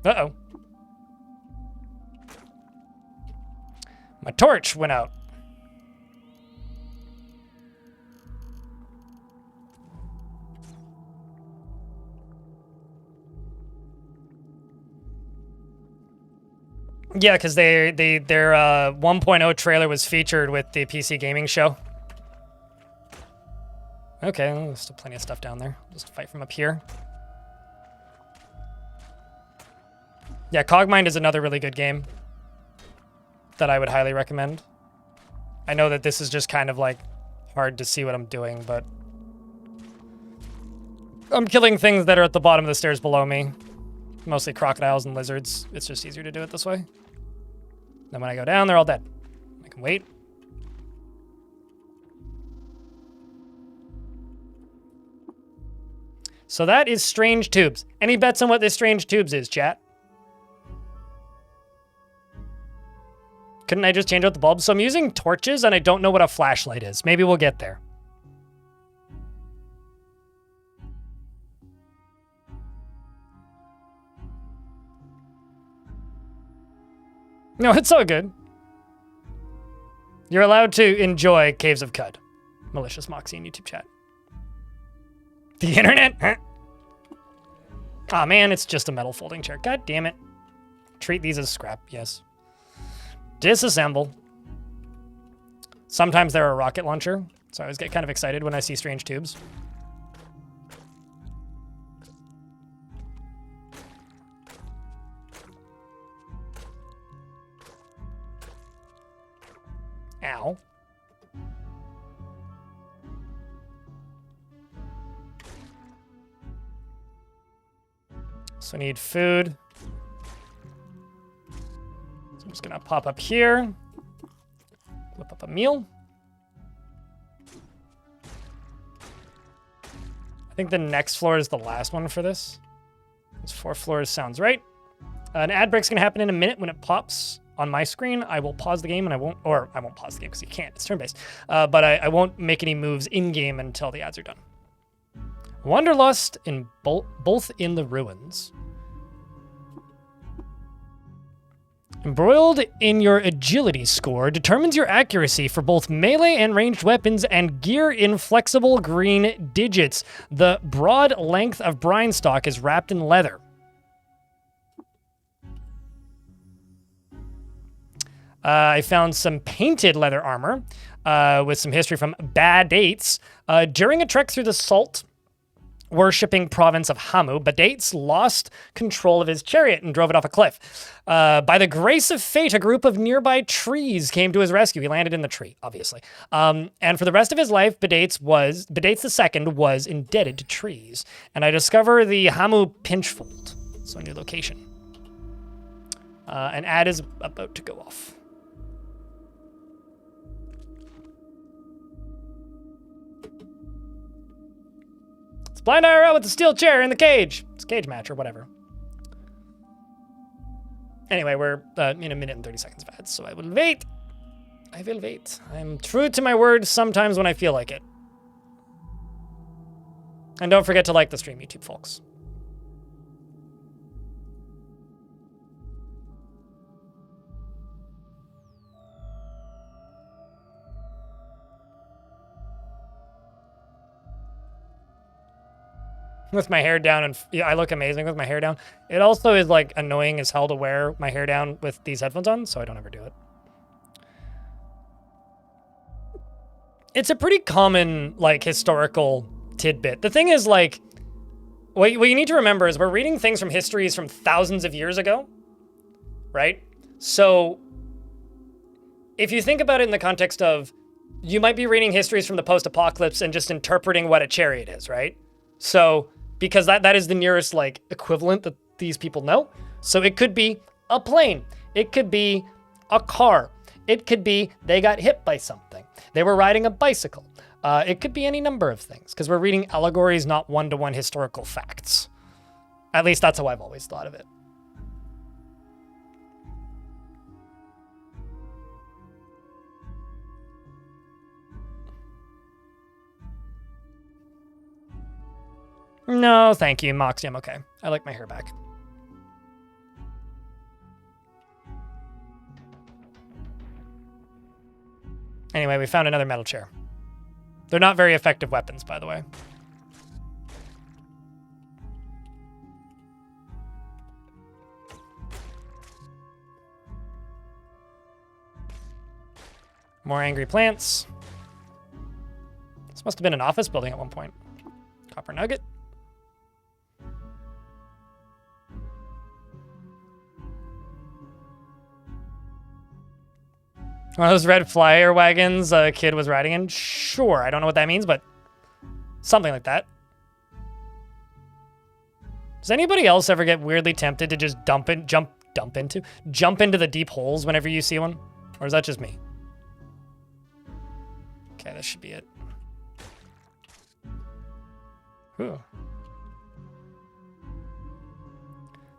Uh-oh. My torch went out. Yeah, because their 1.0 trailer was featured with the PC gaming show. Okay, well, there's still plenty of stuff down there. Just fight from up here. Yeah, Cogmind is another really good game that I would highly recommend. I know that this is just kind of like hard to see what I'm doing, but I'm killing things that are at the bottom of the stairs below me. Mostly crocodiles and lizards. It's just easier to do it this way. Then when I go down, they're all dead. I can wait. So that is Strange Tubes. Any bets on what this Strange Tubes is, chat? Couldn't I just change out the bulbs? So I'm using torches and I don't know what a flashlight is. Maybe we'll get there. No, it's all good. You're allowed to enjoy Caves of Cud. Malicious Moxie in YouTube chat. The internet? Huh? Aw, man, it's just a metal folding chair. God damn it. Treat these as scrap, yes. Disassemble. Sometimes they're a rocket launcher, so I always get kind of excited when I see Strange Tubes. Ow. So I need food. So I'm just gonna pop up here. Whip up a meal. I think the next floor is the last one for this. It's 4 floors, sounds right. An ad break's gonna happen in a minute when it pops on my screen. I will pause the game and I won't pause the game because you can't, it's turn-based. But I won't make any moves in-game until the ads are done. Wanderlust in both in the ruins. Embroiled in your agility score determines your accuracy for both melee and ranged weapons and gear in flexible green digits. The broad length of brine stalk is wrapped in leather. I found some painted leather armor with some history from Badates. During a trek through the salt worshipping province of Hamu, Badates lost control of his chariot and drove it off a cliff. By the grace of fate, a group of nearby trees came to his rescue. He landed in the tree, obviously. And for the rest of his life, Badates II was indebted to trees. And I discover the Hamu pinchfold. So a new location. An ad is about to go off. Blind IRL with the steel chair in the cage. It's a cage match or whatever. Anyway, we're in a minute and 30 seconds of ads, so I will wait. I will wait. I'm true to my word sometimes when I feel like it. And don't forget to like the stream, YouTube folks. With my hair down, and yeah, I look amazing with my hair down. It also is like annoying as hell to wear my hair down with these headphones on, so I don't ever do it. It's a pretty common like historical tidbit. The thing is like, what you need to remember is we're reading things from histories from thousands of years ago, right? So if you think about it in the context of, you might be reading histories from the post-apocalypse and just interpreting what a chariot is, right? So, because that is the nearest like equivalent that these people know. So it could be a plane. It could be a car. It could be they got hit by something. They were riding a bicycle. It could be any number of things because we're reading allegories, not one-to-one historical facts. At least that's how I've always thought of it. No, thank you, Moxie. I'm okay. I like my hair back. Anyway, we found another metal chair. They're not very effective weapons, by the way. More angry plants. This must have been an office building at one point. Copper nugget. One of those red flyer wagons a kid was riding in? Sure, I don't know what that means, but something like that. Does anybody else ever get weirdly tempted to just jump into the deep holes whenever you see one? Or is that just me? Okay, that should be it. Ooh.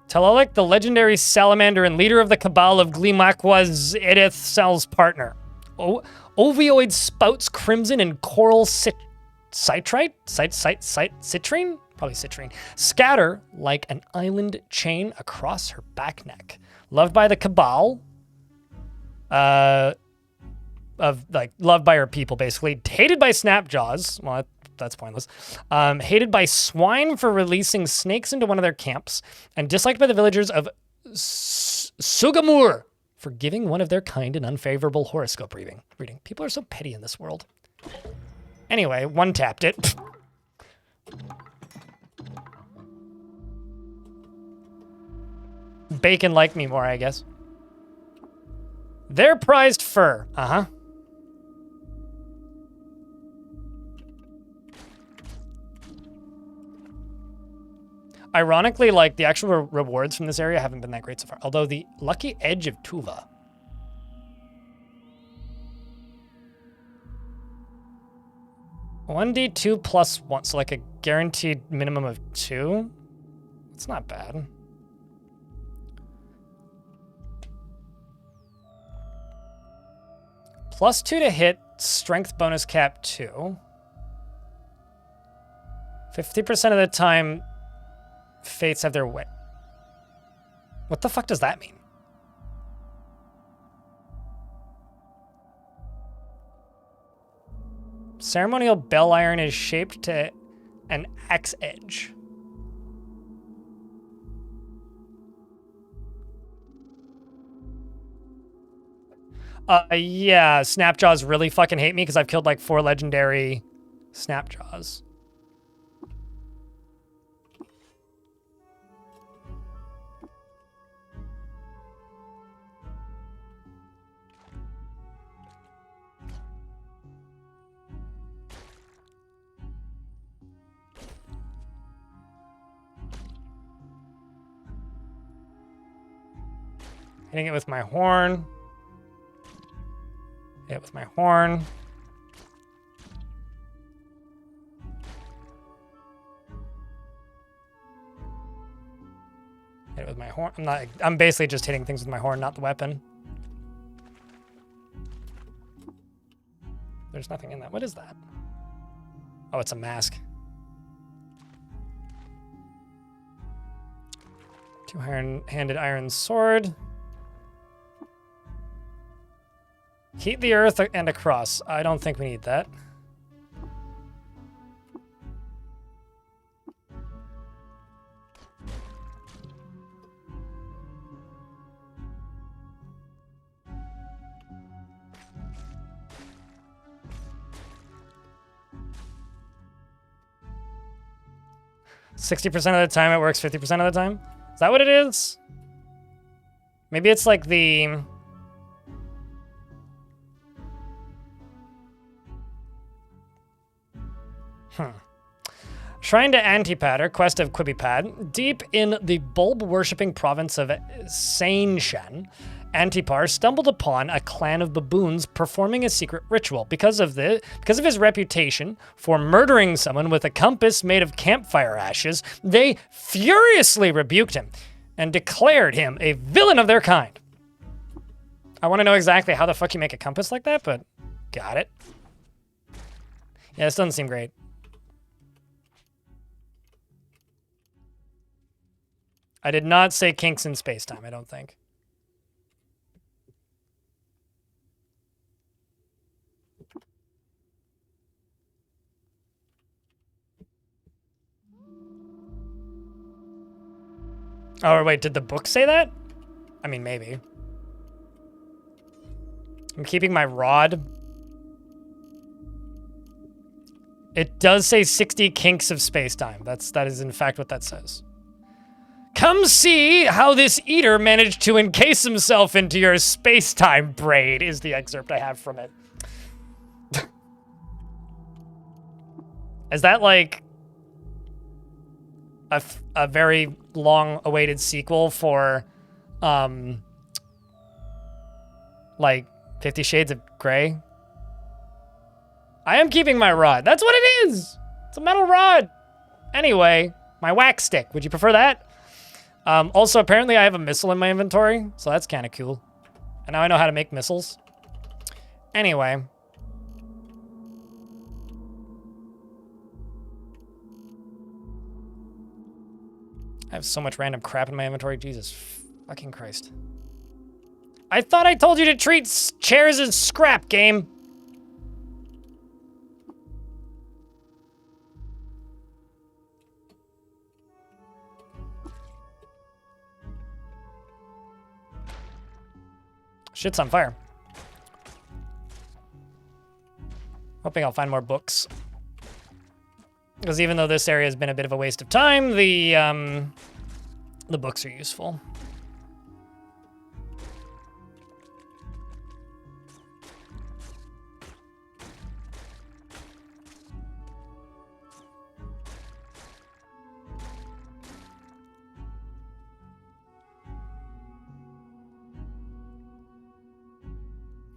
Talalik, the legendary salamander and leader of the Cabal of Glimakwa's Edith Sal's partner. Ovioid spouts crimson and coral citrine? Citrine? Probably citrine. Scatter like an island chain across her back neck. Loved by the Cabal. Loved by her people, basically. Hated by Snapjaws. Well, that's pointless. Hated by swine for releasing snakes into one of their camps, and disliked by the villagers of Sugamur for giving one of their kind an unfavorable horoscope reading. People are so petty in this world. Anyway, one tapped it. Bacon liked me more, I guess. Their prized fur. Uh-huh. Ironically, like, the actual rewards from this area haven't been that great so far. Although the Lucky Edge of Tuva. $1d2 plus 1, so like a guaranteed minimum of 2. It's not bad. Plus 2 to hit, strength bonus cap 2. 50% of the time, fates have their way. What the fuck does that mean? Ceremonial bell iron is shaped to an axe edge. Yeah, Snapjaws really fucking hate me because I've killed like 4 legendary Snapjaws. Hitting it with my horn. Hit it with my horn. Hit it with my horn. I'm basically just hitting things with my horn, not the weapon. There's nothing in that. What is that? Oh, it's a mask. 2-handed iron sword. Heat the earth and across. I don't think we need that. "60% of the time it works 50% of the time?" Is that what it is? Maybe it's like the... Shrine to Antipater, quest of Quibipad. Deep in the bulb-worshipping province of Sainshan, Antipar stumbled upon a clan of baboons performing a secret ritual. Because of his reputation for murdering someone with a compass made of campfire ashes, they furiously rebuked him and declared him a villain of their kind. I want to know exactly how the fuck you make a compass like that, but got it. Yeah, this doesn't seem great. I did not say kinks in space-time, I don't think. Oh, wait, did the book say that? I mean, maybe. I'm keeping my rod. It does say 60 kinks of space-time. That is, in fact, what that says. Come see how this eater managed to encase himself into your space-time braid, is the excerpt I have from it. Is that like a very long-awaited sequel for, like 50 Shades of Grey? I am keeping my rod. That's what it is. It's a metal rod. Anyway, my wax stick. Would you prefer that? Also, apparently I have a missile in my inventory, so that's kind of cool. And now I know how to make missiles. Anyway. I have so much random crap in my inventory. Jesus fucking Christ. I thought I told you to treat chairs as scrap, game. Shit's on fire. Hoping I'll find more books. Because even though this area has been a bit of a waste of time, the books are useful.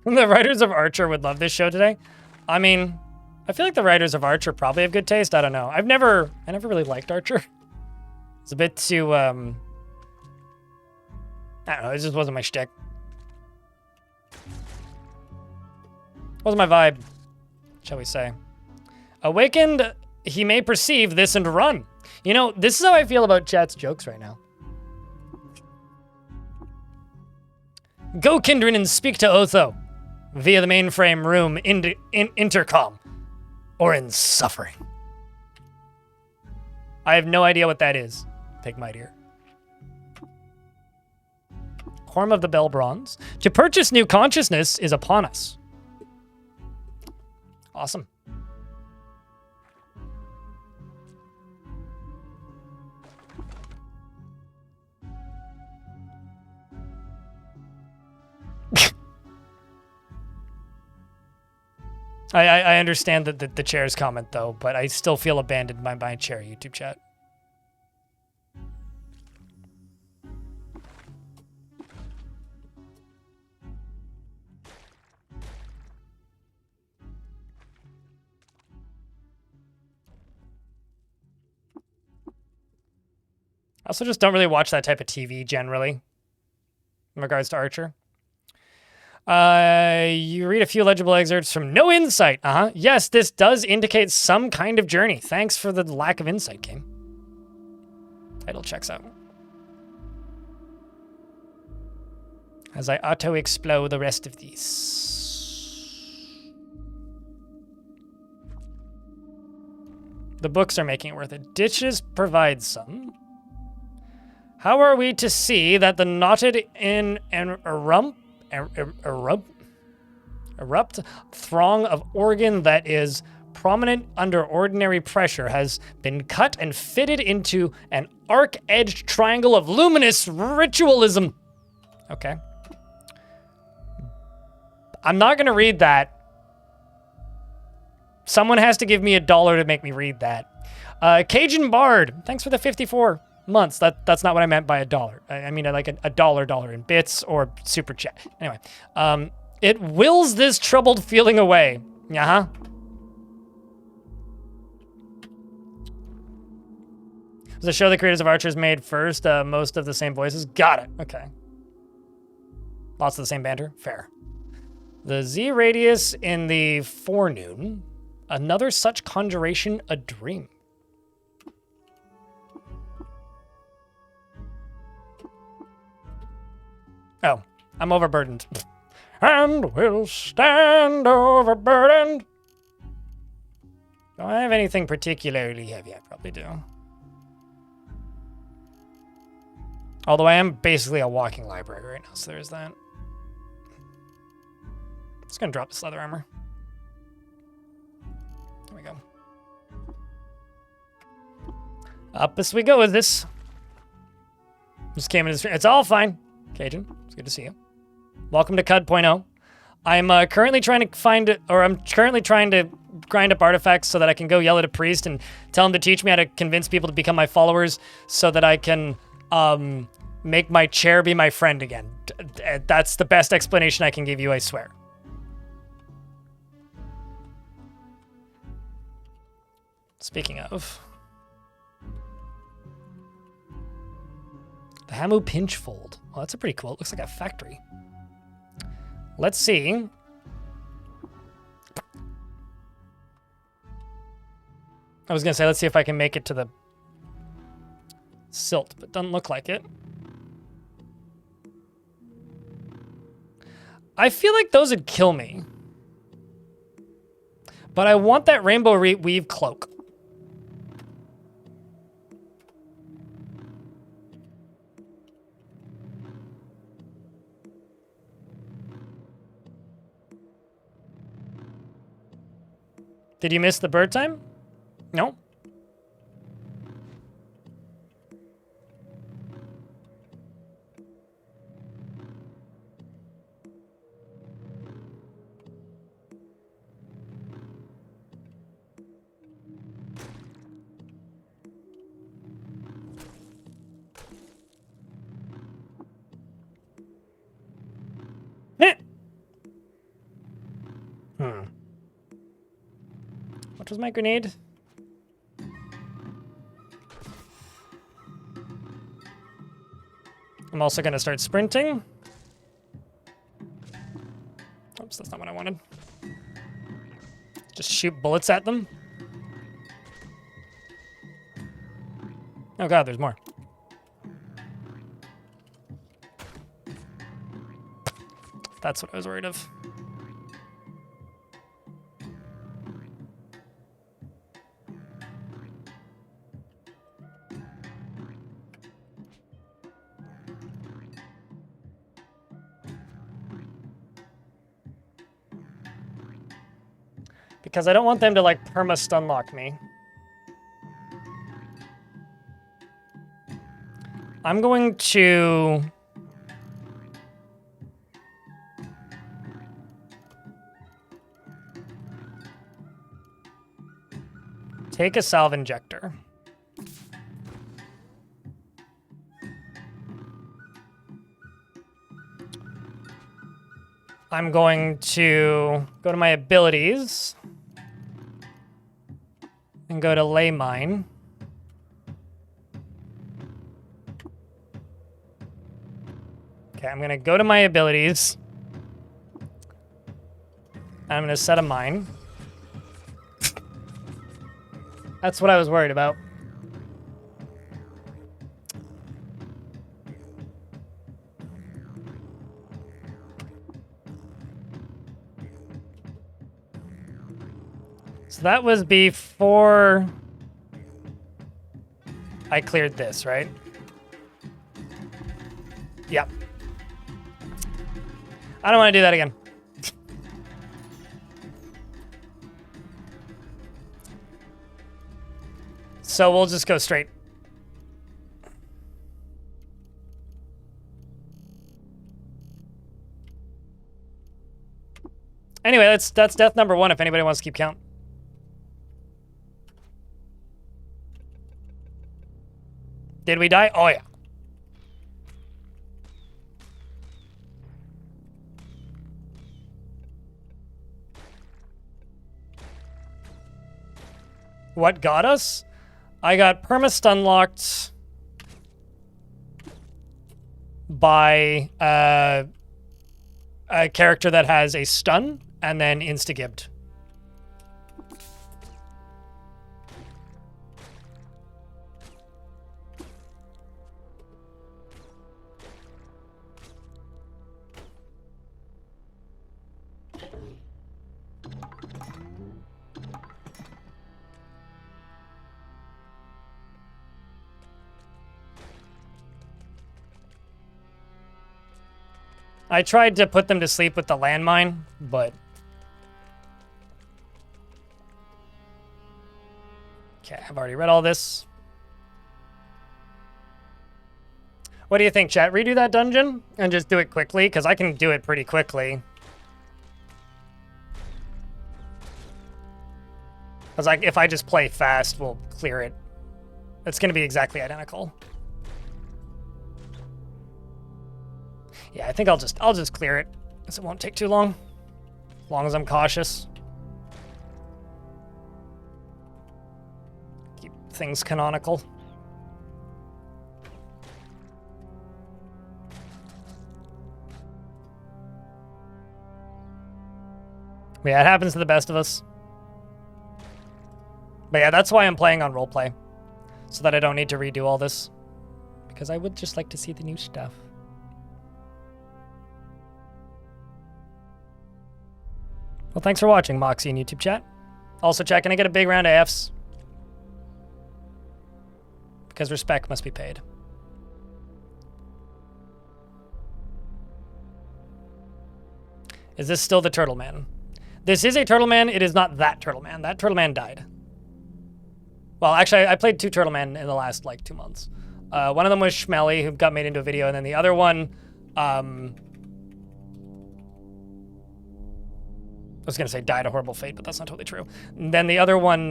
The writers of Archer would love this show today. I mean, I feel like the writers of Archer probably have good taste. I don't know. I never really liked Archer. It's a bit too, I don't know. It just wasn't my shtick. Wasn't my vibe, shall we say. Awakened, he may perceive this and run. You know, this is how I feel about chat's jokes right now. Go, Kindred, and speak to Otho via the mainframe room in intercom, or in suffering. I have no idea what that is. Take my dear. Horn of the Bell Bronze. To purchase new consciousness is upon us. Awesome. I understand that the chair's comment, though, but I still feel abandoned by my chair, YouTube chat. I also just don't really watch that type of TV, generally, in regards to Archer. You read a few legible excerpts from No Insight. Yes, this does indicate some kind of journey. Thanks for the lack of insight, game. Title checks out. As I auto-explode the rest of these. The books are making it worth it. Ditches provide some. How are we to see that the knotted in an erupt throng of organ that is prominent under ordinary pressure has been cut and fitted into an arc-edged triangle of luminous ritualism? Okay. I'm not going to read that. Someone has to give me $1 to make me read that. Cajun Bard, thanks for the 54 months. That's not what I meant by $1. I mean like a dollar in bits or super chat. Anyway, it wills this troubled feeling away. Does the show the creators of Archers made first? Most of the same voices. Got it. Okay. Lots of the same banter. Fair. The Z radius in the forenoon. Another such conjuration, a dream. Oh, I'm overburdened. And we'll stand overburdened. Do I have anything particularly heavy? I probably do. Although I am basically a walking library right now, so there's that. Just gonna drop this leather armor. There we go. Up as we go with this. Just came in. It's all fine, Cajun. It's good to see you. Welcome to Cud.0. I'm currently trying to grind up artifacts so that I can go yell at a priest and tell him to teach me how to convince people to become my followers so that I can make my chair be my friend again. That's the best explanation I can give you, I swear. Speaking of, the Hamu pinch fold. Oh, that's a pretty cool. It looks like a factory. Let's see. I was gonna say, let's see if I can make it to the silt, but doesn't look like it. I feel like those would kill me. But I want that rainbow weave cloak. Did you miss the bird time? No? What was my grenade? I'm also going to start sprinting. Oops, that's not what I wanted. Just shoot bullets at them. Oh god, there's more. That's what I was worried of. Because I don't want them to, like, perma-stunlock me. I'm going to... take a salve injector. I'm going to go to my abilities and go to lay mine. Okay, I'm gonna go to my abilities. I'm gonna set a mine. That's what I was worried about. So that was before I cleared this, right? Yep. I don't want to do that again. So we'll just go straight. Anyway, that's death number 1 if anybody wants to keep count. Did we die? Oh, yeah. What got us? I got perma-stunlocked by a character that has a stun and then insta-gibbed. I tried to put them to sleep with the landmine, but... Okay, I've already read all this. What do you think, chat? Redo that dungeon and just do it quickly? Because I can do it pretty quickly. Because like, if I just play fast, we'll clear it. It's going to be exactly identical. Yeah, I think I'll just clear it, because it won't take too long. As long as I'm cautious. Keep things canonical. But yeah, it happens to the best of us. But yeah, that's why I'm playing on roleplay. So that I don't need to redo all this. Because I would just like to see the new stuff. Well, thanks for watching, Moxie and YouTube chat. Also, chat, can I get a big round of Fs? Because respect must be paid. Is this still the Turtle Man? This is a Turtle Man. It is not that Turtle Man. That Turtle Man died. Well, actually, I played 2 Turtle Men in the last, like, 2 months. One of them was Schmelly, who got made into a video, and then the other one, I was going to say died a horrible fate, but that's not totally true. And then the other one,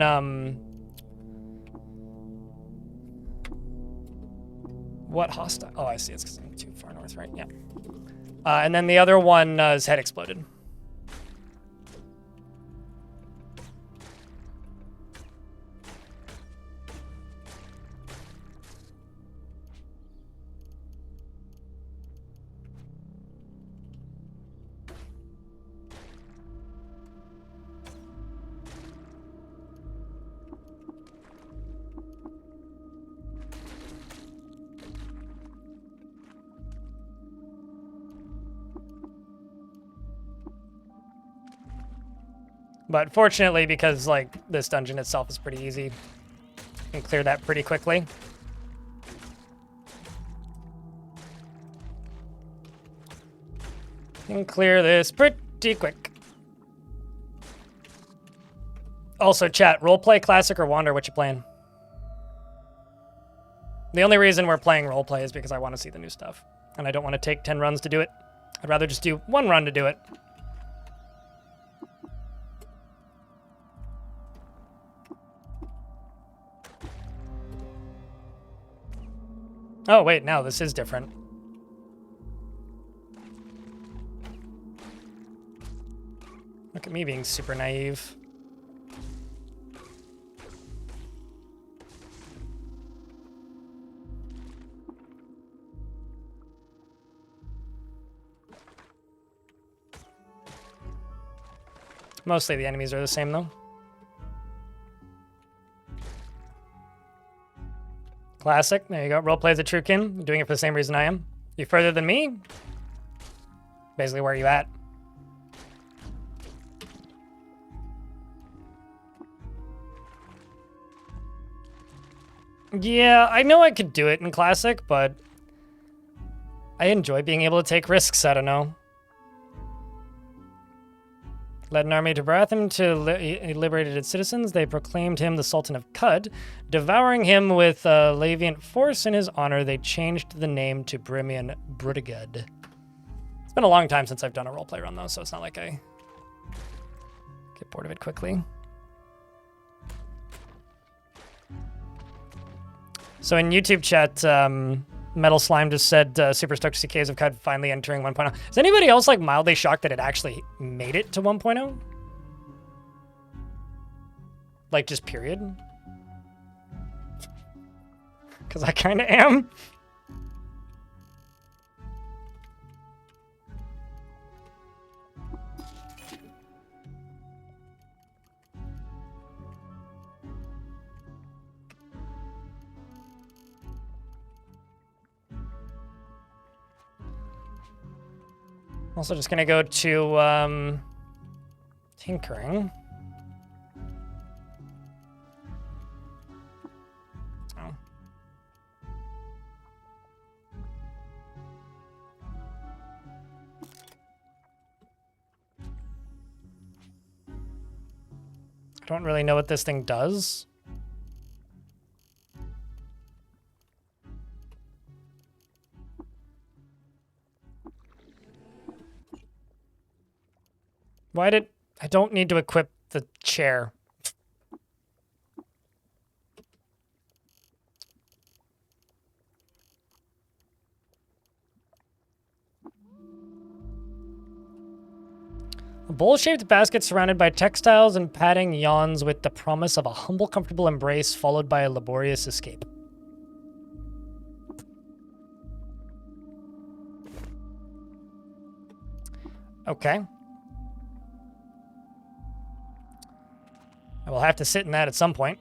what hostile? Oh, I see. It's because I'm too far north, right? Yeah. And then the other one, his head exploded. But fortunately, because like this dungeon itself is pretty easy, you can clear that pretty quickly. You can clear this pretty quick. Also, chat, roleplay, classic, or wander, what you playing? The only reason we're playing roleplay is because I want to see the new stuff. And I don't want to take 10 runs to do it. I'd rather just do 1 run to do it. Oh, wait, no, this is different. Look at me being super naive. Mostly the enemies are the same, though. Classic. There you go. Roleplay is a true kin. You're doing it for the same reason I am. You further than me? Basically, where are you at? Yeah, I know I could do it in Classic, but I enjoy being able to take risks. I don't know. Led an army to Baratham to liberated its citizens. They proclaimed him the Sultan of Cud. Devouring him with Laviant force in his honor, they changed the name to Brimian Brudigad. It's been a long time since I've done a roleplay run, though, so it's not like I get bored of it quickly. So in YouTube chat, Metal Slime just said, super stoked to see Caves of Cud finally entering 1.0. Is anybody else like mildly shocked that it actually made it to 1.0? Like just period? Because I kind of am. Also just gonna go to tinkering. Oh. I don't really know what this thing does. Why did... I don't need to equip the chair. A bowl-shaped basket surrounded by textiles and padding yawns with the promise of a humble, comfortable embrace followed by a laborious escape. Okay. I will have to sit in that at some point.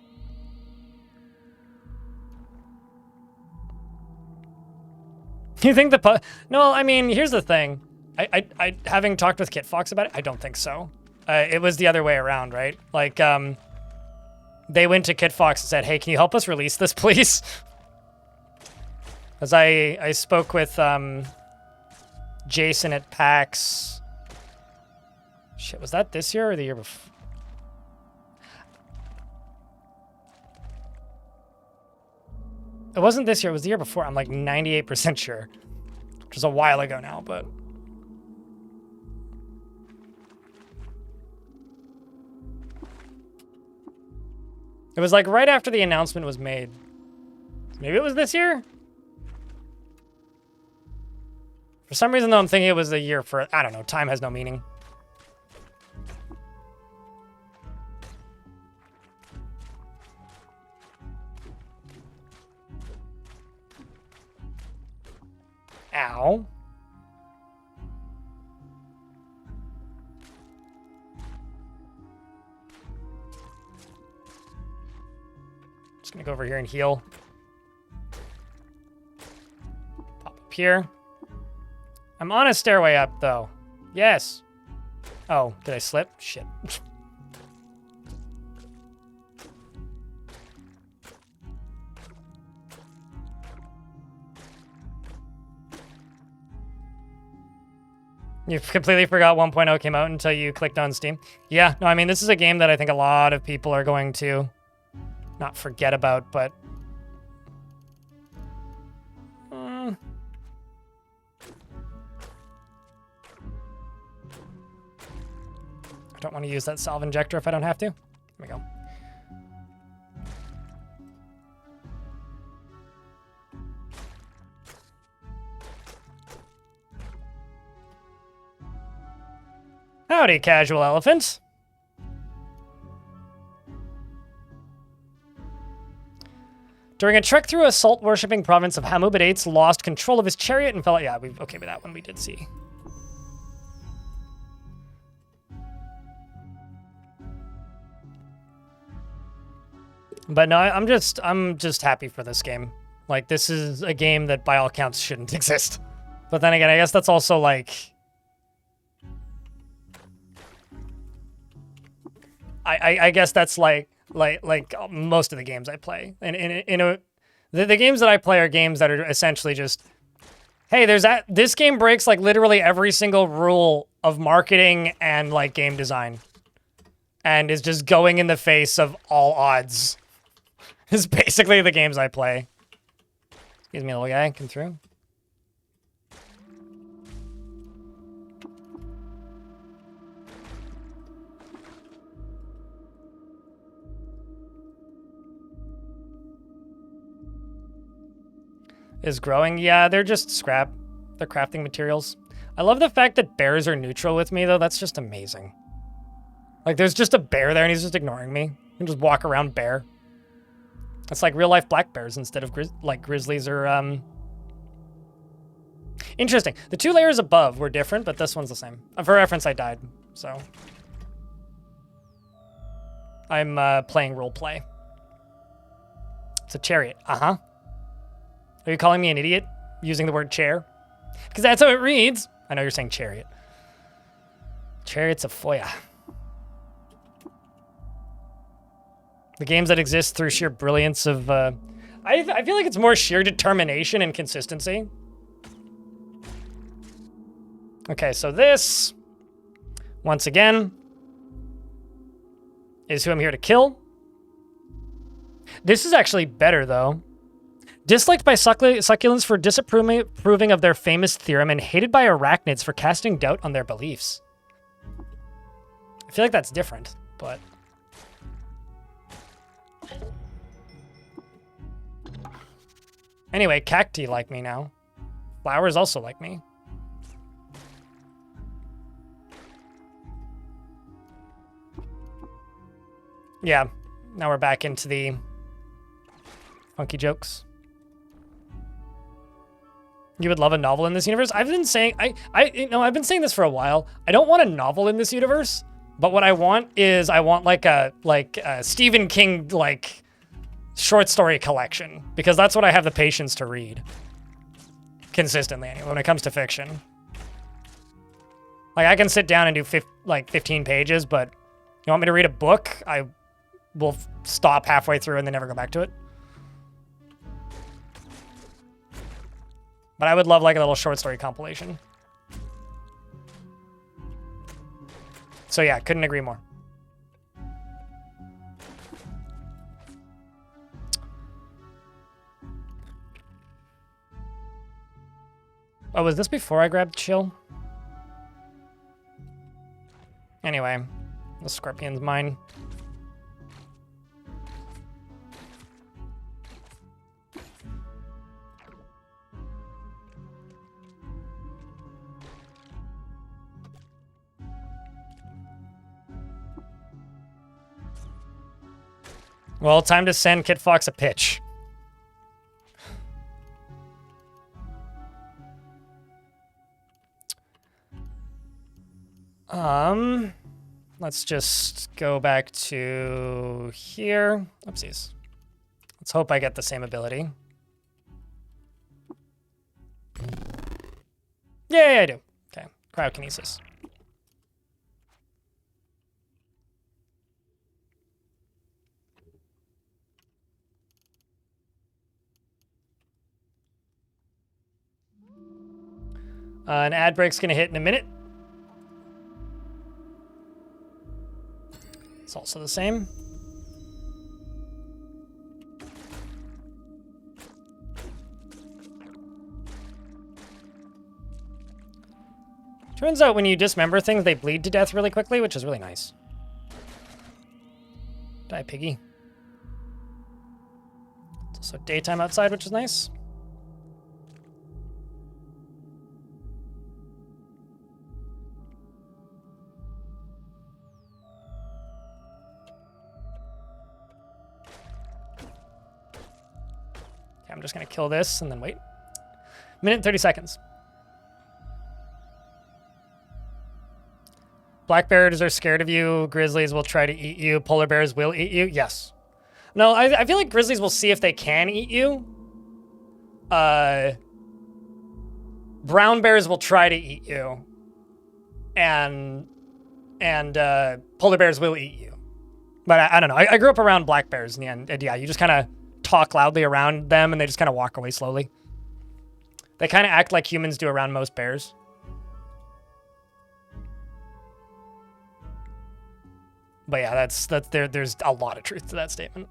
You think the No, I mean, here's the thing. I having talked with Kit Fox about it, I don't think so. It was the other way around, right? Like, they went to Kit Fox and said, hey, can you help us release this, please? As I spoke with Jason at PAX. Shit, was that this year or the year before? It wasn't this year, it was the year before. I'm like 98% sure. Which was a while ago now, but... It was like right after the announcement was made. Maybe it was this year? For some reason, though, I'm thinking it was the year for... I don't know, time has no meaning. Ow. Just gonna go over here and heal. Pop up here. I'm on a stairway up, though. Yes. Oh, did I slip? Shit. You completely forgot 1.0 came out until you clicked on Steam. Yeah, no, I mean, this is a game that I think a lot of people are going to not forget about, but... I don't want to use that salve injector if I don't have to. Here we go. Howdy, casual elephants. During a trek through a salt-worshipping province of Hamubidates, lost control of his chariot and fell... Yeah, okay, with that one we did see. But no, I'm just happy for this game. Like, this is a game that by all accounts shouldn't exist. But then again, I guess that's also like... I guess that's like most of the games I play. And the games that I play are games that are essentially just, hey, this game breaks like literally every single rule of marketing and like game design, and is just going in the face of all odds. Is basically the games I play. Excuse me, little guy, come through. Is growing? Yeah, they're just scrap. They're crafting materials. I love the fact that bears are neutral with me, though. That's just amazing. Like, there's just a bear there, and he's just ignoring me. I can just walk around bear. It's like real-life black bears instead of grizzlies or, Interesting. The 2 layers above were different, but this one's the same. For reference, I died, so... I'm playing roleplay. It's a chariot. Uh-huh. Are you calling me an idiot using the word chair? Because that's how it reads. I know you're saying chariot. Chariots of Foya. The games that exist through sheer brilliance of... I feel like it's more sheer determination and consistency. Okay, so this, once again, is who I'm here to kill. This is actually better, though. Disliked by succulents for disapproving of their famous theorem and hated by arachnids for casting doubt on their beliefs. I feel like that's different, but... Anyway, cacti like me now. Flowers also like me. Yeah, now we're back into the funky jokes. You would love a novel in this universe? I've been saying, I've been saying this for a while. I don't want a novel in this universe, but what I want is I want like a Stephen King like short story collection, because that's what I have the patience to read consistently anyway when it comes to fiction. Like I can sit down and do 15 pages, but you want me to read a book? I will stop halfway through and then never go back to it. But I would love like a little short story compilation. So yeah, couldn't agree more. Oh, was this before I grabbed chill? Anyway, the scorpion's mine. Well, time to send Kit Fox a pitch. Let's just go back to here. Oopsies. Let's hope I get the same ability. Yeah, I do. Okay, cryokinesis. An ad break's gonna hit in a minute. It's also the same. Turns out when you dismember things, they bleed to death really quickly, which is really nice. Die, piggy. It's also daytime outside, which is nice. I'm just going to kill this and then wait. Minute and 30 seconds. Black bears are scared of you. Grizzlies will try to eat you. Polar bears will eat you. Yes. No, I feel like grizzlies will see if they can eat you. Brown bears will try to eat you. And polar bears will eat you. But I don't know. I grew up around black bears in the end. And yeah, you just kind of talk loudly around them and they just kind of walk away slowly. They kind of act like humans do around most bears. But yeah, there's a lot of truth to that statement.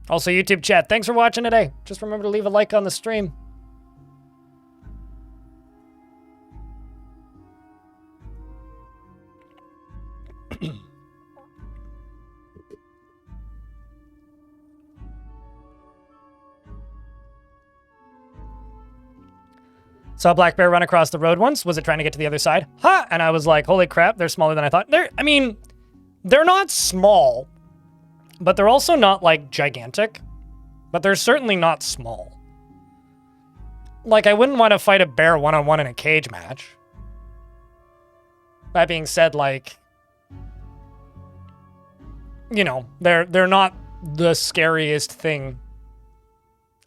Also, YouTube chat, thanks for watching today. Just remember to leave a like on the stream. Saw a black bear run across the road once. Was it trying to get to the other side? Ha! And I was like, holy crap, they're smaller than I thought. They're not small, but they're also not, like, gigantic. But they're certainly not small. Like, I wouldn't want to fight a bear one-on-one in a cage match. That being said, like, you know, they're not the scariest thing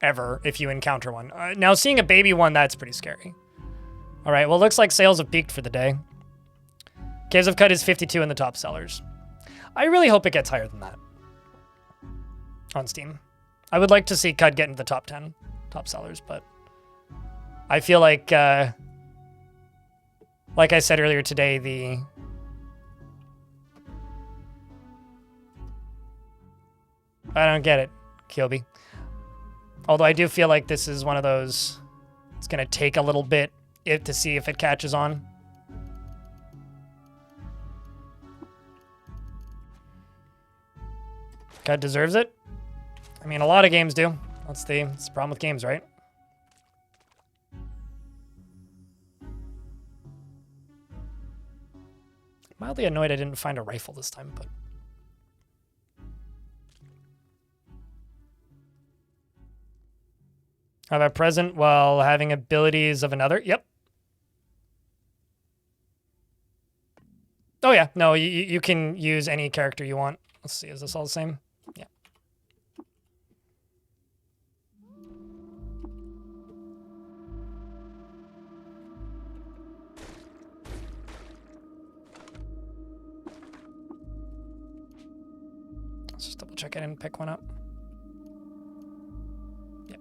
ever if you encounter one. Now, seeing a baby one, that's pretty scary. All right, well, it looks like sales have peaked for the day. Caves of Cut is 52 in the top sellers. I really hope it gets higher than that on Steam. I would like to see Cud get into the top 10 top sellers, but I feel like I said earlier today, I don't get it, Kyobi. Although I do feel like this is one of those, it's going to take a little bit to see if it catches on. Cut deserves it. I mean, a lot of games do. That's the problem with games, right? Mildly annoyed I didn't find a rifle this time, but... Have a present while having abilities of another? Yep. Oh yeah, no, you can use any character you want. Let's see, is this all the same? Yeah. Let's just double check I didn't pick one up. Yep.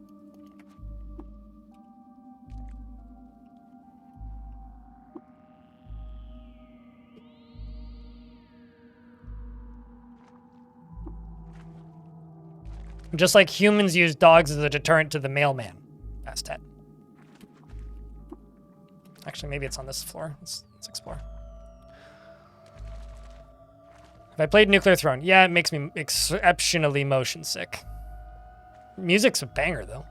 Just like humans use dogs as a deterrent to the mailman. Past 10. Actually, maybe it's on this floor. Let's explore. Have I played Nuclear Throne? Yeah, it makes me exceptionally motion sick. Music's a banger, though.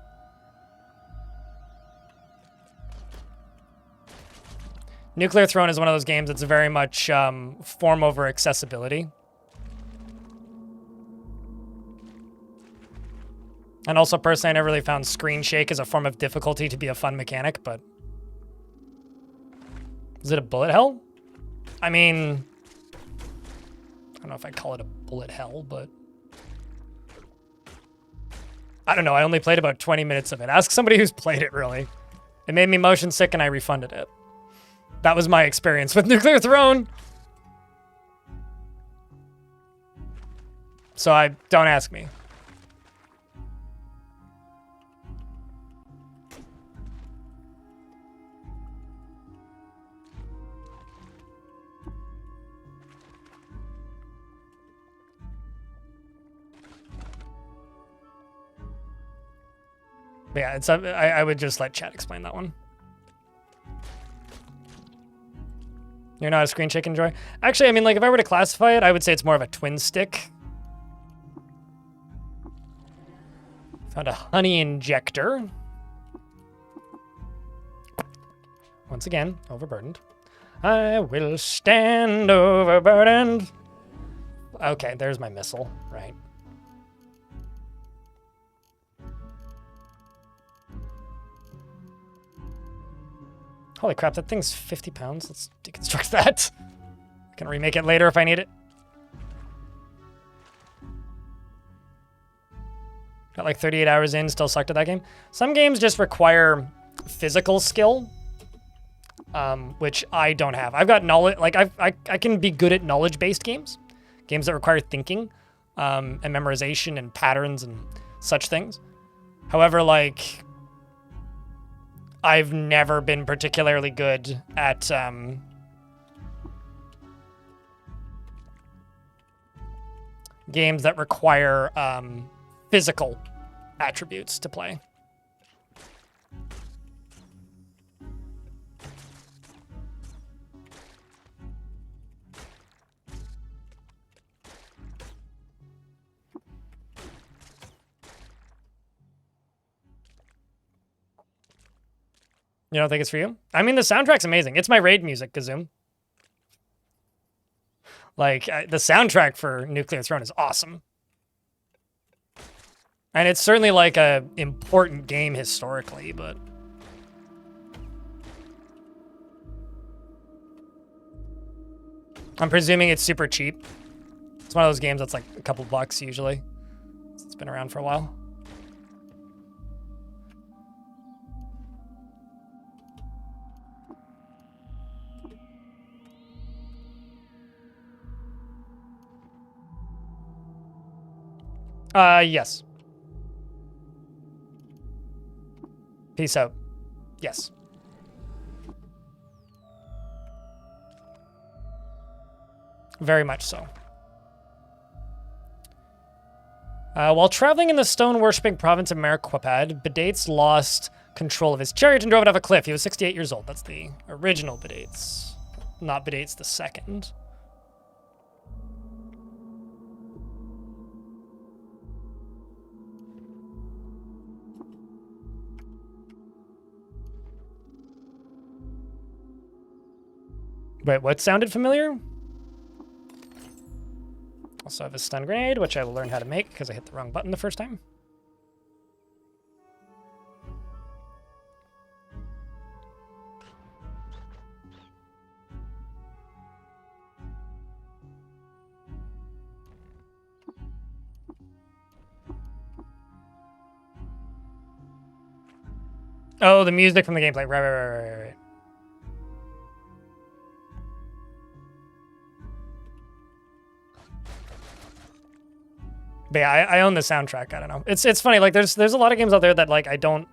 Nuclear Throne is one of those games that's very much form over accessibility. And also, personally, I never really found screen shake as a form of difficulty to be a fun mechanic, but... Is it a bullet hell? I mean... I don't know if I'd call it a bullet hell, but... I don't know, I only played about 20 minutes of it. Ask somebody who's played it, really. It made me motion sick and I refunded it. That was my experience with Nuclear Throne. So don't ask me. But yeah, I would just let chat explain that one. You're not a screen shake enjoyer? Actually, I mean, like, if I were to classify it, I would say it's more of a twin stick. Found a honey injector. Once again, overburdened. I will stand overburdened. Okay, there's my missile, right? Holy crap, that thing's 50 pounds. Let's deconstruct that. I can remake it later if I need it. Got like 38 hours in, still sucked at that game. Some games just require physical skill, which I don't have. I've got knowledge, like I can be good at knowledge-based games. Games that require thinking and memorization and patterns and such things. However, like... I've never been particularly good at games that require physical attributes to play. You don't think it's for you? I mean, the soundtrack's amazing. It's my raid music, Gazoom. Like, the soundtrack for Nuclear Throne is awesome. And it's certainly, like, a important game historically, but... I'm presuming it's super cheap. It's one of those games that's like a couple bucks, usually. It's been around for a while. Yes. Peace out. Yes. Very much so. While traveling in the stone-worshipping province of Mariquapad, Bedates lost control of his chariot and drove it off a cliff. He was 68 years old. That's the original Bedates, not Bedates the second. Wait, what sounded familiar? Also have a stun grenade, which I will learn how to make because I hit the wrong button the first time. Oh, the music from the gameplay. Right. But yeah, I own the soundtrack. I don't know. It's funny. Like there's a lot of games out there that like I don't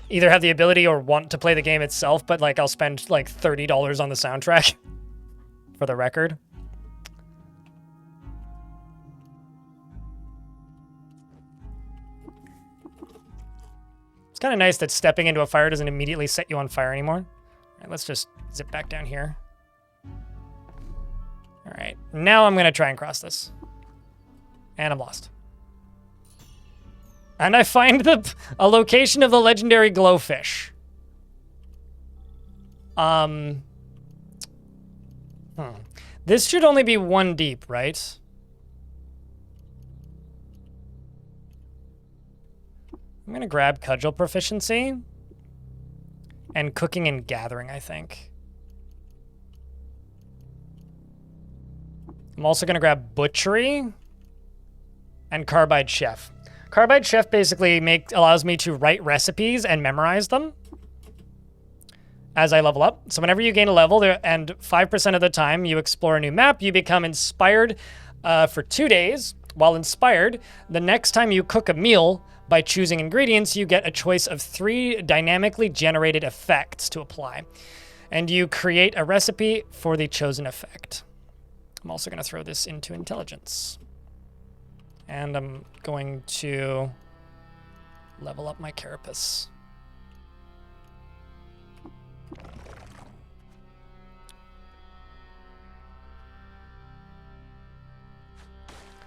either have the ability or want to play the game itself, but like I'll spend like $30 on the soundtrack for the record. It's kind of nice that stepping into a fire doesn't immediately set you on fire anymore. All right, let's just zip back down here. All right, now I'm gonna try and cross this. And I'm lost. And I find a location of the legendary glowfish. This should only be 1 deep, right? I'm gonna grab cudgel proficiency and cooking and gathering, I think. I'm also gonna grab butchery and carbide chef. Carbide chef basically allows me to write recipes and memorize them as I level up. So whenever you gain a level and 5% of the time you explore a new map, you become inspired for 2 days. While inspired, the next time you cook a meal, by choosing ingredients, you get a choice of 3 dynamically generated effects to apply. And you create a recipe for the chosen effect. I'm also gonna throw this into intelligence. And I'm going to level up my carapace.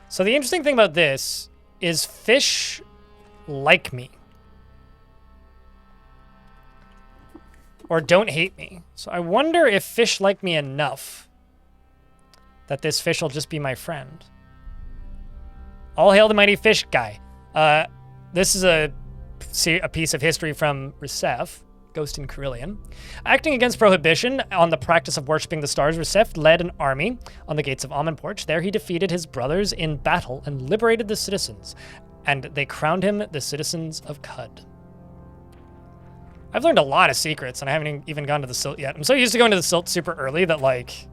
So the interesting thing about this is fish like me. Or don't hate me. So I wonder if fish like me enough that this fish will just be my friend. All hail the mighty fish guy. This is a piece of history from Recef, Ghost in Carillion. Acting against prohibition on the practice of worshipping the stars, Recef led an army on the gates of Amanporch. There he defeated his brothers in battle and liberated the citizens, and they crowned him the citizens of Cud. I've learned a lot of secrets, and I haven't even gone to the Silt yet. I'm so used to going to the Silt super early that, like,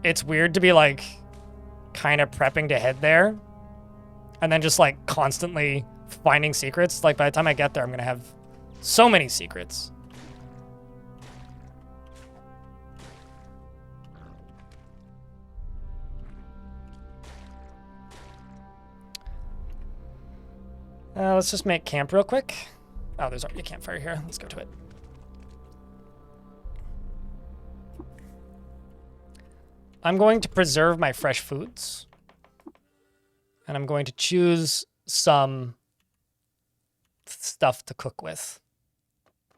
it's weird to be, like, kind of prepping to head there, and then just, like, constantly finding secrets. Like, by the time I get there, I'm going to have so many secrets. Let's just make camp real quick. Oh, there's already a campfire here. Let's go to it. I'm going to preserve my fresh foods. And I'm going to choose some stuff to cook with.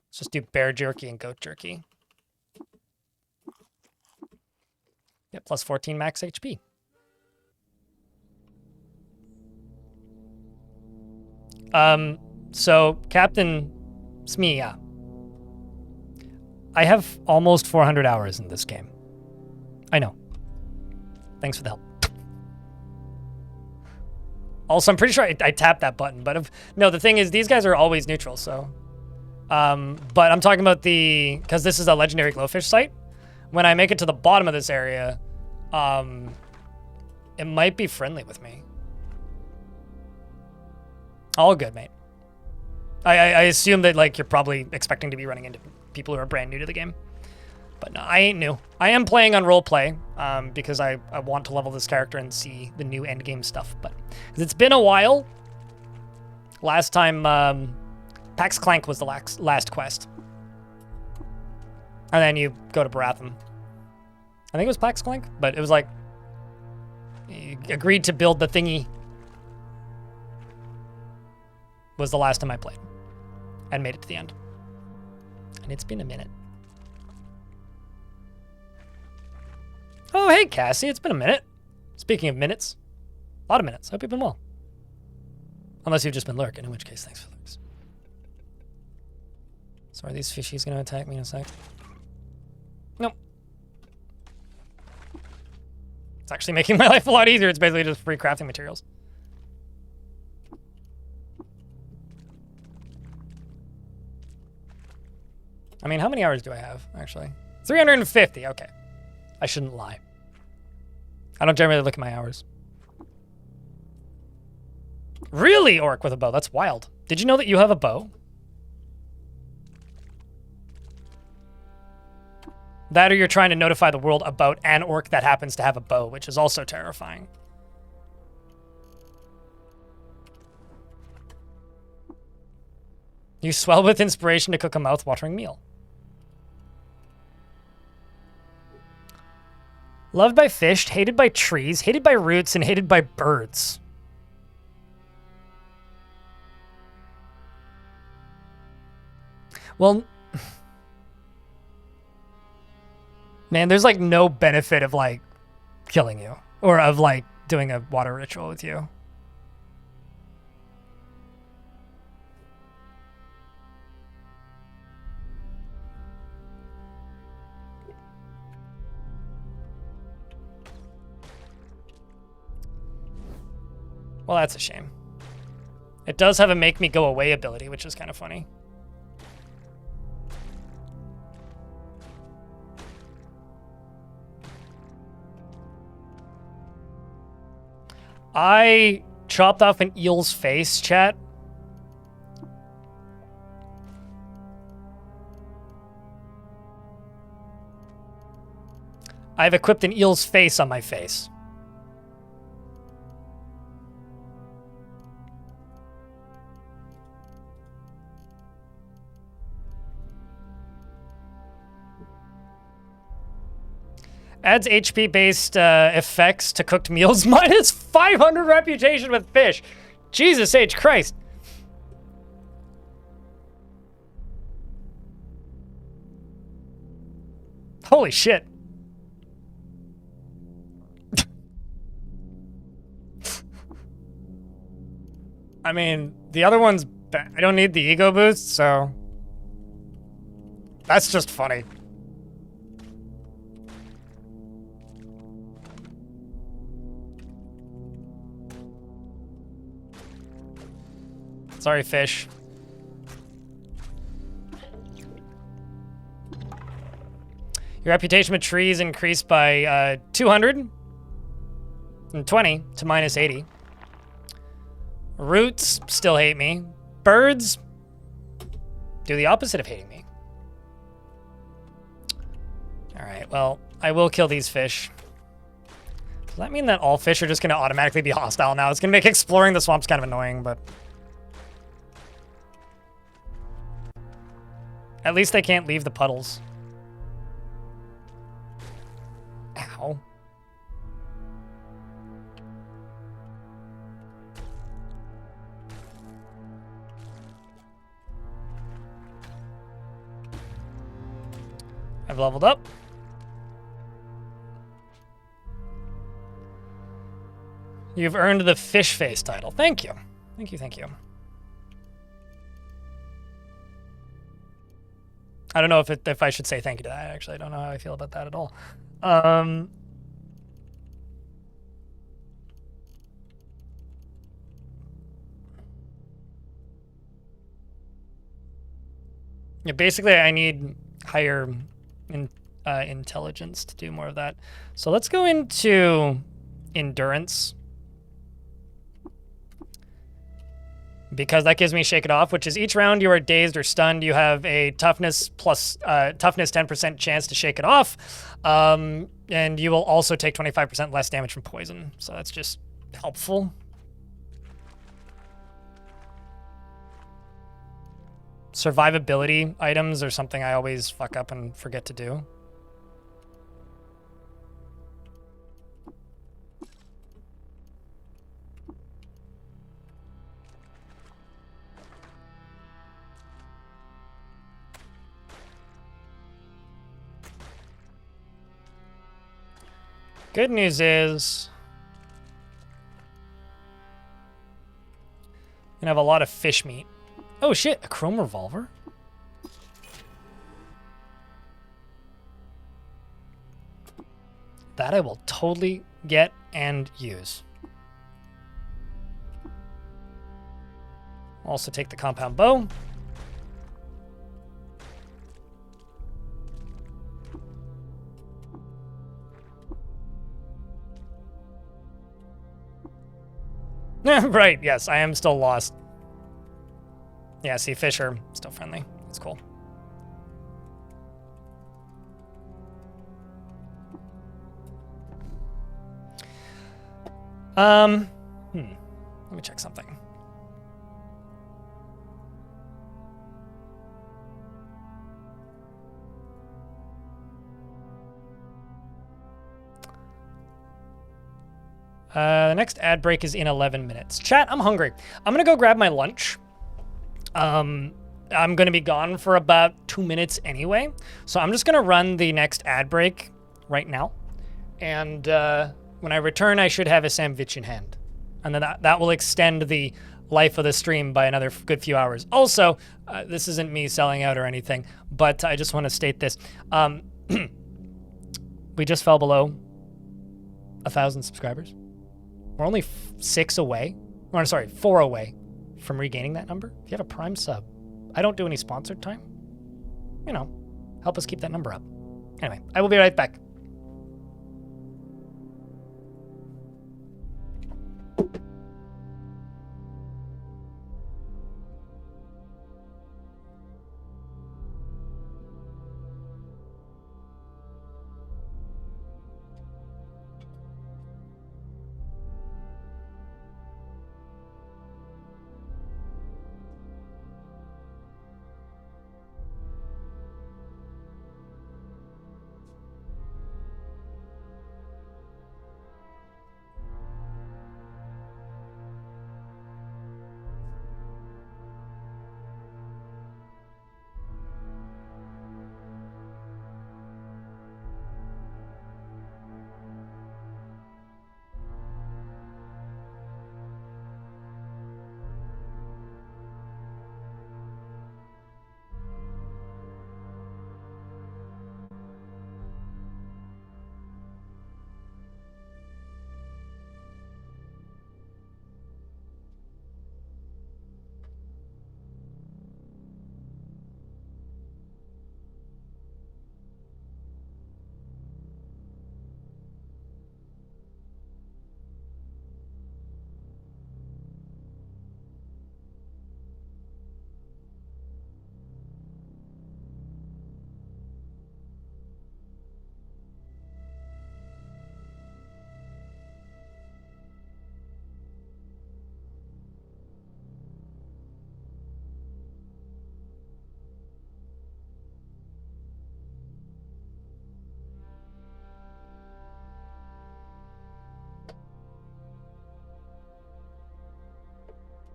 Let's just do bear jerky and goat jerky. Yep, plus 14 max HP. So Captain Smia, I have almost 400 hours in this game. I know. Thanks for the help. Also, I'm pretty sure I tapped that button, but no, the thing is, these guys are always neutral, so. But I'm talking about because this is a legendary glowfish site. When I make it to the bottom of this area, it might be friendly with me. All good, mate. I assume that, like, you're probably expecting to be running into people who are brand new to the game. But no, I ain't new. I am playing on roleplay because I want to level this character and see the new endgame stuff. But because it's been a while. Last time, Pax Clank was the last quest. And then you go to Baratham. I think it was Pax Clank, but it was like, you agreed to build the thingy. Was the last time I played. And made it to the end. And it's been a minute. Oh, hey, Cassie. It's been a minute. Speaking of minutes, a lot of minutes. Hope you've been well. Unless you've just been lurking, in which case, thanks for lurks. So are these fishies going to attack me in a sec? Nope. It's actually making my life a lot easier. It's basically just free crafting materials. I mean, how many hours do I have, actually? 350. Okay. I shouldn't lie. I don't generally look at my hours. Really, orc with a bow? That's wild. Did you know that you have a bow? That or you're trying to notify the world about an orc that happens to have a bow, which is also terrifying. You swell with inspiration to cook a mouth-watering meal. Loved by fish, hated by trees, hated by roots, and hated by birds. Well, man, there's like no benefit of like killing you or of like doing a water ritual with you. Well, that's a shame. It does have a make me go away ability, which is kind of funny. I chopped off an eel's face, chat. I've equipped an eel's face on my face. Adds HP-based effects to cooked meals. Minus 500 reputation with fish. Jesus H. Christ. Holy shit. I mean, the other one's... I don't need the ego boost, so... That's just funny. Sorry, fish. Your reputation with trees increased by 220 to minus 80. Roots still hate me. Birds do the opposite of hating me. All right, well, I will kill these fish. Does that mean that all fish are just going to automatically be hostile now? It's going to make exploring the swamps kind of annoying, but... At least they can't leave the puddles. Ow. I've leveled up. You've earned the fish face title. Thank you. Thank you, thank you. I don't know if I should say thank you to that, actually. I don't know how I feel about that at all. Yeah, basically, I need higher intelligence to do more of that. So let's go into endurance. Because that gives me Shake It Off, which is each round you are dazed or stunned, you have a toughness plus toughness 10% chance to shake it off. And you will also take 25% less damage from poison. So that's just helpful. Survivability items are something I always fuck up and forget to do. Good news is I'm gonna have a lot of fish meat. Oh shit, a chrome revolver? That I will totally get and use. Also take the compound bow. Right, yes, I am still lost. Yeah, see, fish are still friendly. That's cool. Let me check something. The next ad break is in 11 minutes. Chat, I'm hungry. I'm gonna go grab my lunch. I'm gonna be gone for about 2 minutes anyway, so I'm just gonna run the next ad break right now. And when I return, I should have a sandwich in hand. And then that will extend the life of the stream by another good few hours. Also, this isn't me selling out or anything, but I just want to state this. We just fell below 1,000 subscribers. We're only 4 away from regaining that number. If you have a Prime sub, I don't do any sponsored time. You know, help us keep that number up. Anyway, I will be right back.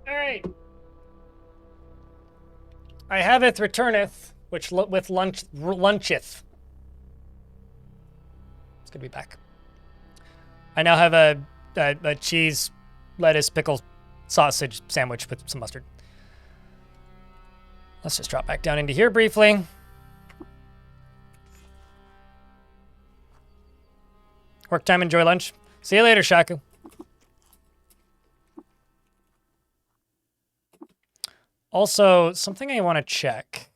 All right. I haveth returneth, which with luncheth. It's good to be back. I now have a cheese, lettuce, pickle, sausage sandwich with some mustard. Let's just drop back down into here briefly. Work time, enjoy lunch. See you later, Shaku. Also, something I want to check.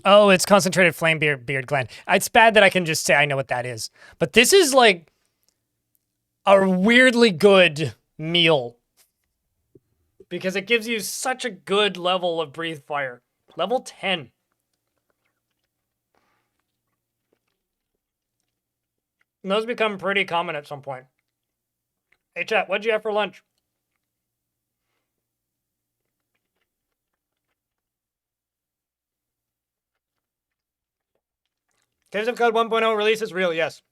Oh, it's concentrated flame beard gland. It's bad that I can just say I know what that is. But this is like a weirdly good meal. Because it gives you such a good level of breathe fire. Level 10. And those become pretty common at some point. Hey chat, what'd you have for lunch? Caves of Code 1.0 release is real, yes.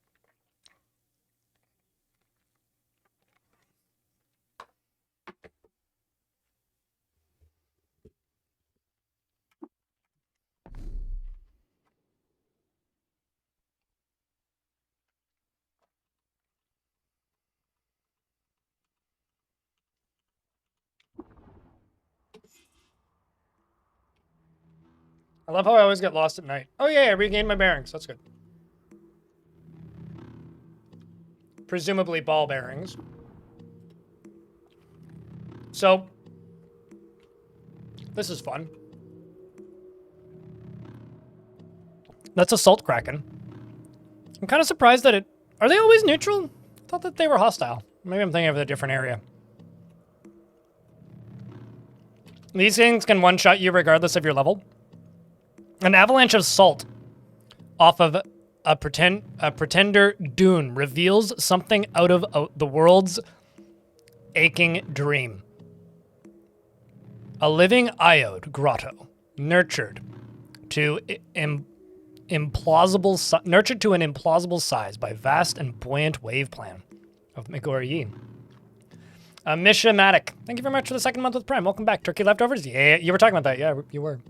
I love how I always get lost at night. Oh yeah, I regained my bearings. That's good. Presumably ball bearings. So, this is fun. That's a salt kraken. I'm kind of surprised that it... Are they always neutral? I thought that they were hostile. Maybe I'm thinking of a different area. These things can one-shot you regardless of your level. An avalanche of salt off of a pretender dune reveals something out of the world's aching dream. A living iode grotto, nurtured to an implausible size by vast and buoyant wave plan of Megori. Misha Matic, thank you very much for the second month with Prime. Welcome back. Turkey leftovers? Yeah, you were talking about that. Yeah, you were.